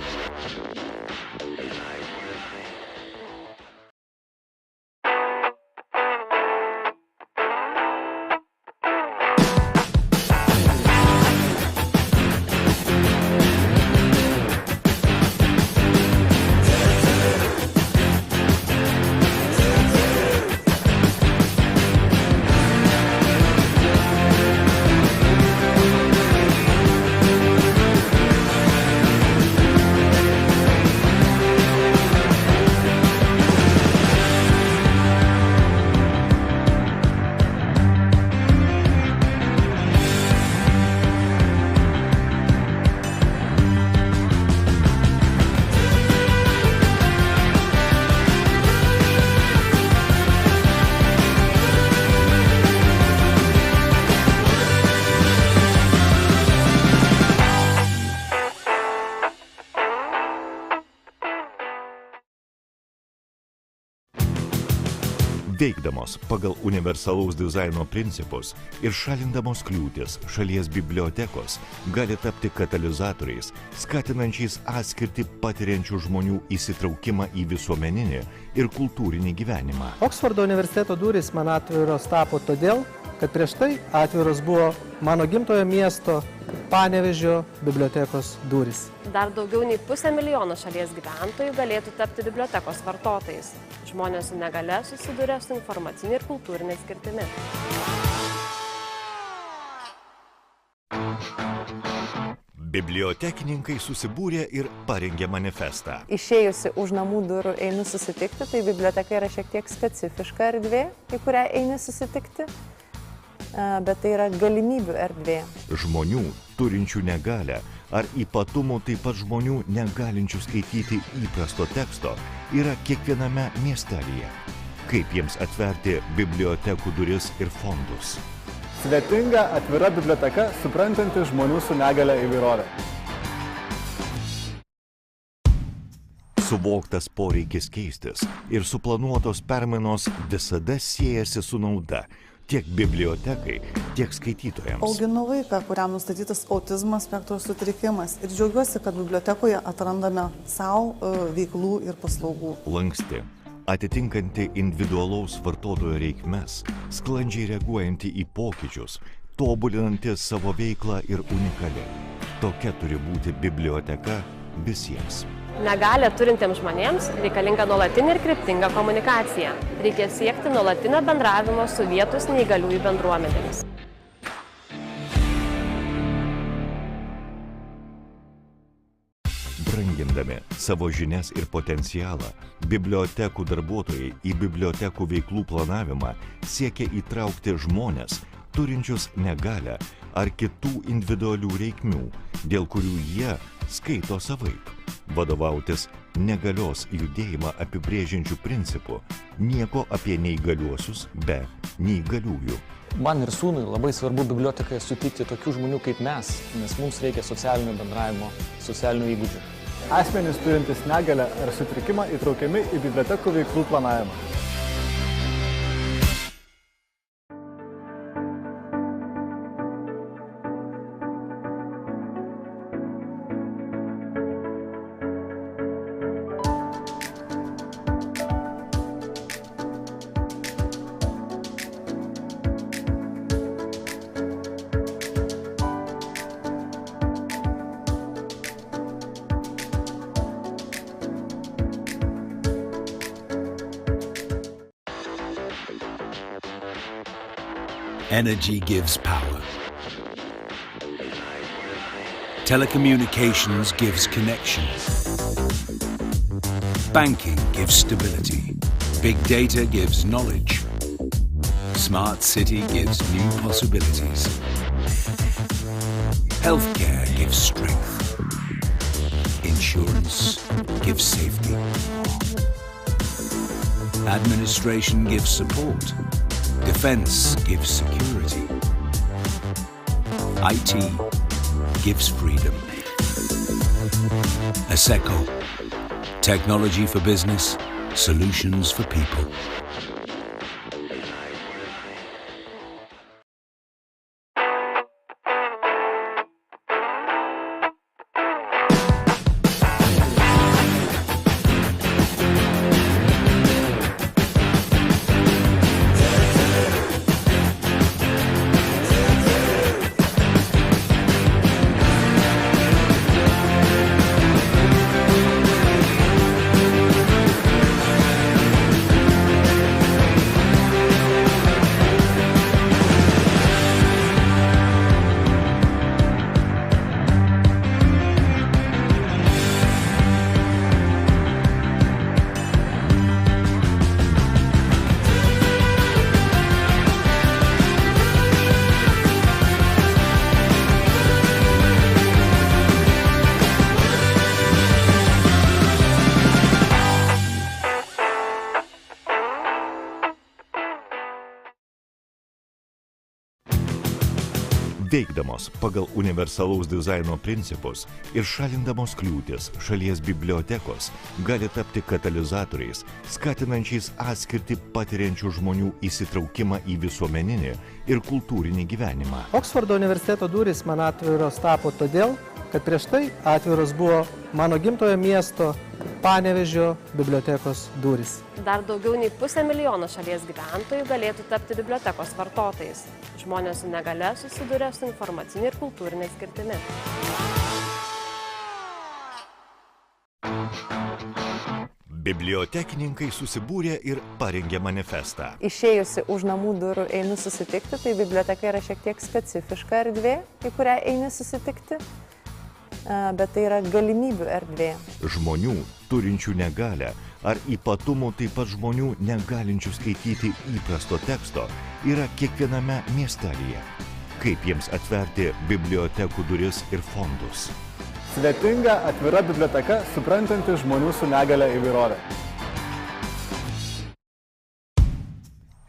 Veikdamos pagal universalaus dizaino principus ir šalindamos kliūtis, šalies bibliotekos gali tapti katalizatoriais, skatinančiais atskirtį patiriančių žmonių įsitraukimą į visuomeninį ir kultūrinį gyvenimą. Oksfordo universiteto durys man atviros tapo todėl, kad prieš tai atviros buvo mano gimtojo miesto Panevėžio bibliotekos durys. Dar daugiau nei 500 000 šalies gyventojų galėtų tapti bibliotekos vartotojais. Žmonės su negale susiduria su informacinė ir kultūrinė skirtimi. Bibliotekininkai susibūrė ir parengė manifestą. Išėjusi už namų durų einu susitikti, tai biblioteka yra šiek tiek specifiška erdvė, į kurią eini susitikti, bet tai yra galimybių erdvė. Žmonių, turinčių negalę, ar ypatumų taip pat žmonių negalinčių skaityti įprasto teksto, yra kiekviename miestelyje. Kaip jiems atverti bibliotekų duris ir fondus? Svetinga, atvira biblioteka, suprantanti žmonių su negale įvairovę. Suvoktas poreikis keistis ir suplanuotos permainos visada siejasi su nauda tiek bibliotekai, tiek skaitytojams. Auginu vaiką, kuriam nustatytas autizmo spektro sutrikimas ir džiaugiuosi, kad bibliotekoje atrandame savo veiklų ir paslaugų. Lanksti, atitinkanti individualaus vartotojo reikmes, sklandžiai reaguojanti į pokyčius, tobulinanti savo veiklą ir unikali. Tokia turi būti biblioteka visiems. Negalią turintiems žmonėms reikalinga nuolatinė ir kryptinga komunikacija. Reikia siekti nuolatinio bendravimo su vietos neįgaliųjų bendruomenėmis. Brangindami savo žinias ir potencialą, bibliotekų darbuotojai į bibliotekų veiklų planavimą siekia įtraukti žmones, turinčius negalę ar kitų individualių reikmių, dėl kurių jie skaito savaip. Vadovautis negalios judėjimą apibrėžiančių principų, nieko apie neįgaliuosius be neįgaliųjų. Man ir sūnui labai svarbu bibliotekoje sutikti tokių žmonių kaip mes, nes mums reikia socialinio bendravimo, socialinių įgūdžių. Asmenys turintys negalę ar sutrikimą įtraukiami į bibliotekų veiklų planavimą. Energy gives power. Telecommunications gives connection. Banking gives stability. Big data gives knowledge. Smart city gives new possibilities. Healthcare gives strength. Insurance gives safety. Administration gives support. Defense gives security. IT gives freedom. ASECO, technology for business, solutions for people. Veikdamos pagal universalaus dizaino principus ir šalindamos kliūtis, šalies bibliotekos gali tapti katalizatoriais, skatinančiais atskirtį patiriančių žmonių įsitraukimą į visuomeninį ir kultūrinį gyvenimą. Oksfordo universiteto durys man atviros tapo todėl, kad prieš tai atviros buvo mano gimtojo miesto Panevėžio bibliotekos durys. Dar daugiau nei 500 000 šalies gyventojų galėtų tapti bibliotekos vartotojais. Žmonės su negale susiduria su informacinė ir kultūrinė skirtimi. Bibliotekininkai susibūrė ir parengė manifestą. Išėjusi už namų durų einu susitikti, tai biblioteka yra šiek tiek specifiška erdvė, į kurią eini susitikti, bet tai yra galimybių erdvė. Žmonių, turinčių negalę, ar ypatumų taip pat žmonių negalinčių skaityti įprasto teksto, yra kiekviename miestelyje. Kaip jiems atverti bibliotekų duris ir fondus? Svetinga, atvira biblioteka, suprantanti žmonių su negale įvairovę.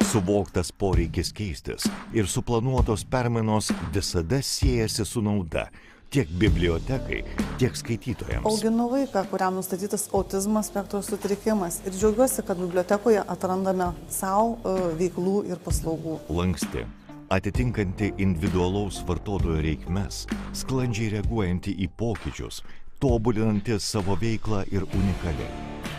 Suvoktas poreikis keistis ir suplanuotos permainos visada siejasi su nauda tiek bibliotekai, tiek skaitytojams. Auginu vaiką, kuriam nustatytas autizmo spektro sutrikimas ir džiaugiuosi, kad bibliotekoje atrandame savo veiklų ir paslaugų. Lanksti, atitinkanti individualaus vartotojo reikmes, sklandžiai reaguojanti į pokyčius, tobulinanti savo veiklą ir unikali.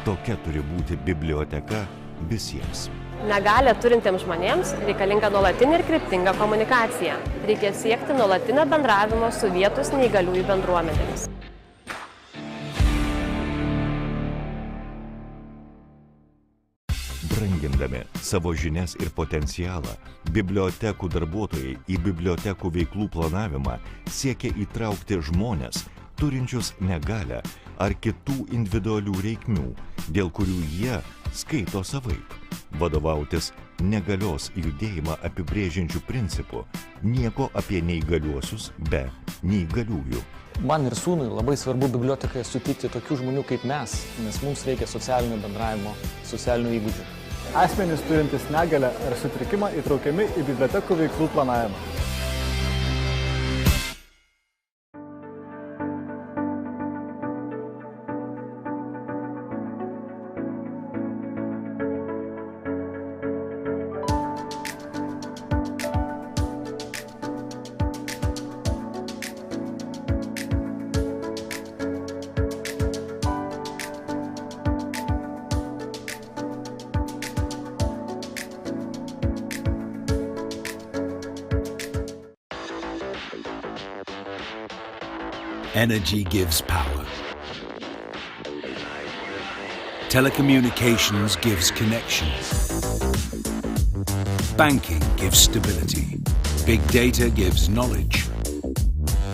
Tokia turi būti biblioteka visiems. Negalią turintiems žmonėms reikalinga nuolatinė ir kryptinga komunikacija. Reikia siekti nuolatinio bendravimo su vietos neįgaliųjų bendruomenėmis. Brangindami savo žinias ir potencialą, bibliotekų darbuotojai į bibliotekų veiklų planavimą siekia įtraukti žmones, turinčius negalę ar kitų individualių reikmių, dėl kurių jie skaito savaip. Vadovautis negalios judėjimą apibrėžiančių principų, nieko apie neįgaliuosius be neįgaliųjų. Man ir sūnui labai svarbu bibliotekoje sutikti tokių žmonių kaip mes, nes mums reikia socialinio bendravimo, socialinių įgūdžių. Asmenys turintys negalę ar sutrikimą įtraukiami į bibliotekų veiklų planavimą. Energy gives power. Telecommunications gives connection. Banking gives stability. Big data gives knowledge.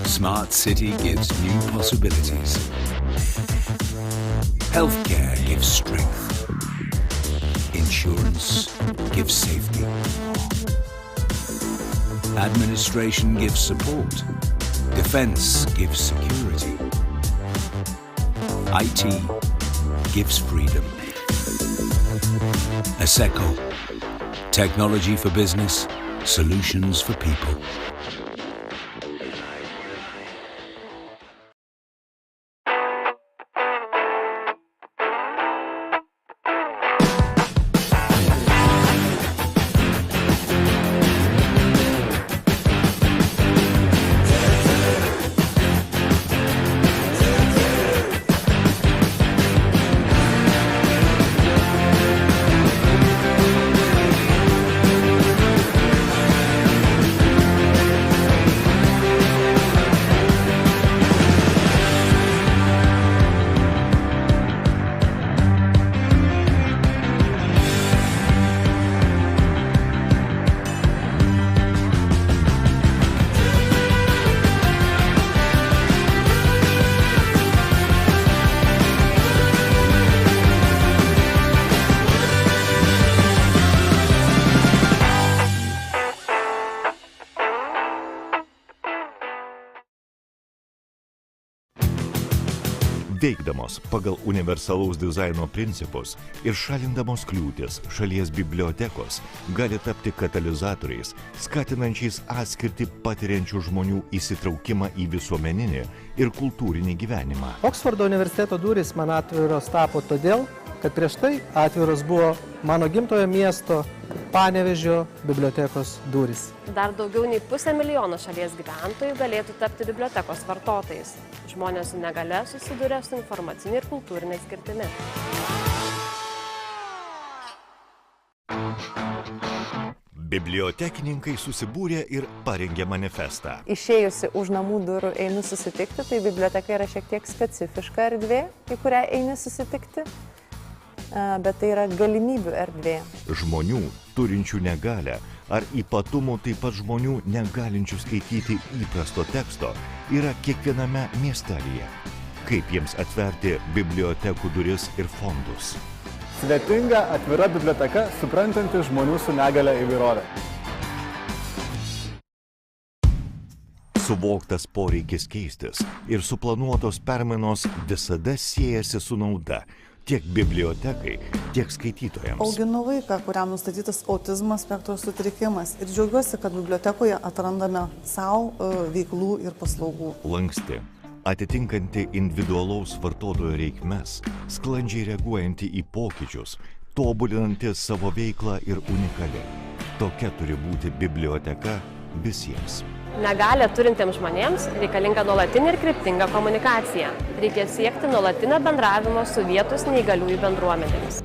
Smart city gives new possibilities. Healthcare gives strength. Insurance gives safety. Administration gives support. Defense gives security. IT gives freedom. ASECO, technology for business, solutions for people. Veikdamos pagal universalaus dizaino principus ir šalindamos kliūtis, šalies bibliotekos gali tapti katalizatoriais, skatinančiais atskirtį patiriančių žmonių įsitraukimą į visuomeninį ir kultūrinį gyvenimą. Oksfordo universiteto durys man atviros tapo todėl, kad prieš tai atviros buvo mano gimtojo miesto Panevėžio bibliotekos durys. Dar daugiau nei 500 000 šalies gyventojų galėtų tapti bibliotekos vartotojais. Žmonės su negale susiduria su informacinė ir kultūrinė skirtimi. Bibliotekininkai susibūrė ir parengė manifestą. Išėjusi už namų durų einu susitikti, tai biblioteka yra šiek tiek specifiška erdvė, į kurią eini susitikti, bet tai yra galimybių erdvė. Žmonių, turinčių negalę, ar ypatumų taip pat žmonių negalinčių skaityti įprasto teksto, yra kiekviename miestelyje. Kaip jiems atverti bibliotekų duris ir fondus? Svetinga, atvira biblioteka, suprantanti žmonių su negale įvairovę. Suvoktas poreikis keistis ir suplanuotos permainos visada siejasi su nauda tiek bibliotekai, tiek skaitytojams. Auginu vaiką, kuriam nustatytas autizmo spektro sutrikimas ir džiaugiuosi, kad bibliotekoje atrandame savo veiklų ir paslaugų. Lanksti, atitinkanti individualaus vartotojo reikmes, sklandžiai reaguojanti į pokyčius, tobulinanti savo veiklą ir unikali. Tokia turi būti biblioteka visiems. Negalę turintiems žmonėms reikalinga nuolatinė ir kryptinga komunikacija. Reikia siekti nuolatinio bendravimo su vietos neįgaliųjų bendruomenėmis.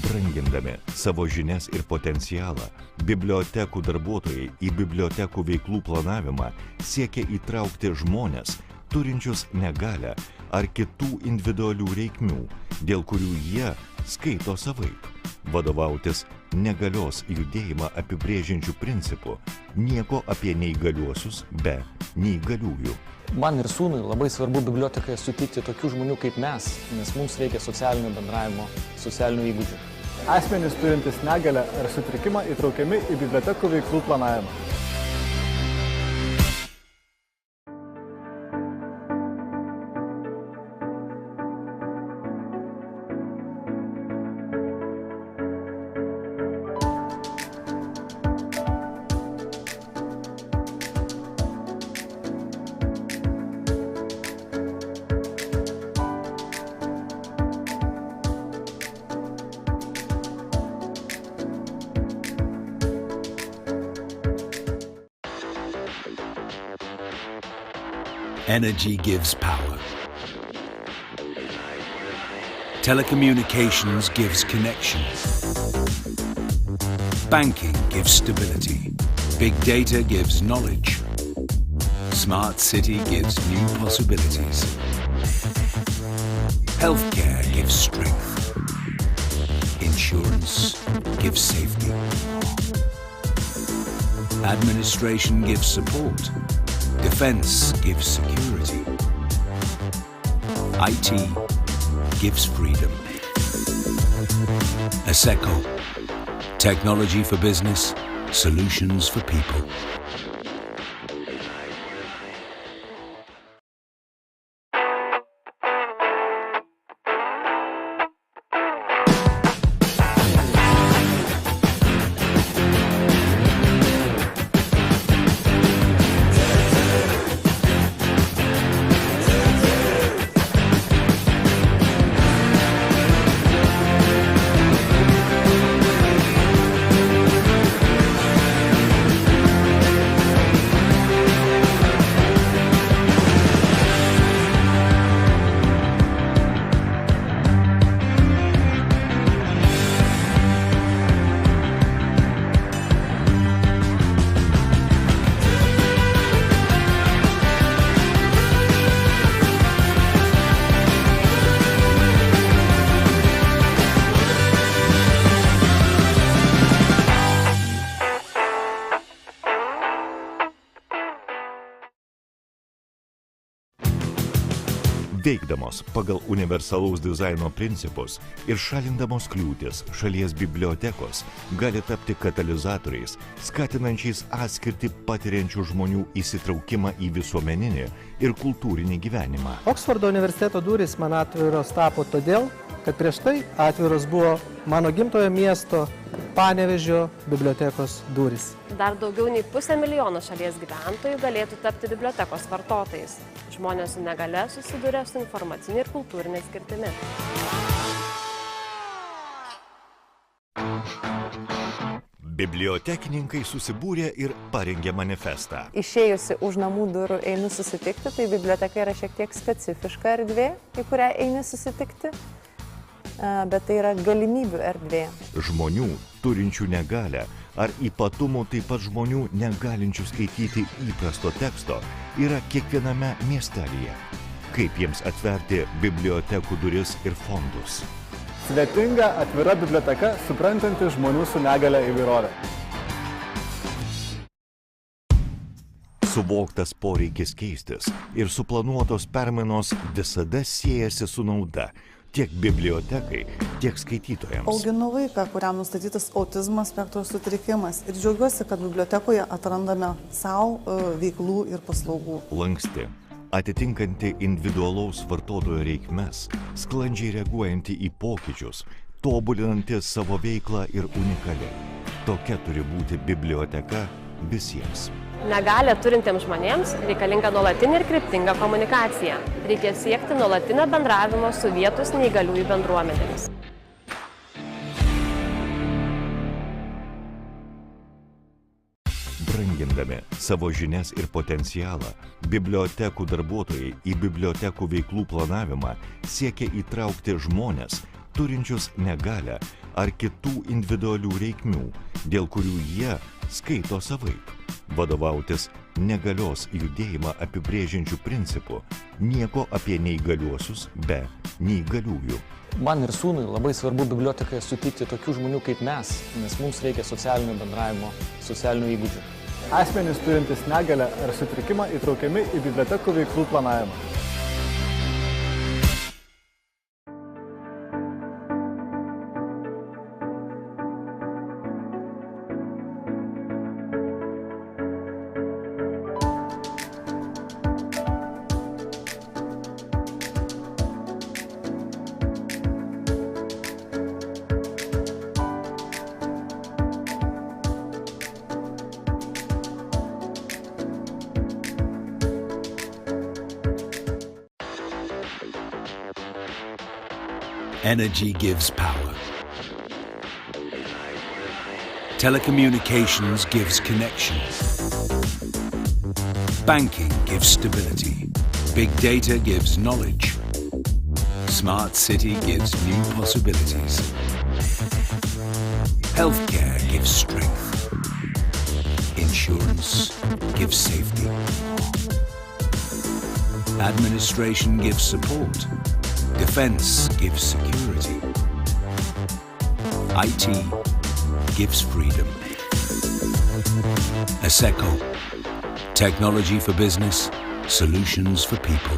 Brangindami savo žinias ir potencialą, bibliotekų darbuotojai į bibliotekų veiklų planavimą siekia įtraukti žmones, turinčius negalę ar kitų individualių reikmių, dėl kurių jie skaito savaip. Vadovautis negalios judėjimą apibrėžiančių principų, nieko apie neįgaliuosius be neįgaliųjų. Man ir sūnui labai svarbu bibliotekoje sutikti tokių žmonių kaip mes, nes mums reikia socialinio bendravimo, socialinių įgūdžių. Asmenys turintys negalę ar sutrikimą įtraukiami į bibliotekų veiklų planavimą. Energy gives power. Telecommunications gives connection. Banking gives stability. Big data gives knowledge. Smart city gives new possibilities. Healthcare gives strength. Insurance gives safety. Administration gives support. Defense gives security. IT gives freedom. ASECO, technology for business, solutions for people. Veikdamos pagal universalaus dizaino principus ir šalindamos kliūtis, šalies bibliotekos gali tapti katalizatoriais, skatinančiais atskirtį patiriančių žmonių įsitraukimą į visuomeninį ir kultūrinį gyvenimą. Oksfordo universiteto durys man atviros tapo todėl, kad prieš tai atviros buvo mano gimtojo miesto Panevėžio bibliotekos durys. Dar daugiau nei 500 000 šalies gyventojų galėtų tapti bibliotekos vartotojais. Žmonės su negale susiduria su informacinė ir kultūrinė skirtimi. Bibliotekininkai susibūrė ir parengė manifestą. Išėjusi už namų durų einu susitikti, tai biblioteka yra šiek tiek specifiška erdvė, į kurią eini susitikti, bet tai yra galimybių erdvė. Žmonių, turinčių negalę, ar ypatumų taip pat žmonių negalinčių skaityti įprasto teksto, yra kiekviename miestelyje. Kaip jiems atverti bibliotekų duris ir fondus? Svetinga, atvira biblioteka, suprantanti žmonių su negale įvairovę. Suvoktas poreikis keistis ir suplanuotos permainos visada siejasi su nauda tiek bibliotekai, tiek skaitytojams. Auginu vaiką, kuriam nustatytas autizmo spektro sutrikimas ir džiaugiuosi, kad bibliotekoje atrandame savo veiklų ir paslaugų. Lanksti, atitinkanti individualaus vartotojo reikmes, sklandžiai reaguojanti į pokyčius, tobulinanti savo veiklą ir unikaliai. Tokia turi būti biblioteka visiems. Negalią turintiems žmonėms reikalinga nuolatinė ir kryptinga komunikacija. Reikia siekti nuolatinio bendravimo su vietos neįgaliųjų bendruomenėmis. Brangindami savo žinias ir potencialą, bibliotekų darbuotojai į bibliotekų veiklų planavimą siekia įtraukti žmones, turinčius negalę ar kitų individualių reikmių, dėl kurių jie skaito savaip. Vadovautis negalios judėjimą apibrėžiančių principų, nieko apie neįgaliuosius be neįgaliųjų. Man ir sūnui labai svarbu bibliotekoje sutikti tokių žmonių kaip mes, nes mums reikia socialinio bendravimo, socialinių įgūdžių. Asmenys turintys negalę ar sutrikimą įtraukiami į bibliotekų veiklų planavimą. Energy gives power. Telecommunications gives connection. Banking gives stability. Big data gives knowledge. Smart city gives new possibilities. Healthcare gives strength. Insurance gives safety. Administration gives support. Defense gives security. IT gives freedom. ASECO, technology for business, solutions for people.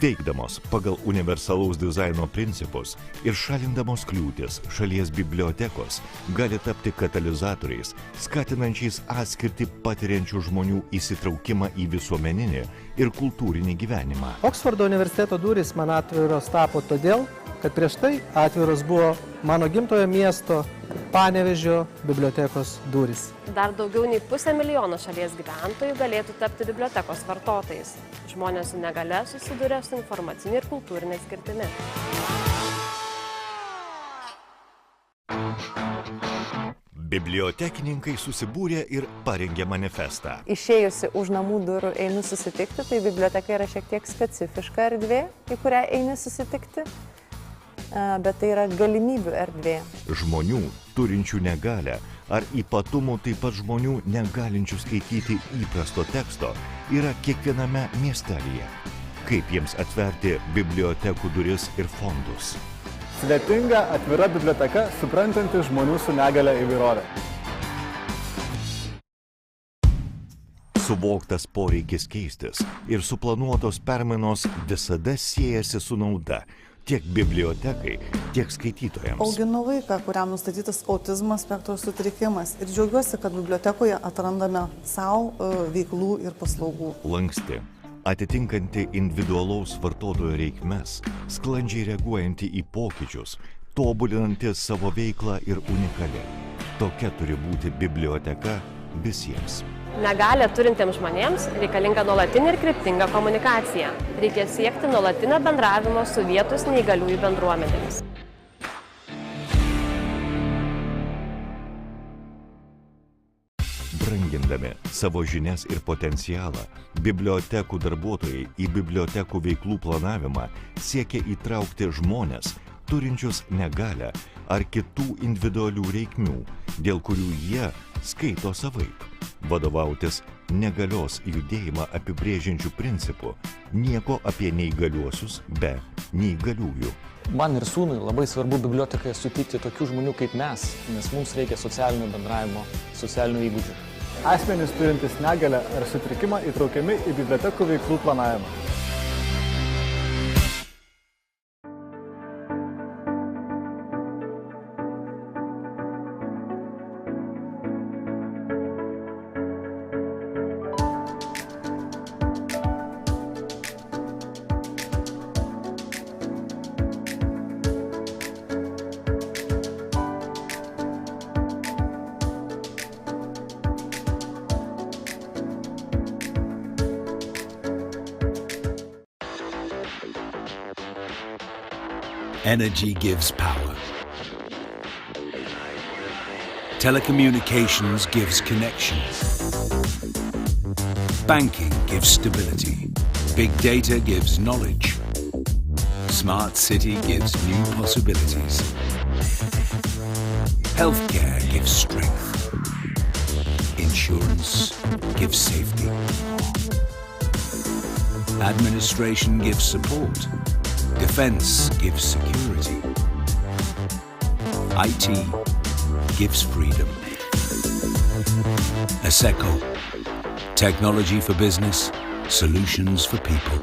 Veikdamos pagal universalaus dizaino principus ir šalindamos kliūtis, šalies bibliotekos gali tapti katalizatoriais, skatinančiais atskirtį patiriančių žmonių įsitraukimą į visuomeninį ir kultūrinį gyvenimą. Oksfordo universiteto durys man atviros tapo todėl, kad prieš tai atviros buvo mano gimtojo miesto Panevėžio bibliotekos durys. Dar daugiau nei 500 000 šalies gyventojų galėtų tapti bibliotekos vartotojais. Žmonės su negale susiduria su informacinė ir kultūrinė skirtimi. Bibliotekininkai susibūrė ir parengė manifestą. Išėjusi už namų durų einu susitikti, tai biblioteka yra šiek tiek specifiška erdvė, į kurią eini susitikti, bet tai yra galimybių erdvė. Žmonių, turinčių negalią, ar ypatumų taip pat žmonių negalinčių skaityti įprasto teksto, yra kiekviename miestelyje. Kaip jiems atverti bibliotekų duris ir fondus? Svetinga, atvira biblioteka, suprantanti žmonių su negale įvairovę. Suvoktas poreikis keistis ir suplanuotos permainos visada siejasi su nauda tiek bibliotekai, tiek skaitytojams. Auginu vaiką, kuriam nustatytas autizmo spektro sutrikimas ir džiaugiuosi, kad bibliotekoje atrandame savo veiklų ir paslaugų. Lanksti, atitinkanti individualaus vartotojo reikmes, sklandžiai reaguojanti į pokyčius, tobulinanti savo veiklą ir unikali. Tokia turi būti biblioteka visiems. Negalią turintiems žmonėms reikalinga nuolatinė ir kryptinga komunikacija. Reikia siekti nuolatinio bendravimo su vietos neįgaliųjų bendruomenėmis. Brangindami savo žinias ir potencialą, bibliotekų darbuotojai į bibliotekų veiklų planavimą siekia įtraukti žmones, turinčius negalią ar kitų individualių reikmių, dėl kurių jie skaito savaip. Vadovautis negalios judėjimą apibrėžiančių principų, nieko apie neįgaliuosius be neįgaliųjų. Man ir sūnui labai svarbu bibliotekoje sutikti tokių žmonių kaip mes, nes mums reikia socialinio bendravimo, socialinių įgūdžių. Asmenys turintys negalę ar sutrikimą įtraukiami į bibliotekų veiklų planavimą. Energy gives power. Telecommunications gives connection. Banking gives stability. Big data gives knowledge. Smart city gives new possibilities. Healthcare gives strength. Insurance gives safety. Administration gives support. Defense gives security. IT gives freedom. ASECO, technology for business, solutions for people.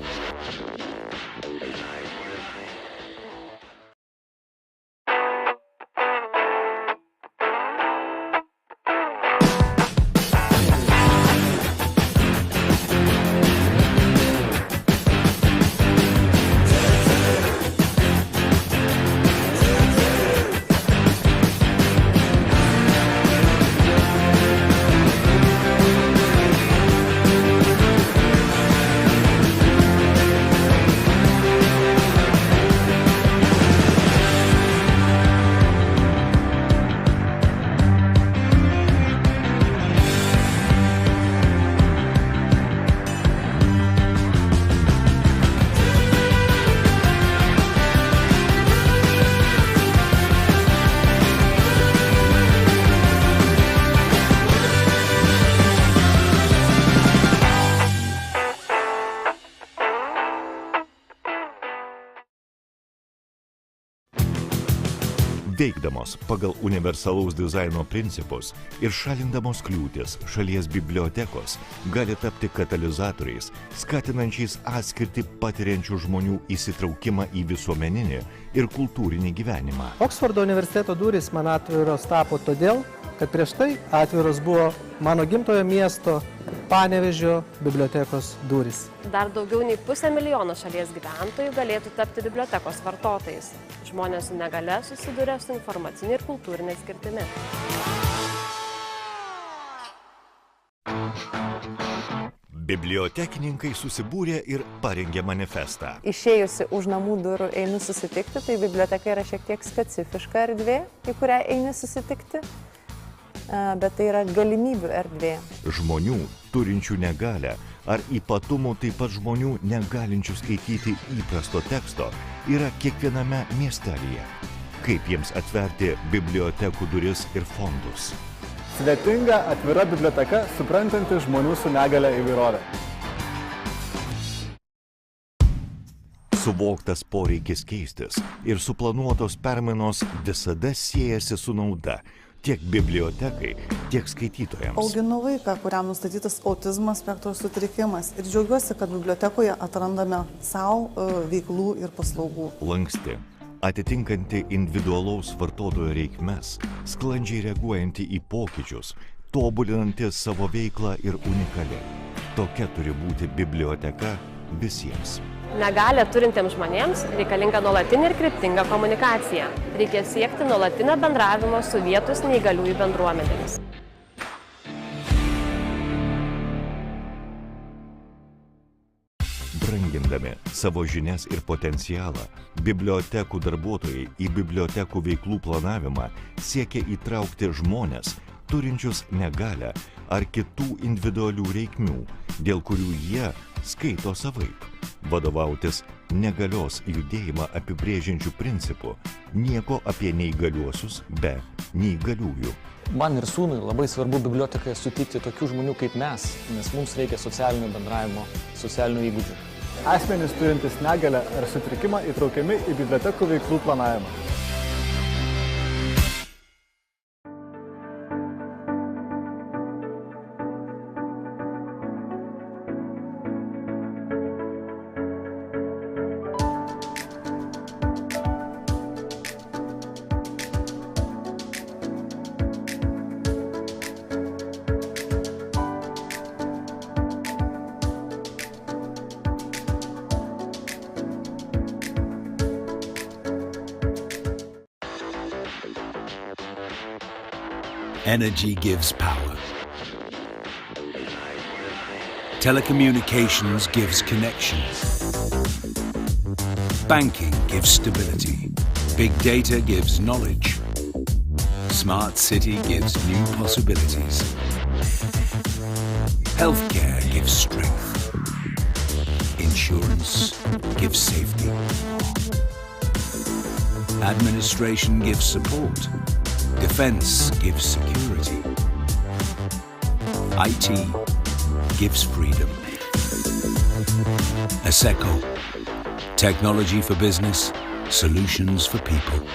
Veikdamos pagal universalaus dizaino principus ir šalindamos kliūtis, šalies bibliotekos gali tapti katalizatoriais, skatinančiais atskirtį patiriančių žmonių įsitraukimą į visuomeninį ir kultūrinį gyvenimą. Oksfordo universiteto durys man atviros tapo todėl, kad prieš tai atviros buvo mano gimtojo miesto Panevėžio bibliotekos durys. Dar daugiau nei 500 000 šalies gyventojų galėtų tapti bibliotekos vartotojais. Žmonės su negale susiduria su informacinė ir kultūrinė skirtimi. Bibliotekininkai susibūrė ir parengė manifestą. Išėjusi už namų durų einu susitikti, tai biblioteka yra šiek tiek specifiška erdvė, į kurią eini susitikti, bet tai yra galimybių erdvė. Žmonių, turinčių negalę, ar ypatumų taip pat žmonių negalinčių skaityti įprasto teksto, yra kiekviename miestelyje. Kaip jiems atverti bibliotekų duris ir fondus? Svetinga, atvira biblioteka, suprantanti žmonių su negale įvairovę. Suvoktas poreikis keistis ir suplanuotos permainos visada siejasi su nauda tiek bibliotekai, tiek skaitytojams. Auginu vaiką, kuriam nustatytas autizmo spektro sutrikimas ir džiaugiuosi, kad bibliotekoje atrandame savo veiklų ir paslaugų. Lanksti, atitinkanti individualaus vartotojo reikmes, sklandžiai reaguojanti į pokyčius, tobulinanti savo veiklą ir unikali. Tokia turi būti biblioteka visiems. Negalią turintiems žmonėms reikalinga nuolatinė ir kryptinga komunikacija. Reikia siekti nuolatinio bendravimo su vietos neįgaliųjų bendruomenėmis. Brangindami savo žinias ir potencialą, bibliotekų darbuotojai į bibliotekų veiklų planavimą siekia įtraukti žmones, turinčius negalę ar kitų individualių reikmių, dėl kurių jie skaito savaip. Vadovautis negalios judėjimą apibrėžiančių principų, nieko apie neįgaliuosius be neįgaliųjų. Man ir sūnui labai svarbu bibliotekoje sutikti tokių žmonių kaip mes, nes mums reikia socialinio bendravimo, socialinių įgūdžių. Asmenys turintys negalę ar sutrikimą įtraukiami į bibliotekų veiklų planavimą. Energy gives power. Telecommunications gives connection. Banking gives stability. Big data gives knowledge. Smart city gives new possibilities. Healthcare gives strength. Insurance gives safety. Administration gives support. Defense gives security. IT gives freedom. ASECO, technology for business, solutions for people.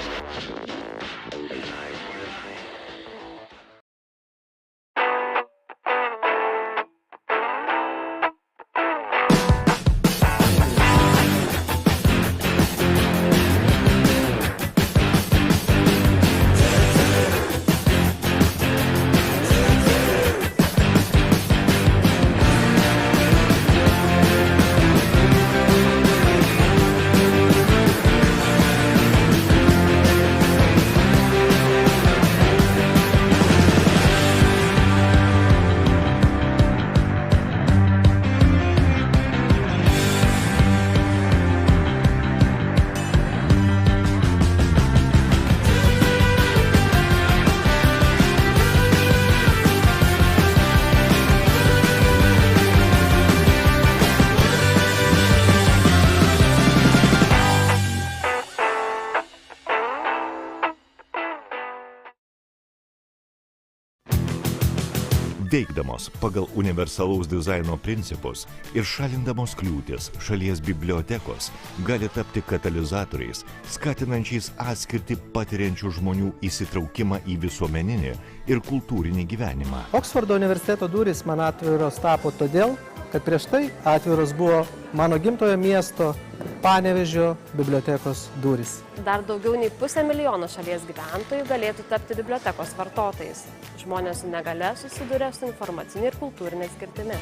Veikdamos pagal universalaus dizaino principus ir šalindamos kliūtis, šalies bibliotekos gali tapti katalizatoriais, skatinančiais atskirtį patiriančių žmonių įsitraukimą į visuomeninį ir kultūrinį gyvenimą. Oksfordo universiteto durys man atviros tapo todėl, kad prieš tai atviros buvo mano gimtojo miesto Panevėžio bibliotekos durys. Dar daugiau nei 500 000 šalies gyventojų galėtų tapti bibliotekos vartotojais. Žmonės su negale susiduria su informacinė ir kultūrinė skirtimi.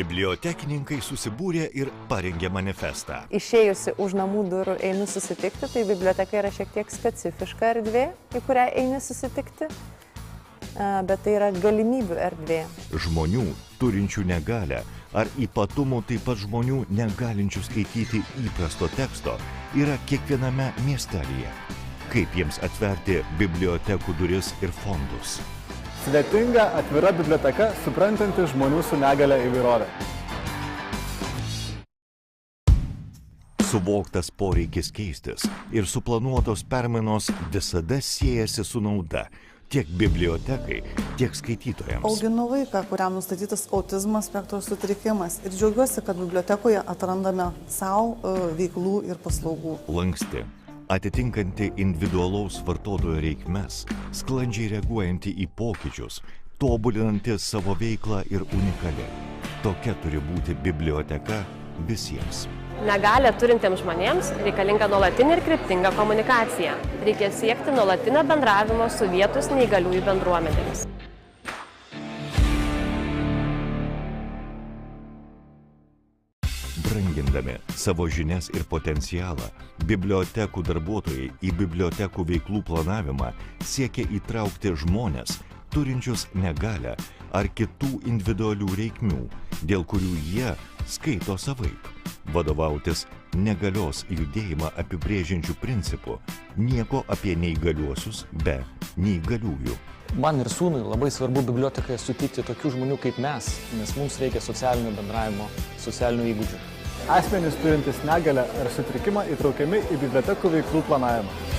Bibliotekininkai susibūrė ir parengė manifestą. Išėjusi už namų durų einu susitikti, tai biblioteka yra šiek tiek specifiška erdvė, į kurią eini susitikti, bet tai yra galimybių erdvė. Žmonių, turinčių negalę, ar ypatumų taip pat žmonių negalinčių skaityti įprasto teksto, yra kiekviename miestelyje. Kaip jiems atverti bibliotekų duris ir fondus? Svetinga, atvira biblioteka, suprantanti žmonių su negale įvairovę. Suvoktas poreikis keistis ir suplanuotos permainos visada siejasi su nauda tiek bibliotekai, tiek skaitytojams. Auginu vaiką, kuriam nustatytas autizmo spektro sutrikimas ir džiaugiuosi, kad bibliotekoje atrandame savo veiklų ir paslaugų. Lanksti, atitinkanti individualaus vartotojo reikmes, sklandžiai reaguojanti į pokyčius, tobulinanti savo veiklą ir unikali. Tokia turi būti biblioteka visiems. Negalę turintiems žmonėms reikalinga nuolatinė ir kryptinga komunikacija. Reikia siekti nuolatinio bendravimo su vietos neįgaliųjų bendruomenėmis. Brangindami savo žinias ir potencialą, bibliotekų darbuotojai į bibliotekų veiklų planavimą siekia įtraukti žmones, turinčius negalę ar kitų individualių reikmių, dėl kurių jie skaito savaip. Vadovautis negalios judėjimą apibrėžiančių principų, nieko apie neįgaliuosius be neįgaliųjų. Man ir sūnui labai svarbu bibliotekoje sutikti tokių žmonių kaip mes, nes mums reikia socialinio bendravimo, socialinių įgūdžių. Asmenys turintys negalę ar sutrikimą įtraukiami į bibliotekų veiklų planavimą.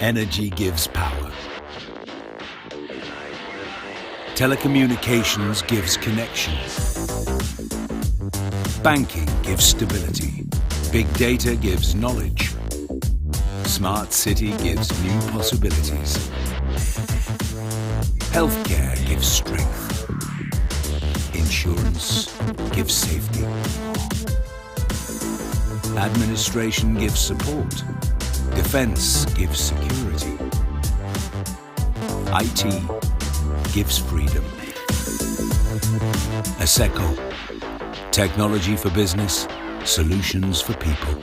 Energy gives power. Telecommunications gives connection. Banking gives stability. Big data gives knowledge. Smart city gives new possibilities. Healthcare gives strength. Insurance gives safety. Administration gives support. Defense gives security. IT gives freedom. ASECO, technology for business, solutions for people.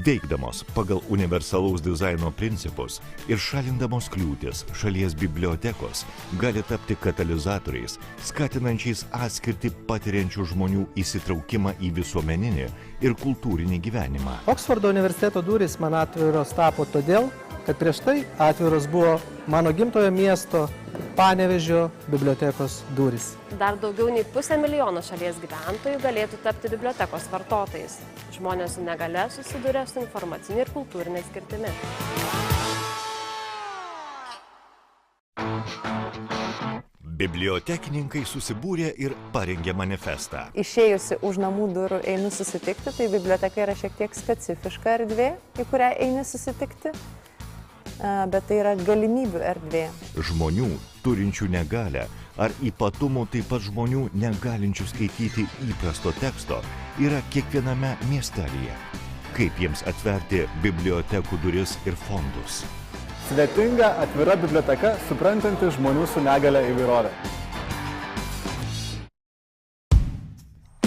Veikdamos pagal universalaus dizaino principus ir šalindamos kliūtis, šalies bibliotekos gali tapti katalizatoriais, skatinančiais atskirtį patiriančių žmonių įsitraukimą į visuomeninį ir kultūrinį gyvenimą. Oksfordo universiteto durys man atviros tapo todėl, kad prieš tai atviros buvo mano gimtojo miesto Panevėžio bibliotekos durys. Dar daugiau nei 500 000 šalies gyventojų galėtų tapti bibliotekos vartotojais. Žmonės su negale susiduria su informacinė ir kultūrinė skirtimi. Bibliotekininkai susibūrė ir parengė manifestą. Išėjusi už namų durų einu susitikti, tai biblioteka yra šiek tiek specifiška erdvė, į kurią eini susitikti, bet tai yra galimybių erdvė. Žmonių, turinčių negalę, ar ypatumų taip pat žmonių negalinčių skaityti įprasto teksto, yra kiekviename miestelyje. Kaip jiems atverti bibliotekų duris ir fondus? Svetinga, atvira biblioteka, suprantanti žmonių su negale įvairovę.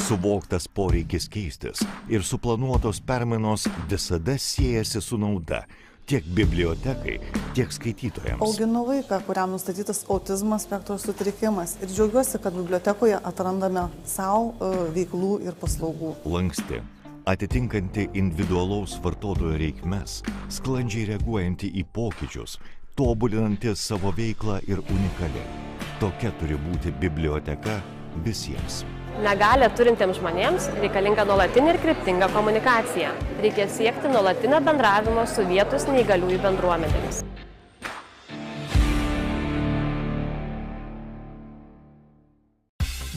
Suvoktas poreikis keistis ir suplanuotos permainos visada siejasi su nauda tiek bibliotekai, tiek skaitytojams. Auginu vaiką, kuriam nustatytas autizmo spektro sutrikimas ir džiaugiuosi, kad bibliotekoje atrandame savo veiklų ir paslaugų. Lanksti, atitinkanti individualaus vartotojo reikmes, sklandžiai reaguojanti į pokyčius, tobulinanti savo veiklą ir unikali. Tokia turi būti biblioteka visiems. Negalią turintiems žmonėms reikalinga nuolatinė ir kryptinga komunikacija. Reikia siekti nuolatinio bendravimo su vietos neįgaliųjų bendruomenėmis.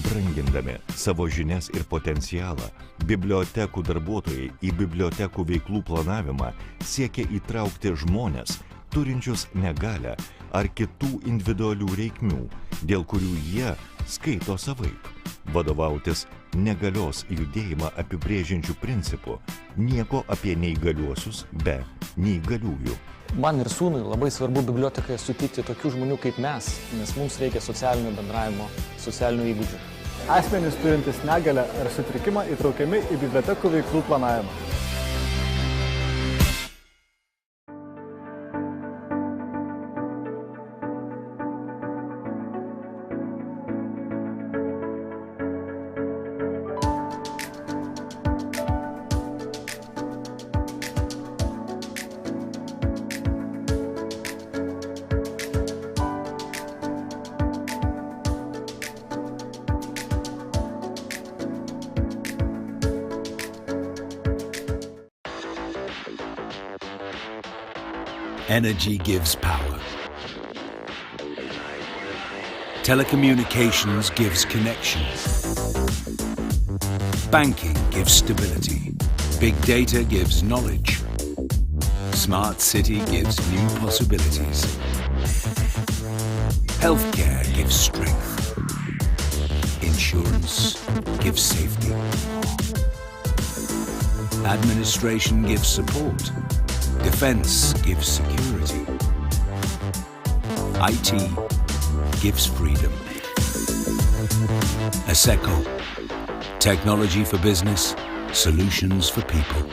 Brangindami savo žinias ir potencialą, bibliotekų darbuotojai į bibliotekų veiklų planavimą siekia įtraukti žmones, turinčius negalę ar kitų individualių reikmių, dėl kurių jie skaito savaip. Vadovautis negalios judėjimą apibrėžiančių principų, nieko apie neįgaliuosius be neįgaliųjų. Man ir sūnui labai svarbu bibliotekoje sutikti tokių žmonių kaip mes, nes mums reikia socialinio bendravimo, socialinių įgūdžių. Asmenys turintys negalę ar sutrikimą įtraukiami į bibliotekų veiklų planavimą. Energy gives power. Telecommunications gives connection. Banking gives stability. Big data gives knowledge. Smart city gives new possibilities. Healthcare gives strength. Insurance gives safety. Administration gives support. Defense gives security. IT gives freedom. ASECO, technology for business, solutions for people.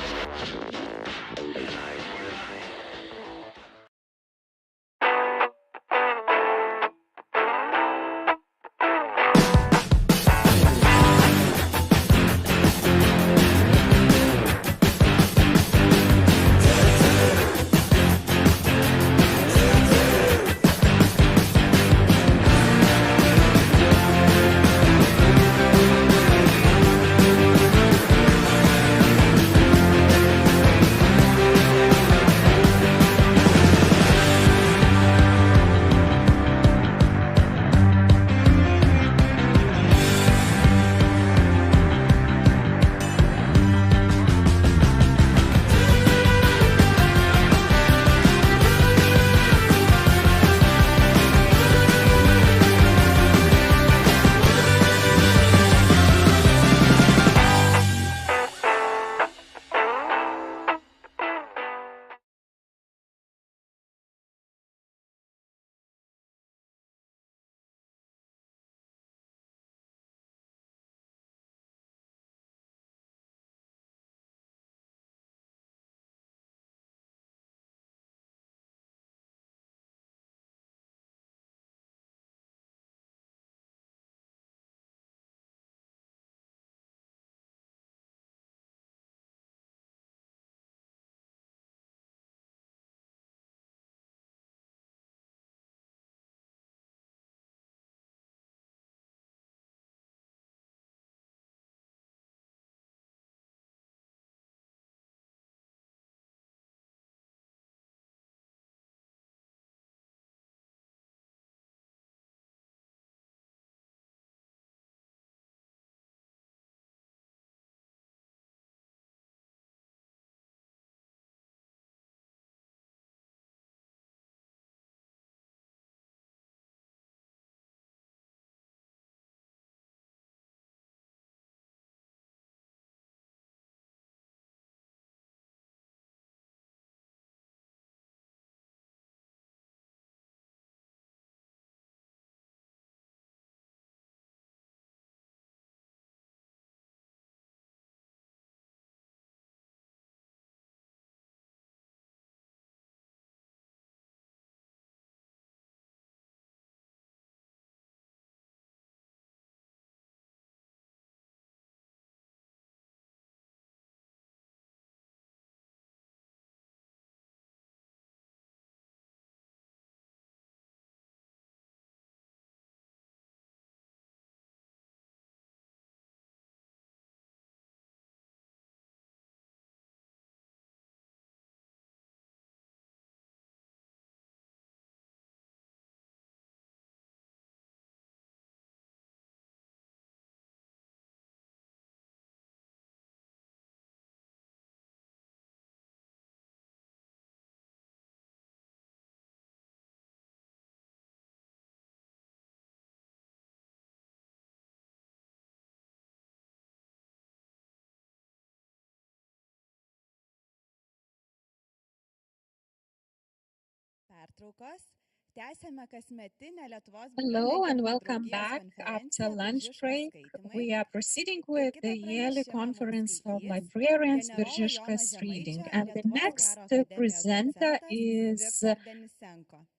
Hello and welcome back. After lunch break, we are proceeding with the yearly conference of librarians Biržiškos reading. And the next presenter is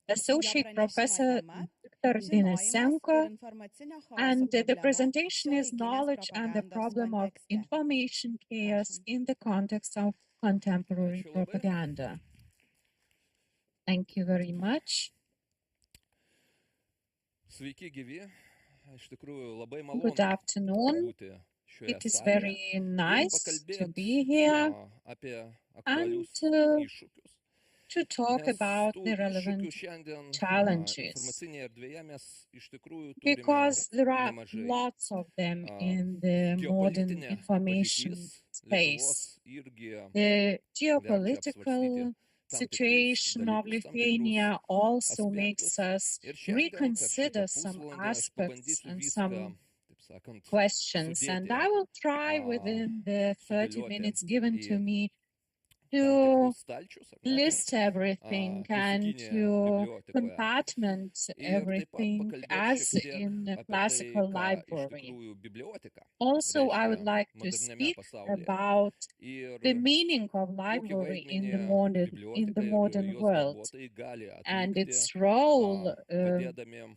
Associate Professor Dr. Denisenko. And the presentation is Knowledge and the Problem of Information Chaos in the Context of Contemporary Propaganda. Thank you very much. Good afternoon. It is very nice to be here and to talk about the relevant challenges, because there are lots of them in the modern information space. The geopolitical situation of Lithuania also makes us reconsider some aspects and some questions. And I will try within the 30 minutes given to me to list everything and to compartment everything as in a classical library. Also, I would like to speak about the meaning of library in the modern world and its role,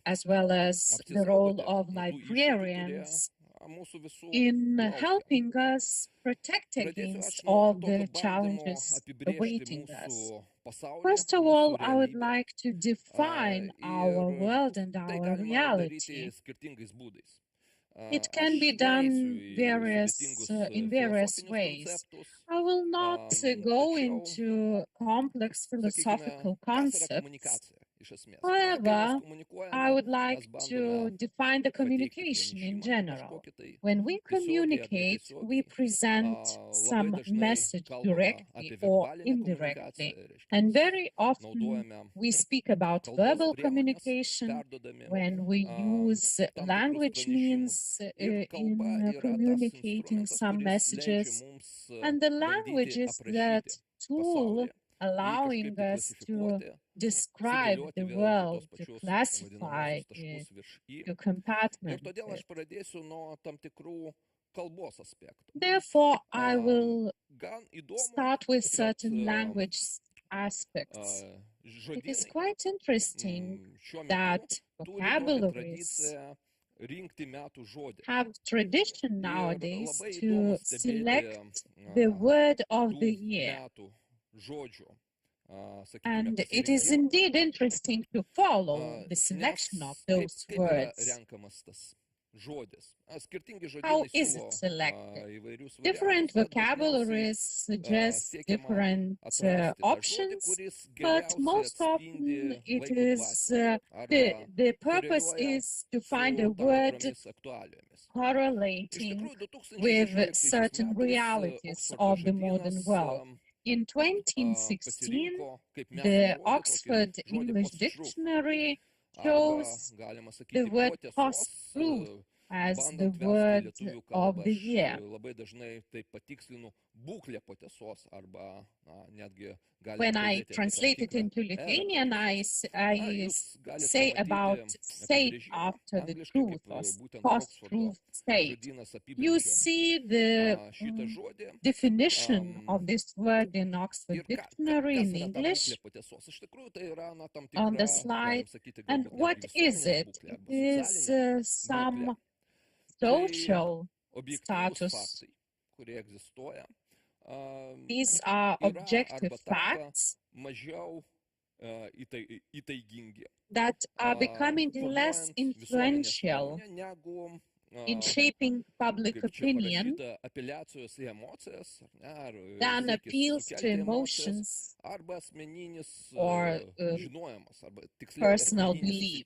as well as the role of librarians in helping us protect against all the challenges awaiting us. First of all, I would like to define our world and our reality. It can be done in various ways. I will not go into complex philosophical concepts. However, I would like to define the communication in general. When we communicate, we present some message directly or indirectly. And very often we speak about verbal communication when we use language means in communicating some messages. And the language is that tool allowing us to describe the world, to classify it, to compartment it. Therefore, I will start with certain language aspects. It is quite interesting that vocabularies have tradition nowadays to select the word of the year. And it is indeed interesting to follow the selection of those words. How is it selected? Different vocabularies suggest different options, but most often it is the purpose is to find a word correlating with certain realities of the modern world. In 2016, the Oxford English Dictionary chose the word post-truth as the word of the year. When I translate it into Lithuanian, I say about state after the truth or post-truth state. You see the definition of this word in Oxford Dictionary in English on the slide. And what is it? It is some social status. These are objective facts that are becoming less influential in shaping public opinion than appeals to emotions or personal belief.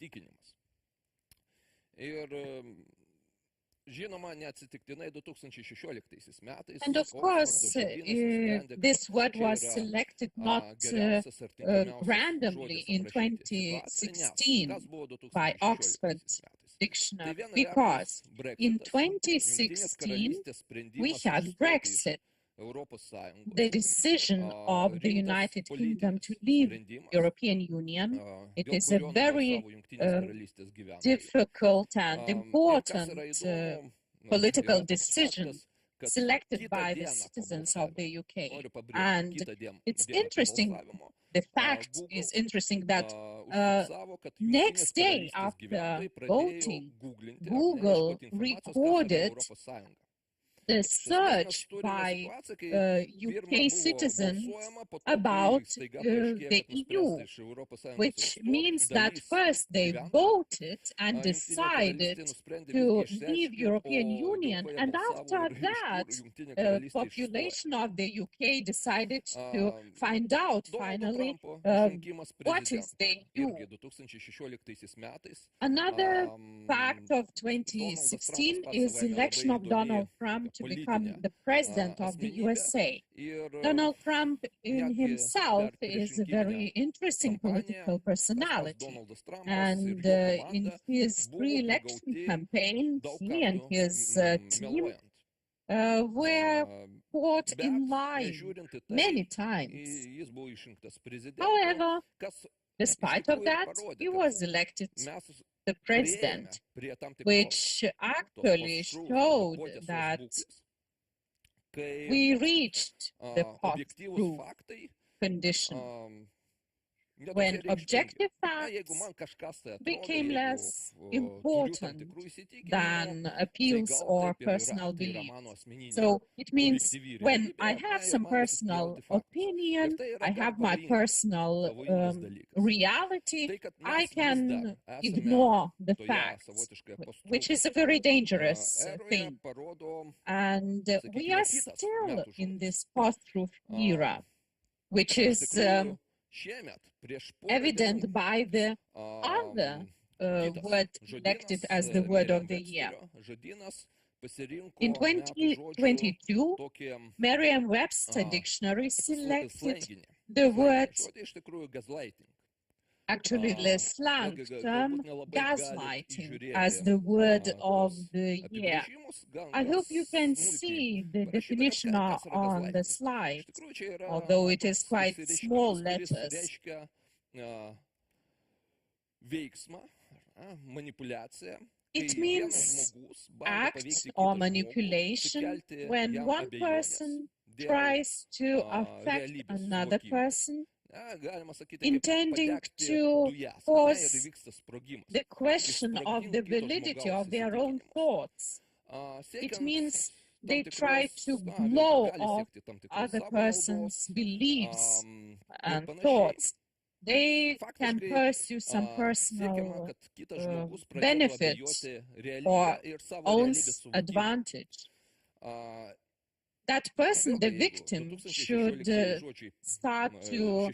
And of course, this word was selected not randomly in 2016 by Oxford Dictionary, because in 2016 we had Brexit, the decision of the United Kingdom to leave European Union. It is a very difficult and important political decision selected by the citizens of the UK. And it's interesting, the fact is interesting that next day after voting, Google recorded the search by UK citizens about the EU, which means that first they voted and decided to leave European Union, and after that, the population of the UK decided to find out finally what is the EU. Another fact of 2016 is the election of Donald Trump to become the president of the USA. Donald Trump in himself is a very interesting political personality, and in his pre-election campaign, he and his team were caught in lying many times. However, despite of that, he was elected the president, which actually showed that we reached the post-truth condition, when objective facts became less important than appeals or personal beliefs. So it means when I have some personal opinion, I have my personal reality, I can ignore the facts, which is a very dangerous thing. And we are still in this post-truth era, which is evident by the other word elected as the word of the year. In 2022, Merriam-Webster dictionary selected the word, actually the slang term, gaslighting as the word of the year. I hope you can see the definition on the slide, although it is quite small letters. It means act or manipulation when one person tries to affect another person, intending to cause the question of the validity of their own thoughts. It means they try to blow off other person's beliefs and thoughts. They can pursue some personal benefit or own advantage. That person, the victim, should start to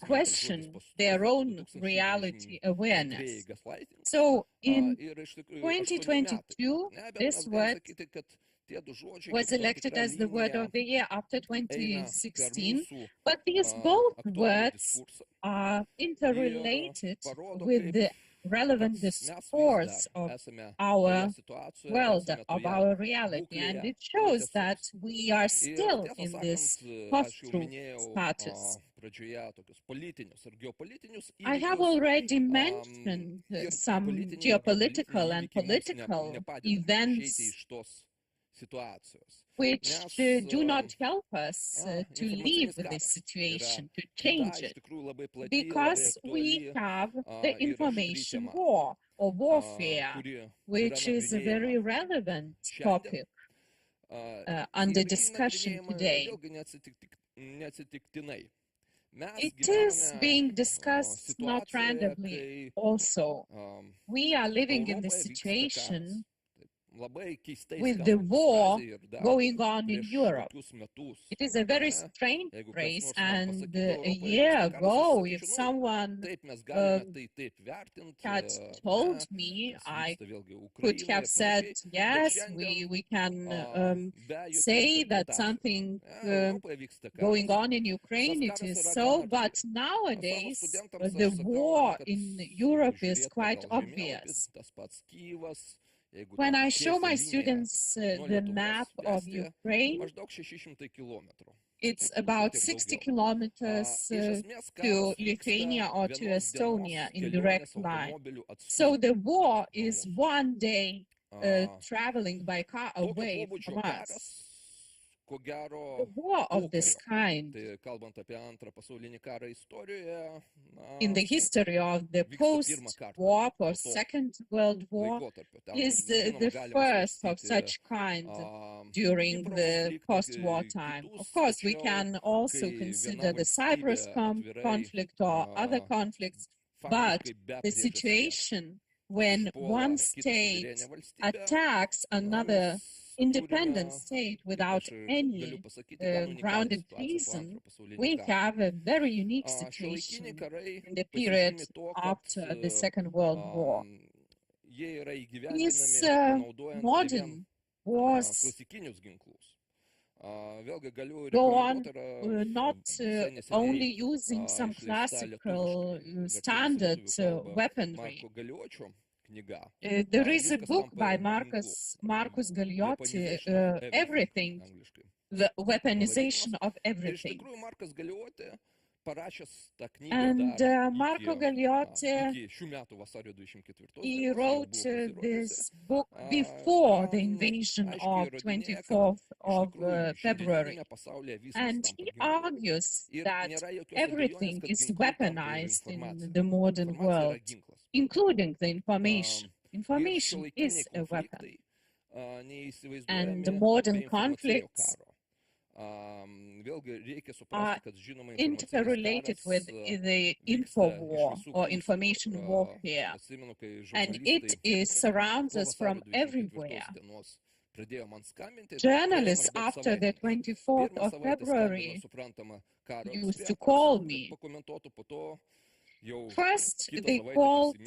question their own reality awareness. So in 2022, this word was elected as the word of the year after 2016, but these both words are interrelated with the relevant discourse of our world, of our reality, and it shows that we are still in this post-truth status. I have already mentioned some geopolitical and political events which do not help us to leave this situation, to change it, because we have the information war or warfare, which is a very relevant topic under discussion today. It is being discussed not randomly also. We are living in this situation with the war going on in Europe. It is a very strange race, and a year ago, if someone had told me, I could have said, yes, we can say that something going on in Ukraine, it is so, but nowadays the war in Europe is quite obvious. When I show my students the map of Ukraine, it's about 60 kilometers to Lithuania or to Estonia in direct line. So the war is one day traveling by car away from us. A war of this kind in the history of the post-war or Second World War is the first of such kind during the post-war time. Of course, we can also consider the Cyprus conflict or other conflicts, but the situation when one state attacks another independent state without any grounded reason, we have a very unique situation in the period after the Second World War. These modern wars go on not only using some classical standard weaponry. There is a book by Marcus Galeotti, Everything, the weaponization of everything. And Marco Galeotti, he wrote this book before the invasion of 24th of February. And he argues that everything is weaponized in the modern world, including the information. Information is a weapon. And the modern conflicts are interrelated with the info war or information warfare, and it surrounds us from everywhere. Journalists after the 24th of February used to call me. First, they called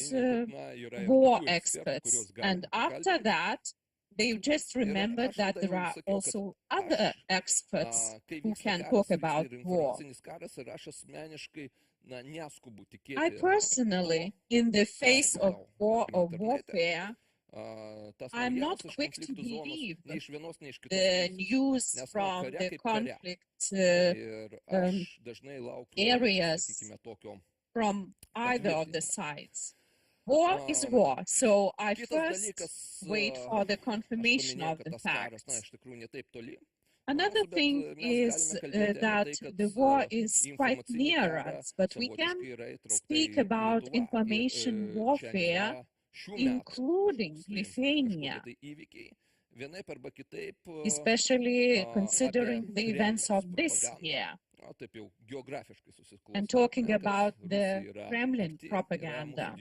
war experts, and after that, they just remembered that there are also other experts who can talk about war. I personally, in the face of war or warfare, I'm not quick to believe the news from the conflict areas from either of the sides. War is war, so I first wait for the confirmation of the facts. Another thing is that the war is quite near us, but we can speak about information warfare, including Lithuania, especially considering the events of this year. And talking about the Kremlin propaganda.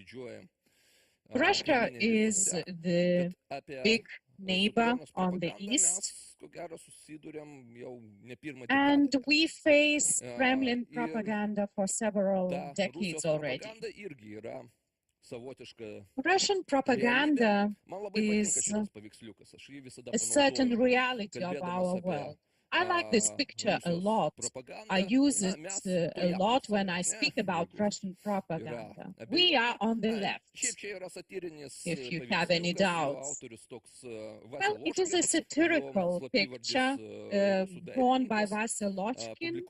Russia is the big neighbor on the east, and we face Kremlin propaganda for several decades already. Russian propaganda is a certain reality of our world. I like this picture a lot. I use it a lot when I speak about Russian propaganda. We are on the left, if you have any doubts. Well, it is a satirical picture drawn by Vasily Lochkin.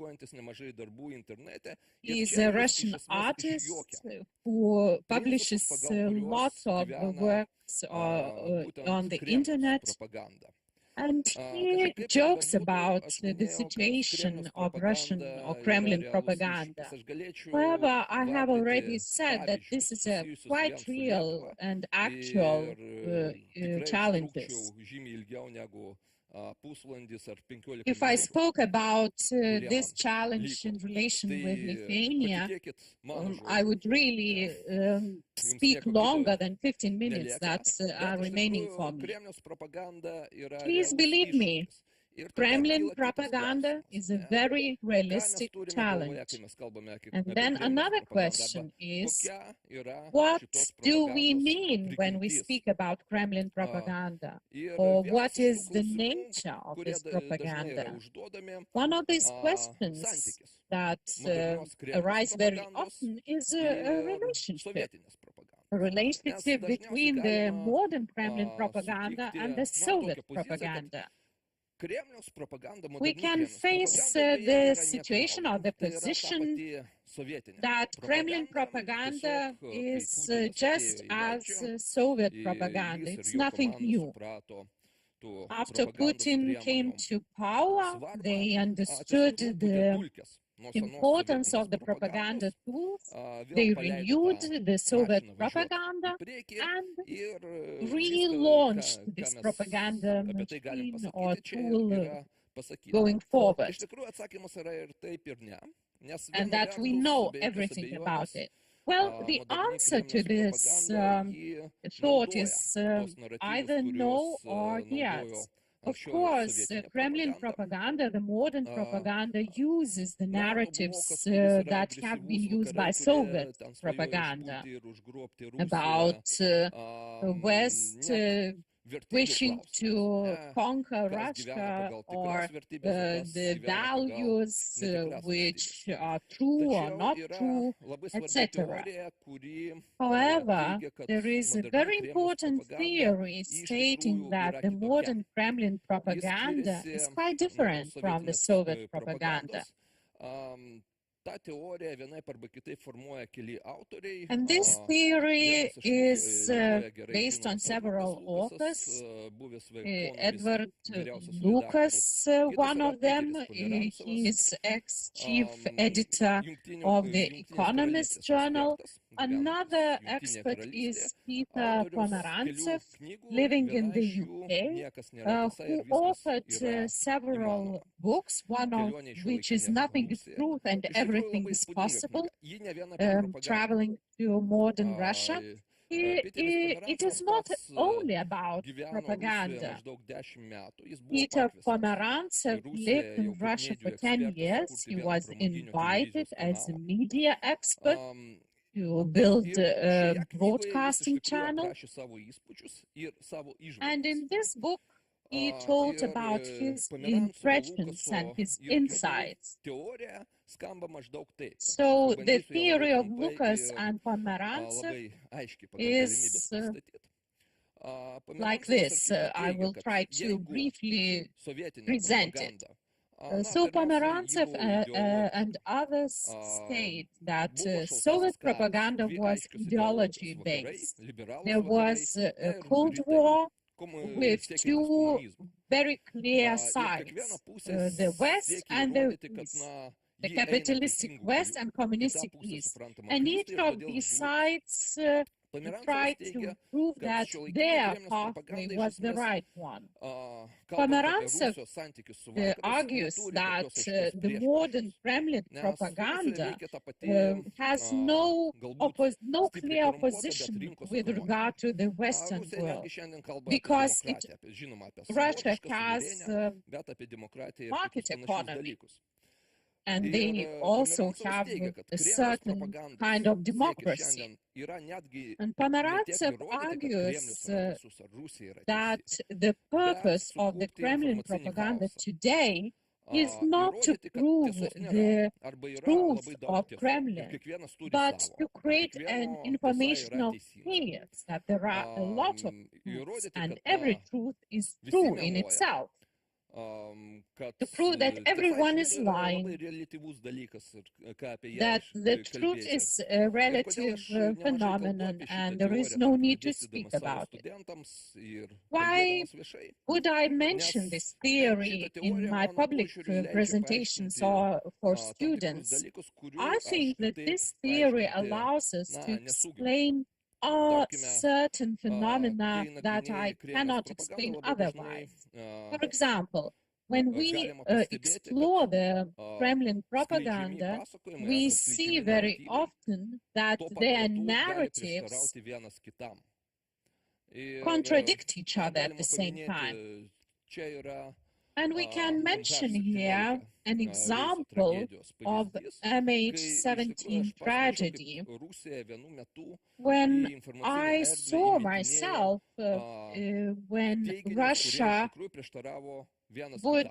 He is a Russian artist who publishes lots of works on the internet. And he jokes about the situation of Russian or Kremlin propaganda. However, I have already said that this is a quite real and actual challenges. If I spoke about this challenge in relation with Lithuania, I would really speak longer than 15 minutes that are remaining for me. Please believe me, Kremlin propaganda is a very realistic challenge. And then another question is, what do we mean when we speak about Kremlin propaganda? Or what is the nature of this propaganda? One of these questions that arise very often is a relationship. relationship between the modern Kremlin propaganda and the Soviet propaganda. We can face the situation or the position that Kremlin propaganda is just as Soviet propaganda. It's nothing new. After Putin came to power, they understood the importance of the propaganda tools. They renewed the Soviet propaganda and relaunched this propaganda machine or tool going forward. And that we know everything about it. Well, the answer to this thought is either no or yes. Of course, Kremlin propaganda, the modern propaganda, uses the narratives that have been used by Soviet propaganda about West wishing to conquer Russia or the values which are true or not true, etc. However, there is a very important theory stating that the modern Kremlin propaganda is quite different from the Soviet propaganda. And this theory is based on several authors. Edward Lucas, one of them, he is ex-chief editor of the Economist journal. Another expert is Peter Pomerantsev, living in the UK, who authored several books, one of which is Nothing is Truth and Everything is Possible, traveling to modern Russia. It is not only about propaganda. Peter Pomerantsev lived in Russia for 10 years. He was invited as a media expert to build a broadcasting channel. And in this book, he told about his impressions and his insights. So the theory of Lucas and Pomerantsev is like this. I will try to briefly present it. So Pomerantsev and others state that Soviet propaganda was ideology-based. There was a Cold War with two very clear sides, the West and the East, the capitalistic West and communistic East. And each of these sides tried to prove that their pathway was the right one. Pomerantsev argues that the modern Kremlin propaganda has no clear opposition with regard to the Western world, because Russia has a market economy. And they also have a certain kind of democracy. And Pomerantsev argues that the purpose of the Kremlin propaganda today is not to prove the truth of Kremlin, but to create an informational chaos that there are a lot of truths and every truth is true in itself. To prove that everyone is lying, that the truth is a relative phenomenon and there is no need to speak about it. Why would I mention this theory in my public presentations or for students? I think that this theory allows us to explain certain phenomena that I cannot explain otherwise. For example, when we explore the Kremlin propaganda, we see very often that their narratives contradict each other at the same time. And we can mention here an example of MH17 tragedy. When I saw myself when Russia would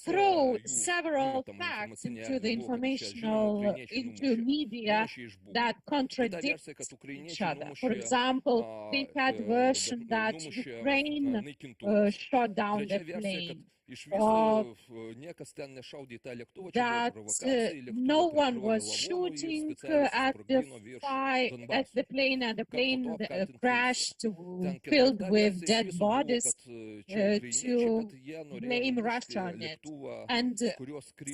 throw several facts into the into media that contradict each other. For example, they had version that Ukraine shot down the plane, or that no one was shooting at the plane, and the plane crashed filled with dead bodies to blame Russia on it. And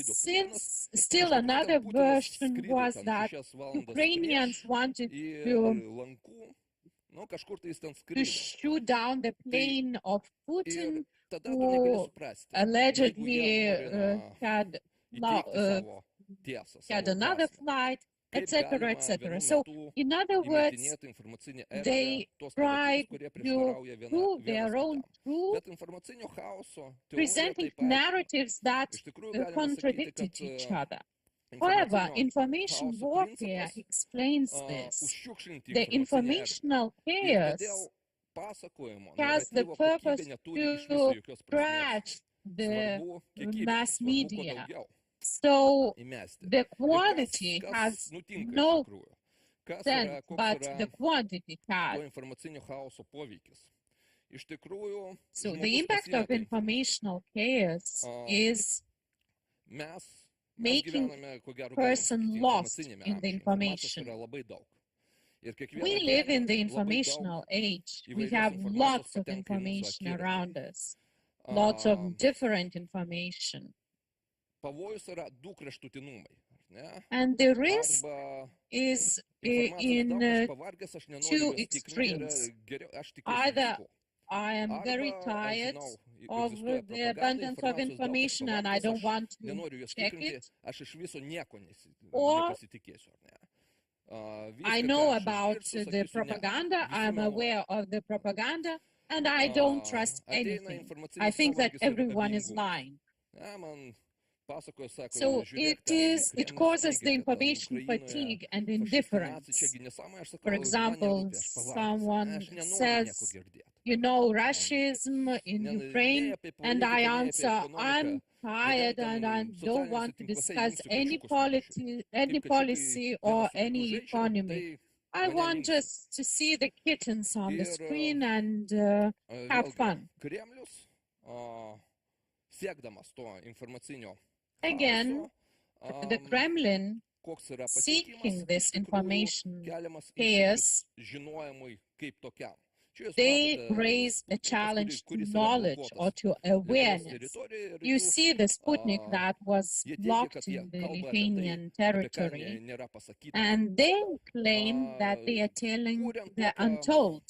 since still another version was that Ukrainians wanted to shoot down the plane of Putin, who allegedly had another flight, etc., etc. So, in other words, they try to prove their own truth, presenting narratives that contradicted each other. However, information warfare explains this. The informational chaos has the purpose to crash the mass media. So the quality has no sense, but the quantity has. So the impact of informational chaos is making person lost in the information. We live in the informational age. We have lots of information around us, lots of different information. And the risk is in two extremes. Either I am very tired of the abundance of information and I don't want to check it, or I know about the propaganda, I'm aware of the propaganda, and I don't trust anything. I think that everyone is lying. So it causes the information fatigue and indifference. For example, someone says, you know, Russianism in Ukraine, and I answer, I'm tired and I don't want to discuss any policy or any economy. I want just to see the kittens on the screen and have fun. Again, the Kremlin, seeking this information chaos, they raise a challenge to knowledge or to awareness. You see the Sputnik that was blocked in the Lithuanian territory, and they claim that they are telling the untold.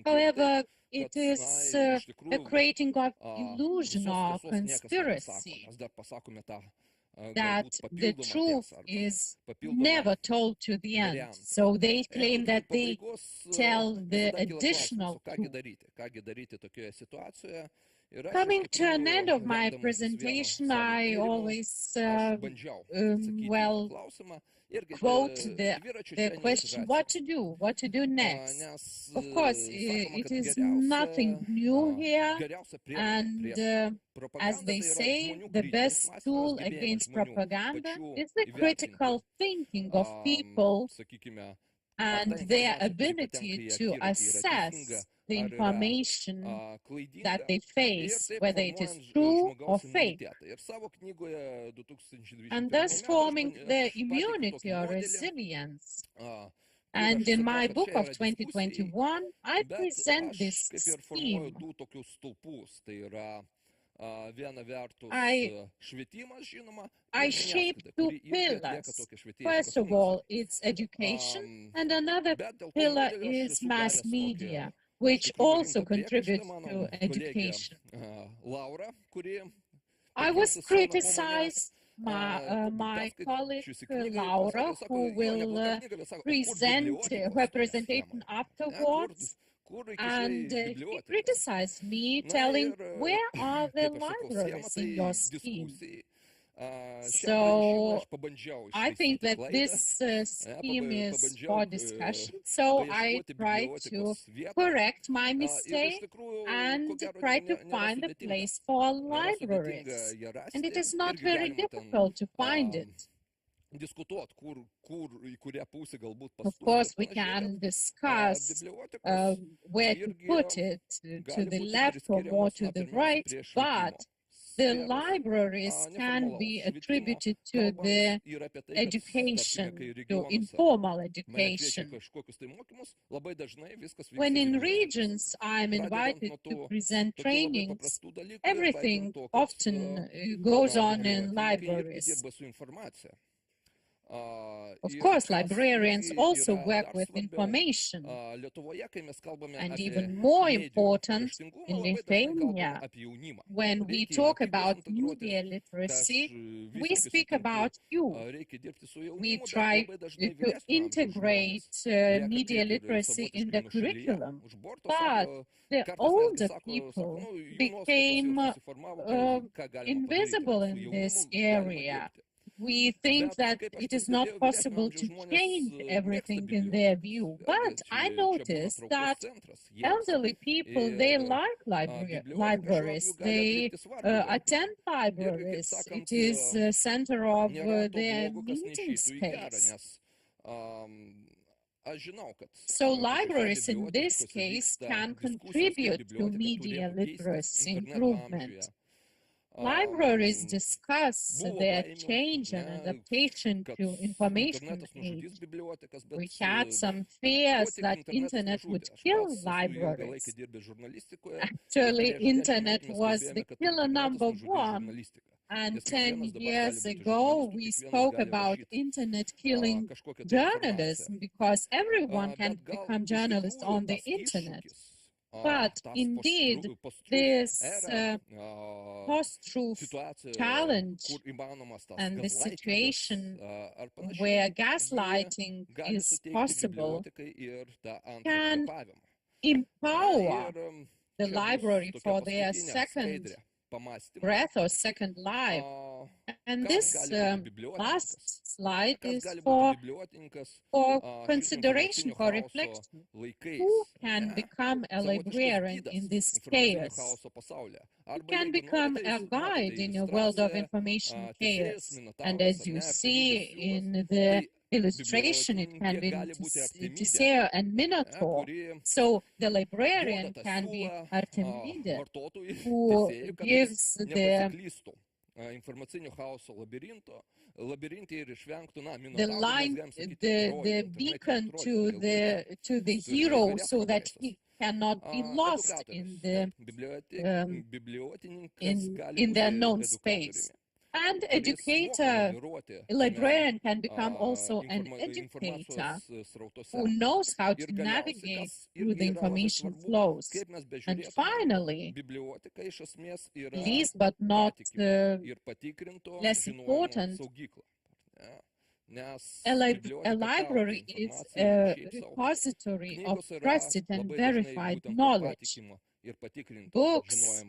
However, it is a creating of illusion or conspiracy, that the truth is never told to the end. So they claim that they tell the additional truth. Coming to an end of my presentation, I always quote the question, what to do next. Of course, it is nothing new here, and as they say, the best tool against propaganda is the critical thinking of people and their ability to assess the information that they face, whether it is true or fake, and thus forming the immunity or resilience. And in my book of 2021, I present this scheme. I shaped two pillars. First of all, it's education, and another pillar is mass media, which also contributes to education. I was criticized. My colleague Laura, who will present her presentation afterwards, and he criticized me, telling, where are the libraries in your scheme? So I think that this scheme is for discussion. So I try to correct my mistake and try to find a place for libraries. And it is not very difficult to find it. Of course, we can discuss where to put it, to the left or more to the right, but the libraries can be attributed to the education, to informal education. When in regions I'm invited to present trainings, everything often goes on in libraries. Of course, librarians also work with information. And even more important, in Lithuania, when we talk about media literacy, we speak about youth. We try to integrate media literacy in the curriculum. But the older people became invisible in this area. We think that it is not possible to change everything in their view. But I noticed that elderly people, they like libraries. They attend libraries. It is the center of their meeting space. So libraries in this case can contribute to media literacy improvement. Libraries discuss their change and adaptation to information age. We had some fears that internet would kill libraries. Actually, internet was the killer number one. And 10 years ago, we spoke about internet killing journalism because everyone can become journalist on the internet. But indeed, this post-truth challenge and the situation where gaslighting is possible can empower the library for their second breath or second life. And this last slide is for consideration, for reflection. Who can become a librarian in this chaos? Who can become a guide in a world of information chaos? And as you see in the illustration, it can be Tiseo and Minotaur. So the librarian can be Artemide, who gives the line, the beacon to the hero, so that he cannot be lost in the in the unknown space. And educator, a librarian can become also an educator who knows how to navigate through the information flows. And finally, least but not less important, a library is a repository of trusted and verified knowledge. Books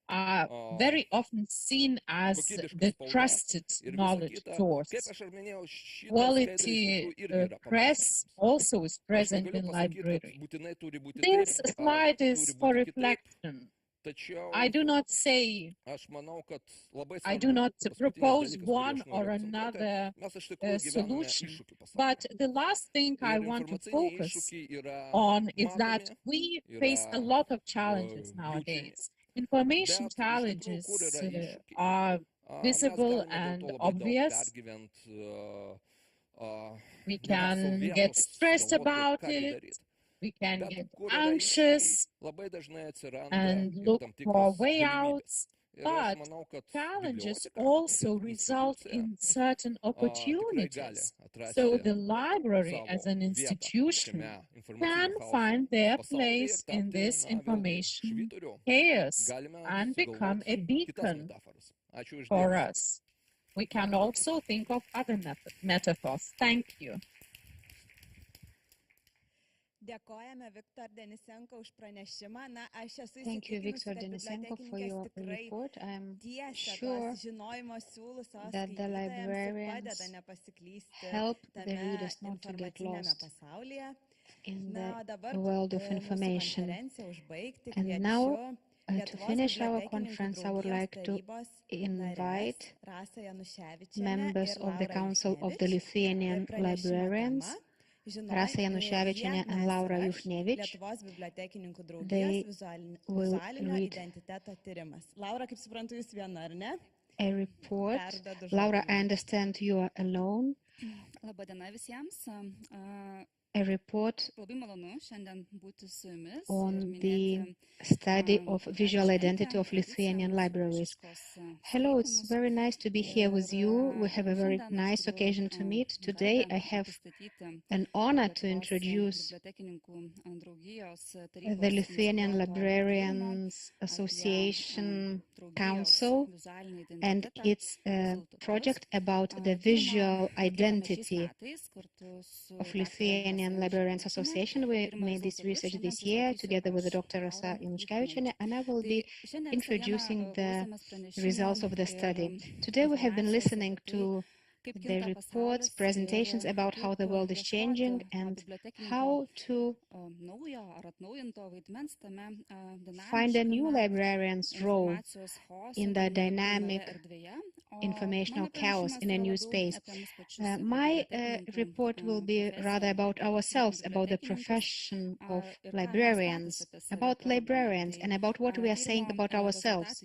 are very often seen as the trusted knowledge source. Quality press also is present in library. This slide is for reflection. I do not propose one or another solution, but the last thing I want to focus on is that we face a lot of challenges nowadays. Information challenges are visible and obvious. We can get stressed about it. We can get anxious and look for way outs. But challenges also result in certain opportunities. So the library as an institution can find their place in this information chaos and become a beacon for us. We can also think of other metaphors. Thank you. Thank you, Viktor Denisenko, for your report. I'm sure that the librarians help the readers not to get lost in the world of information. And now, to finish our conference, I would like to invite members of the Council of the Lithuanian Librarians, Rasa Januševičienė and Laura Juchnevič. They will read a report. Laura, I understand you are alone. A report on the study of visual identity of Lithuanian libraries. Hello, it's very nice to be here with you. We have a very nice occasion to meet. Today I have an honor to introduce the Lithuanian Librarians Association Council and its project about the visual identity of Lithuanian Librarians Association. We made this research this year together with Dr. Rasa Januševičienė, and I will be introducing the results of the study. Today we have been listening to the reports, presentations about how the world is changing and how to find a new librarian's role in the dynamic informational chaos in a new space. My report will be rather about ourselves, about the profession of librarians, and about what we are saying about ourselves.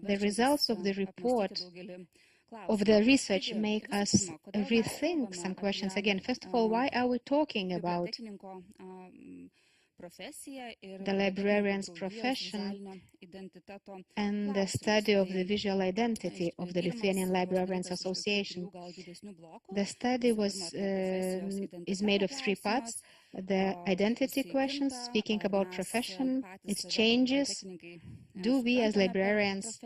The results of the report of the research make us rethink some questions again. First of all, why are we talking about the librarian's profession and the study of the visual identity of the Lithuanian Librarians Association? The study is made of 3 parts. The identity questions, speaking about profession, its changes. Do we as librarians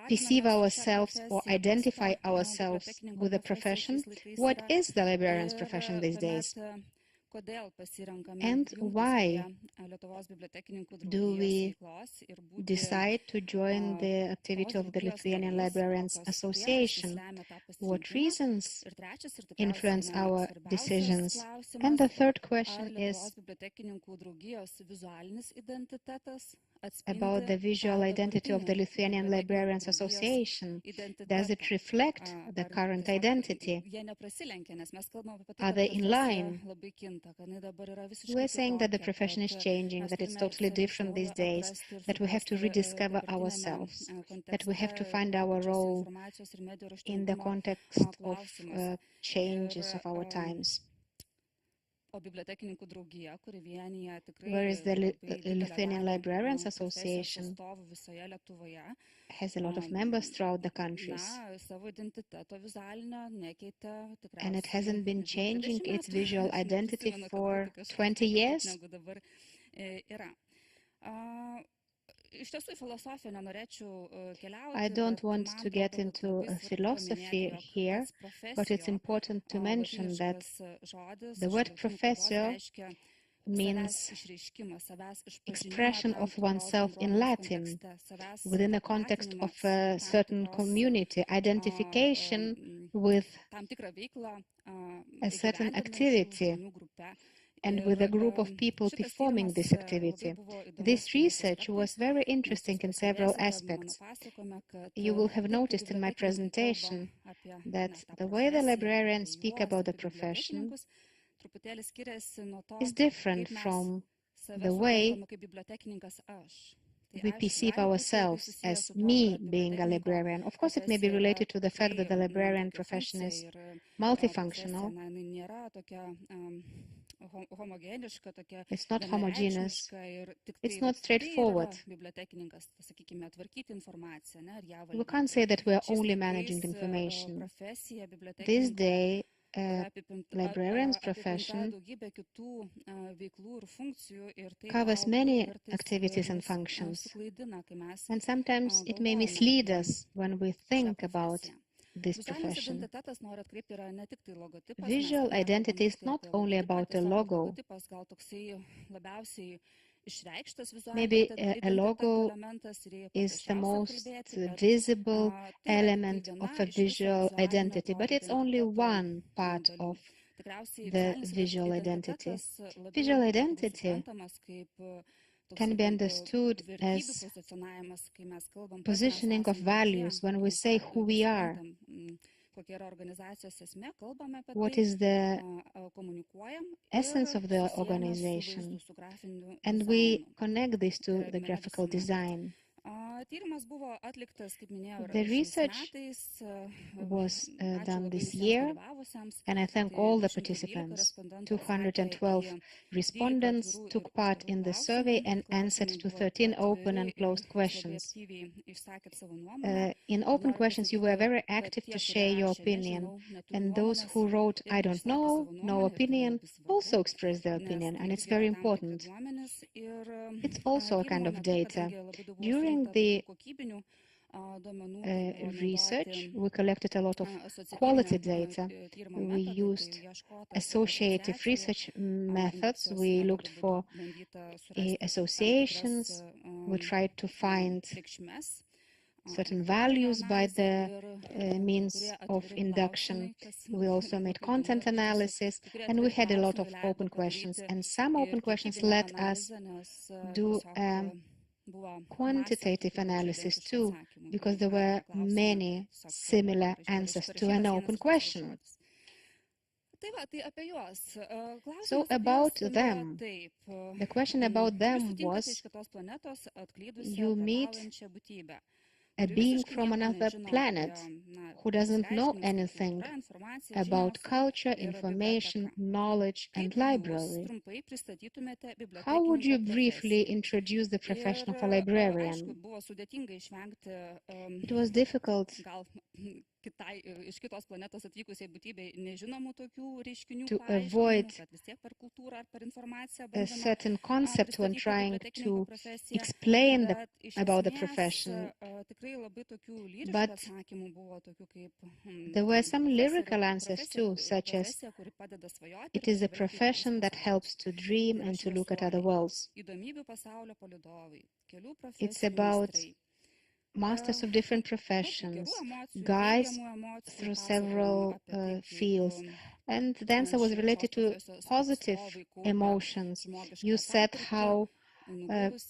perceive ourselves or identify ourselves with the profession? What is the librarian's profession these days? And why do we decide to join the activity of the Lithuanian Librarians Association? What reasons influence our decisions? And the third question is about the visual identity of the Lithuanian Librarians Association. Does it reflect the current identity? Are they in line? We're saying that the profession is changing, that it's totally different these days, that we have to rediscover ourselves, that we have to find our role in the context of changes of our times. Whereas the Lithuanian Librarians Association has a lot of members throughout the countries, and it hasn't been changing its visual identity for 20 years. I don't want to get into philosophy here, but it's important to mention that the word professor means expression of oneself in Latin within the context of a certain community, identification with a certain activity and with a group of people performing this activity. This research was very interesting in several aspects. You will have noticed in my presentation that the way the librarians speak about the profession is different from the way we perceive ourselves as me being a librarian. Of course, it may be related to the fact that the librarian profession is multifunctional. It's not homogeneous. It's not straightforward. We can't say that we are only managing information. This day, librarian's profession covers many activities and functions, and sometimes it may mislead us when we think about this profession. Visual identity is not only about a logo. Maybe a logo is the most visible element of a visual identity, but it's only one part of the visual identity. Visual identity can be understood as positioning of values when we say who we are. What is the essence of the organization? And we connect this to the graphical design. The research was done this year, and I thank all the participants. 212 respondents took part in the survey and answered to 13 open and closed questions. In open questions, you were very active to share your opinion, and those who wrote, "I don't know, no opinion," also expressed their opinion, and it's very important. It's also a kind of data. During the research, we collected a lot of quality data. We used associative research methods. We looked for associations. We tried to find certain values by the means of induction. We also made content analysis, and we had a lot of open questions. And some open questions let us do quantitative analysis too, because there were many similar answers to an open question. So about them, the question about them was, you meet a being from another planet who doesn't know anything about culture, information, knowledge, and library. How would you briefly introduce the profession of a librarian? It was difficult to avoid a certain concept when trying to explain about the profession. But there were some lyrical answers too, such as, it is a profession that helps to dream and to look at other worlds. It's about masters of different professions, guides through several fields. And the answer was related to positive emotions. You said how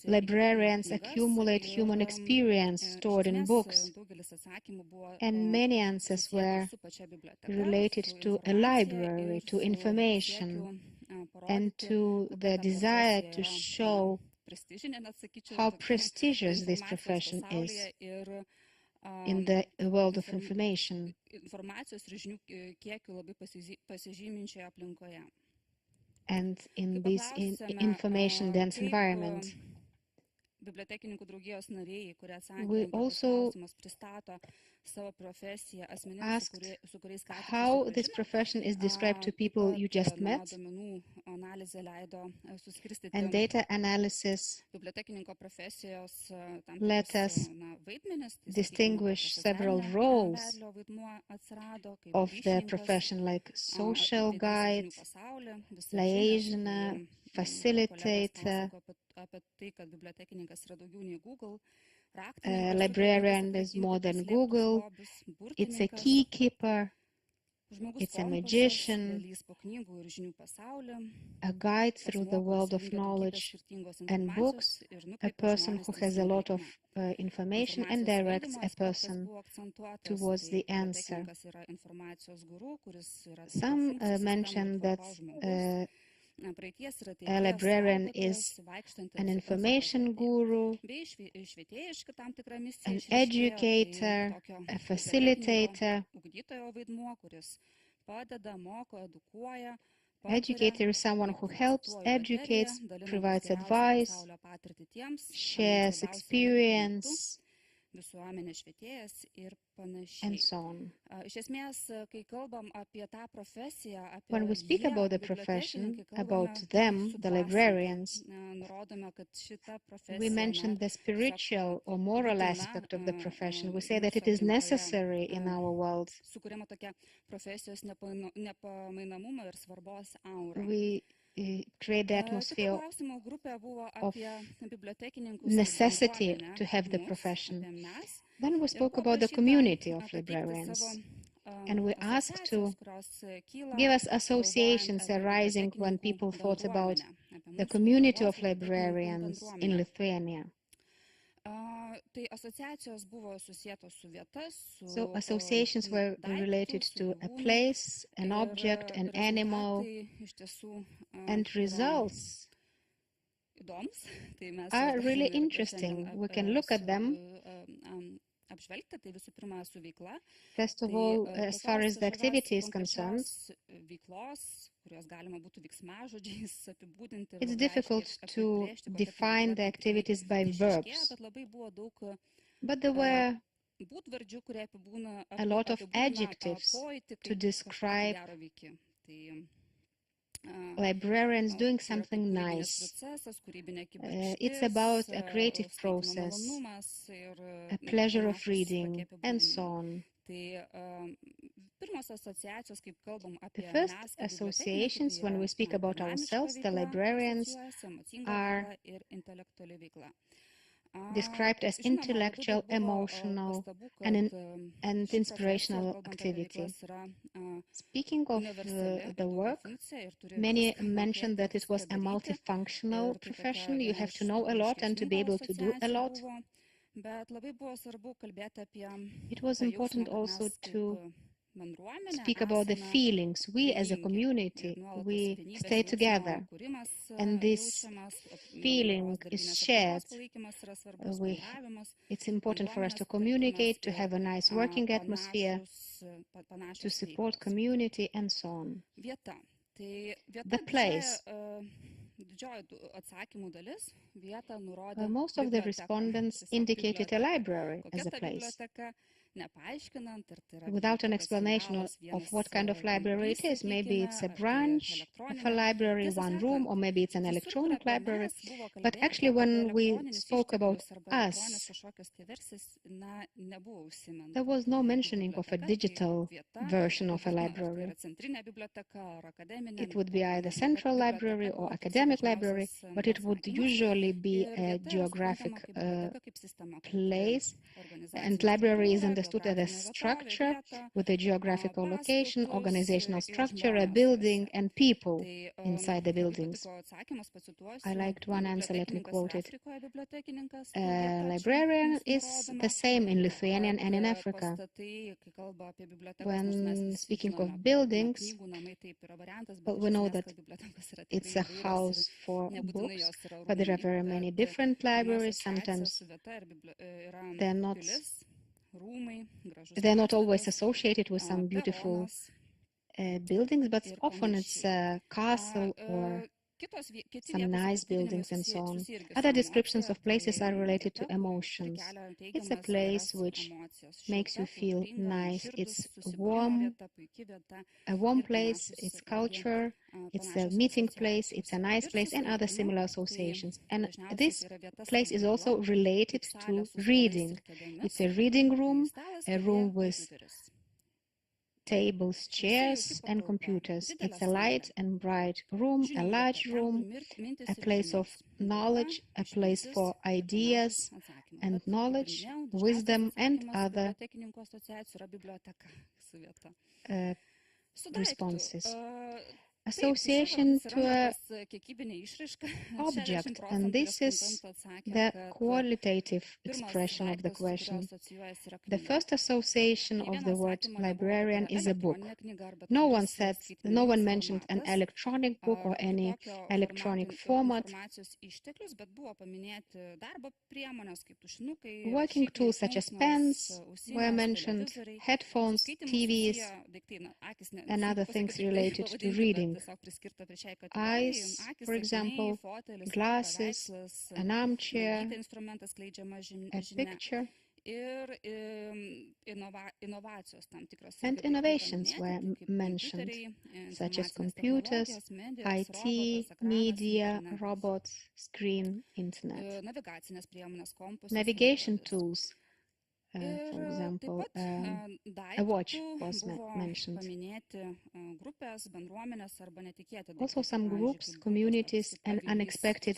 librarians accumulate human experience stored in books. And many answers were related to a library, to information, and to the desire to show how prestigious this profession is in the world of information. And in this information-dense environment. We also asked how this profession is described to people you just met, and data analysis let us distinguish several roles of the profession, like social guide, liaison, facilitator. Librarian is more than Google. It's a key keeper. It's a magician, a guide through the world of knowledge and books, a person who has a lot of information and directs a person towards the answer. Some mention that a librarian is an information guru, an educator, a facilitator. Educator is someone who helps, educates, provides advice, shares experience, visuomenės švietėjas ir panašiai. and so on. Iš esmės, kai kalbam apie tą profesiją, apie When we speak about the profession, about them, the librarians, nurodome, kad šita profesija, we mention the spiritual or moral aspect of the profession. We say that it is necessary in our world. sukuriama tokia profesijos nepamainamumo ir svarbos aura. We create the atmosphere Klausimų grupė buvo of apie bibliotekininkus necessity to have the profession. Then we spoke about the community of librarians, and we asked to give us associations arising when people thought about the community of librarians in Lithuania. Tai asociacijos buvo susietos su vieta, su So associations were related to a place, an object, an animal, iš tiesų and results įdomus. Tai mes are really interesting. We can look at them. Apžvelgti, tai visų pirma su veikla. First of all, as far as the activity is concerned, veiklos, kurios galima būtų veiksmažodžiais apibūdinti. it's difficult to define the activities by verbs, Bet labai buvo daug but there were būdvardžių, kurie apibūna a lot of adjectives to describe librarians doing something nice. It's about a creative process, a pleasure of reading, and so on. The first associations, when we speak about ourselves, the librarians, are described as intellectual, emotional, and inspirational activity. Speaking of the work, many mentioned that it was a multifunctional profession. You have to know a lot and to be able to do a lot. It was important also to speak about the feelings. We as a community, we stay together, and this feeling is shared. It's important for us to communicate, to have a nice working atmosphere, to support community, and so on. The place. Most of the respondents indicated a library as a place, without an explanation of what kind of library it is. Maybe it's a branch of a library, one room, or maybe it's an electronic library. But actually, when we spoke about us, there was no mentioning of a digital version of a library. It would be either central library or academic library, but it would usually be a geographic place, and library is understood as a structure with a geographical location, organizational structure, a building, and people inside the buildings. I liked one answer, let me quote it. A librarian is the same in Lithuania and in Africa. When speaking of buildings, well, we know that it's a house for books, but there are very many different libraries. Sometimes they're not always associated with some beautiful buildings, but often it's a castle or some nice buildings and so on. Other descriptions of places are related to emotions. It's a place which makes you feel nice. It's warm, a warm place, it's culture, it's a meeting place, it's a nice place, and other similar associations. And this place is also related to reading. It's a reading room, a room with tables, chairs, and computers. It's a light and bright room, a large room, a place of knowledge, a place for ideas and knowledge, wisdom, and other responses. Association to an object, and this is the qualitative expression of the question. The first association of the word librarian is a book. No one mentioned an electronic book or any electronic format. Working tools such as pens were mentioned, headphones, TVs, and other things related to reading. Eyes, for example, glasses, an armchair, a picture. And innovations were mentioned, such as computers, IT, media, robots, screen, internet. Navigation tools, for example, a watch was mentioned. Also some groups, communities, and unexpected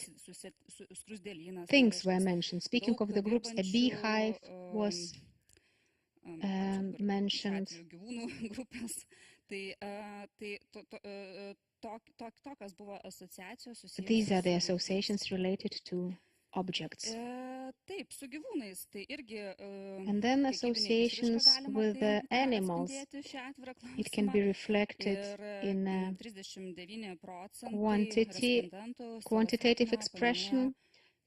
things were mentioned. Speaking of the groups, a beehive was mentioned. These are the associations related to objects. And then associations with the animals. It can be reflected in quantitative expression.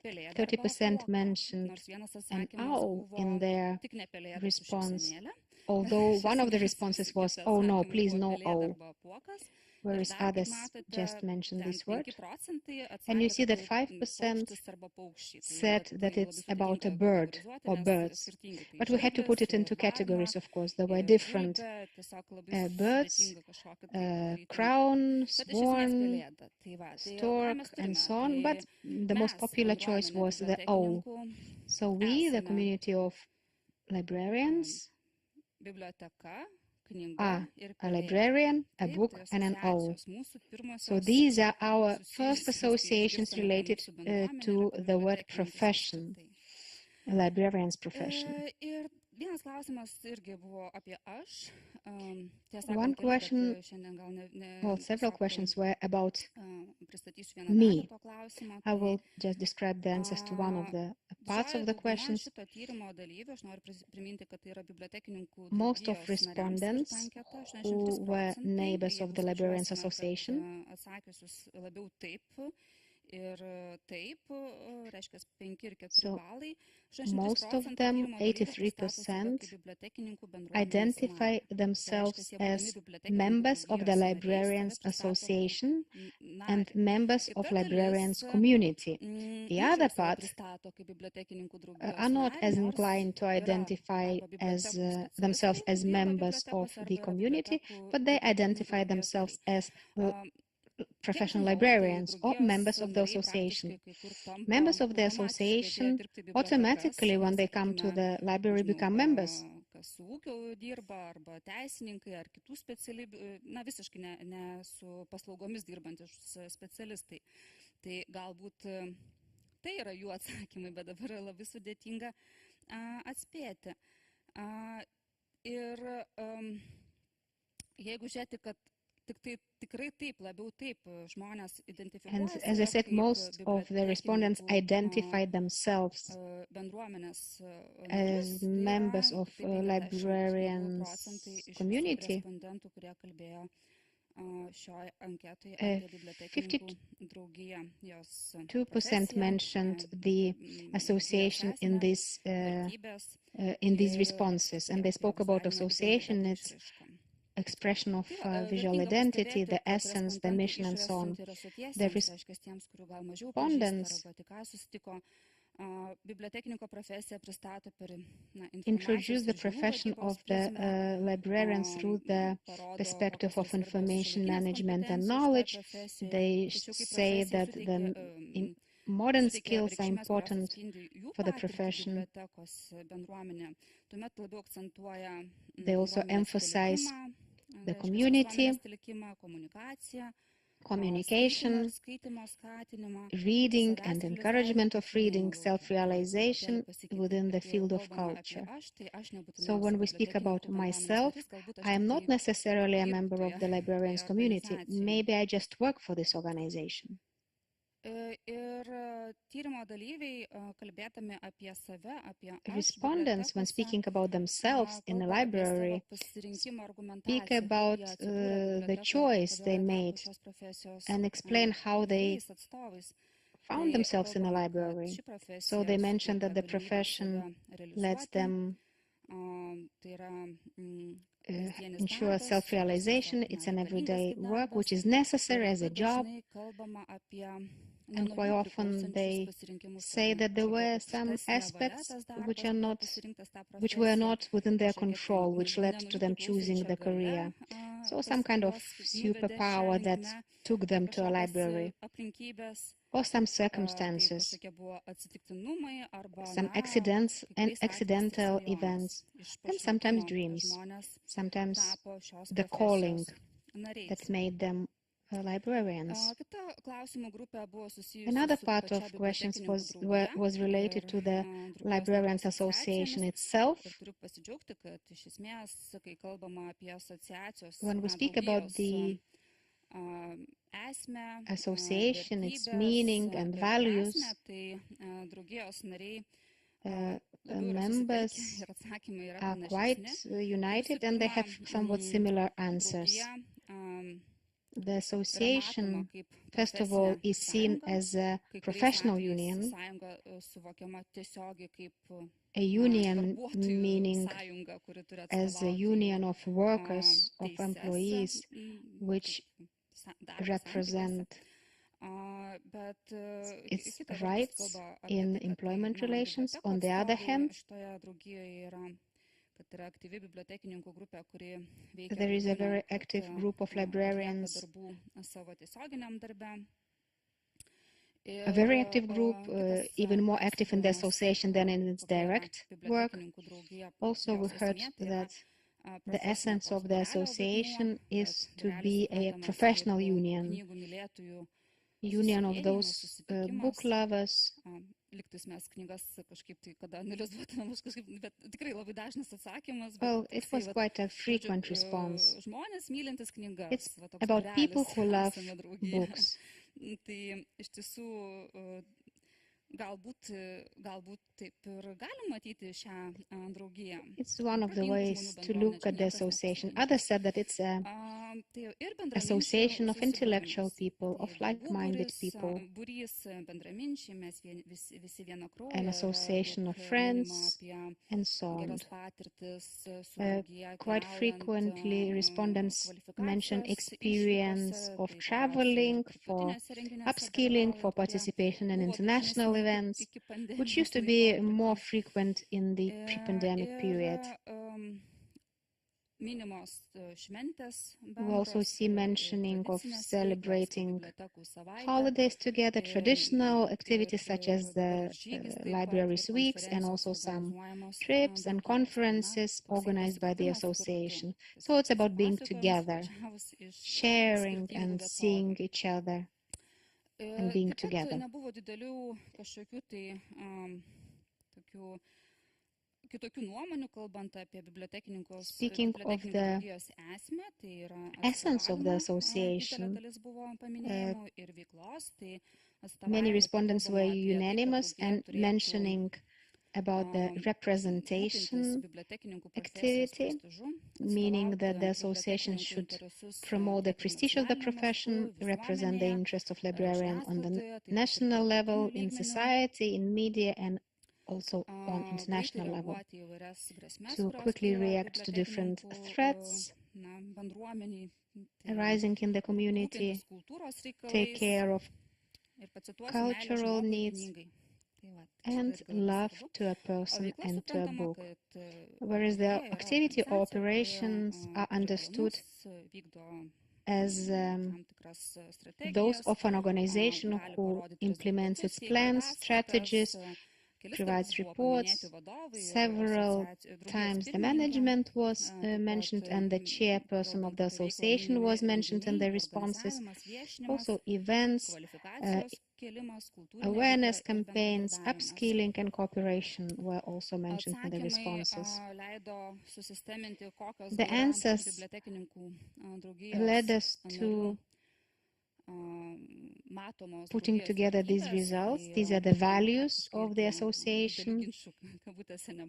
30% mentioned an owl in their response, although one of the responses was, "Oh no, please no owl," whereas others just mentioned this word. And you see that 5% said that it's about a bird or birds. But we had to put it into categories, of course. There were different birds, crown, swan, stork, and so on. But the most popular choice was the owl. So we, the community of librarians, are a librarian, a book, and an owl. So these are our first associations related to the word profession, a librarian's profession. One question, well, several questions were about me. I will just describe the answers to one of the parts of the questions. Most of respondents who were neighbors of the Librarians Association so most of them, 83%, identify themselves as members of the Librarians Association and members of Librarians community. The other part are not as inclined to identify as themselves as members of the community, but they identify themselves as professional librarians or members of the association. Members of the association automatically, when they come to the library, become members. Tai yra jų atsakymai, bet dabar yra labai sudėtinga atspėti. Ir jeigu žiūrėti, kad and as I said, most of the respondents identified themselves as members of librarians community. 52% mentioned the association in these responses, and they spoke about association. It's expression of visual identity, the essence, the mission, and so on. The respondents introduce the profession of the librarians through the perspective of information management and knowledge. They say that the modern skills are important for the profession. They also emphasize the community, communication, reading and encouragement of reading, self-realization within the field of culture. So when we speak about myself, I am not necessarily a member of the librarians community. Maybe I just work for this organization. Respondents, when speaking about themselves in a library, speak about the choice they made and explain how they found themselves in a library. So they mentioned that the profession lets them ensure self-realization. It's an everyday work which is necessary as a job. and quite often they say that there were some aspects which were not within their control, which led to them choosing the career. So some kind of superpower that took them to a library, or some circumstances, some accidents and accidental events, and sometimes dreams, sometimes the calling that made them librarians. Another part of questions was related to the Librarians Association itself. When we speak about the association, its meaning and values, members are quite united and they have somewhat similar answers. The association, first of all, is seen as a professional union, a union meaning as a union of workers, of employees, which represent its rights in employment relations. On the other hand, there is a very active group of librarians, a very active group, even more active in the association than in its direct work. Also, we heard that the essence of the association is to be a professional union, union of those book lovers. Well, it was quite a frequent response. It's about people who love books. It's one of the ways to look at the association. Others said that it's an association of intellectual people, of like-minded people, an association of friends, and so on. Quite frequently, respondents mention experience of traveling, for upskilling, for participation in international events, which used to be more frequent in the pre-pandemic period. We also see mentioning of celebrating holidays together, traditional activities such as the libraries weeks, and also some trips and conferences organized by the association. So it's about being together, sharing and seeing each other and being together. Speaking of the essence of the association, many respondents were unanimous and mentioning about the representation activity, meaning that the association should promote the prestige of the profession, represent the interest of librarian on the national level, in society, in media, and also on international level, to quickly react to different threats arising in the community, take care of cultural needs, and love to a person and to a book. Whereas the activity or operations are understood as those of an organization who implements its plans, strategies, provides reports. Several times the management was mentioned and the chairperson of the association was mentioned in the responses. Also events, awareness campaigns, upskilling and cooperation were also mentioned in the responses. The answers led us to putting together these results. These are the values of the association.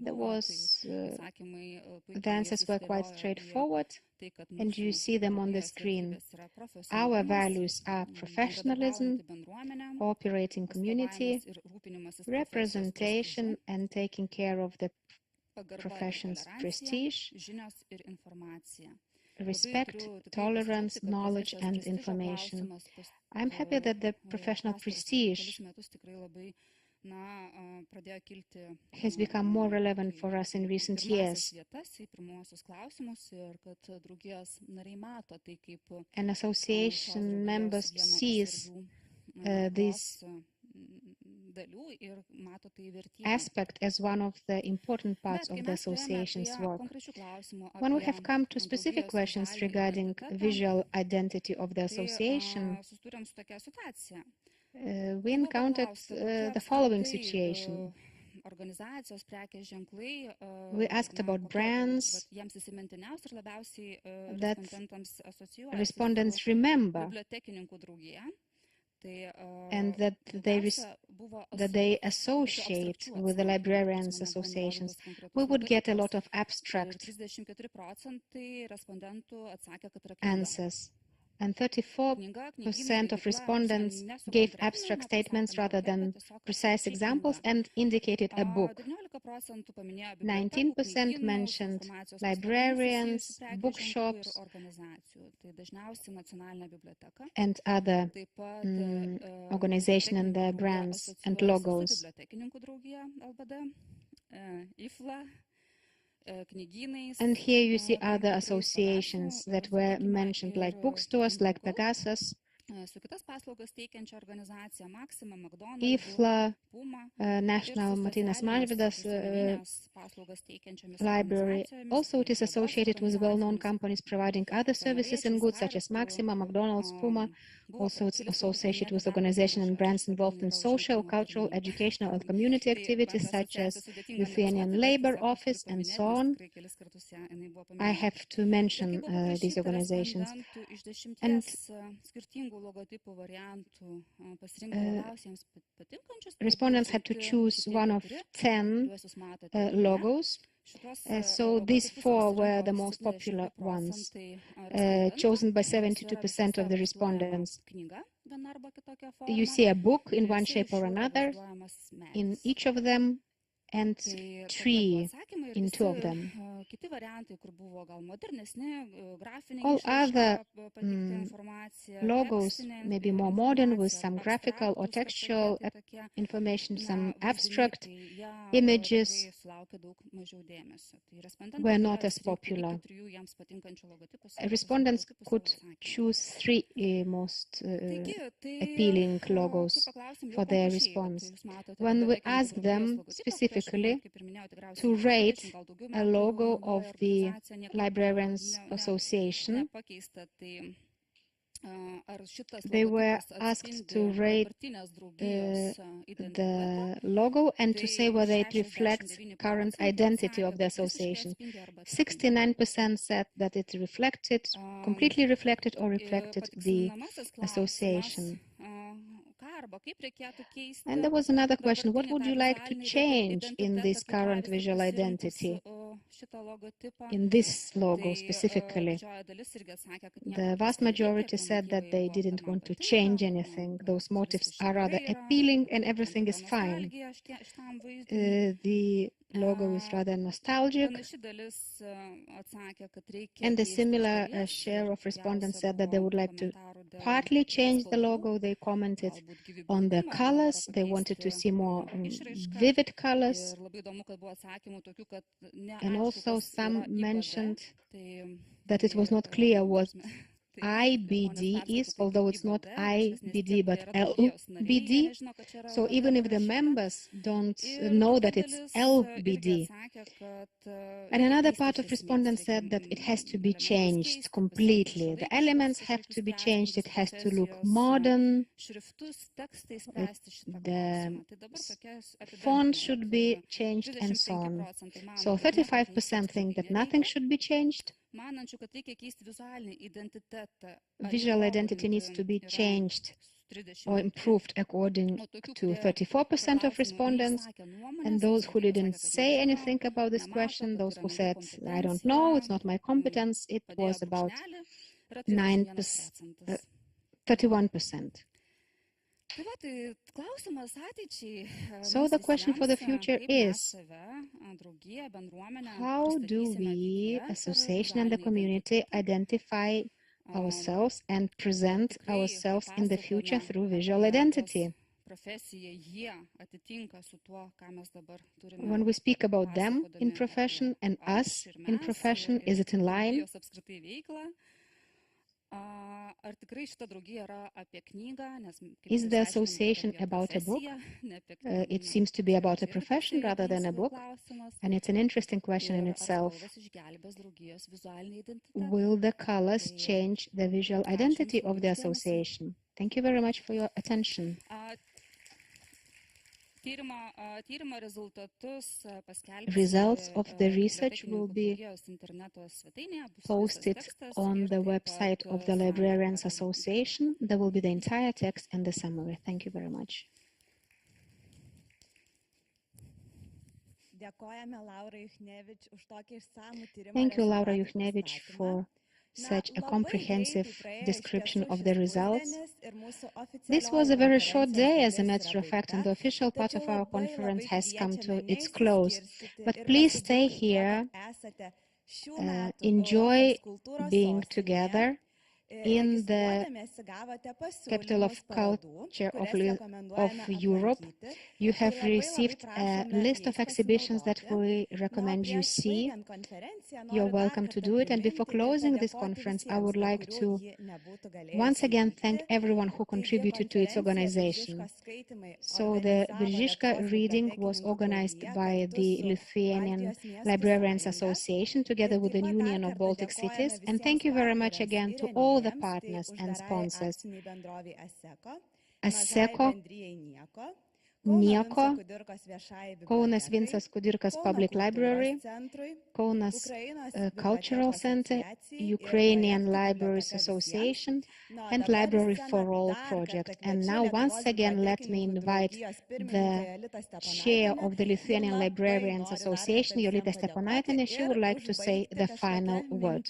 There was, the answers were quite straightforward, and you see them on the screen. Our values are professionalism, cooperating community, representation, and taking care of the profession's prestige, respect, tolerance, knowledge, and information. I'm happy that the professional prestige has become more relevant for us in recent years. And association members sees this aspect as one of the important parts of the association's work. When we have come to specific questions regarding visual identity of the association, we encountered the following situation. We asked about brands that respondents remember and that they associate with the librarians' associations. We would get a lot of abstract answers. And 34% of respondents gave abstract statements rather than precise examples and indicated a book. 19% mentioned librarians, bookshops, and other organizations and their brands and logos. And here you see other associations that were mentioned, like bookstores, like Pegasus, IFLA, National Martynas Mažvydas Library. Also, it is associated with well-known companies providing other services and goods such as Maxima, McDonald's, Puma. Also, it's associated with organizations and brands involved in social, cultural, educational, and community activities such as Lithuanian Labor Office and so on. I have to mention these organizations. And respondents had to choose one of 10 logos. So these 4 were the most popular ones, chosen by 72% of the respondents. You see a book in one shape or another in each of them, and tree in 2 of them. All other logos may be more modern with some graphical or textual information, some abstract images were not as popular. Respondents could choose 3 most appealing logos for their response. When we asked them specifically to rate a logo of the Librarians Association, they were asked to rate the logo and to say whether it reflects current identity of the association. 69% said that it reflected, completely reflected or reflected the association. And there was another question: what would you like to change in this current visual identity, in this logo specifically? The vast majority said that they didn't want to change anything. Those motifs are rather appealing and everything is fine. The logo is rather nostalgic. And a similar share of respondents said that they would like to partly change the logo. They commented on the colors. They wanted to see more vivid colors. And also some mentioned that it was not clear what IBD is, although it's not IBD but LBD. So even if the members don't know that it's LBD. And another part of respondents said that it has to be changed completely. The elements have to be changed. It has to look modern. The font should be changed and so on. So 35% think that nothing should be changed. Visual identity needs to be changed or improved according to 34% of respondents. And those who didn't say anything about this question, those who said, I don't know, it's not my competence, it was about 31%. So the question for the future is, how do we, association and the community, identify ourselves and present ourselves in the future through visual identity? When we speak about them in profession and us in profession, is it in line? Is the association about a book? It seems to be about a profession rather than a book, and it's an interesting question in itself. Will the colors change the visual identity of the association? Thank you very much for your attention. Results of the research will be posted on the website of the Librarians Association. There will be the entire text and the summary. Thank you very much. Thank you, Laura Juchnevič, for such a comprehensive description of the results. This was a very short day, as a matter of fact, and the official part of our conference has come to its close. But please stay here, enjoy being together in the capital of culture of Europe. You have received a list of exhibitions that we recommend you see. You're welcome to do it. And before closing this conference, I would like to once again thank everyone who contributed to its organization. So the Biržiška reading was organized by the Lithuanian Librarians Association together with the Union of Baltic Cities. And thank you very much again to all the partners and sponsors. ASECO, Nieko, Kaunas Vincas Kudirkas Public Library, Kaunas Cultural Center, Ukrainian Libraries Association, and Library for All project. And now, once again, let me invite the chair of the Lithuanian Librarians Association, Jolita Steponaitienė. She would like to say the final word.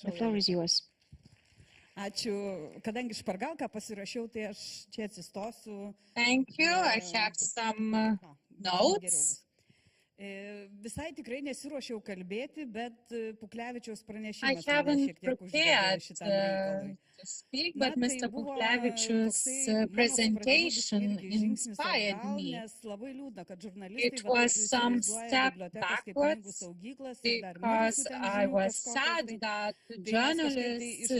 The floor is yours. Thank you. I have some notes. I haven't prepared to speak, but Mr. Puklevičius' presentation inspired me. It was some step backwards because I was sad that journalists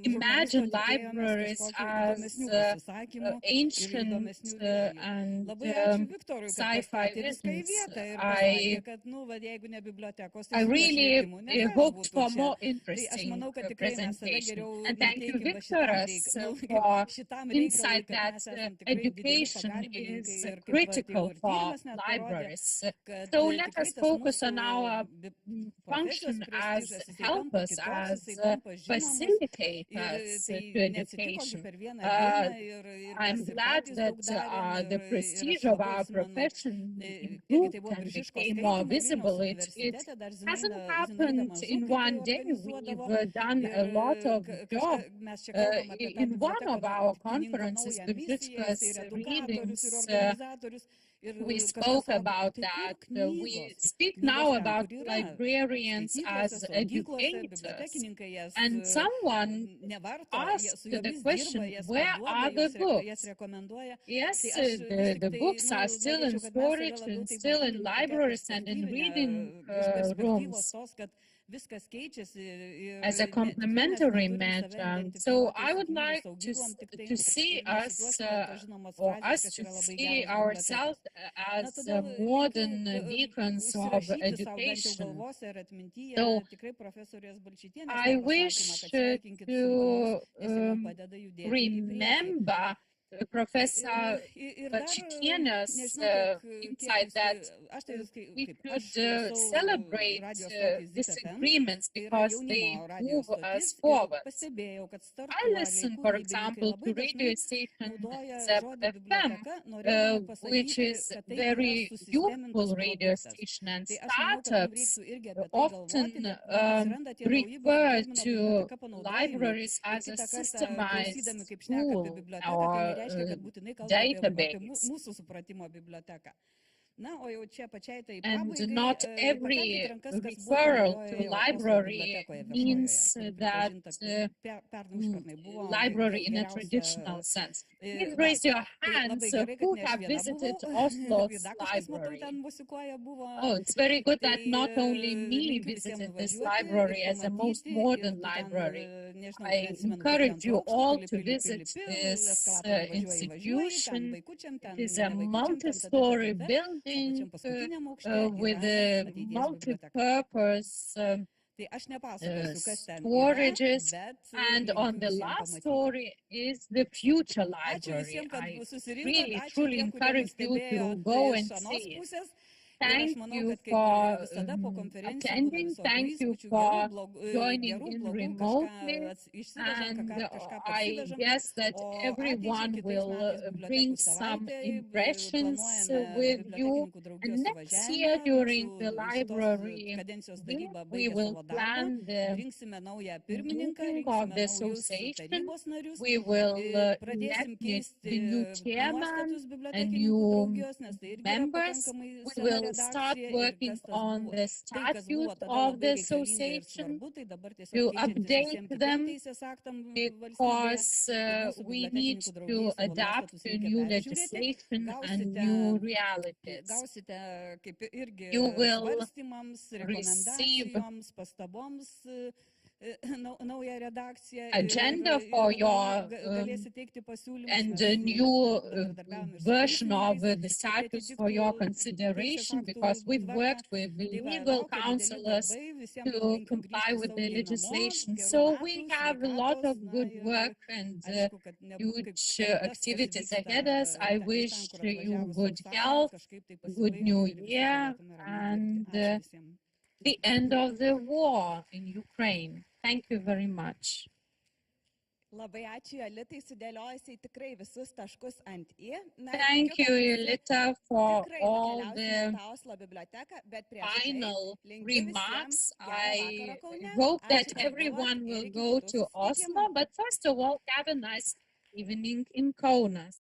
imagine libraries as ancient and sci-fi visions. I really hoped for more interesting presentation. And thank you, Viktoras, for insight that education is critical for libraries. So let us focus on our function as helpers, as facilitators to education. I'm glad that the prestige of our profession improved and became more visible. It hasn't happened in one day. We've done a lot of job. In one of our conferences, the Biržiškos readings, we spoke about that. We speak now about librarians as educators. And someone asked the question, where are the books? Yes, the books are still in storage and still in libraries and in reading rooms as a complementary measure. So I would like to see us, or us to see ourselves as modern beacons of education. So I wish to remember Professor Chitien's insight that we should celebrate disagreements because they move us forward. I listen, for example, to radio station ZEP-FM, which is a very youthful radio station, and startups often refer to libraries as a systemized tool or database. And not every referral to library means that library in a traditional sense. Please raise your hands who have visited Oslo's library. Oh, it's very good that not only me visited this library as a most modern library. I encourage you all to visit this institution. It is a multi-story building with a multi-purpose storages, and on the last story is the future library. I really, truly encourage you to go and see it. Thank you for attending. Thank you for joining in remotely. And I guess that everyone will bring some impressions with you. And next year during the library week, we will plan the meeting of the association. We will elect the new chairman and new members. We will start working on the statute of the association to update them because we need to adapt to new legislation and new realities. You will receive agenda for your and a new version of the statutes for your consideration, because we've worked with legal counselors to comply with the legislation. So we have a lot of good work and huge activities ahead of us. I wish you good health, good new year, and the end of the war in Ukraine. Thank you very much. Thank you, Jolita, for all the final remarks. I hope that everyone will go to Oslo, but first of all, have a nice evening in Kaunas.